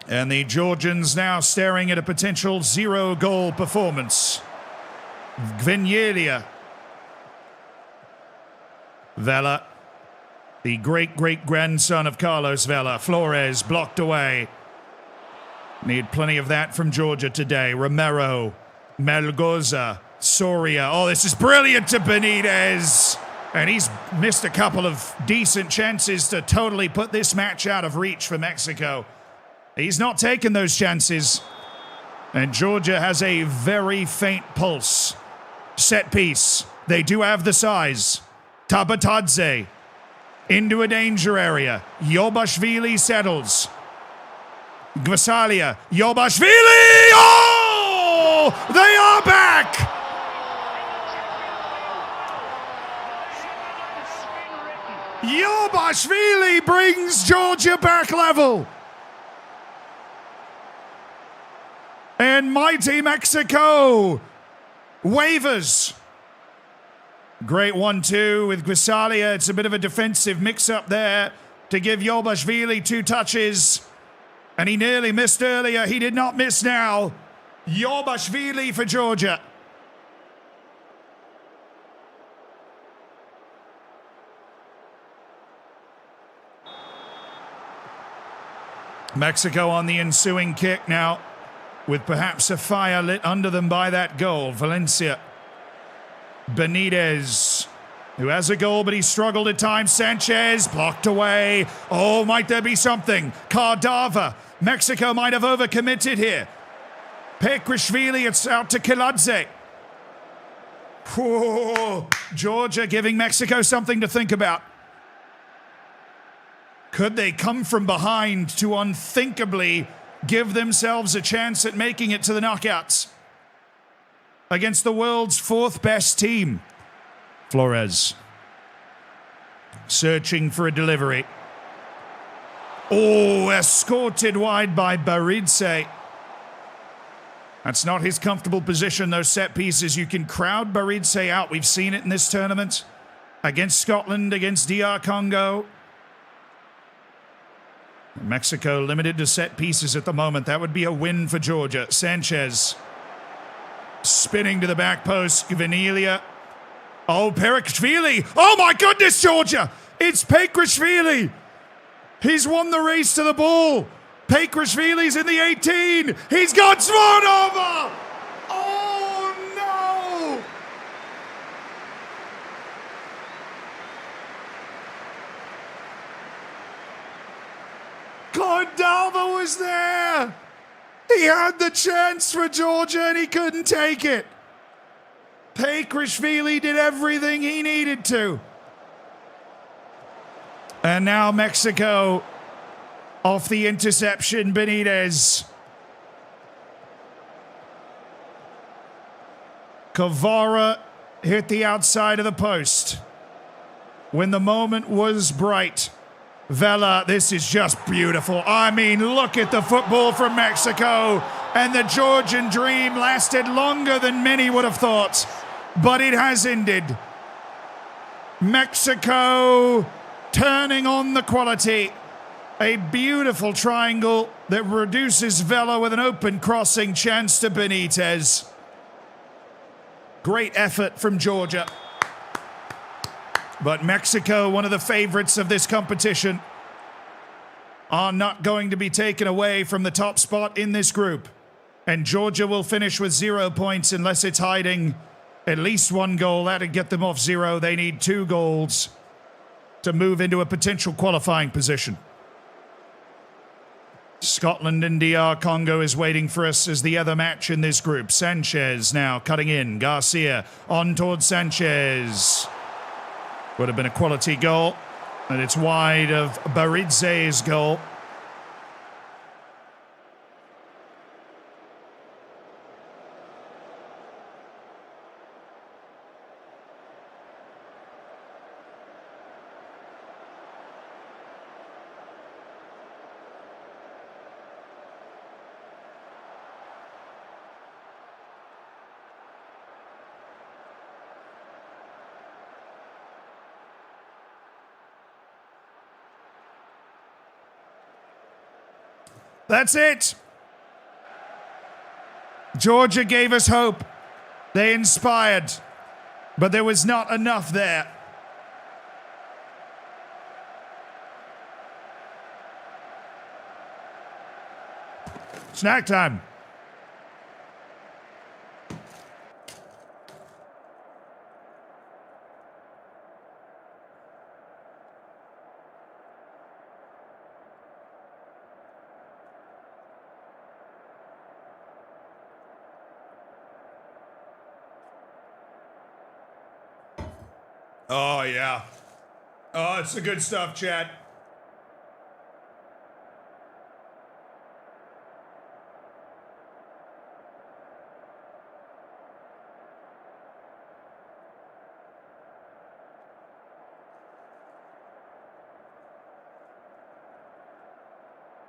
And the Georgians now staring at a potential 0-goal performance. Gvenielia. Vela. The great-great-grandson of Carlos Vela. Flores blocked away. Need plenty of that from Georgia today. Romero, Melgoza, Soria. Oh, this is brilliant to Benitez. And he's missed a couple of decent chances to totally put this match out of reach for Mexico. He's not taken those chances. And Georgia has a very faint pulse. Set piece. They do have the size. Tabatadze. Into a danger area. Yobashvili settles. Gvasalia. Yobashvili! Oh! They are back! Yobashvili brings Georgia back level. And mighty Mexico wavers. Great 1-2 with Gvasalia. It's a bit of a defensive mix-up there to give Yobashvili 2 touches. And he nearly missed earlier. He did not miss now. Yobashvili for Georgia. Mexico on the ensuing kick now, with perhaps a fire lit under them by that goal. Valencia. Benitez, who has a goal, but he struggled at times. Sanchez, blocked away. Oh, might there be something? Cardava. Mexico might have overcommitted here. Pekrishvili, it's out to Kiladze. Whoa. Georgia giving Mexico something to think about. Could they come from behind to unthinkably give themselves a chance at making it to the knockouts against the world's fourth best team? Flores searching for a delivery. Oh, escorted wide by Baridze. That's not his comfortable position, those set pieces. You can crowd Baridze out. We've seen it in this tournament against Scotland, against DR Congo. Mexico limited to set pieces at the moment. That would be a win for Georgia. Sanchez spinning to the back post. Gvinilia. Oh, Pekrishvili. Oh my goodness, Georgia. It's Pekrishvili. He's won the race to the ball. Pekrishvili's in the 18. He's got Zvonova. Oh no. Gordalva was there. He had the chance for Georgia and he couldn't take it. Pekrishvili did everything he needed to. And now Mexico off the interception, Benitez. Kavara hit the outside of the post. When the moment was bright. Vela, this is just beautiful. I mean, look at the football from Mexico. And the Georgian dream lasted longer than many would have thought. But it has ended. Mexico turning on the quality. A beautiful triangle that reduces Vela with an open crossing chance to Benitez. Great effort from Georgia. But Mexico, one of the favorites of this competition, are not going to be taken away from the top spot in this group. And Georgia will finish with 0 points unless it's hiding at least one goal. That'd get them off 0. They need 2 goals to move into a potential qualifying position. Scotland and DR Congo is waiting for us as the other match in this group. Sanchez now cutting in. Garcia on towards Sanchez. Would have been a quality goal, and it's wide of Baridze's goal. That's it. Georgia gave us hope. They inspired. But there was not enough there. Snack time. Oh, yeah. Oh, it's the good stuff, Chad.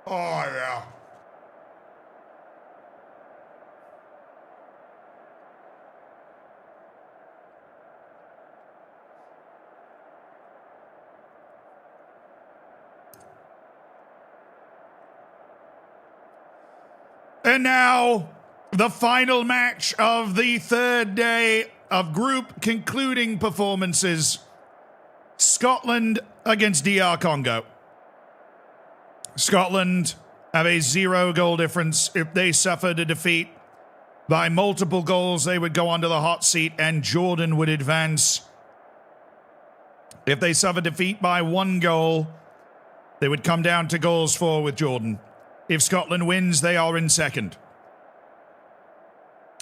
Oh, yeah. And now, the final match of the third day of group concluding performances. Scotland against DR Congo. Scotland have a 0 goal difference. If they suffered a defeat by multiple goals, they would go onto the hot seat and Jordan would advance. If they suffer defeat by 1 goal, they would come down to goals for with Jordan. If Scotland wins, they are in second.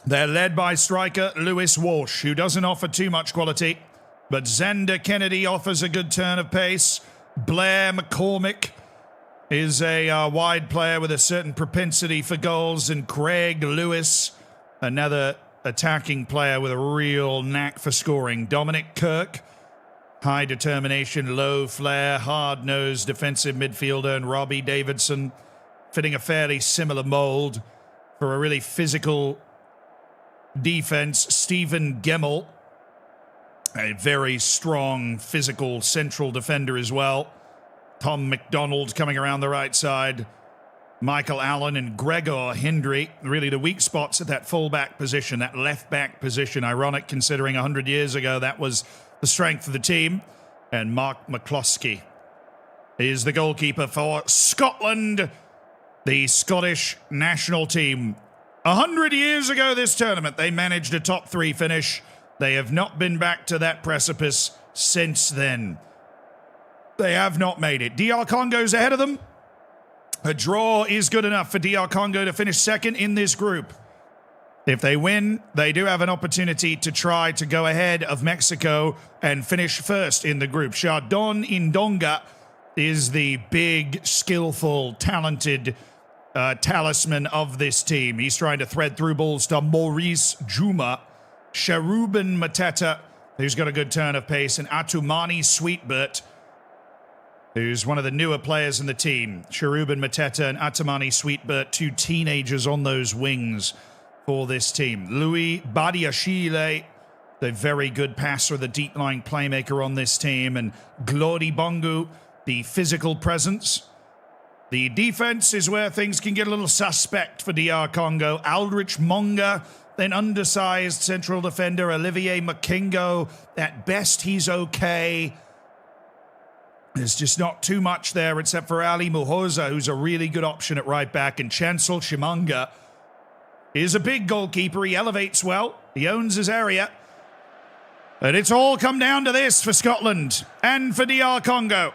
They're led by striker Lewis Walsh, who doesn't offer too much quality, but Xander Kennedy offers a good turn of pace. Blair McCormick is a wide player with a certain propensity for goals, and Craig Lewis, another attacking player with a real knack for scoring. Dominic Kirk, high determination, low flair, hard-nosed defensive midfielder, and Robbie Davidson, fitting a fairly similar mold for a really physical defense. Stephen Gemmell, a very strong physical central defender as well. Tom McDonald coming around the right side. Michael Allen and Gregor Hendry, really the weak spots at that fullback position, that left back position. Ironic considering 100 years ago that was the strength of the team. And Mark McCloskey is the goalkeeper for Scotland, the Scottish national team. 100 years ago this tournament, they managed a top 3 finish. They have not been back to that precipice since then. They have not made it. DR Congo's ahead of them. A draw is good enough for DR Congo to finish second in this group. If they win, they do have an opportunity to try to go ahead of Mexico and finish first in the group. Chardon Indonga is the big, skillful, talented talisman of this team. He's trying to thread through balls to Maurice Juma, Sharuban Mateta, who's got a good turn of pace, and Atumani Sweetbert, who's one of the newer players in the team. Sharuban Mateta and Atumani Sweetbert, 2 teenagers on those wings for this team. Louis Badiashile, the very good passer, the deep-lying playmaker on this team, and Glody Bongu, the physical presence. The defense is where things can get a little suspect for DR Congo. Aldrich Monga, then undersized central defender Olivier Makingo. At best, he's okay. There's just not too much there except for Ali Muhoza, who's a really good option at right back. And Chancel Chimanga is a big goalkeeper. He elevates well. He owns his area. And it's all come down to this for Scotland and for DR Congo.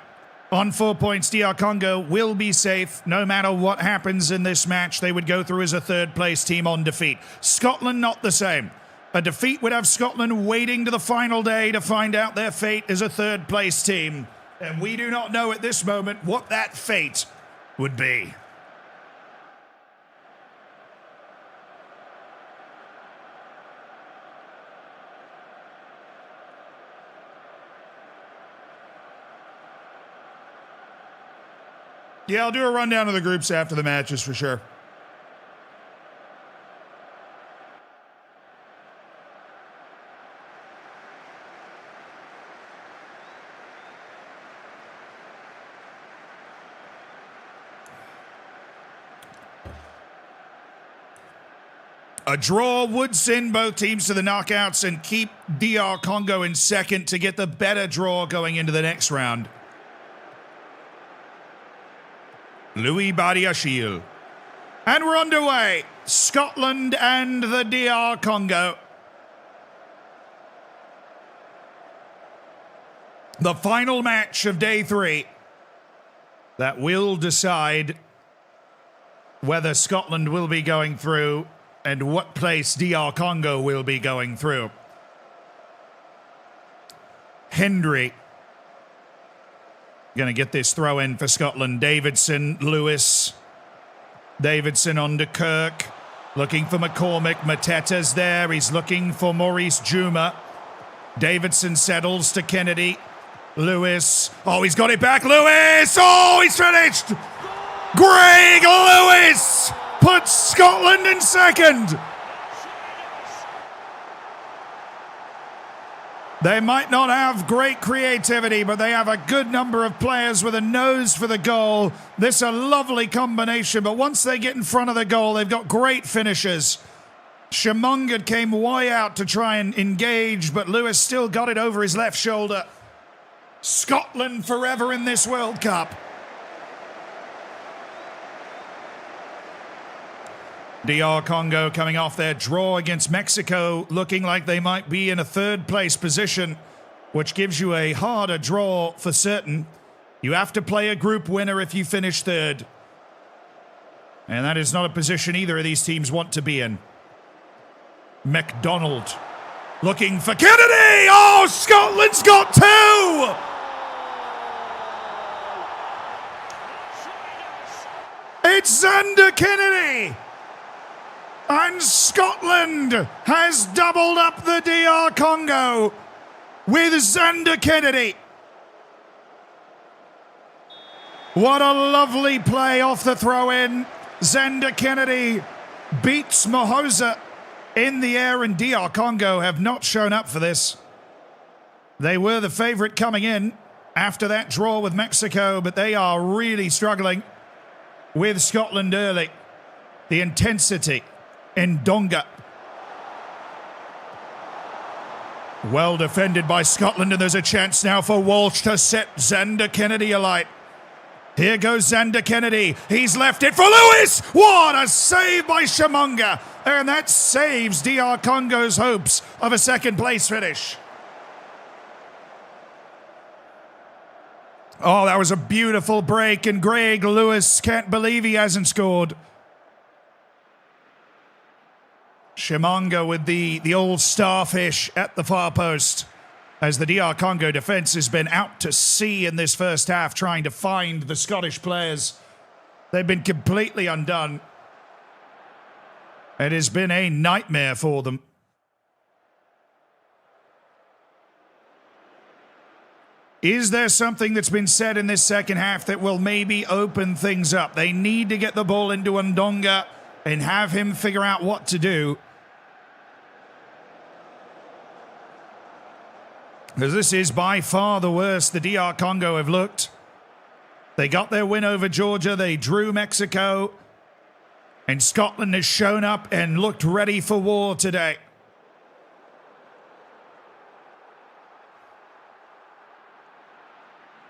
On 4 points, DR Congo will be safe. No matter what happens in this match, they would go through as a third-place team on defeat. Scotland, not the same. A defeat would have Scotland waiting to the final day to find out their fate as a third-place team. And we do not know at this moment what that fate would be. Yeah, I'll do a rundown of the groups after the matches for sure. A draw would send both teams to the knockouts and keep DR Congo in second to get the better draw going into the next round. Louis Badiashile. And we're underway. Scotland and the DR Congo. The final match of day 3 that will decide whether Scotland will be going through and what place DR Congo will be going through. Hendry going to get this throw in for Scotland. Davidson, Lewis. Davidson on to Kirk. Looking for McCormick. Mateta's there. He's looking for Maurice Juma. Davidson settles to Kennedy. Lewis. Oh, he's got it back. Lewis! Oh, he's finished! Greg Lewis puts Scotland in second. They might not have great creativity, but they have a good number of players with a nose for the goal. This is a lovely combination, but once they get in front of the goal, they've got great finishers. Shamunga came way out to try and engage, but Lewis still got it over his left shoulder. Scotland forever in this World Cup. DR Congo coming off their draw against Mexico, looking like they might be in a third-place position, which gives you a harder draw for certain. You have to play a group winner if you finish third. And that is not a position either of these teams want to be in. McDonald looking for Kennedy. Oh, Scotland's got two. It's Xander Kennedy. And Scotland has doubled up the DR Congo with Xander Kennedy. What a lovely play off the throw-in. Xander Kennedy beats Mohoza in the air, and DR Congo have not shown up for this. They were the favorite coming in after that draw with Mexico, but they are really struggling with Scotland early. The intensity in Donga. Well defended by Scotland, and there's a chance now for Walsh to set Xander Kennedy alight. Here goes Xander Kennedy. He's left it for Lewis. What a save by Shimonga. And that saves DR Congo's hopes of a second place finish. Oh, that was a beautiful break, and Greg Lewis can't believe he hasn't scored. Shimonga with the old starfish at the far post, as the DR Congo defence has been out to sea in this first half trying to find the Scottish players. They've been completely undone. It has been a nightmare for them. Is there something that's been said in this second half that will maybe open things up? They need to get the ball into Ndonga and have him figure out what to do. Because this is by far the worst the DR Congo have looked. They got their win over Georgia, they drew Mexico, and Scotland has shown up and looked ready for war today.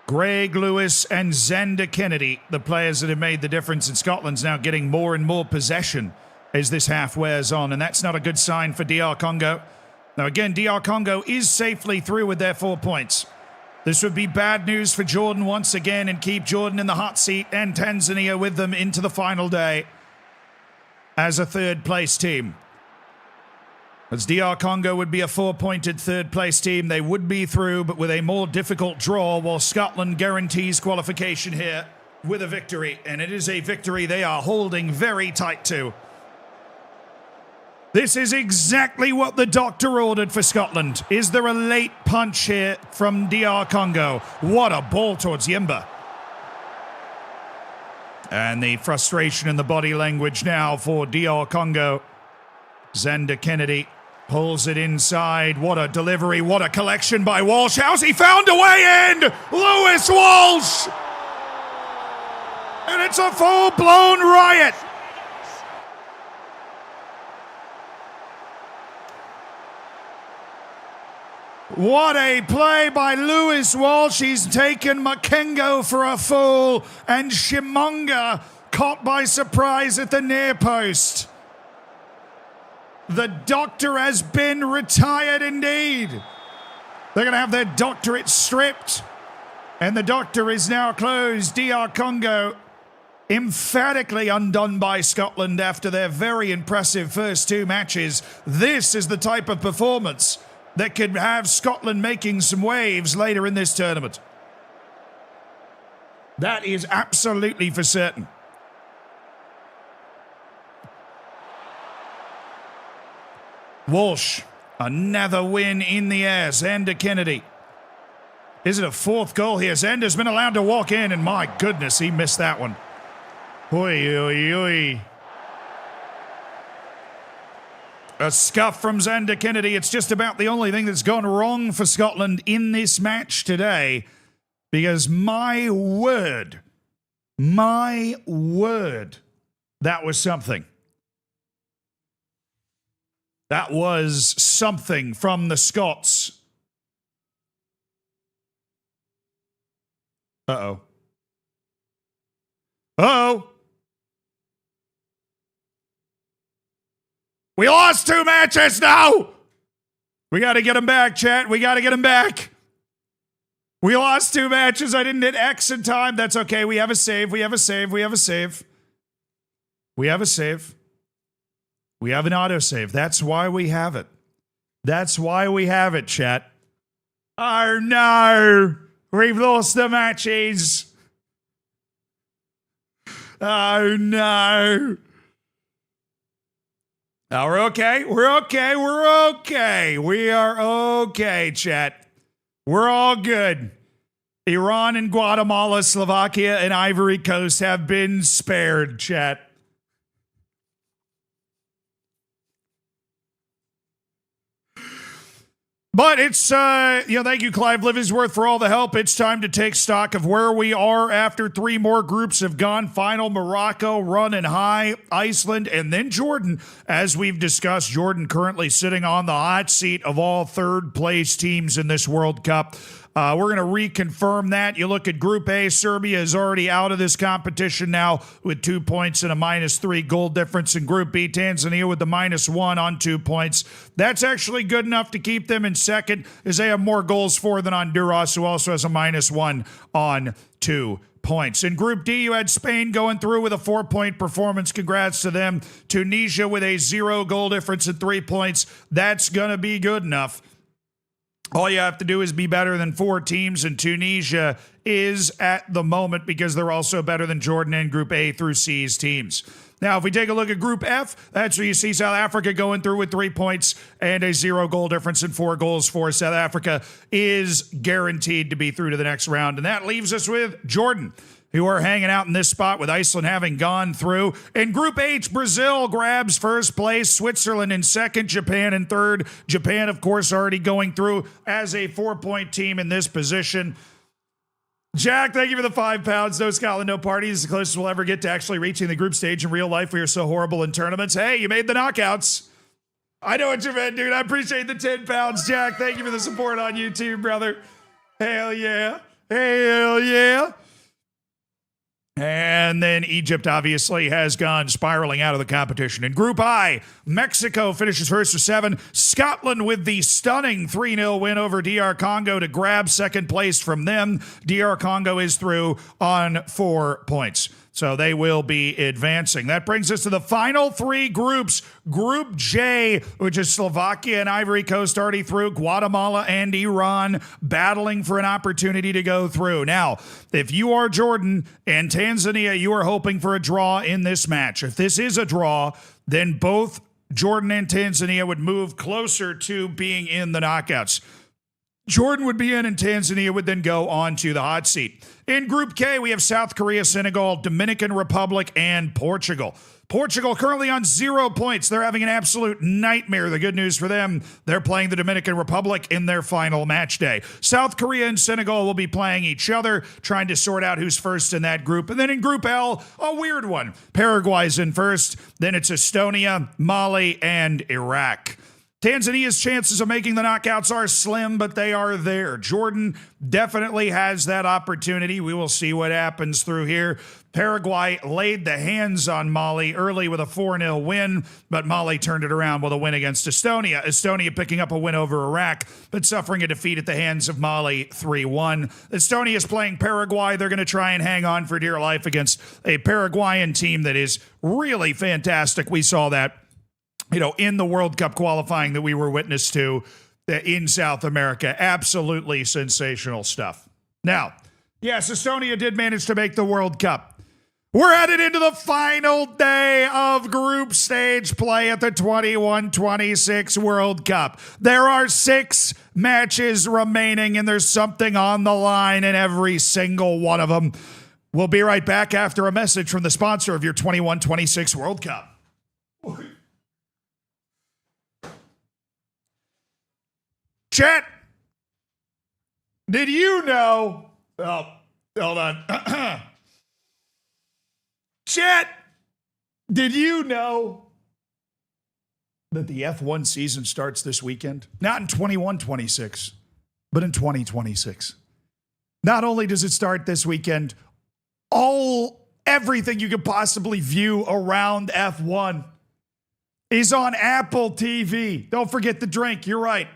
Greg Lewis and Xander Kennedy, the players that have made the difference in Scotland's now getting more and more possession as this half wears on, and that's not a good sign for DR Congo. Now again, DR Congo is safely through with their 4 points. This would be bad news for Jordan once again and keep Jordan in the hot seat and Tanzania with them into the final day as a third place team. As DR Congo would be a 4-pointed third place team, they would be through, but with a more difficult draw, while Scotland guarantees qualification here with a victory. And it is a victory they are holding very tight to. This is exactly what the doctor ordered for Scotland. Is there a late punch here from DR Congo? What a ball towards Yimba. And the frustration in the body language now for DR Congo. Xander Kennedy pulls it inside. What a delivery. What a collection by Walsh. How's he found a way in? Lewis Walsh! And it's a full-blown riot. What a play by Lewis Walsh. He's taken Makengo for a fool, and Shimonga caught by surprise at the near post. The doctor has been retired indeed. They're going to have their doctorate stripped, and the doctor is now closed. DR Congo emphatically undone by Scotland after their very impressive first 2 matches. This is the type of performance that could have Scotland making some waves later in this tournament. That is absolutely for certain. Walsh, another win in the air. Xander Kennedy. Is it a 4th goal here? Xander's been allowed to walk in, and my goodness, he missed that one. Oi, oi, oi. A scuff from Xander Kennedy. It's just about the only thing that's gone wrong for Scotland in this match today. Because my word, that was something. That was something from the Scots. Uh-oh. Uh-oh. We lost 2 matches now. We got to get them back, chat. We got to get them back. We lost 2 matches. I didn't hit X in time. That's okay. We have a save. We have a save. We have a save. We have a save. We have an autosave. That's why we have it. That's why we have it, chat. Oh no, we've lost the matches. Oh no. Oh, we're okay. We're okay. We're okay. We are okay, chat. We're all good. Iran and Guatemala, Slovakia and Ivory Coast have been spared, chat. But it's, thank you, Clive Livingsworth, for all the help. It's time to take stock of where we are after three more groups have gone final. Morocco running high, Iceland, and then Jordan. As we've discussed, Jordan currently sitting on the hot seat of all third-place teams in this World Cup. We're going to reconfirm that. You look at Group A, Serbia is already out of this competition now with 2 points and a -3 goal difference. In Group B, Tanzania with the -1 on 2 points. That's actually good enough to keep them in second, as they have more goals for than Honduras, who also has a -1 on 2 points. In Group D, you had Spain going through with a 4-point performance. Congrats to them. Tunisia with a 0 goal difference and 3 points. That's going to be good enough. All you have to do is be better than 4 teams, and Tunisia is at the moment, because they're also better than Jordan and Group A through C's teams. Now, if we take a look at Group F, that's where you see South Africa going through with 3 points and a 0 goal difference and 4 goals for. South Africa is guaranteed to be through to the next round. And that leaves us with Jordan, who are hanging out in this spot with Iceland having gone through. In Group H, Brazil grabs first place, Switzerland in second, Japan in third. Japan, of course, already going through as a 4-point team in this position. Jack, thank you for the £5. No Scotland, no parties. The closest we'll ever get to actually reaching the group stage in real life. We are so horrible in tournaments. Hey, you made the knockouts. I know what you meant, dude. I appreciate the £10. Jack, thank you for the support on YouTube, brother. Hell yeah. Hell yeah. And then Egypt obviously has gone spiraling out of the competition. In Group I, Mexico finishes first with 7. Scotland with the stunning 3-0 win over DR Congo to grab second place from them. DR Congo is through on 4 points. So they will be advancing. That brings us to the final 3 groups. Group J, which is Slovakia and Ivory Coast already through, Guatemala and Iran battling for an opportunity to go through. Now, if you are Jordan and Tanzania, you are hoping for a draw in this match. If this is a draw, then both Jordan and Tanzania would move closer to being in the knockouts. Jordan would be in, and Tanzania would then go on to the hot seat. In Group K, we have South Korea, Senegal, Dominican Republic, and Portugal. Portugal currently on 0 points. They're having an absolute nightmare. The good news for them, they're playing the Dominican Republic in their final match day. South Korea and Senegal will be playing each other, trying to sort out who's first in that group. And then in Group L, a weird one. Paraguay's in first. Then it's Estonia, Mali, and Iraq. Tanzania's chances of making the knockouts are slim, but they are there. Jordan definitely has that opportunity. We will see what happens through here. Paraguay laid the hands on Mali early with a 4-0 win, but Mali turned it around with a win against Estonia. Estonia picking up a win over Iraq, but suffering a defeat at the hands of Mali 3-1. Estonia is playing Paraguay. They're going to try and hang on for dear life against a Paraguayan team that is really fantastic. We saw that, in the World Cup qualifying that we were witness to in South America. Absolutely sensational stuff. Now, yes, Estonia did manage to make the World Cup. We're headed into the final day of group stage play at the 21-26 World Cup. There are 6 matches remaining, and there's something on the line in every single one of them. We'll be right back after a message from the sponsor of your 21-26 World Cup. Chat, did you know? Oh, hold on. Chat, did you know that the F1 season starts this weekend? Not in 21-26, but in 2026. Not only does it start this weekend, everything you could possibly view around F1 is on Apple TV. Don't forget the drink. You're right.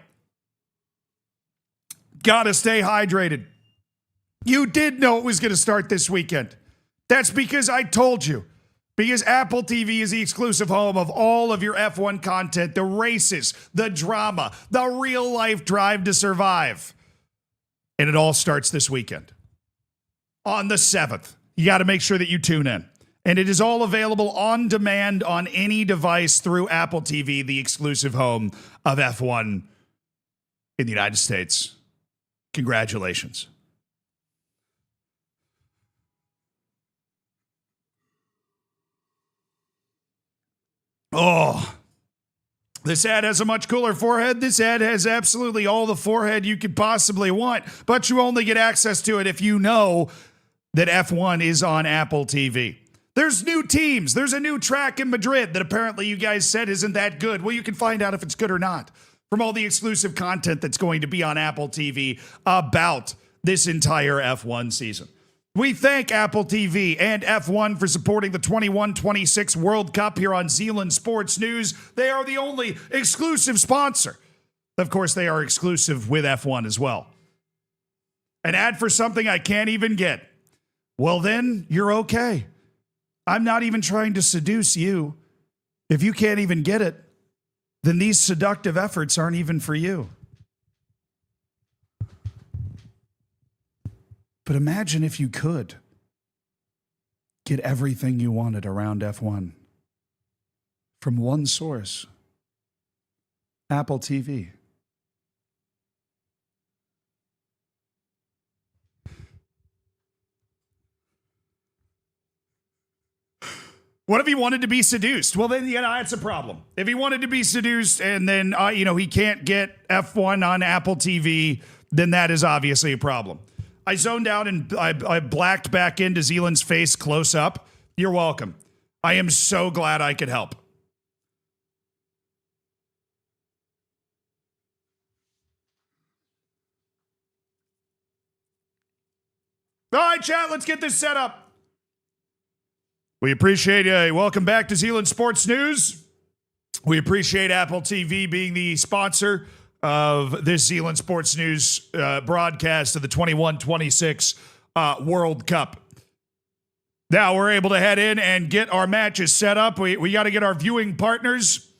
Gotta stay hydrated. You did know it was going to start this weekend. That's because I told you. Because Apple TV is the exclusive home of all of your F1 content, the races, the drama, the real-life drive to survive. And it all starts this weekend. On the 7th, you got to make sure that you tune in. And it is all available on demand on any device through Apple TV, the exclusive home of F1 in the United States. Congratulations. Oh, this ad has a much cooler forehead. This ad has absolutely all the forehead you could possibly want, but you only get access to it if you know that F1 is on Apple TV. There's new teams. There's a new track in Madrid that apparently you guys said isn't that good. Well, you can find out if it's good or not from all the exclusive content that's going to be on Apple TV about this entire F1 season. We thank Apple TV and F1 for supporting the 21-26 World Cup here on Zealand Sports News. They are the only exclusive sponsor. Of course, they are exclusive with F1 as well. An ad for something I can't even get. Well, then you're okay. I'm not even trying to seduce you. If you can't even get it, then these seductive efforts aren't even for you. But imagine if you could get everything you wanted around F1 from one source, Apple TV. What if he wanted to be seduced? Well, then, that's a problem. If he wanted to be seduced and then, he can't get F1 on Apple TV, then that is obviously a problem. I zoned out and I blacked back into Zealand's face close up. You're welcome. I am so glad I could help. All right, chat, let's get this set up. We appreciate welcome back to Zealand Sports News. We appreciate Apple TV being the sponsor of this Zealand Sports News broadcast of the 21-26 World Cup. Now we're able to head in and get our matches set up. We got to get our viewing partners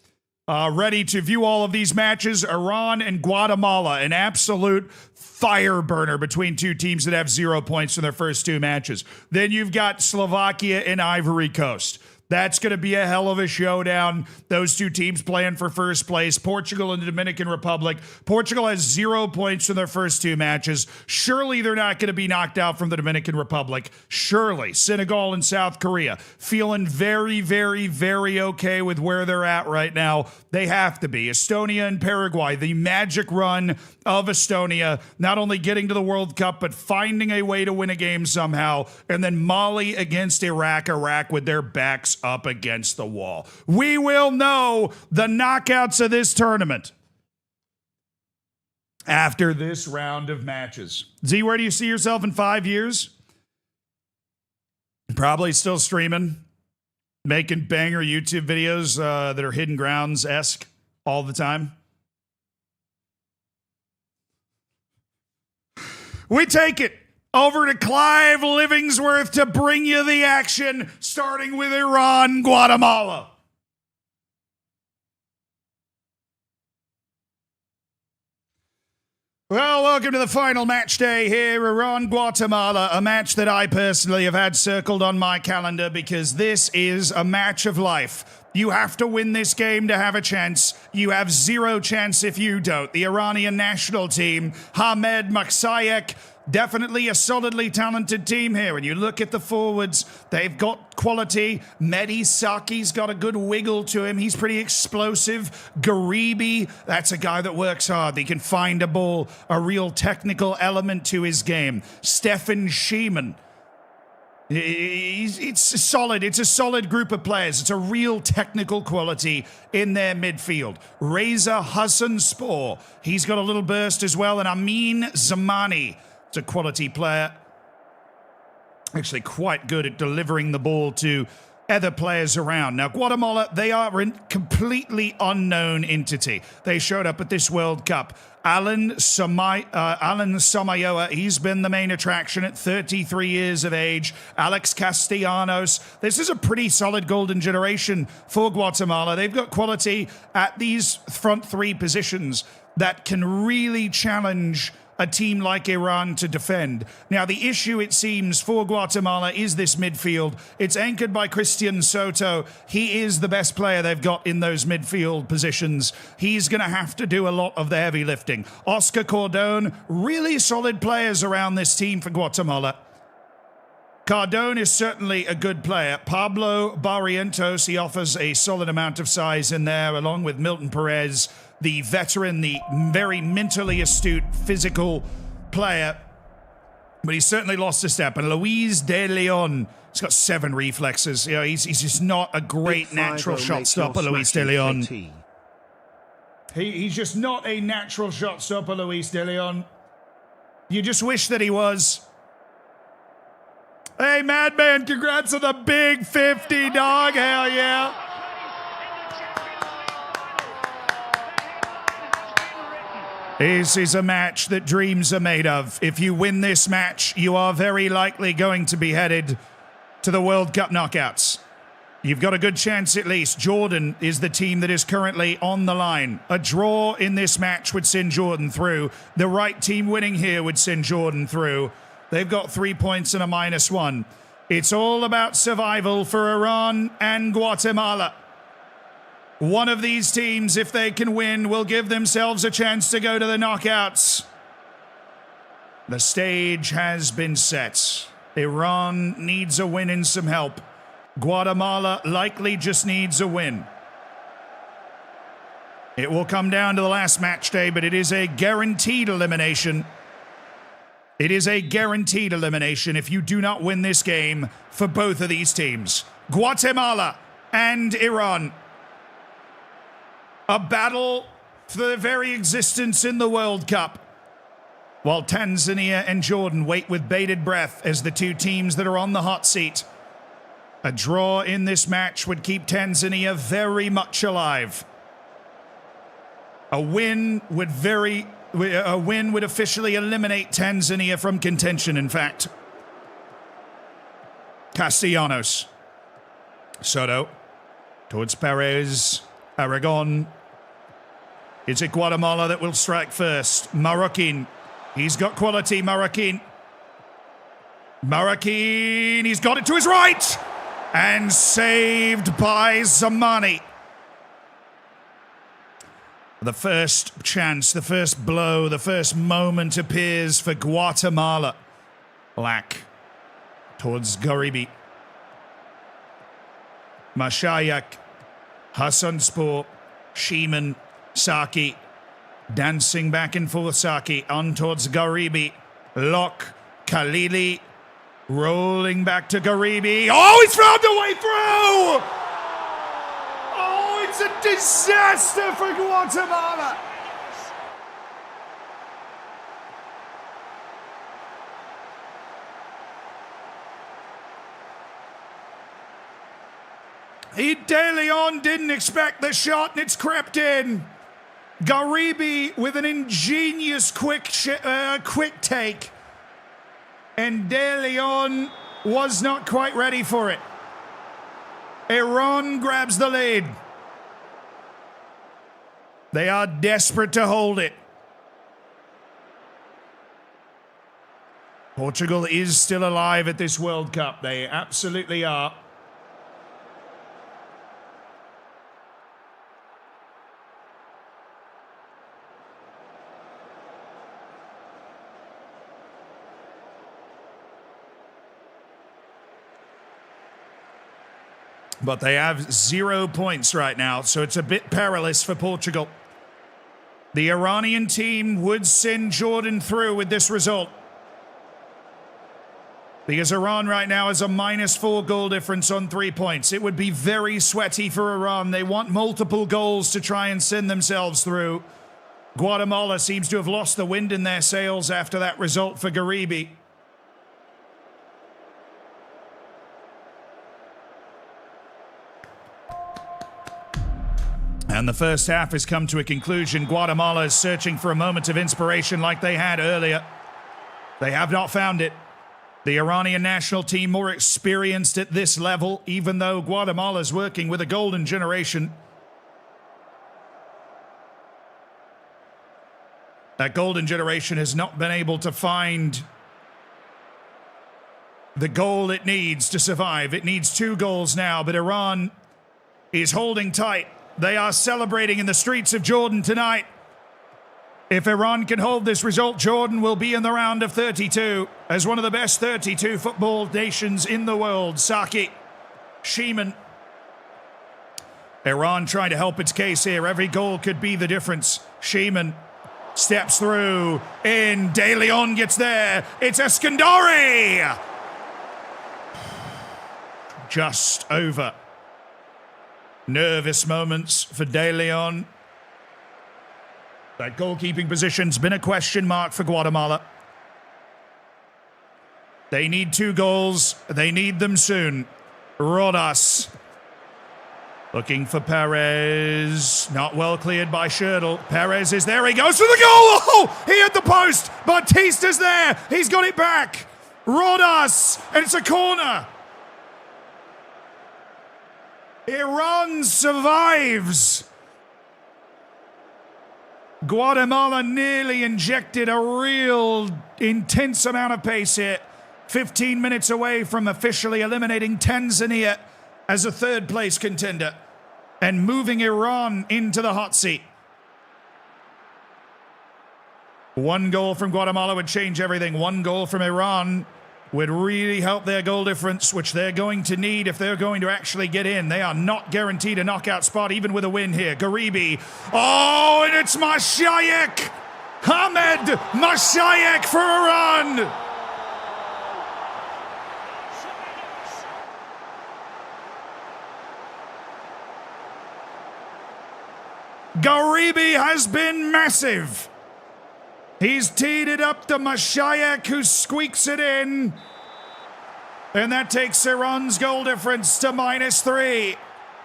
ready to view all of these matches. Iran and Guatemala, an absolute fire burner between two teams that have 0 points in their first two matches. Then you've got Slovakia and Ivory Coast. That's going to be a hell of a showdown. Those two teams playing for first place. Portugal and the Dominican Republic. Portugal has 0 points in their first two matches. Surely they're not going to be knocked out from the Dominican Republic. Surely. Senegal and South Korea feeling very, very, very okay with where they're at right now. They have to be. Estonia and Paraguay, the magic run of Estonia, not only getting to the World Cup, but finding a way to win a game somehow. And then Mali against Iraq with their backs up against the wall. We will know the knockouts of this tournament after this round of matches. Z, where do you see yourself in 5 years? Probably still streaming, making banger YouTube videos that are Hidden Grounds-esque all the time. We take it over to Clive Livingsworth to bring you the action, starting with Iran, Guatemala. Well, welcome to the final match day here, Iran, Guatemala, a match that I personally have had circled on my calendar because this is a match of life. You have to win this game to have a chance. You have zero chance if you don't. The Iranian national team, Hamed Maksayek, definitely a solidly talented team here. When you look at the forwards, they've got quality. Mehdi Saki's got a good wiggle to him. He's pretty explosive. Garibi, that's a guy that works hard. He can find a ball, a real technical element to his game. Stefan Schiemann. It's solid. It's a solid group of players. It's a real technical quality in their midfield. Reza Hassanspor, he's got a little burst as well. And Amin Zamani, it's a quality player. Actually quite good at delivering the ball to other players around. Now, Guatemala, they are a completely unknown entity. They showed up at this World Cup. Alan Samayoa, he's been the main attraction at 33 years of age. Alex Castellanos. This is a pretty solid golden generation for Guatemala. They've got quality at these front three positions that can really challenge a team like Iran to defend. Now, the issue, it seems, for Guatemala is this midfield. It's anchored by Christian Soto. He is the best player they've got in those midfield positions. He's going to have to do a lot of the heavy lifting. Oscar Cordon, really solid players around this team for Guatemala. Cardone is certainly a good player. Pablo Barrientos, he offers a solid amount of size in there, along with Milton Perez, the veteran, the very mentally astute, physical player. But he's certainly lost a step. And Luis de Leon, he's got 7 reflexes. You know, he's just not a great natural shot stopper, Luis de Leon. He's just not a natural shot stopper, Luis de Leon. You just wish that he was. Hey, Madman, congrats on the big 50, dog. Hell yeah. This is a match that dreams are made of. If you win this match, you are very likely going to be headed to the World Cup knockouts. You've got a good chance at least. Jordan is the team that is currently on the line. A draw in this match would send Jordan through. The right team winning here would send Jordan through. They've got 3 points and a -1. It's all about survival for Iran and Guatemala. One of these teams, if they can win, will give themselves a chance to go to the knockouts. The stage has been set. Iran needs a win and some help. Guatemala likely just needs a win. It will come down to the last match day, but it is a guaranteed elimination. It is a guaranteed elimination if you do not win this game for both of these teams. Guatemala and Iran. A battle for the very existence in the World Cup. While Tanzania and Jordan wait with bated breath as the two teams that are on the hot seat. A draw in this match would keep Tanzania very much alive. A win would officially eliminate Tanzania from contention, in fact. Castellanos. Soto. Towards Perez. Aragon. Is it Guatemala that will strike first? Marroquin. He's got quality, Marroquin. Marroquin. He's got it to his right. And saved by Zamani. The first chance, the first blow, the first moment appears for Guatemala. Black towards Garibi. Mashayak, Hassanspor, Sheeman, Saki. Dancing back and forth, Saki on towards Garibi. Locke, Khalili, rolling back to Garibi. Oh, he's found a way through! It's a disaster for Guatemala. De Leon didn't expect the shot and it's crept in. Garibi with an ingenious quick take. And De Leon was not quite ready for it. Iran grabs the lead. They are desperate to hold it. Portugal is still alive at this World Cup. They absolutely are. But they have 0 points right now, so it's a bit perilous for Portugal. The Iranian team would send Jordan through with this result. Because Iran right now has a -4 goal difference on 3 points. It would be very sweaty for Iran. They want multiple goals to try and send themselves through. Guatemala seems to have lost the wind in their sails after that result for Garibi. And the first half has come to a conclusion. Guatemala is searching for a moment of inspiration like they had earlier. They have not found it. The Iranian national team more experienced at this level, even though Guatemala's working with a golden generation. That golden generation has not been able to find the goal it needs to survive. It needs 2 goals now, but Iran is holding tight. They are celebrating in the streets of Jordan tonight. If Iran can hold this result, Jordan will be in the round of 32 as one of the best 32 football nations in the world. Saki, Sheeman. Iran trying to help its case here. Every goal could be the difference. Sheeman steps through. In. De Leon gets there. It's Eskandari! Just over. Nervous moments for De Leon. That goalkeeping position's been a question mark for Guatemala. They need 2 goals. They need them soon. Rodas. Looking for Perez. Not well cleared by Schertl. Perez is there. He goes for the goal. Oh, he hit the post. Batista's there. He's got it back. Rodas. And it's a corner. Iran survives. Guatemala nearly injected a real intense amount of pace here. 15 minutes away from officially eliminating Tanzania as a 3rd place contender and moving Iran into the hot seat. 1 goal from Guatemala would change everything. 1 goal from Iran would really help their goal difference, which they're going to need if they're going to actually get in. They are not guaranteed a knockout spot, even with a win here. Garibi. Oh, and it's Mashayek! Ahmed Mashayek for Iran! Garibi has been massive. He's teed it up to Mashayek, who squeaks it in. And that takes Iran's goal difference to -3.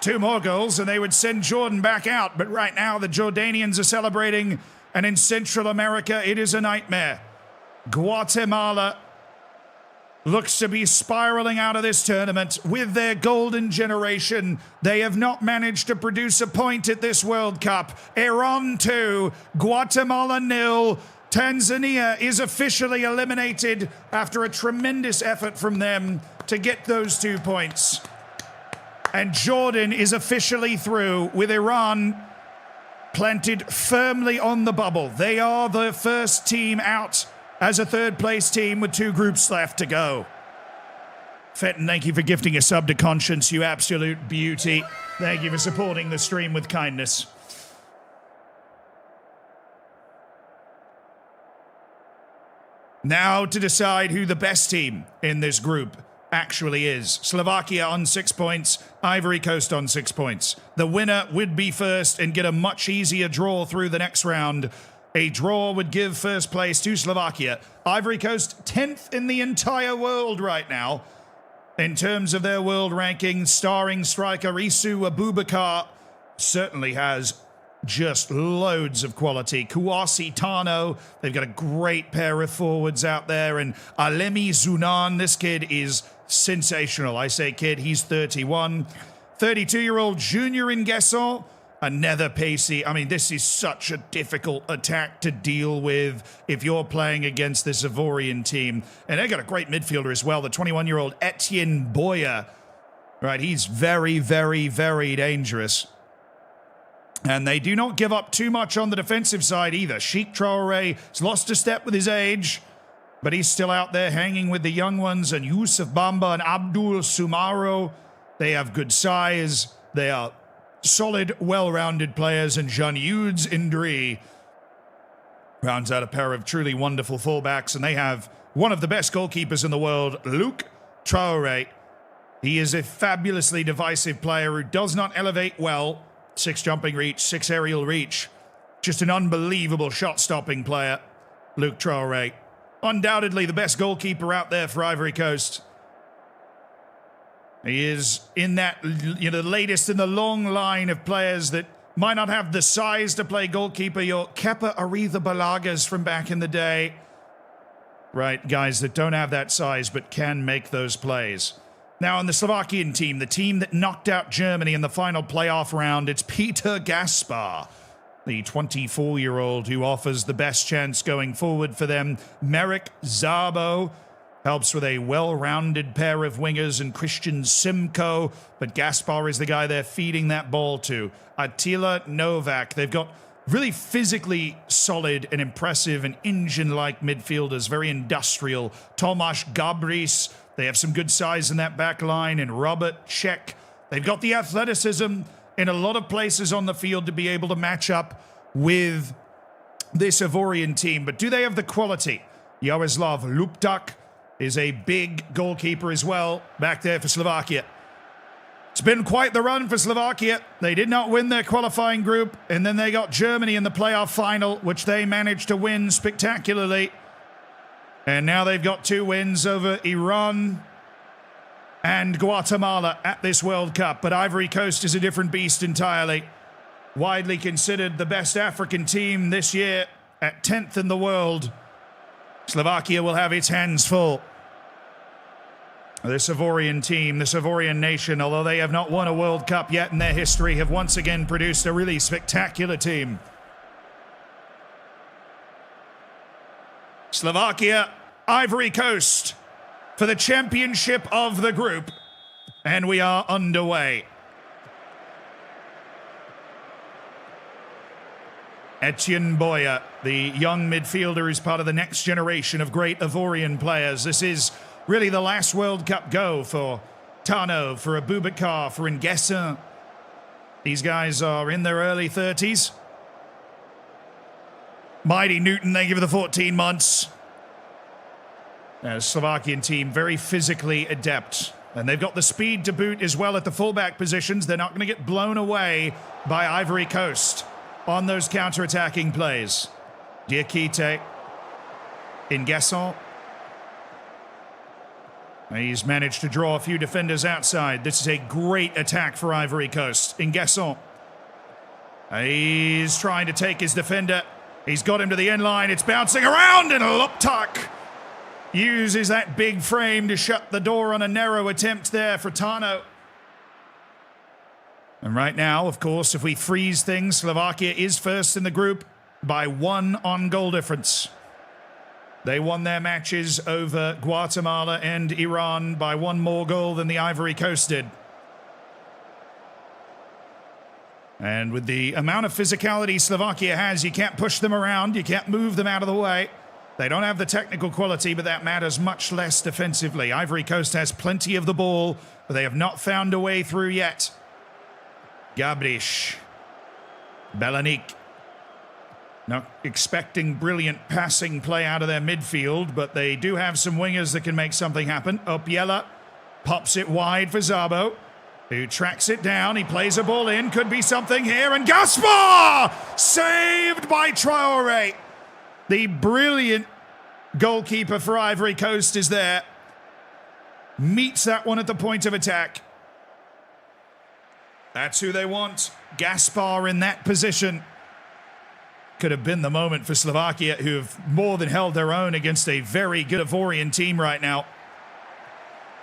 2 more goals, and they would send Jordan back out. But right now, the Jordanians are celebrating. And in Central America, it is a nightmare. Guatemala looks to be spiraling out of this tournament with their golden generation. They have not managed to produce a point at this World Cup. Iran 2, Guatemala 0. Tanzania is officially eliminated after a tremendous effort from them to get those 2 points. And Jordan is officially through with Iran planted firmly on the bubble. They are the first team out as a 3rd place team with 2 groups left to go. Fenton, thank you for gifting a sub to Conscience, you absolute beauty. Thank you for supporting the stream with kindness. Now to decide who the best team in this group actually is. Slovakia on 6 points, Ivory Coast on 6 points. The winner would be first and get a much easier draw through the next round. A draw would give first place to Slovakia. Ivory Coast 10th in the entire world right now in terms of their world ranking. Starring striker Isu Abubakar certainly has just loads of quality. Kouassi Tano, they've got a great pair of forwards out there. And Alemi Zunan, this kid is sensational. I say kid, he's 31. 32-year-old Junior Nguesso, another pacey. I mean, this is such a difficult attack to deal with if you're playing against this Ivorian team. And they've got a great midfielder as well, the 21-year-old Etienne Boya. Right, he's very, very, very dangerous. And they do not give up too much on the defensive side either. Sheikh Traore has lost a step with his age, but he's still out there hanging with the young ones. And Yusuf Bamba and Abdul Sumaro, they have good size. They are solid, well-rounded players. And Jean-Eudes Indri rounds out a pair of truly wonderful fullbacks. And they have one of the best goalkeepers in the world, Luc Traore. He is a fabulously divisive player who does not elevate well. 6 jumping reach, 6 aerial reach. Just an unbelievable shot-stopping player, Luc Traore. Undoubtedly the best goalkeeper out there for Ivory Coast. He is in that, the latest in the long line of players that might not have the size to play goalkeeper, your Kepa Arrizabalagas from back in the day. Right, guys that don't have that size but can make those plays. Now on the Slovakian team, the team that knocked out Germany in the final playoff round, it's Peter Gaspar, the 24-year-old who offers the best chance going forward for them. Merrick Szabo helps with a well-rounded pair of wingers and Christian Simcoe, but Gaspar is the guy they're feeding that ball to. Attila Novak. They've got really physically solid and impressive and engine-like midfielders, very industrial. Tomasz Gabris. They have some good size in that back line, and Robert Cech. They've got the athleticism in a lot of places on the field to be able to match up with this Ivorian team. But do they have the quality? Jaroslav Luptak is a big goalkeeper as well back there for Slovakia. It's been quite the run for Slovakia. They did not win their qualifying group, and then they got Germany in the playoff final, which they managed to win spectacularly. And now they've got 2 wins over Iran and Guatemala at this World Cup. But Ivory Coast is a different beast entirely. Widely considered the best African team this year at 10th in the world. Slovakia will have its hands full. This Ivorian team, this Ivorian nation, although they have not won a World Cup yet in their history, have once again produced a really spectacular team. Slovakia, Ivory Coast for the championship of the group. And we are underway. Etienne Boya, the young midfielder, is part of the next generation of great Ivorian players. This is really the last World Cup go for Tano, for Abubakar, for Nguessin. These guys are in their early 30s. Mighty Newton, they give the 14 months. Slovakian team, very physically adept. And they've got the speed to boot as well at the fullback positions. They're not going to get blown away by Ivory Coast on those counter-attacking plays. Diakite, Nguessin. He's managed to draw a few defenders outside. This is a great attack for Ivory Coast. Nguessin. He's trying to take his defender. He's got him to the end line. It's bouncing around, and Luptak uses that big frame to shut the door on a narrow attempt there for Tano. And right now, of course, if we freeze things, Slovakia is first in the group by 1 on-goal difference. They won their matches over Guatemala and Iran by 1 more goal than the Ivory Coast did. And with the amount of physicality Slovakia has, you can't push them around, you can't move them out of the way. They don't have the technical quality, but that matters much less defensively. Ivory Coast has plenty of the ball, but they have not found a way through yet. Gabrish. Belanik. Not expecting brilliant passing play out of their midfield, but they do have some wingers that can make something happen. Opiela pops it wide for Szabo, who tracks it down. He plays a ball in. Could be something here. And Gaspar! Saved by Traore. The brilliant goalkeeper for Ivory Coast is there. Meets that one at the point of attack. That's who they want. Gaspar in that position. Could have been the moment for Slovakia, who have more than held their own against a very good Ivorian team right now.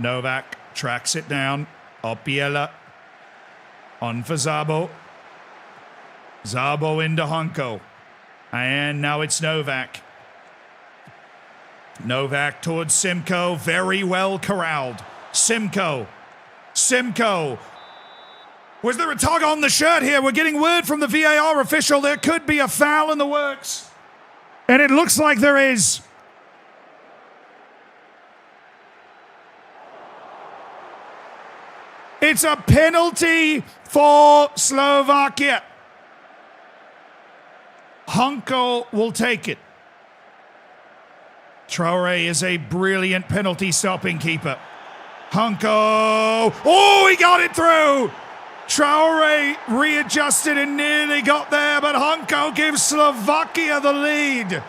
Novak tracks it down. Opiela on for Szabo. Szabo into Honko. And now it's Novak. Novak towards Simcoe. Very well corralled. Simcoe. Was there a tug on the shirt here? We're getting word from the VAR official. There could be a foul in the works. And it looks like there is. It's a penalty for Slovakia. Honko will take it. Traore is a brilliant penalty stopping keeper. Honko. Oh, he got it through. Traore readjusted and nearly got there, but Honko gives Slovakia the lead.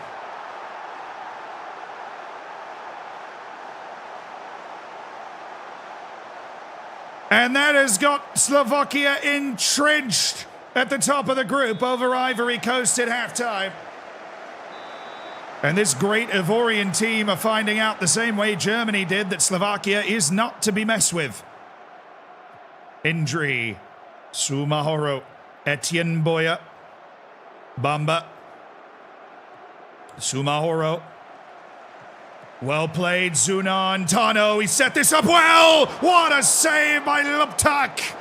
And that has got Slovakia entrenched at the top of the group over Ivory Coast at halftime. And this great Ivorian team are finding out the same way Germany did that Slovakia is not to be messed with. Indri, Sumahoro, Etienne Boya, Bamba, Sumahoro. Well played, Zunan Tano. He set this up well. What a save by Luptak.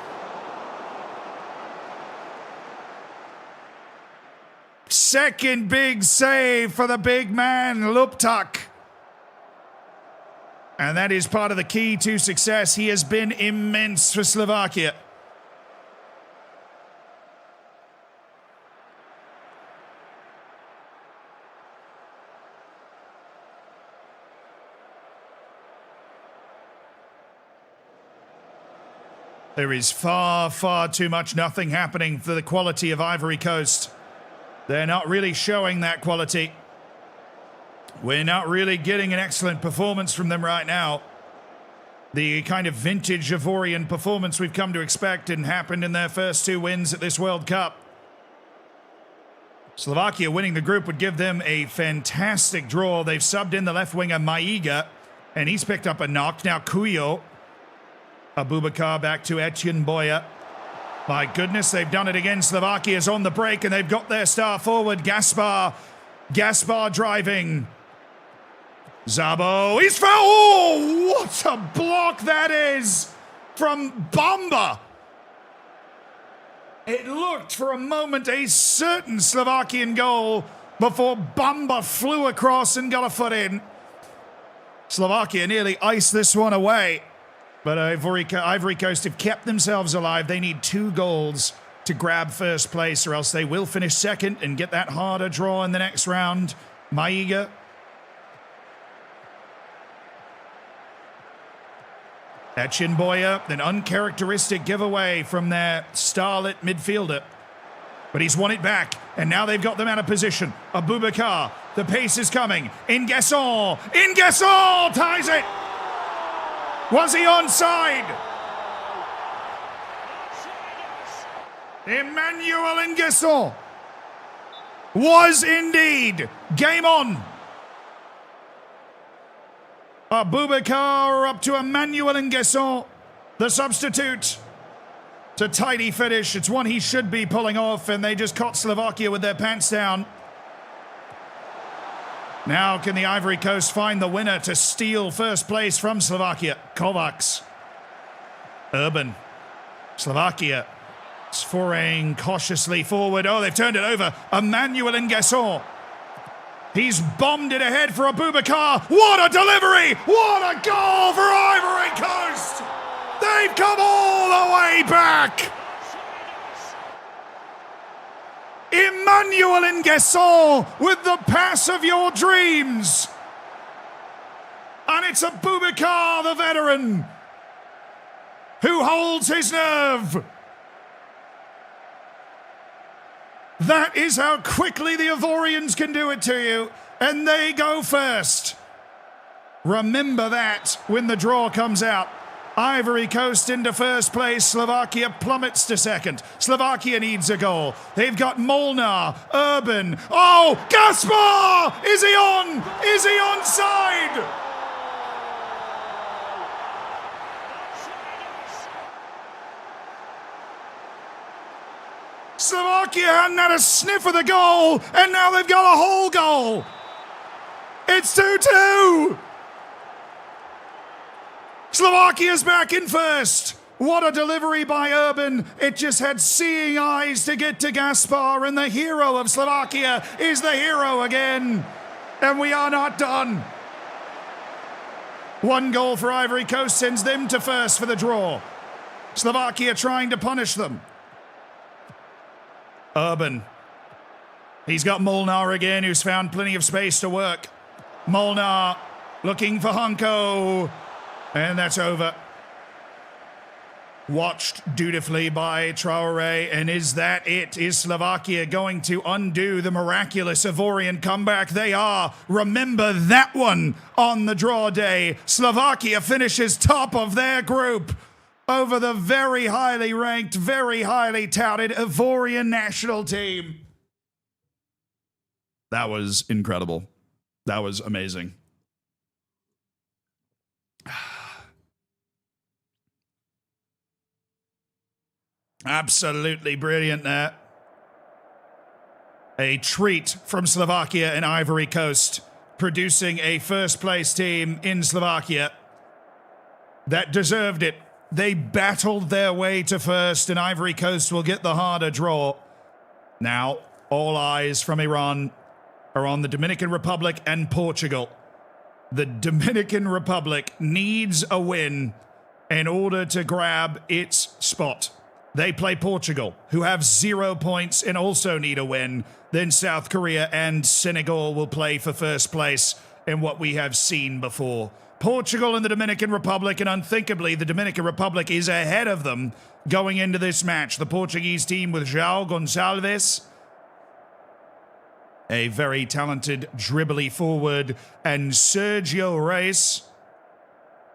Second big save for the big man, Luptak. And that is part of the key to success. He has been immense for Slovakia. There is far, far too much nothing happening for the quality of Ivory Coast. They're not really showing that quality. We're not really getting an excellent performance from them right now. The kind of vintage Ivorian performance we've come to expect didn't happen in their first two wins at this World Cup. Slovakia winning the group would give them a fantastic draw. They've subbed in the left winger Maiga, and he's picked up a knock. Now Kuyo. Abubakar back to Etienne Boya. My goodness, they've done it again. Slovakia's on the break, and they've got their star forward, Gaspar. Gaspar driving. Zabo, he's foul. Oh, what a block that is from Bamba. It looked for a moment a certain Slovakian goal before Bamba flew across and got a foot in. Slovakia nearly iced this one away. But Ivory Coast have kept themselves alive. They need 2 goals to grab first place, or else they will finish second and get that harder draw in the next round. Maiga. Etienne Boya, an uncharacteristic giveaway from their starlet midfielder. But he's won it back, and now they've got them out of position. Abubakar, the pace is coming. Ingesson ties it! Was he onside? Emmanuel Ingesson was indeed. Game on. Abubakar up to Emmanuel Ingesson, the substitute. It's a tidy finish. It's one he should be pulling off, and they just caught Slovakia with their pants down. Now can the Ivory Coast find the winner to steal first place from Slovakia? Kovacs. Urban. Slovakia is foraying cautiously forward. Oh, they've turned it over. Emmanuel Ingesson. He's bombed it ahead for Abubakar. What a delivery! What a goal for Ivory Coast! They've come all the way back! Emmanuel Ingesson with the pass of your dreams. And it's Abubakar, the veteran, who holds his nerve. That is how quickly the Ivorians can do it to you. And they go first. Remember that when the draw comes out. Ivory Coast into first place. Slovakia plummets to second. Slovakia needs a goal. They've got Molnar, Urban. Oh, Gaspar! Is he on? Is he onside? Slovakia hadn't had a sniff of the goal, and now they've got a whole goal. It's 2-2. Slovakia's back in first. What a delivery by Urban. It just had seeing eyes to get to Gaspar, and the hero of Slovakia is the hero again. And we are not done. 1 goal for Ivory Coast sends them to first for the draw. Slovakia trying to punish them. Urban. He's got Molnar again, who's found plenty of space to work. Molnar looking for Hanko. And that's over. Watched dutifully by Traore. And is that it? Is Slovakia going to undo the miraculous Ivorian comeback? They are. Remember that one on the draw day. Slovakia finishes top of their group. over the very highly ranked, very highly touted Ivorian national team. That was incredible. That was amazing. Absolutely brilliant there. A treat from Slovakia and Ivory Coast, producing a first-place team in Slovakia that deserved it. They battled their way to first, and Ivory Coast will get the harder draw. Now, all eyes from Iran are on the Dominican Republic and Portugal. The Dominican Republic needs a win in order to grab its spot. They play Portugal, who have 0 points and also need a win. Then South Korea and Senegal will play for first place in what we have seen before. Portugal and the Dominican Republic, and unthinkably, the Dominican Republic is ahead of them going into this match. The Portuguese team with João Gonçalves, a very talented dribbly forward, and Sergio Reis,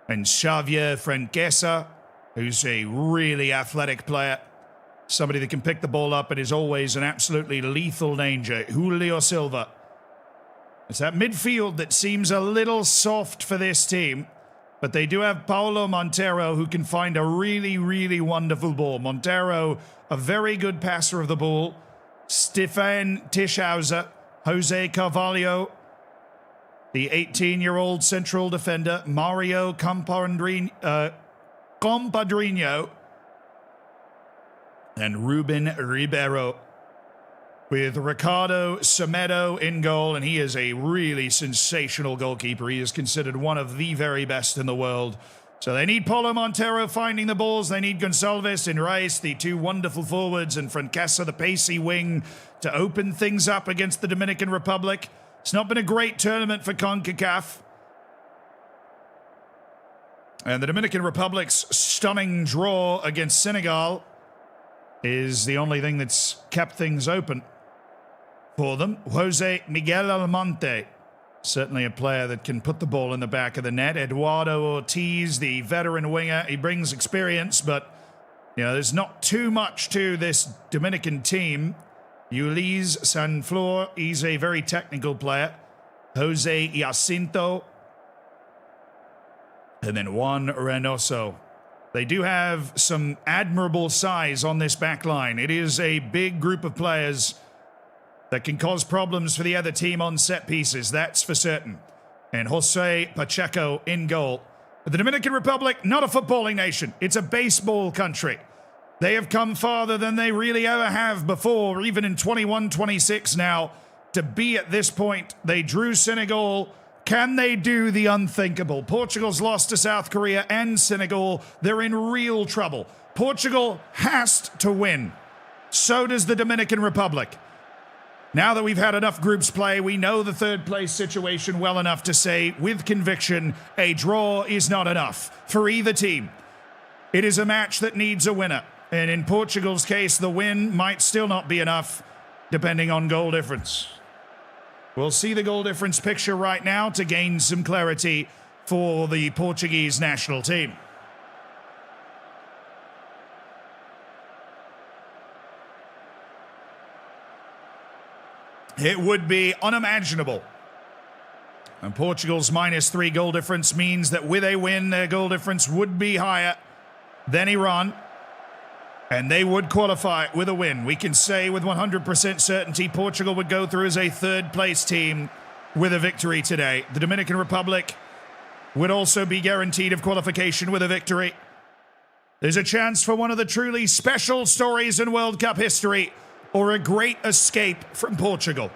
and Xavier Franquesa, who's a really athletic player. Somebody that can pick the ball up and is always an absolutely lethal danger. Julio Silva. It's that midfield that seems a little soft for this team, but they do have Paulo Montero, who can find a really, really wonderful ball. Montero, a very good passer of the ball. Stefan Tischhauser, Jose Carvalho, the 18-year-old central defender, Mario Compadrino, and Ruben Ribeiro, with Ricardo Semedo in goal, and he is a really sensational goalkeeper. He is considered one of the very best in the world. So they need Paulo Montero finding the balls. They need Gonçalves and Reis, the two wonderful forwards, and Franquesa, the pacey wing, to open things up against the Dominican Republic. It's not been a great tournament for CONCACAF. And the Dominican Republic's stunning draw against Senegal is the only thing that's kept things open for them. Jose Miguel Almonte, certainly a player that can put the ball in the back of the net. Eduardo Ortiz, the veteran winger, he brings experience, but there's not too much to this Dominican team. Ulis Sanflor, he's a very technical player. Jose Jacinto, and then Juan Reynoso. They do have some admirable size on this back line. It is a big group of players that can cause problems for the other team on set pieces, that's for certain. And Jose Pacheco in goal. But the Dominican Republic, not a footballing nation. It's a baseball country. They have come farther than they really ever have before, even in 21-26 now. To be at this point, they drew Senegal. Can they do the unthinkable? Portugal's lost to South Korea and Senegal. They're in real trouble. Portugal has to win. So does the Dominican Republic. Now that we've had enough groups play, we know the third place situation well enough to say, with conviction, a draw is not enough for either team. It is a match that needs a winner. And in Portugal's case, the win might still not be enough, depending on goal difference. We'll see the goal difference picture right now to gain some clarity for the Portuguese national team. It would be unimaginable. And Portugal's -3 goal difference means that with a win, their goal difference would be higher than Iran. And they would qualify with a win. We can say with 100% certainty Portugal would go through as a third-place team with a victory today. The Dominican Republic would also be guaranteed of qualification with a victory. There's a chance for one of the truly special stories in World Cup history, or a great escape from Portugal.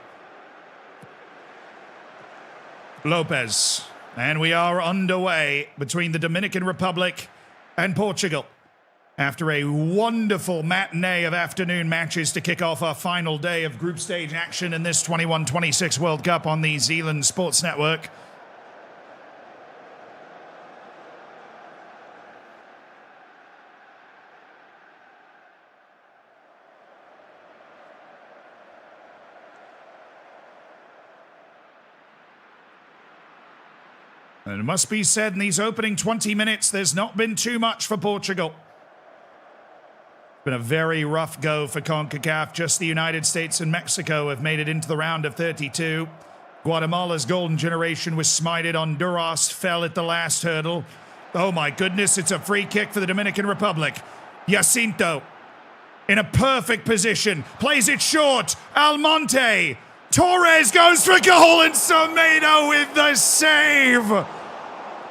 Lopez. And we are underway between the Dominican Republic and Portugal. After a wonderful matinee of afternoon matches to kick off our final day of group stage action in this 21-26 World Cup on the Zealand Sports Network. And it must be said, in these opening 20 minutes, there's not been too much for Portugal. Been a very rough go for CONCACAF. Just the United States and Mexico have made it into the round of 32. Guatemala's golden generation was smited. Honduras fell at the last hurdle. Oh my goodness, it's a free kick for the Dominican Republic. Jacinto in a perfect position, plays it short. Almonte. Torres goes for goal and Semedo with the save.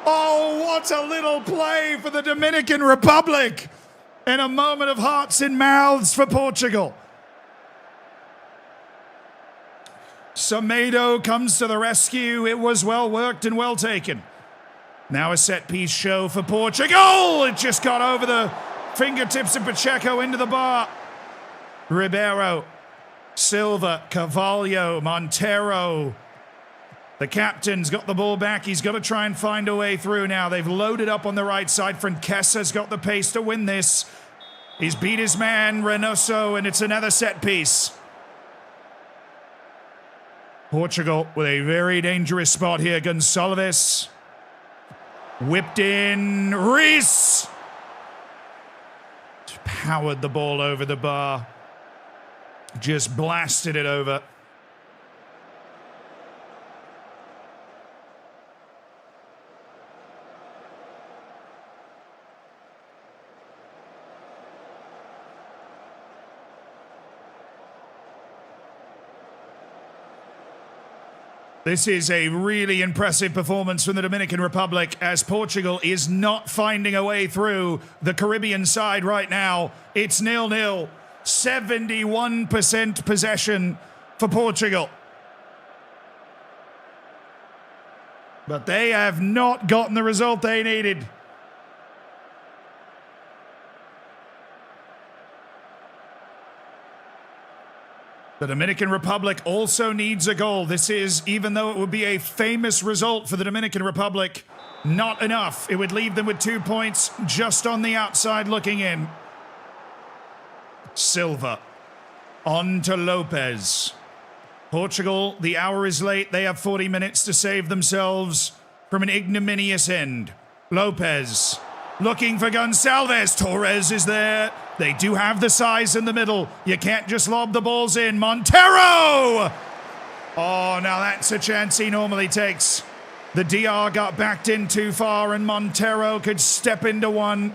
Oh, what a little play for the Dominican Republic. And a moment of hearts and mouths for Portugal. Semedo comes to the rescue. It was well worked and well taken. Now a set piece show for Portugal. It just got over the fingertips of Pacheco into the bar. Ribeiro, Silva, Carvalho, Montero. The captain's got the ball back. He's got to try and find a way through now. They've loaded up on the right side. Franquesa's got the pace to win this. He's beat his man, Reynoso, and it's another set piece. Portugal with a very dangerous spot here. Gonçalves. Whipped in. Reis. Powered the ball over the bar. Just blasted it over. This is a really impressive performance from the Dominican Republic as Portugal is not finding a way through the Caribbean side right now. It's 0-0. 71% possession for Portugal. But they have not gotten the result they needed. The Dominican Republic also needs a goal. This is, even though it would be a famous result for the Dominican Republic, not enough. It would leave them with 2 points just on the outside looking in. Silva. On to Lopez. Portugal, the hour is late. They have 40 minutes to save themselves from an ignominious end. Lopez. Looking for Gonçalves. Torres is there. They do have the size in the middle. You can't just lob the balls in. Montero! Oh, now that's a chance he normally takes. The DR got backed in too far and Montero could step into one.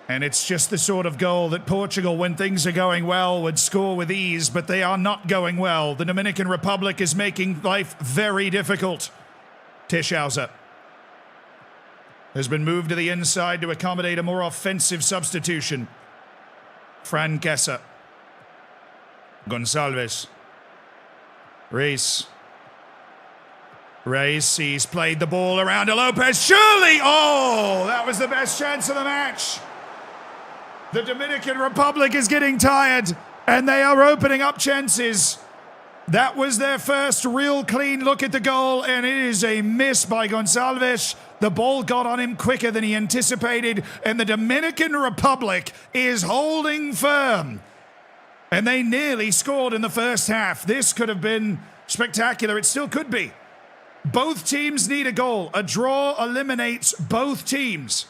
And it's just the sort of goal that Portugal, when things are going well, would score with ease, but they are not going well. The Dominican Republic is making life very difficult. Tischhauser has been moved to the inside to accommodate a more offensive substitution. Franquesa. Gonçalves. Reis. He's played the ball around to Lopez. Surely! Oh, that was the best chance of the match. The Dominican Republic is getting tired, and they are opening up chances. That was their first real clean look at the goal, and it is a miss by Gonçalves. The ball got on him quicker than he anticipated, and the Dominican Republic is holding firm. And they nearly scored in the first half. This could have been spectacular. It still could be. Both teams need a goal. A draw eliminates both teams.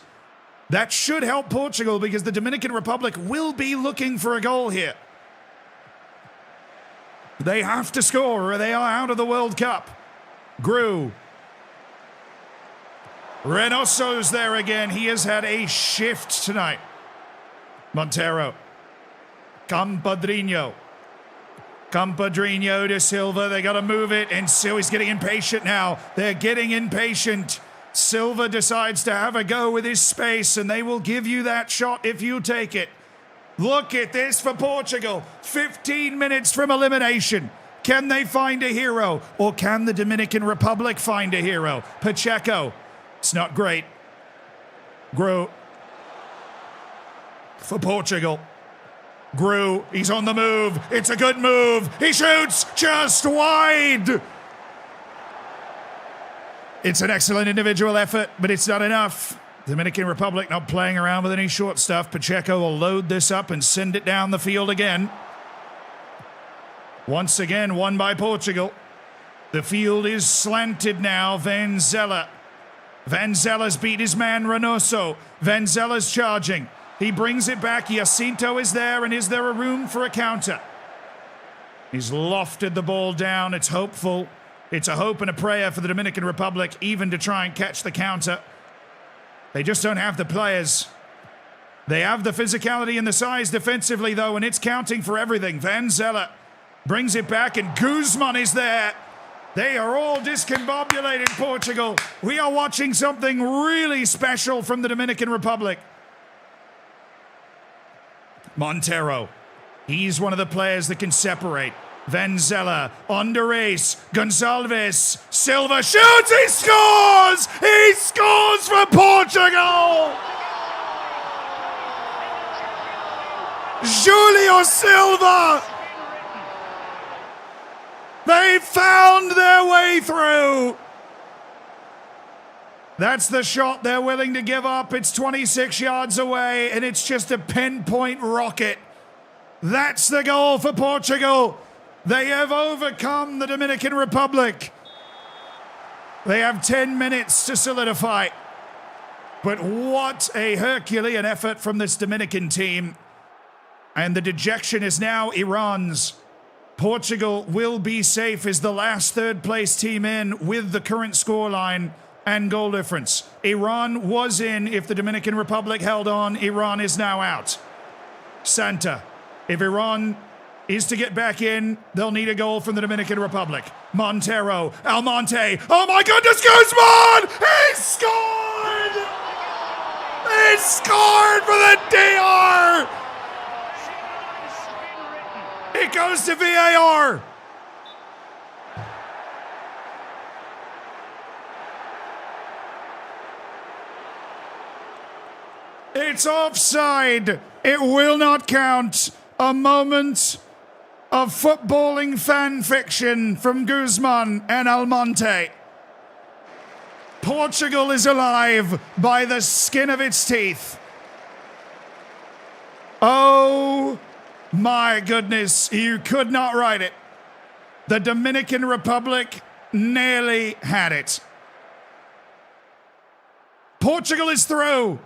That should help Portugal because the Dominican Republic will be looking for a goal here. They have to score or they are out of the World Cup. Grew. Reynoso's there again. He has had a shift tonight. Montero. Campadrinho to Silva. They got to move it. And so he's getting impatient now. They're getting impatient. Silva decides to have a go with his space, and they will give you that shot if you take it. Look at this for Portugal. 15 minutes from elimination. Can they find a hero? Or can the Dominican Republic find a hero? Pacheco. It's not great. Grew. For Portugal. Grew. He's on the move. It's a good move. He shoots just wide. It's an excellent individual effort, but it's not enough. Dominican Republic not playing around with any short stuff. Pacheco will load this up and send it down the field again. Once again, won by Portugal. The field is slanted now. Van Zella's beat his man Reynoso. Van Zella's charging. He brings it back. Jacinto is there, and is there a room for a counter? He's lofted the ball down. It's hopeful. It's a hope and a prayer for the Dominican Republic, even to try and catch the counter. They just don't have the players. They have the physicality and the size defensively, though, and it's counting for everything. Van Zella brings it back, and Guzman is there. They are all discombobulated, Portugal. We are watching something really special from the Dominican Republic. Montero. He's one of the players that can separate. Van Zella, Andres, Gonçalves, Silva shoots, he scores! He scores for Portugal! Julio Silva! They found their way through! That's the shot they're willing to give up. It's 26 yards away, and it's just a pinpoint rocket. That's the goal for Portugal. They have overcome the Dominican Republic. They have 10 minutes to solidify. But what a Herculean effort from this Dominican team. And the dejection is now Iran's. Portugal will be safe as the last third-place team in with the current scoreline and goal difference. Iran was in if the Dominican Republic held on. Iran is now out. Santa. If Iran is to get back in, they'll need a goal from the Dominican Republic. Montero, Almonte, oh my goodness, Guzman! He scored! He scored for the DR! It goes to VAR. It's offside. It will not count. A moment of footballing fan fiction from Guzman and Almonte. Portugal is alive by the skin of its teeth. Oh my goodness, you could not write it. The Dominican Republic nearly had it. Portugal is through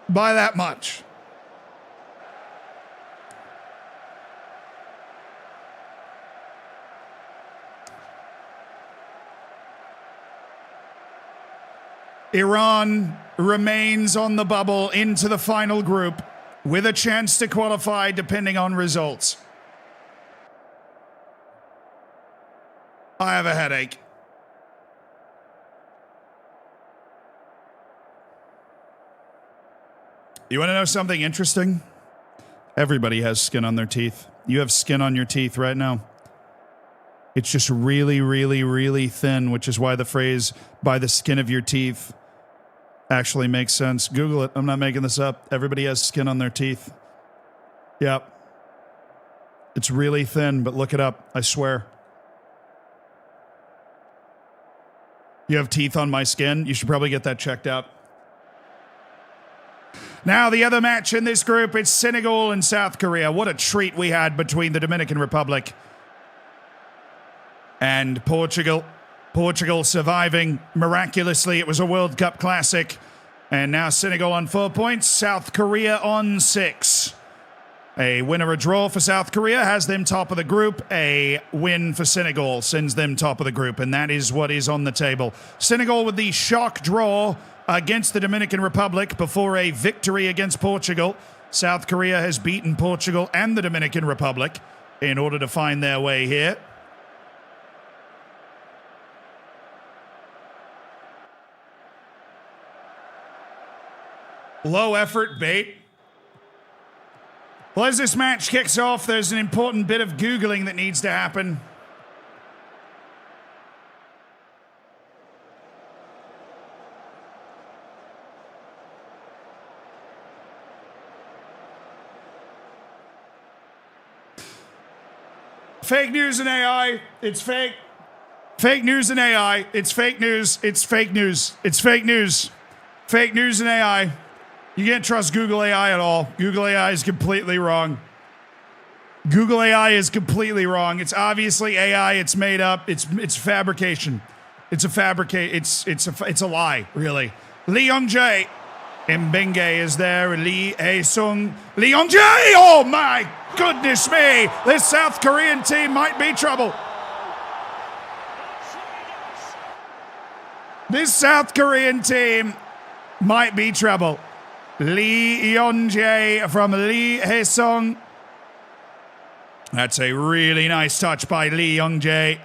by that much. Iran remains on the bubble into the final group with a chance to qualify depending on results. I have a headache. You want to know something interesting? Everybody has skin on their teeth. You have skin on your teeth right now. It's just really, really, really thin, which is why the phrase, by the skin of your teeth, actually makes sense. Google it. I'm not making this up. Everybody has skin on their teeth. Yep. It's really thin, but look it up. I swear. You have teeth on my skin? You should probably get that checked out. Now, the other match in this group, it's Senegal and South Korea. What a treat we had between the Dominican Republic and Portugal. Portugal surviving miraculously. It was a World Cup classic. And now Senegal on 4 points, South Korea on 6. A win or a draw for South Korea has them top of the group. A win for Senegal sends them top of the group. And that is what is on the table. Senegal with the shock draw against the Dominican Republic before a victory against Portugal. South Korea has beaten Portugal and the Dominican Republic in order to find their way here. Low effort bait. Well, as this match kicks off, there's an important bit of Googling that needs to happen. Fake news and AI. It's fake. Fake news and AI. It's fake news. It's fake news. It's fake news. Fake news and AI. You can't trust Google AI at all. Google AI is completely wrong. Google AI is completely wrong. It's obviously AI. It's made up. It's fabrication. It's a lie, really. Lee Young Jae. Mbenge is there. Lee Hae-sung. Lee Young-jae! Oh my goodness me! This South Korean team might be trouble. This South Korean team might be trouble. Lee Young-jae from Lee Hae-sung. That's a really nice touch by Lee Young-jae.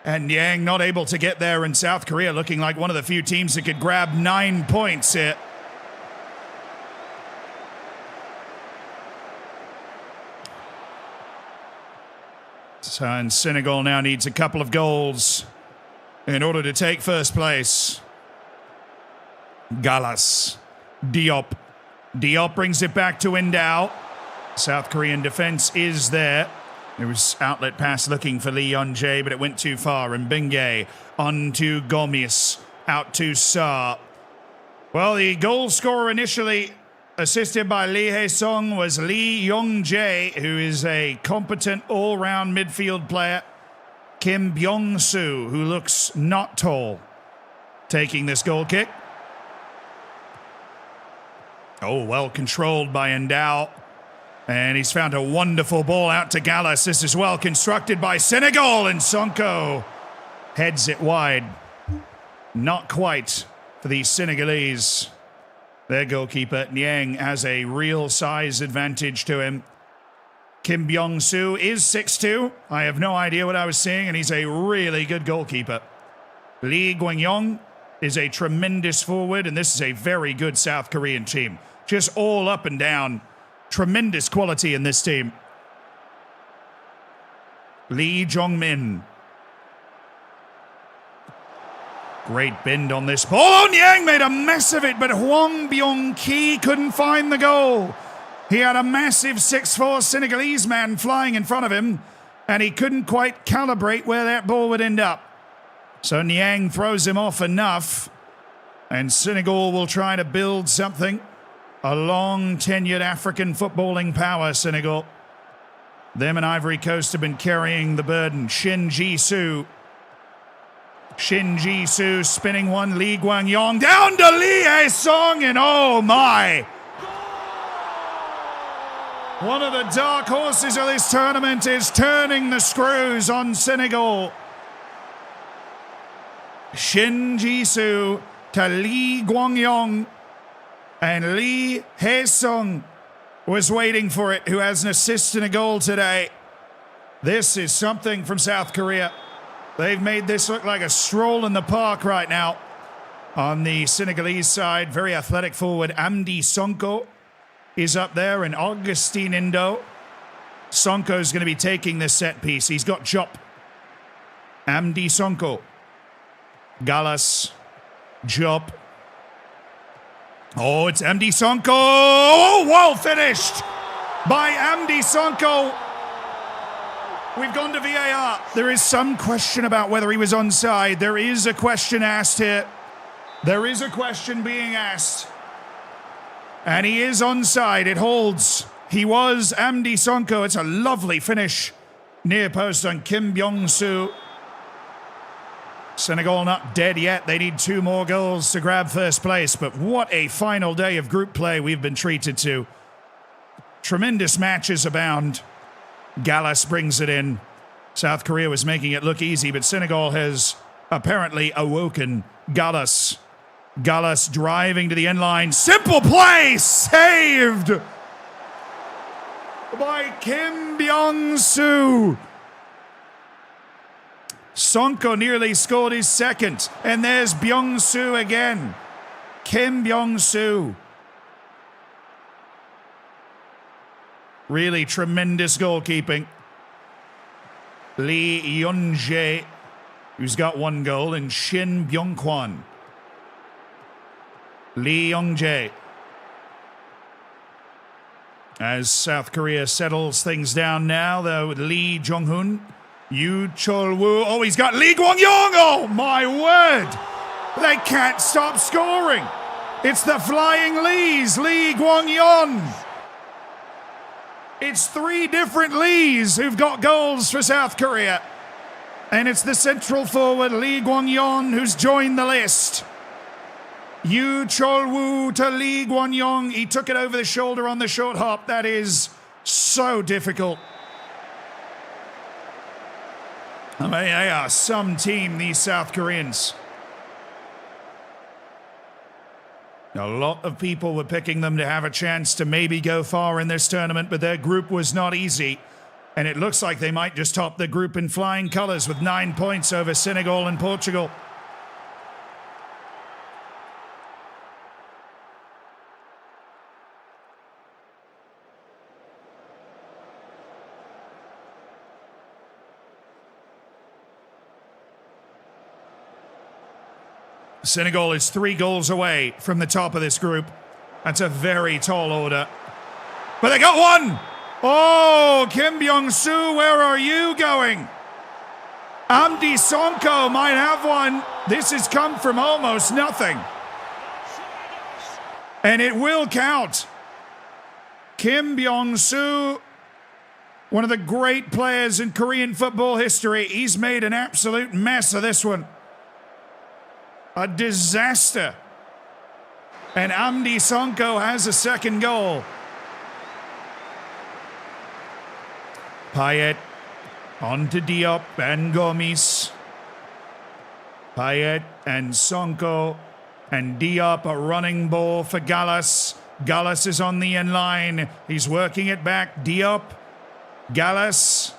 And Yang not able to get there, and South Korea looking like one of the few teams that could grab 9 points here. So, and Senegal now needs a couple of goals in order to take first place. Galas. Diop. Diop brings it back to Indao. South Korean defense is there. There was outlet pass looking for Lee Young-jae, but it went too far. And Mbenge on to Gomis. Out to Sa. Well, the goal scorer initially assisted by Lee Hae-sung was Lee Young-jae, who is a competent all-round midfield player. Kim Byung-soo, who looks not tall, taking this goal kick. Oh, well controlled by Indao. And he's found a wonderful ball out to Gallas. This is well constructed by Senegal, and Sonko heads it wide. Not quite for the Senegalese. Their goalkeeper, Niang, has a real size advantage to him. Kim Byung-soo is 6'2". I have no idea what I was seeing, and he's a really good goalkeeper. Lee Gwang-yong is a tremendous forward, and this is a very good South Korean team. Just all up and down. Tremendous quality in this team. Lee Jong-min. Great bend on this ball. Oh, Niang made a mess of it, but Hwang Byung-ki couldn't find the goal. He had a massive 6'4" Senegalese man flying in front of him, and he couldn't quite calibrate where that ball would end up. So Niang throws him off enough, and Senegal will try to build something. A long-tenured African footballing power, Senegal. Them and Ivory Coast have been carrying the burden. Shin Ji-soo. Shin Ji-soo spinning one. Lee Gwang-yong down to Lee Hae-sung, and oh my! One of the dark horses of this tournament is turning the screws on Senegal. Shin Ji-soo to Lee Gwang-yong. And Lee Hae-sung was waiting for it, who has an assist and a goal today. This is something from South Korea. They've made this look like a stroll in the park right now. On the Senegalese side, very athletic forward Amdi Sonko is up there, and Augustine Indo. Sonko's going to be taking this set piece. He's got Jop. Amdi Sonko. Galas. Jop. Oh, it's Amdi Sonko. Oh, well finished by Amdi Sonko. We've gone to VAR. There is some question about whether he was onside. There is a question asked here. There is a question being asked. And he is onside. It holds. He was Amdi Sonko. It's a lovely finish. Near post on Kim Byung-soo. Senegal not dead yet. They need 2 more goals to grab first place. But what a final day of group play we've been treated to. Tremendous matches abound. Gallas brings it in. South Korea was making it look easy, but Senegal has apparently awoken. Gallas. Gallas driving to the end line. Simple play! Saved by Kim Byung-soo. Sonko nearly scored his second. And there's Byung-soo again. Kim Byung-soo. Really tremendous goalkeeping. Lee Young-jae, who's got 1 goal, and Shin Byung-kwan. Lee Young-jae. As South Korea settles things down now, though, with Lee Jong-hoon. Yu Chol-woo. Oh, he's got Lee Gwang-yong. Oh, my word. They can't stop scoring. It's the Flying Lees. Lee Gwang-yong. It's 3 different Lees who've got goals for South Korea. And it's the central forward, Lee Gwang-yong, who's joined the list. Yu Cholwu to Lee Guanyong. He took it over the shoulder on the short hop. That is so difficult. I mean, they are some team, these South Koreans. A lot of people were picking them to have a chance to maybe go far in this tournament, but their group was not easy. And it looks like they might just top the group in flying colors with 9 points over Senegal and Portugal. Senegal is 3 goals away from the top of this group. That's a very tall order. But they got one! Oh, Kim Byung-soo, where are you going? Amdi Sonko might have one. This has come from almost nothing. And it will count. Kim Byung-soo, one of the great players in Korean football history. He's made an absolute mess of this one. A disaster. And Amdi Sonko has a second goal. Payet on to Diop and Gomis. Payet and Sonko and Diop, a running ball for Gallas. Gallas is on the end line. He's working it back. Diop, Gallas.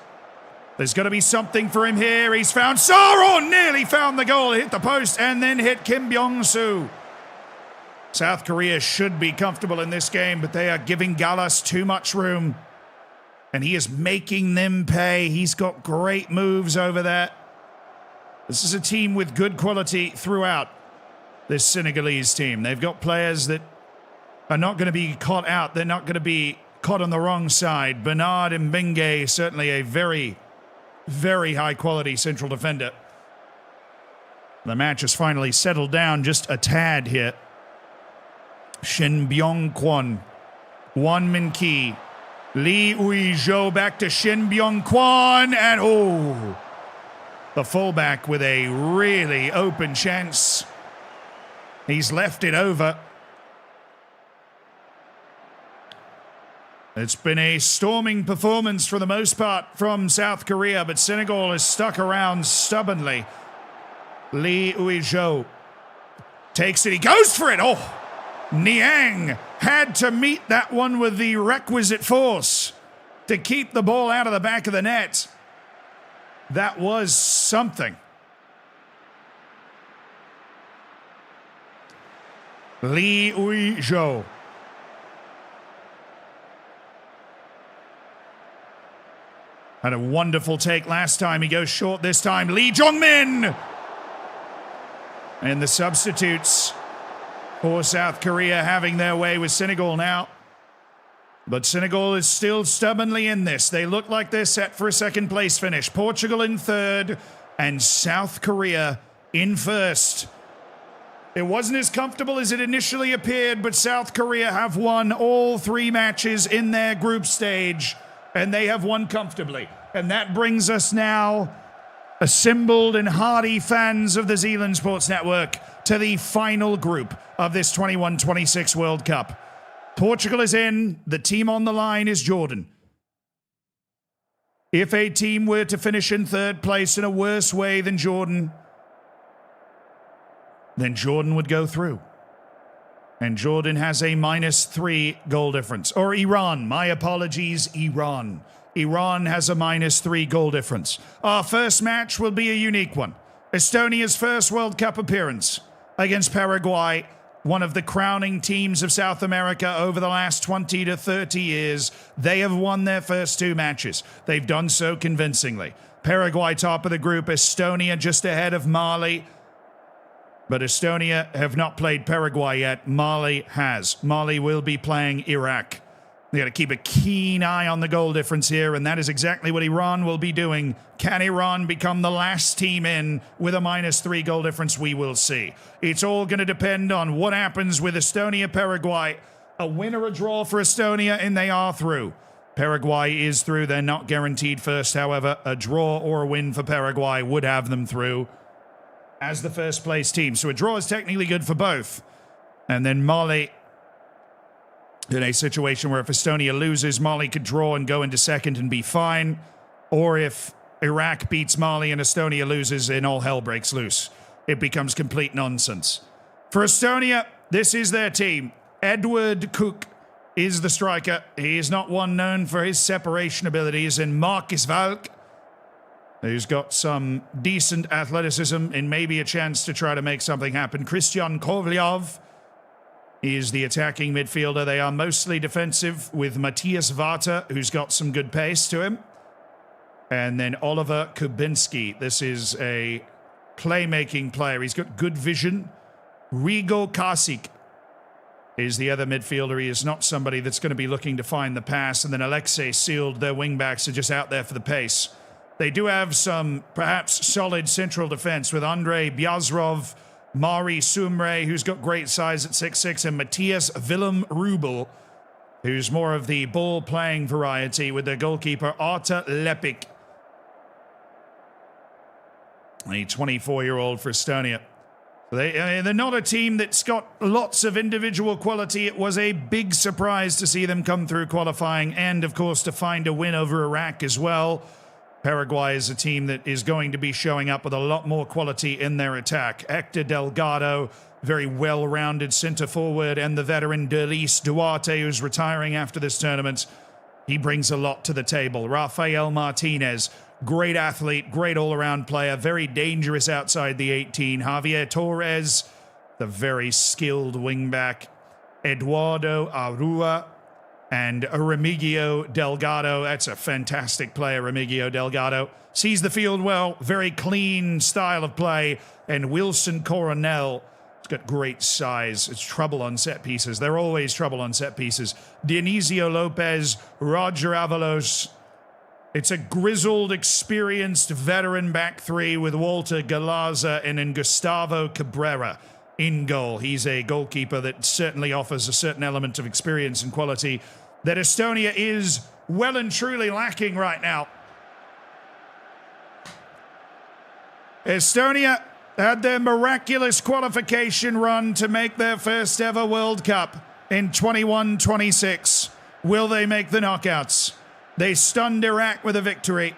There's got to be something for him here. He's found Saro, nearly found the goal, hit the post, and then hit Kim Byung-soo. South Korea should be comfortable in this game, but they are giving Gallas too much room. And he is making them pay. He's got great moves over there. This is a team with good quality throughout, this Senegalese team. They've got players that are not going to be caught out. They're not going to be caught on the wrong side. Bernard Mbenge, certainly a very, very high-quality central defender. The match has finally settled down just a tad here. Shin Byung-kwon, Won Min-ki, Lee Ui-jo back to Shin Byung-kwon, and the fullback with a really open chance. He's left it over. It's been a storming performance for the most part from South Korea, but Senegal has stuck around stubbornly. Lee Ui-jo takes it. He goes for it. Niang had to meet that one with the requisite force to keep the ball out of the back of the net. That was something. Lee Ui-jo. Had a wonderful take last time. He goes short this time. Lee Jong-min! And the substitutes for South Korea having their way with Senegal now. But Senegal is still stubbornly in this. They look like they're set for a second place finish. Portugal in third and South Korea in first. It wasn't as comfortable as it initially appeared, but South Korea have won all 3 matches in their group stage, and they have won comfortably. And that brings us now, assembled and hardy fans of the Zealand Sports Network, to the final group of this 21-26 World Cup. Portugal is in. The team on the line is Jordan. If a team were to finish in third place in a worse way than Jordan, then Jordan would go through. And Jordan has a -3 goal difference. Or Iran. My apologies, Iran. Iran has a -3 goal difference. Our first match will be a unique one. Estonia's first World Cup appearance against Paraguay, one of the crowning teams of South America over the last 20 to 30 years. They have won their first 2 matches. They've done so convincingly. Paraguay top of the group, Estonia just ahead of Mali. But Estonia have not played Paraguay yet. Mali has. Mali will be playing Iraq. They got to keep a keen eye on the goal difference here, and that is exactly what Iran will be doing. Can Iran become the last team in with a -3 goal difference? We will see. It's all going to depend on what happens with Estonia-Paraguay. A win or a draw for Estonia, and they are through. Paraguay is through. They're not guaranteed first, however. A draw or a win for Paraguay would have them through as the first place team. So a draw is technically good for both. And then Mali, in a situation where if Estonia loses, Mali could draw and go into second and be fine. Or if Iraq beats Mali and Estonia loses, then all hell breaks loose. It becomes complete nonsense. For Estonia, this is their team. Edward Cook is the striker. He is not one known for his separation abilities. And Marcus Valk, who's got some decent athleticism and maybe a chance to try to make something happen. Christian Kovliov is the attacking midfielder. They are mostly defensive with Matthias Vata, who's got some good pace to him. And then Oliver Kubinski. This is a playmaking player. He's got good vision. Rigo Kasik is the other midfielder. He is not somebody that's going to be looking to find the pass. And then Alexei Sealed, their wingbacks, are just out there for the pace. They do have some perhaps solid central defense with Andrei Byazrov, Mari Sumre, who's got great size at 6'6", and Matthias Willem Rubel, who's more of the ball-playing variety, with their goalkeeper Arta Lepik, a 24-year-old for Estonia. They're not a team that's got lots of individual quality. It was a big surprise to see them come through qualifying and, of course, to find a win over Iraq as well. Paraguay is a team that is going to be showing up with a lot more quality in their attack. Hector Delgado, very well-rounded centre forward, and the veteran Derlis Duarte, who's retiring after this tournament. He brings a lot to the table. Rafael Martinez, great athlete, great all-around player, very dangerous outside the 18. Javier Torres, the very skilled wingback. Eduardo Arrua and Remigio Delgado. That's a fantastic player, Remigio Delgado. Sees the field well, very clean style of play. And Wilson Coronel, he's got great size. It's trouble on set pieces. They're always trouble on set pieces. Dionisio Lopez, Roger Avalos. It's a grizzled, experienced veteran back three with Walter Galaza and then Gustavo Cabrera in goal. He's a goalkeeper that certainly offers a certain element of experience and quality that Estonia is well and truly lacking right now. Estonia had their miraculous qualification run to make their first ever World Cup in 21-26. Will they make the knockouts? They stunned Iraq with a victory.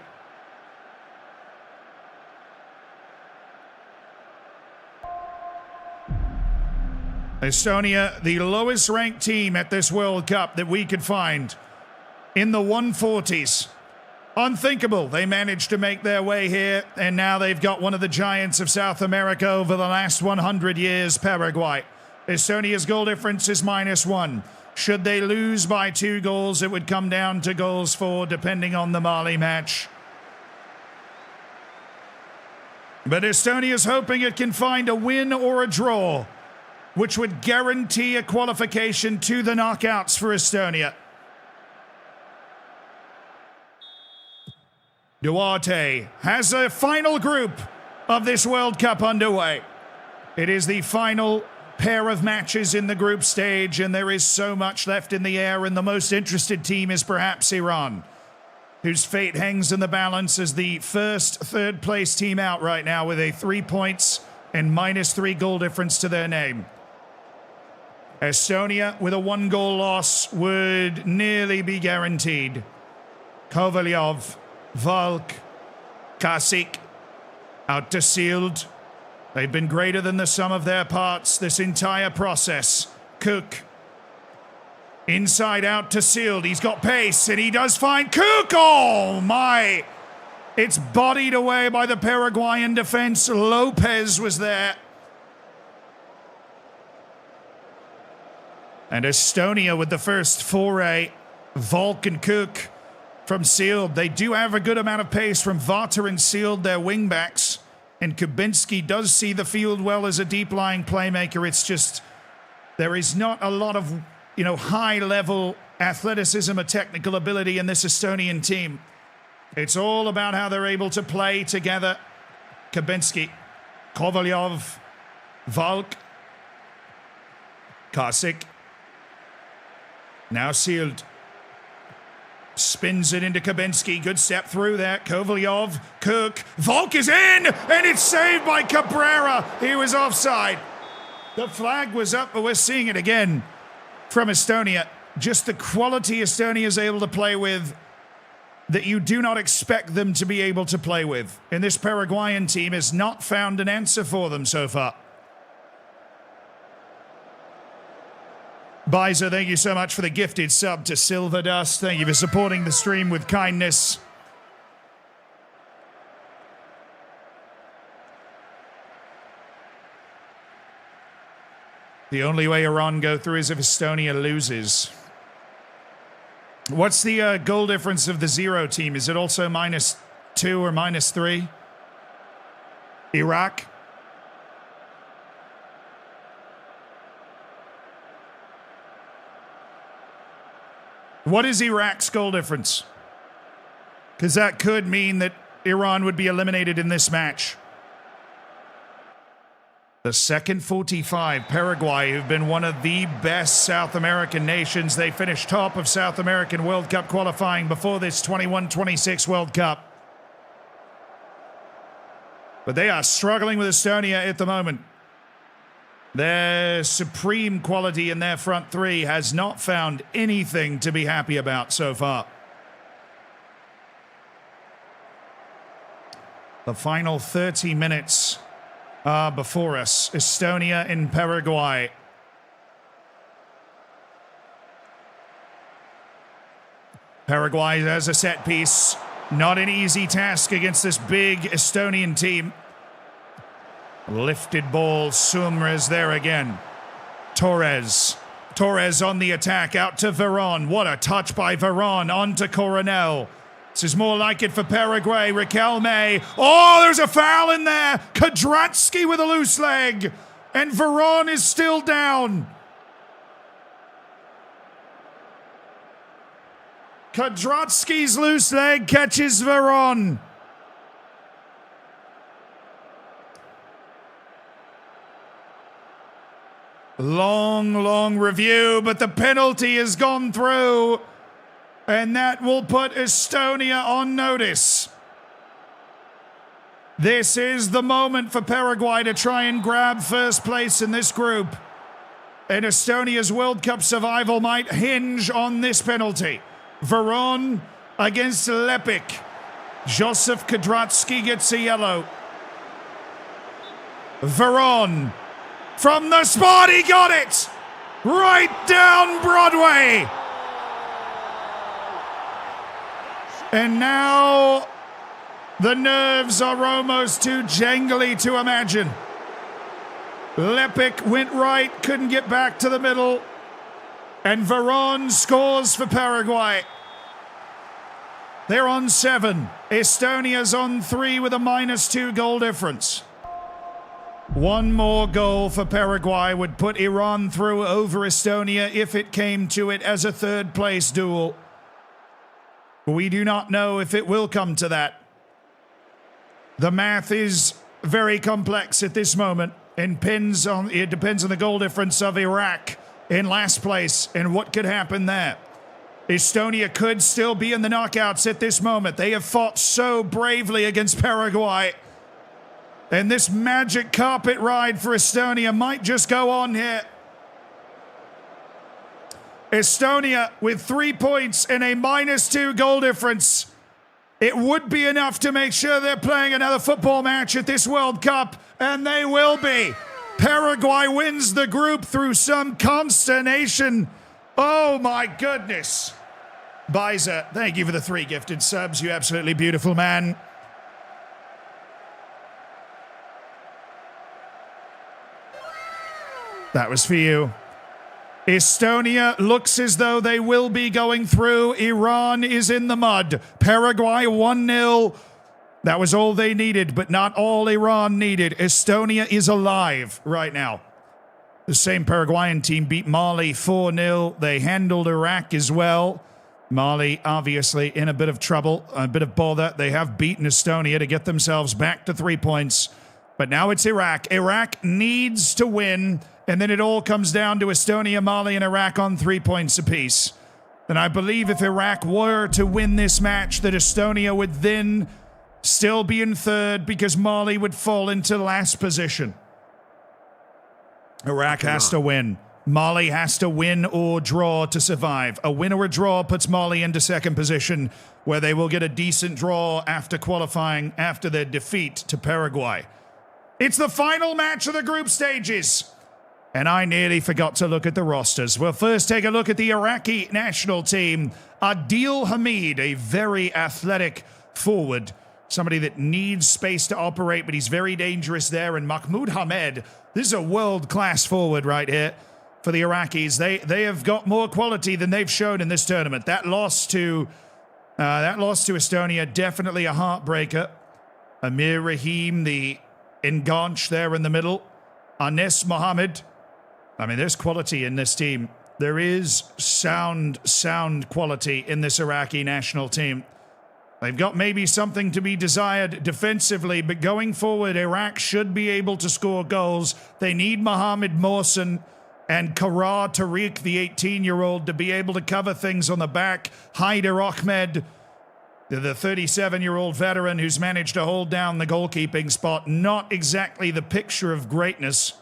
Estonia, the lowest ranked team at this World Cup that we could find, in the 140s. Unthinkable. They managed to make their way here, and now they've got one of the giants of South America over the last 100 years, Paraguay. Estonia's goal difference is -1. Should they lose by 2 goals, it would come down to goals for, depending on the Mali match. But Estonia's hoping it can find a win or a draw, which would guarantee a qualification to the knockouts for Estonia. Duarte has a final group of this World Cup underway. It is the final pair of matches in the group stage, and there is so much left in the air, and the most interested team is perhaps Iran, whose fate hangs in the balance as the first third-place team out right now with a 3 points and -3 goal difference to their name. Estonia, with a 1-goal loss, would nearly be guaranteed. Kovalyov, Valk, Kasik, out to Sealed. They've been greater than the sum of their parts this entire process. Cook, inside out to Sealed. He's got pace, and he does find Cook. Oh, my. It's bodied away by the Paraguayan defense. Lopez was there. And Estonia with the first foray. Volk and Cook from Sealed. They do have a good amount of pace from Vata and Sealed, their wingbacks. And Kubinski does see the field well as a deep-lying playmaker. It's just there is not a lot of, high-level athleticism or technical ability in this Estonian team. It's all about how they're able to play together. Kubinski, Kovalyov, Valk, Kasik. Now Sealed. Spins it into Kubinski. Good step through there. Kovalyov, Cook. Volk is in, and it's saved by Cabrera. He was offside. The flag was up, but we're seeing it again from Estonia. Just the quality Estonia is able to play with that you do not expect them to be able to play with. And this Paraguayan team has not found an answer for them so far. Biza, thank you so much for the gifted sub to Silver Dust. Thank you for supporting the stream with kindness. The only way Iran go through is if Estonia loses. What's the goal difference of the zero team? Is it also -2 or -3? Iraq? What is Iraq's goal difference? Because that could mean that Iran would be eliminated in this match. The second 45, Paraguay, who've been one of the best South American nations. They finished top of South American World Cup qualifying before this 21-26 World Cup. But they are struggling with Estonia at the moment. Their supreme quality in their front three has not found anything to be happy about so far. The final 30 minutes are before us. Estonia and Paraguay. Paraguay has a set piece. Not an easy task against this big Estonian team. Lifted ball, Sumra is there again. Torres on the attack, out to Veron. What a touch by Veron, on to Coronel. This is more like it for Paraguay, Riquelme. Oh, there's a foul in there. Kadratsky with a loose leg. And Veron is still down. Kadratsky's loose leg catches Veron. Long review, but the penalty has gone through. And that will put Estonia on notice. This is the moment for Paraguay to try and grab first place in this group. And Estonia's World Cup survival might hinge on this penalty. Veron against Lepik. Joseph Kadratsky gets a yellow. Veron. From the spot, he got it! Right down Broadway! And now the nerves are almost too jangly to imagine. Lepik went right, couldn't get back to the middle. And Veron scores for Paraguay. They're on 7. Estonia's on 3 with a -2 goal difference. One more goal for Paraguay would put Iran through over Estonia if it came to it as a third place duel. We do not know if it will come to that. The math is very complex at this moment and it depends on the goal difference of Iraq in last place and what could happen there. Estonia could still be in the knockouts at this moment. They have fought so bravely against Paraguay. And this magic carpet ride for Estonia might just go on here. Estonia with 3 points and a -2 goal difference. It would be enough to make sure they're playing another football match at this World Cup, and they will be. Paraguay wins the group through some consternation. Oh my goodness. Biza, thank you for the 3 gifted subs, you absolutely beautiful man. That was for you. Estonia looks as though they will be going through. Iran is in the mud. Paraguay 1-0. That was all they needed, but not all Iran needed. Estonia is alive right now. The same Paraguayan team beat Mali 4-0. They handled Iraq as well. Mali obviously in a bit of trouble, a bit of bother. They have beaten Estonia to get themselves back to 3 points. But now it's Iraq. Iraq needs to win. And then it all comes down to Estonia, Mali, and Iraq on 3 points apiece. And I believe if Iraq were to win this match, that Estonia would then still be in third because Mali would fall into last position. Iraq has to win. Mali has to win or draw to survive. A win or a draw puts Mali into second position, where they will get a decent draw after qualifying after their defeat to Paraguay. It's the final match of the group stages. And I nearly forgot to look at the rosters. We'll first take a look at the Iraqi national team. Adil Hamid, a very athletic forward. Somebody that needs space to operate, but he's very dangerous there. And Mahmoud Hamed, this is a world-class forward right here for the Iraqis. They have got more quality than they've shown in this tournament. That loss to Estonia, definitely a heartbreaker. Amir Rahim, the Enganche there in the middle. Anes Mohammed. I mean, there's quality in this team. There is sound quality in this Iraqi national team. They've got maybe something to be desired defensively, but going forward, Iraq should be able to score goals. They need Mohammed Mohsen and Kara Tariq, the 18-year-old, to be able to cover things on the back. Haider Ahmed, the 37-year-old veteran who's managed to hold down the goalkeeping spot. Not exactly the picture of greatness,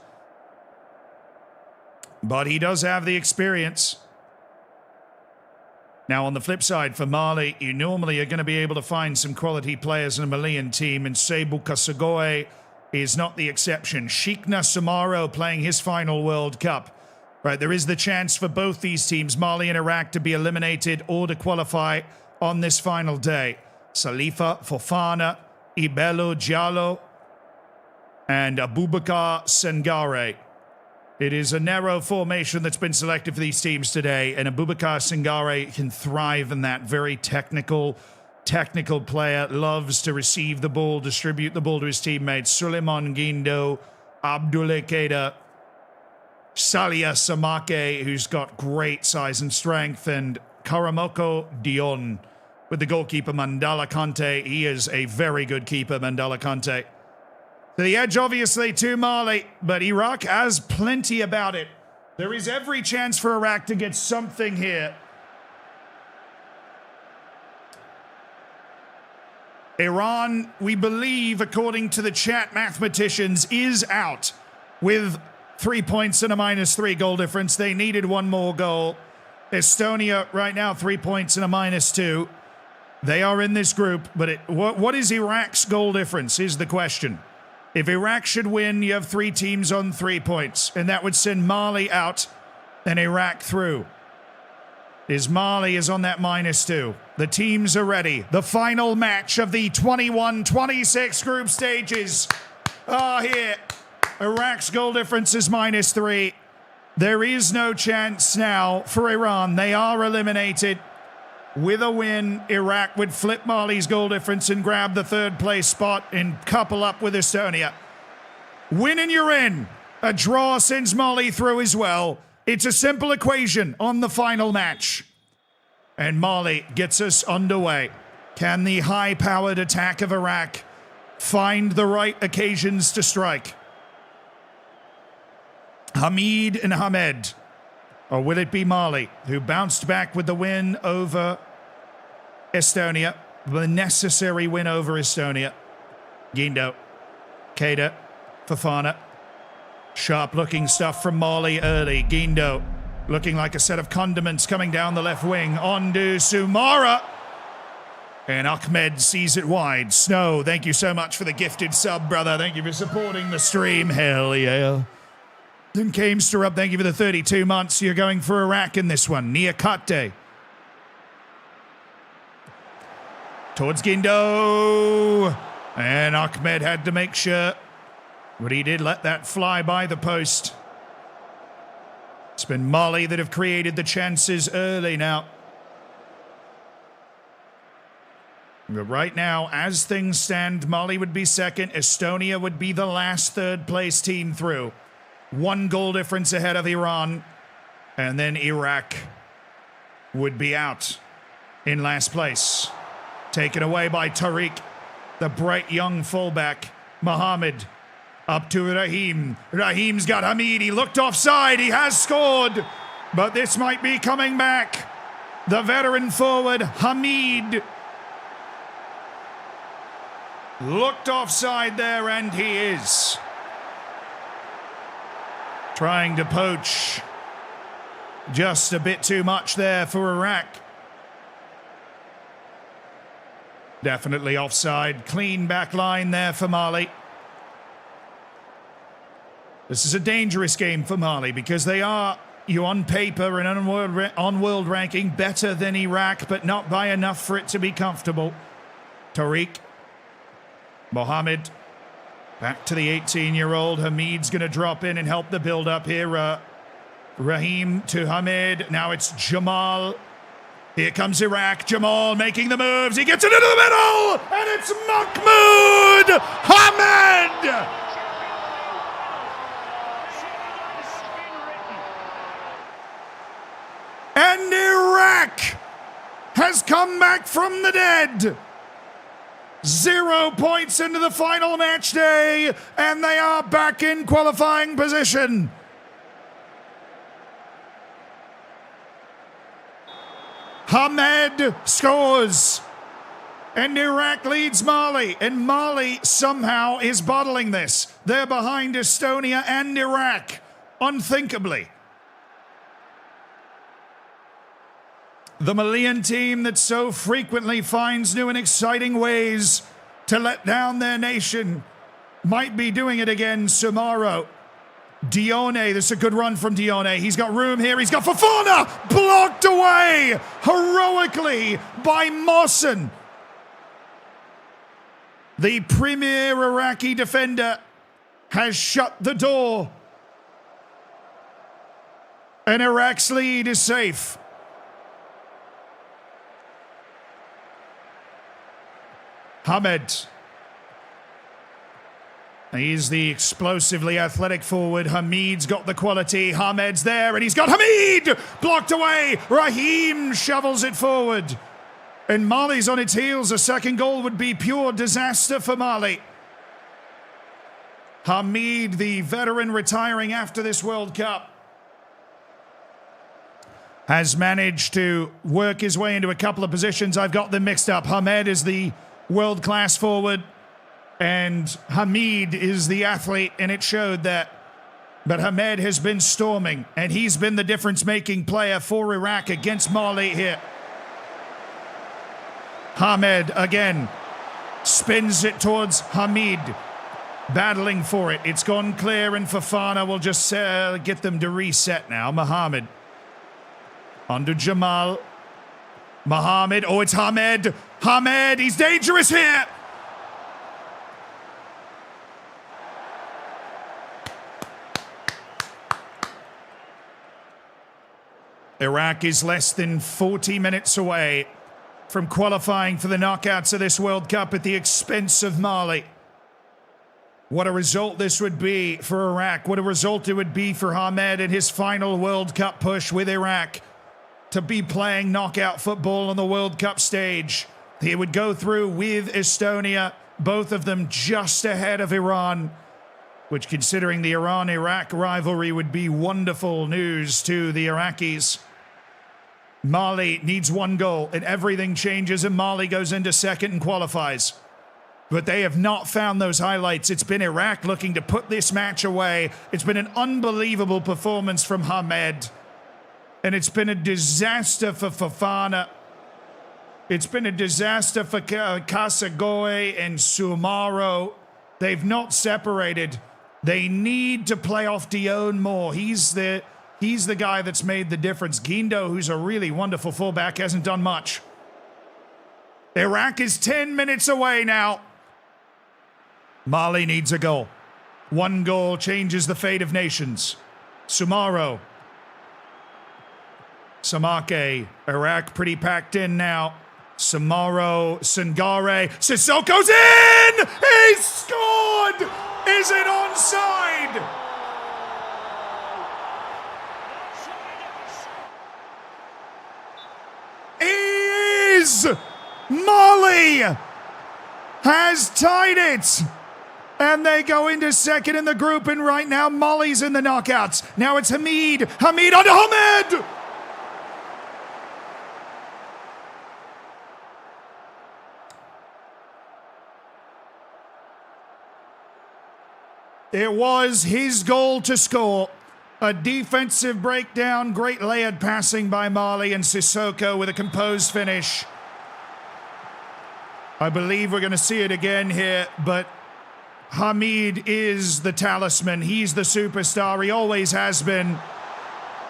but he does have the experience. Now, on the flip side, for Mali, you normally are going to be able to find some quality players in a Malian team, and Sebu Kasagoe is not the exception. Shikna Samaro playing his final World Cup. Right, there is the chance for both these teams, Mali and Iraq, to be eliminated or to qualify on this final day. Salifa Fofana, Ibelo Diallo, and Abubakar Sengare. It is a narrow formation that's been selected for these teams today, and Abubakar Sengare can thrive in that. Very technical player, loves to receive the ball, distribute the ball to his teammates. Suleiman Guindo, Abdullah Keita, Salia Samake, who's got great size and strength, and Karamoko Dion with the goalkeeper Mandala Kante. He is a very good keeper, Mandala Kante. The edge, obviously, to Mali, but Iraq has plenty about it. There is every chance for Iraq to get something here. Iran, we believe, according to the chat mathematicians, is out with 3 points and a -3 goal difference. They needed one more goal. Estonia, right now, 3 points and a -2. They are in this group, but what is Iraq's goal difference is the question. If Iraq should win, you have 3 teams on 3 points, and that would send Mali out and Iraq through. Mali is on that -2. The teams are ready. The final match of the 21-26 group stages are here. Iraq's goal difference is -3. There is no chance now for Iran. They are eliminated. With a win, Iraq would flip Mali's goal difference and grab the third place spot and couple up with Estonia. Win and you're in. A draw sends Mali through as well. It's a simple equation on the final match. And Mali gets us underway. Can the high-powered attack of Iraq find the right occasions to strike? Hamid and Hamed. Or will it be Mali, who bounced back with the win over Estonia, the necessary win over Estonia? Guindo, Keita, Fofana. Sharp-looking stuff from Mali early. Guindo looking like a set of condiments coming down the left wing. Ondu Sumara. And Ahmed sees it wide. Snow, thank you so much for the gifted sub, brother. Thank you for supporting the stream. Hell yeah. Then Kamester up, thank you for the 32 months. You're going for Iraq in this one. Niakate. Towards Guindo. And Ahmed had to make sure. But he did let that fly by the post. It's been Mali that have created the chances early now. But right now, as things stand, Mali would be second. Estonia would be the last third-place team through. 1 goal difference ahead of Iran. And then Iraq would be out in last place. Taken away by Tariq, the bright young fullback. Mohammed up to Rahim. Rahim's got Hamid. He looked offside. He has scored. But this might be coming back. The veteran forward, Hamid, looked offside there, and he is. Trying to poach just a bit too much there for Iraq. Definitely offside. Clean back line there for Mali. This is a dangerous game for Mali because they are, on paper and on world ranking, better than Iraq, but not by enough for it to be comfortable. Tariq. Mohammed. Back to the 18-year-old. Hamid's going to drop in and help the build-up here. Raheem to Hamid. Now it's Jamal. Here comes Iraq. Jamal making the moves. He gets it into the middle, and it's Mahmoud Hamid. And Iraq has come back from the dead. 0 points into the final match day, and they are back in qualifying position. Hamed scores, and Iraq leads Mali, and Mali somehow is bottling this. They're behind Estonia and Iraq, unthinkably. The Malian team that so frequently finds new and exciting ways to let down their nation might be doing it again tomorrow. Dione, this is a good run from Dione. He's got room here. He's got Fofana blocked away heroically by Mawson. The premier Iraqi defender has shut the door. And Iraq's lead is safe. Hamed. He's the explosively athletic forward. Hamid's got the quality. Hamed's there, and he's got Hamid blocked away. Raheem shovels it forward. And Mali's on its heels. A second goal would be pure disaster for Mali. Hamid, the veteran retiring after this World Cup, has managed to work his way into a couple of positions. I've got them mixed up. Hamed is the world-class forward, and Hamid is the athlete, and it showed that. But Hamed has been storming, and he's been the difference-making player for Iraq against Mali here. Hamed again spins it towards Hamid, battling for it. It's gone clear, and Fofana will just get them to reset now. Mohammed under Jamal. Mohammed, oh, it's Hamed. Hamed, he's dangerous here. Iraq is less than 40 minutes away from qualifying for the knockouts of this World Cup at the expense of Mali. What a result this would be for Iraq. What a result it would be for Hamed in his final World Cup push with Iraq to be playing knockout football on the World Cup stage. He would go through with Estonia, both of them just ahead of Iran, which, considering the Iran-Iraq rivalry, would be wonderful news to the Iraqis. Mali needs one goal, and everything changes, and Mali goes into second and qualifies. But they have not found those highlights. It's been Iraq looking to put this match away. It's been an unbelievable performance from Hamed. And it's been a disaster for Fofana. It's been a disaster for Kasagoe and Sumaro. They've not separated. They need to play off Dione more. He's the guy that's made the difference. Guindo, who's a really wonderful fullback, hasn't done much. Iraq is 10 minutes away now. Mali needs a goal. One goal changes the fate of nations. Sumaro. Samake. Iraq pretty packed in now. Samaro. Sangare. Sissoko's in! He scored! Is it onside? He is! Mali has tied it! And they go into second in the group, and right now Mali's in the knockouts. Now it's Hamid. Hamid onto Hamed! It was his goal to score. A defensive breakdown, great layered passing by Mali, and Sissoko with a composed finish. I believe we're going to see it again here, but Hamid is the talisman. He's the superstar. He always has been.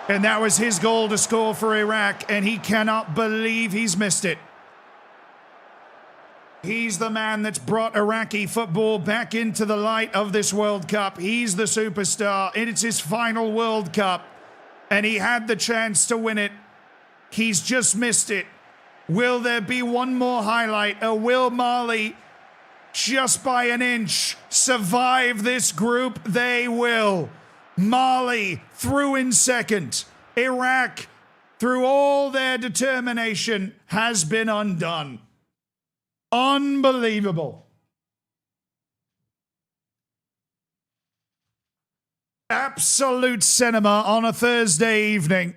And that was his goal to score for Iraq, and he cannot believe he's missed it. He's the man that's brought Iraqi football back into the light of this World Cup. He's the superstar, and it's his final World Cup, and he had the chance to win it. He's just missed it. Will there be one more highlight, or will Mali, just by an inch, survive this group? They will. Mali through in second. Iraq, through all their determination, has been undone. Unbelievable. Absolute cinema on a Thursday evening.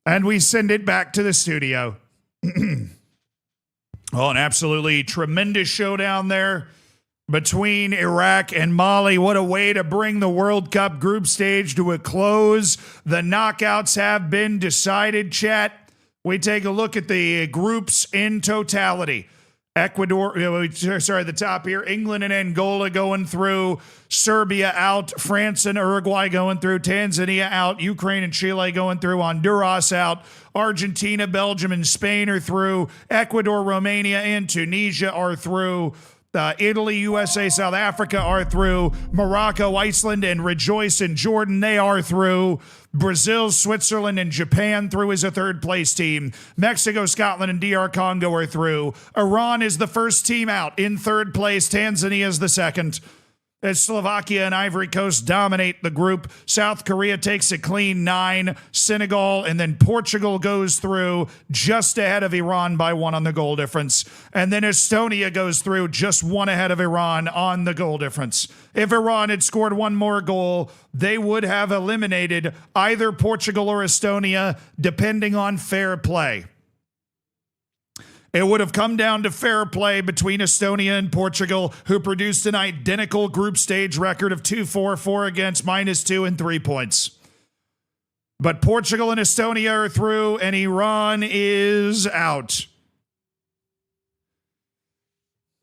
And we send it back to the studio. Oh, an absolutely tremendous showdown there between Iraq and Mali. What a way to bring the World Cup group stage to a close. The knockouts have been decided, chat. We take a look at the groups in totality. The top here, England and Angola going through, Serbia out, France and Uruguay going through, Tanzania out, Ukraine and Chile going through, Honduras out, Argentina, Belgium, and Spain are through, Ecuador, Romania, and Tunisia are through, Italy, USA, South Africa are through, Morocco, Iceland, and Rejoice in Jordan, they are through, Brazil, Switzerland, and Japan through as a third-place team. Mexico, Scotland, and DR Congo are through. Iran is the first team out in third place. Tanzania is the second. As Slovakia and Ivory Coast dominate the group, South Korea takes a clean 9, Senegal, and then Portugal goes through just ahead of Iran by 1 on the goal difference. And then Estonia goes through just 1 ahead of Iran on the goal difference. If Iran had scored 1 more goal, they would have eliminated either Portugal or Estonia, depending on fair play. It would have come down to fair play between Estonia and Portugal, who produced an identical group stage record of 2-4, 4 against, -2 and 3 points. But Portugal and Estonia are through, and Iran is out.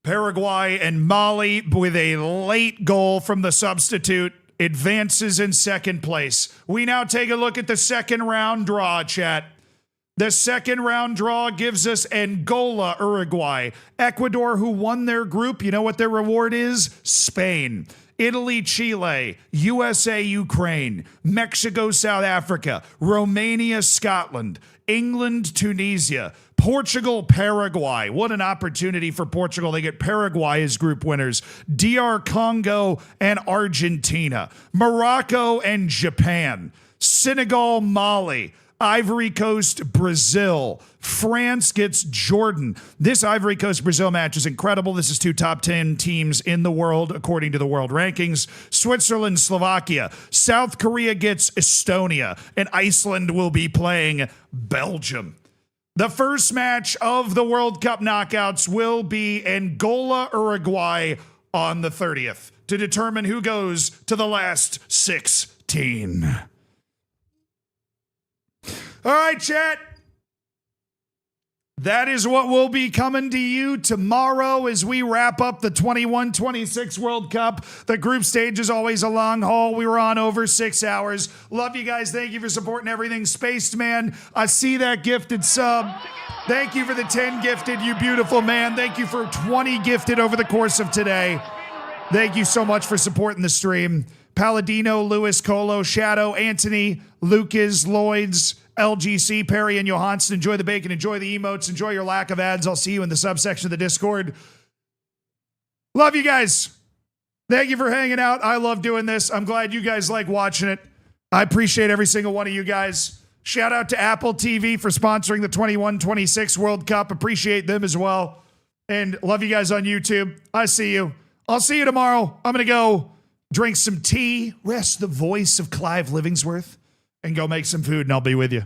Paraguay and Mali, with a late goal from the substitute, advances in second place. We now take a look at the second round draw, chat. The second round draw gives us Angola, Uruguay. Ecuador, who won their group, you know what their reward is? Spain. Italy, Chile. USA, Ukraine. Mexico, South Africa. Romania, Scotland. England, Tunisia. Portugal, Paraguay. What an opportunity for Portugal. They get Paraguay as group winners. DR Congo and Argentina. Morocco and Japan. Senegal, Mali. Ivory Coast, Brazil. France gets Jordan. This Ivory Coast-Brazil match is incredible. This is 2 top 10 teams in the world, according to the world rankings. Switzerland, Slovakia. South Korea gets Estonia. And Iceland will be playing Belgium. The first match of the World Cup knockouts will be Angola, Uruguay on the 30th to determine who goes to the last 16. All right, chat. That is what will be coming to you tomorrow as we wrap up the 21-26 World Cup. The group stage is always a long haul. We were on over 6 hours. Love you guys. Thank you for supporting everything. Spaced Man, I see that gifted sub. Thank you for the 10 gifted, you beautiful man. Thank you for 20 gifted over the course of today. Thank you so much for supporting the stream. Palladino, Lewis, Colo, Shadow, Anthony, Lucas, Lloyds, LGC, Perry, and Johansson. Enjoy the bacon, enjoy the emotes, enjoy your lack of ads. I'll see you in the subsection of the Discord. Love you guys. Thank you for hanging out. I love doing this. I'm glad you guys like watching it. I appreciate every single one of you guys. Shout out to Apple TV for sponsoring the 21-26 World Cup. Appreciate them as well. And love you guys on YouTube. I see you. I'll see you tomorrow. I'm going to go drink some tea, rest the voice of Clive Livingsworth, and go make some food, and I'll be with you.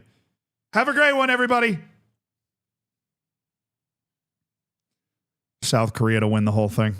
Have a great one, everybody. South Korea to win the whole thing.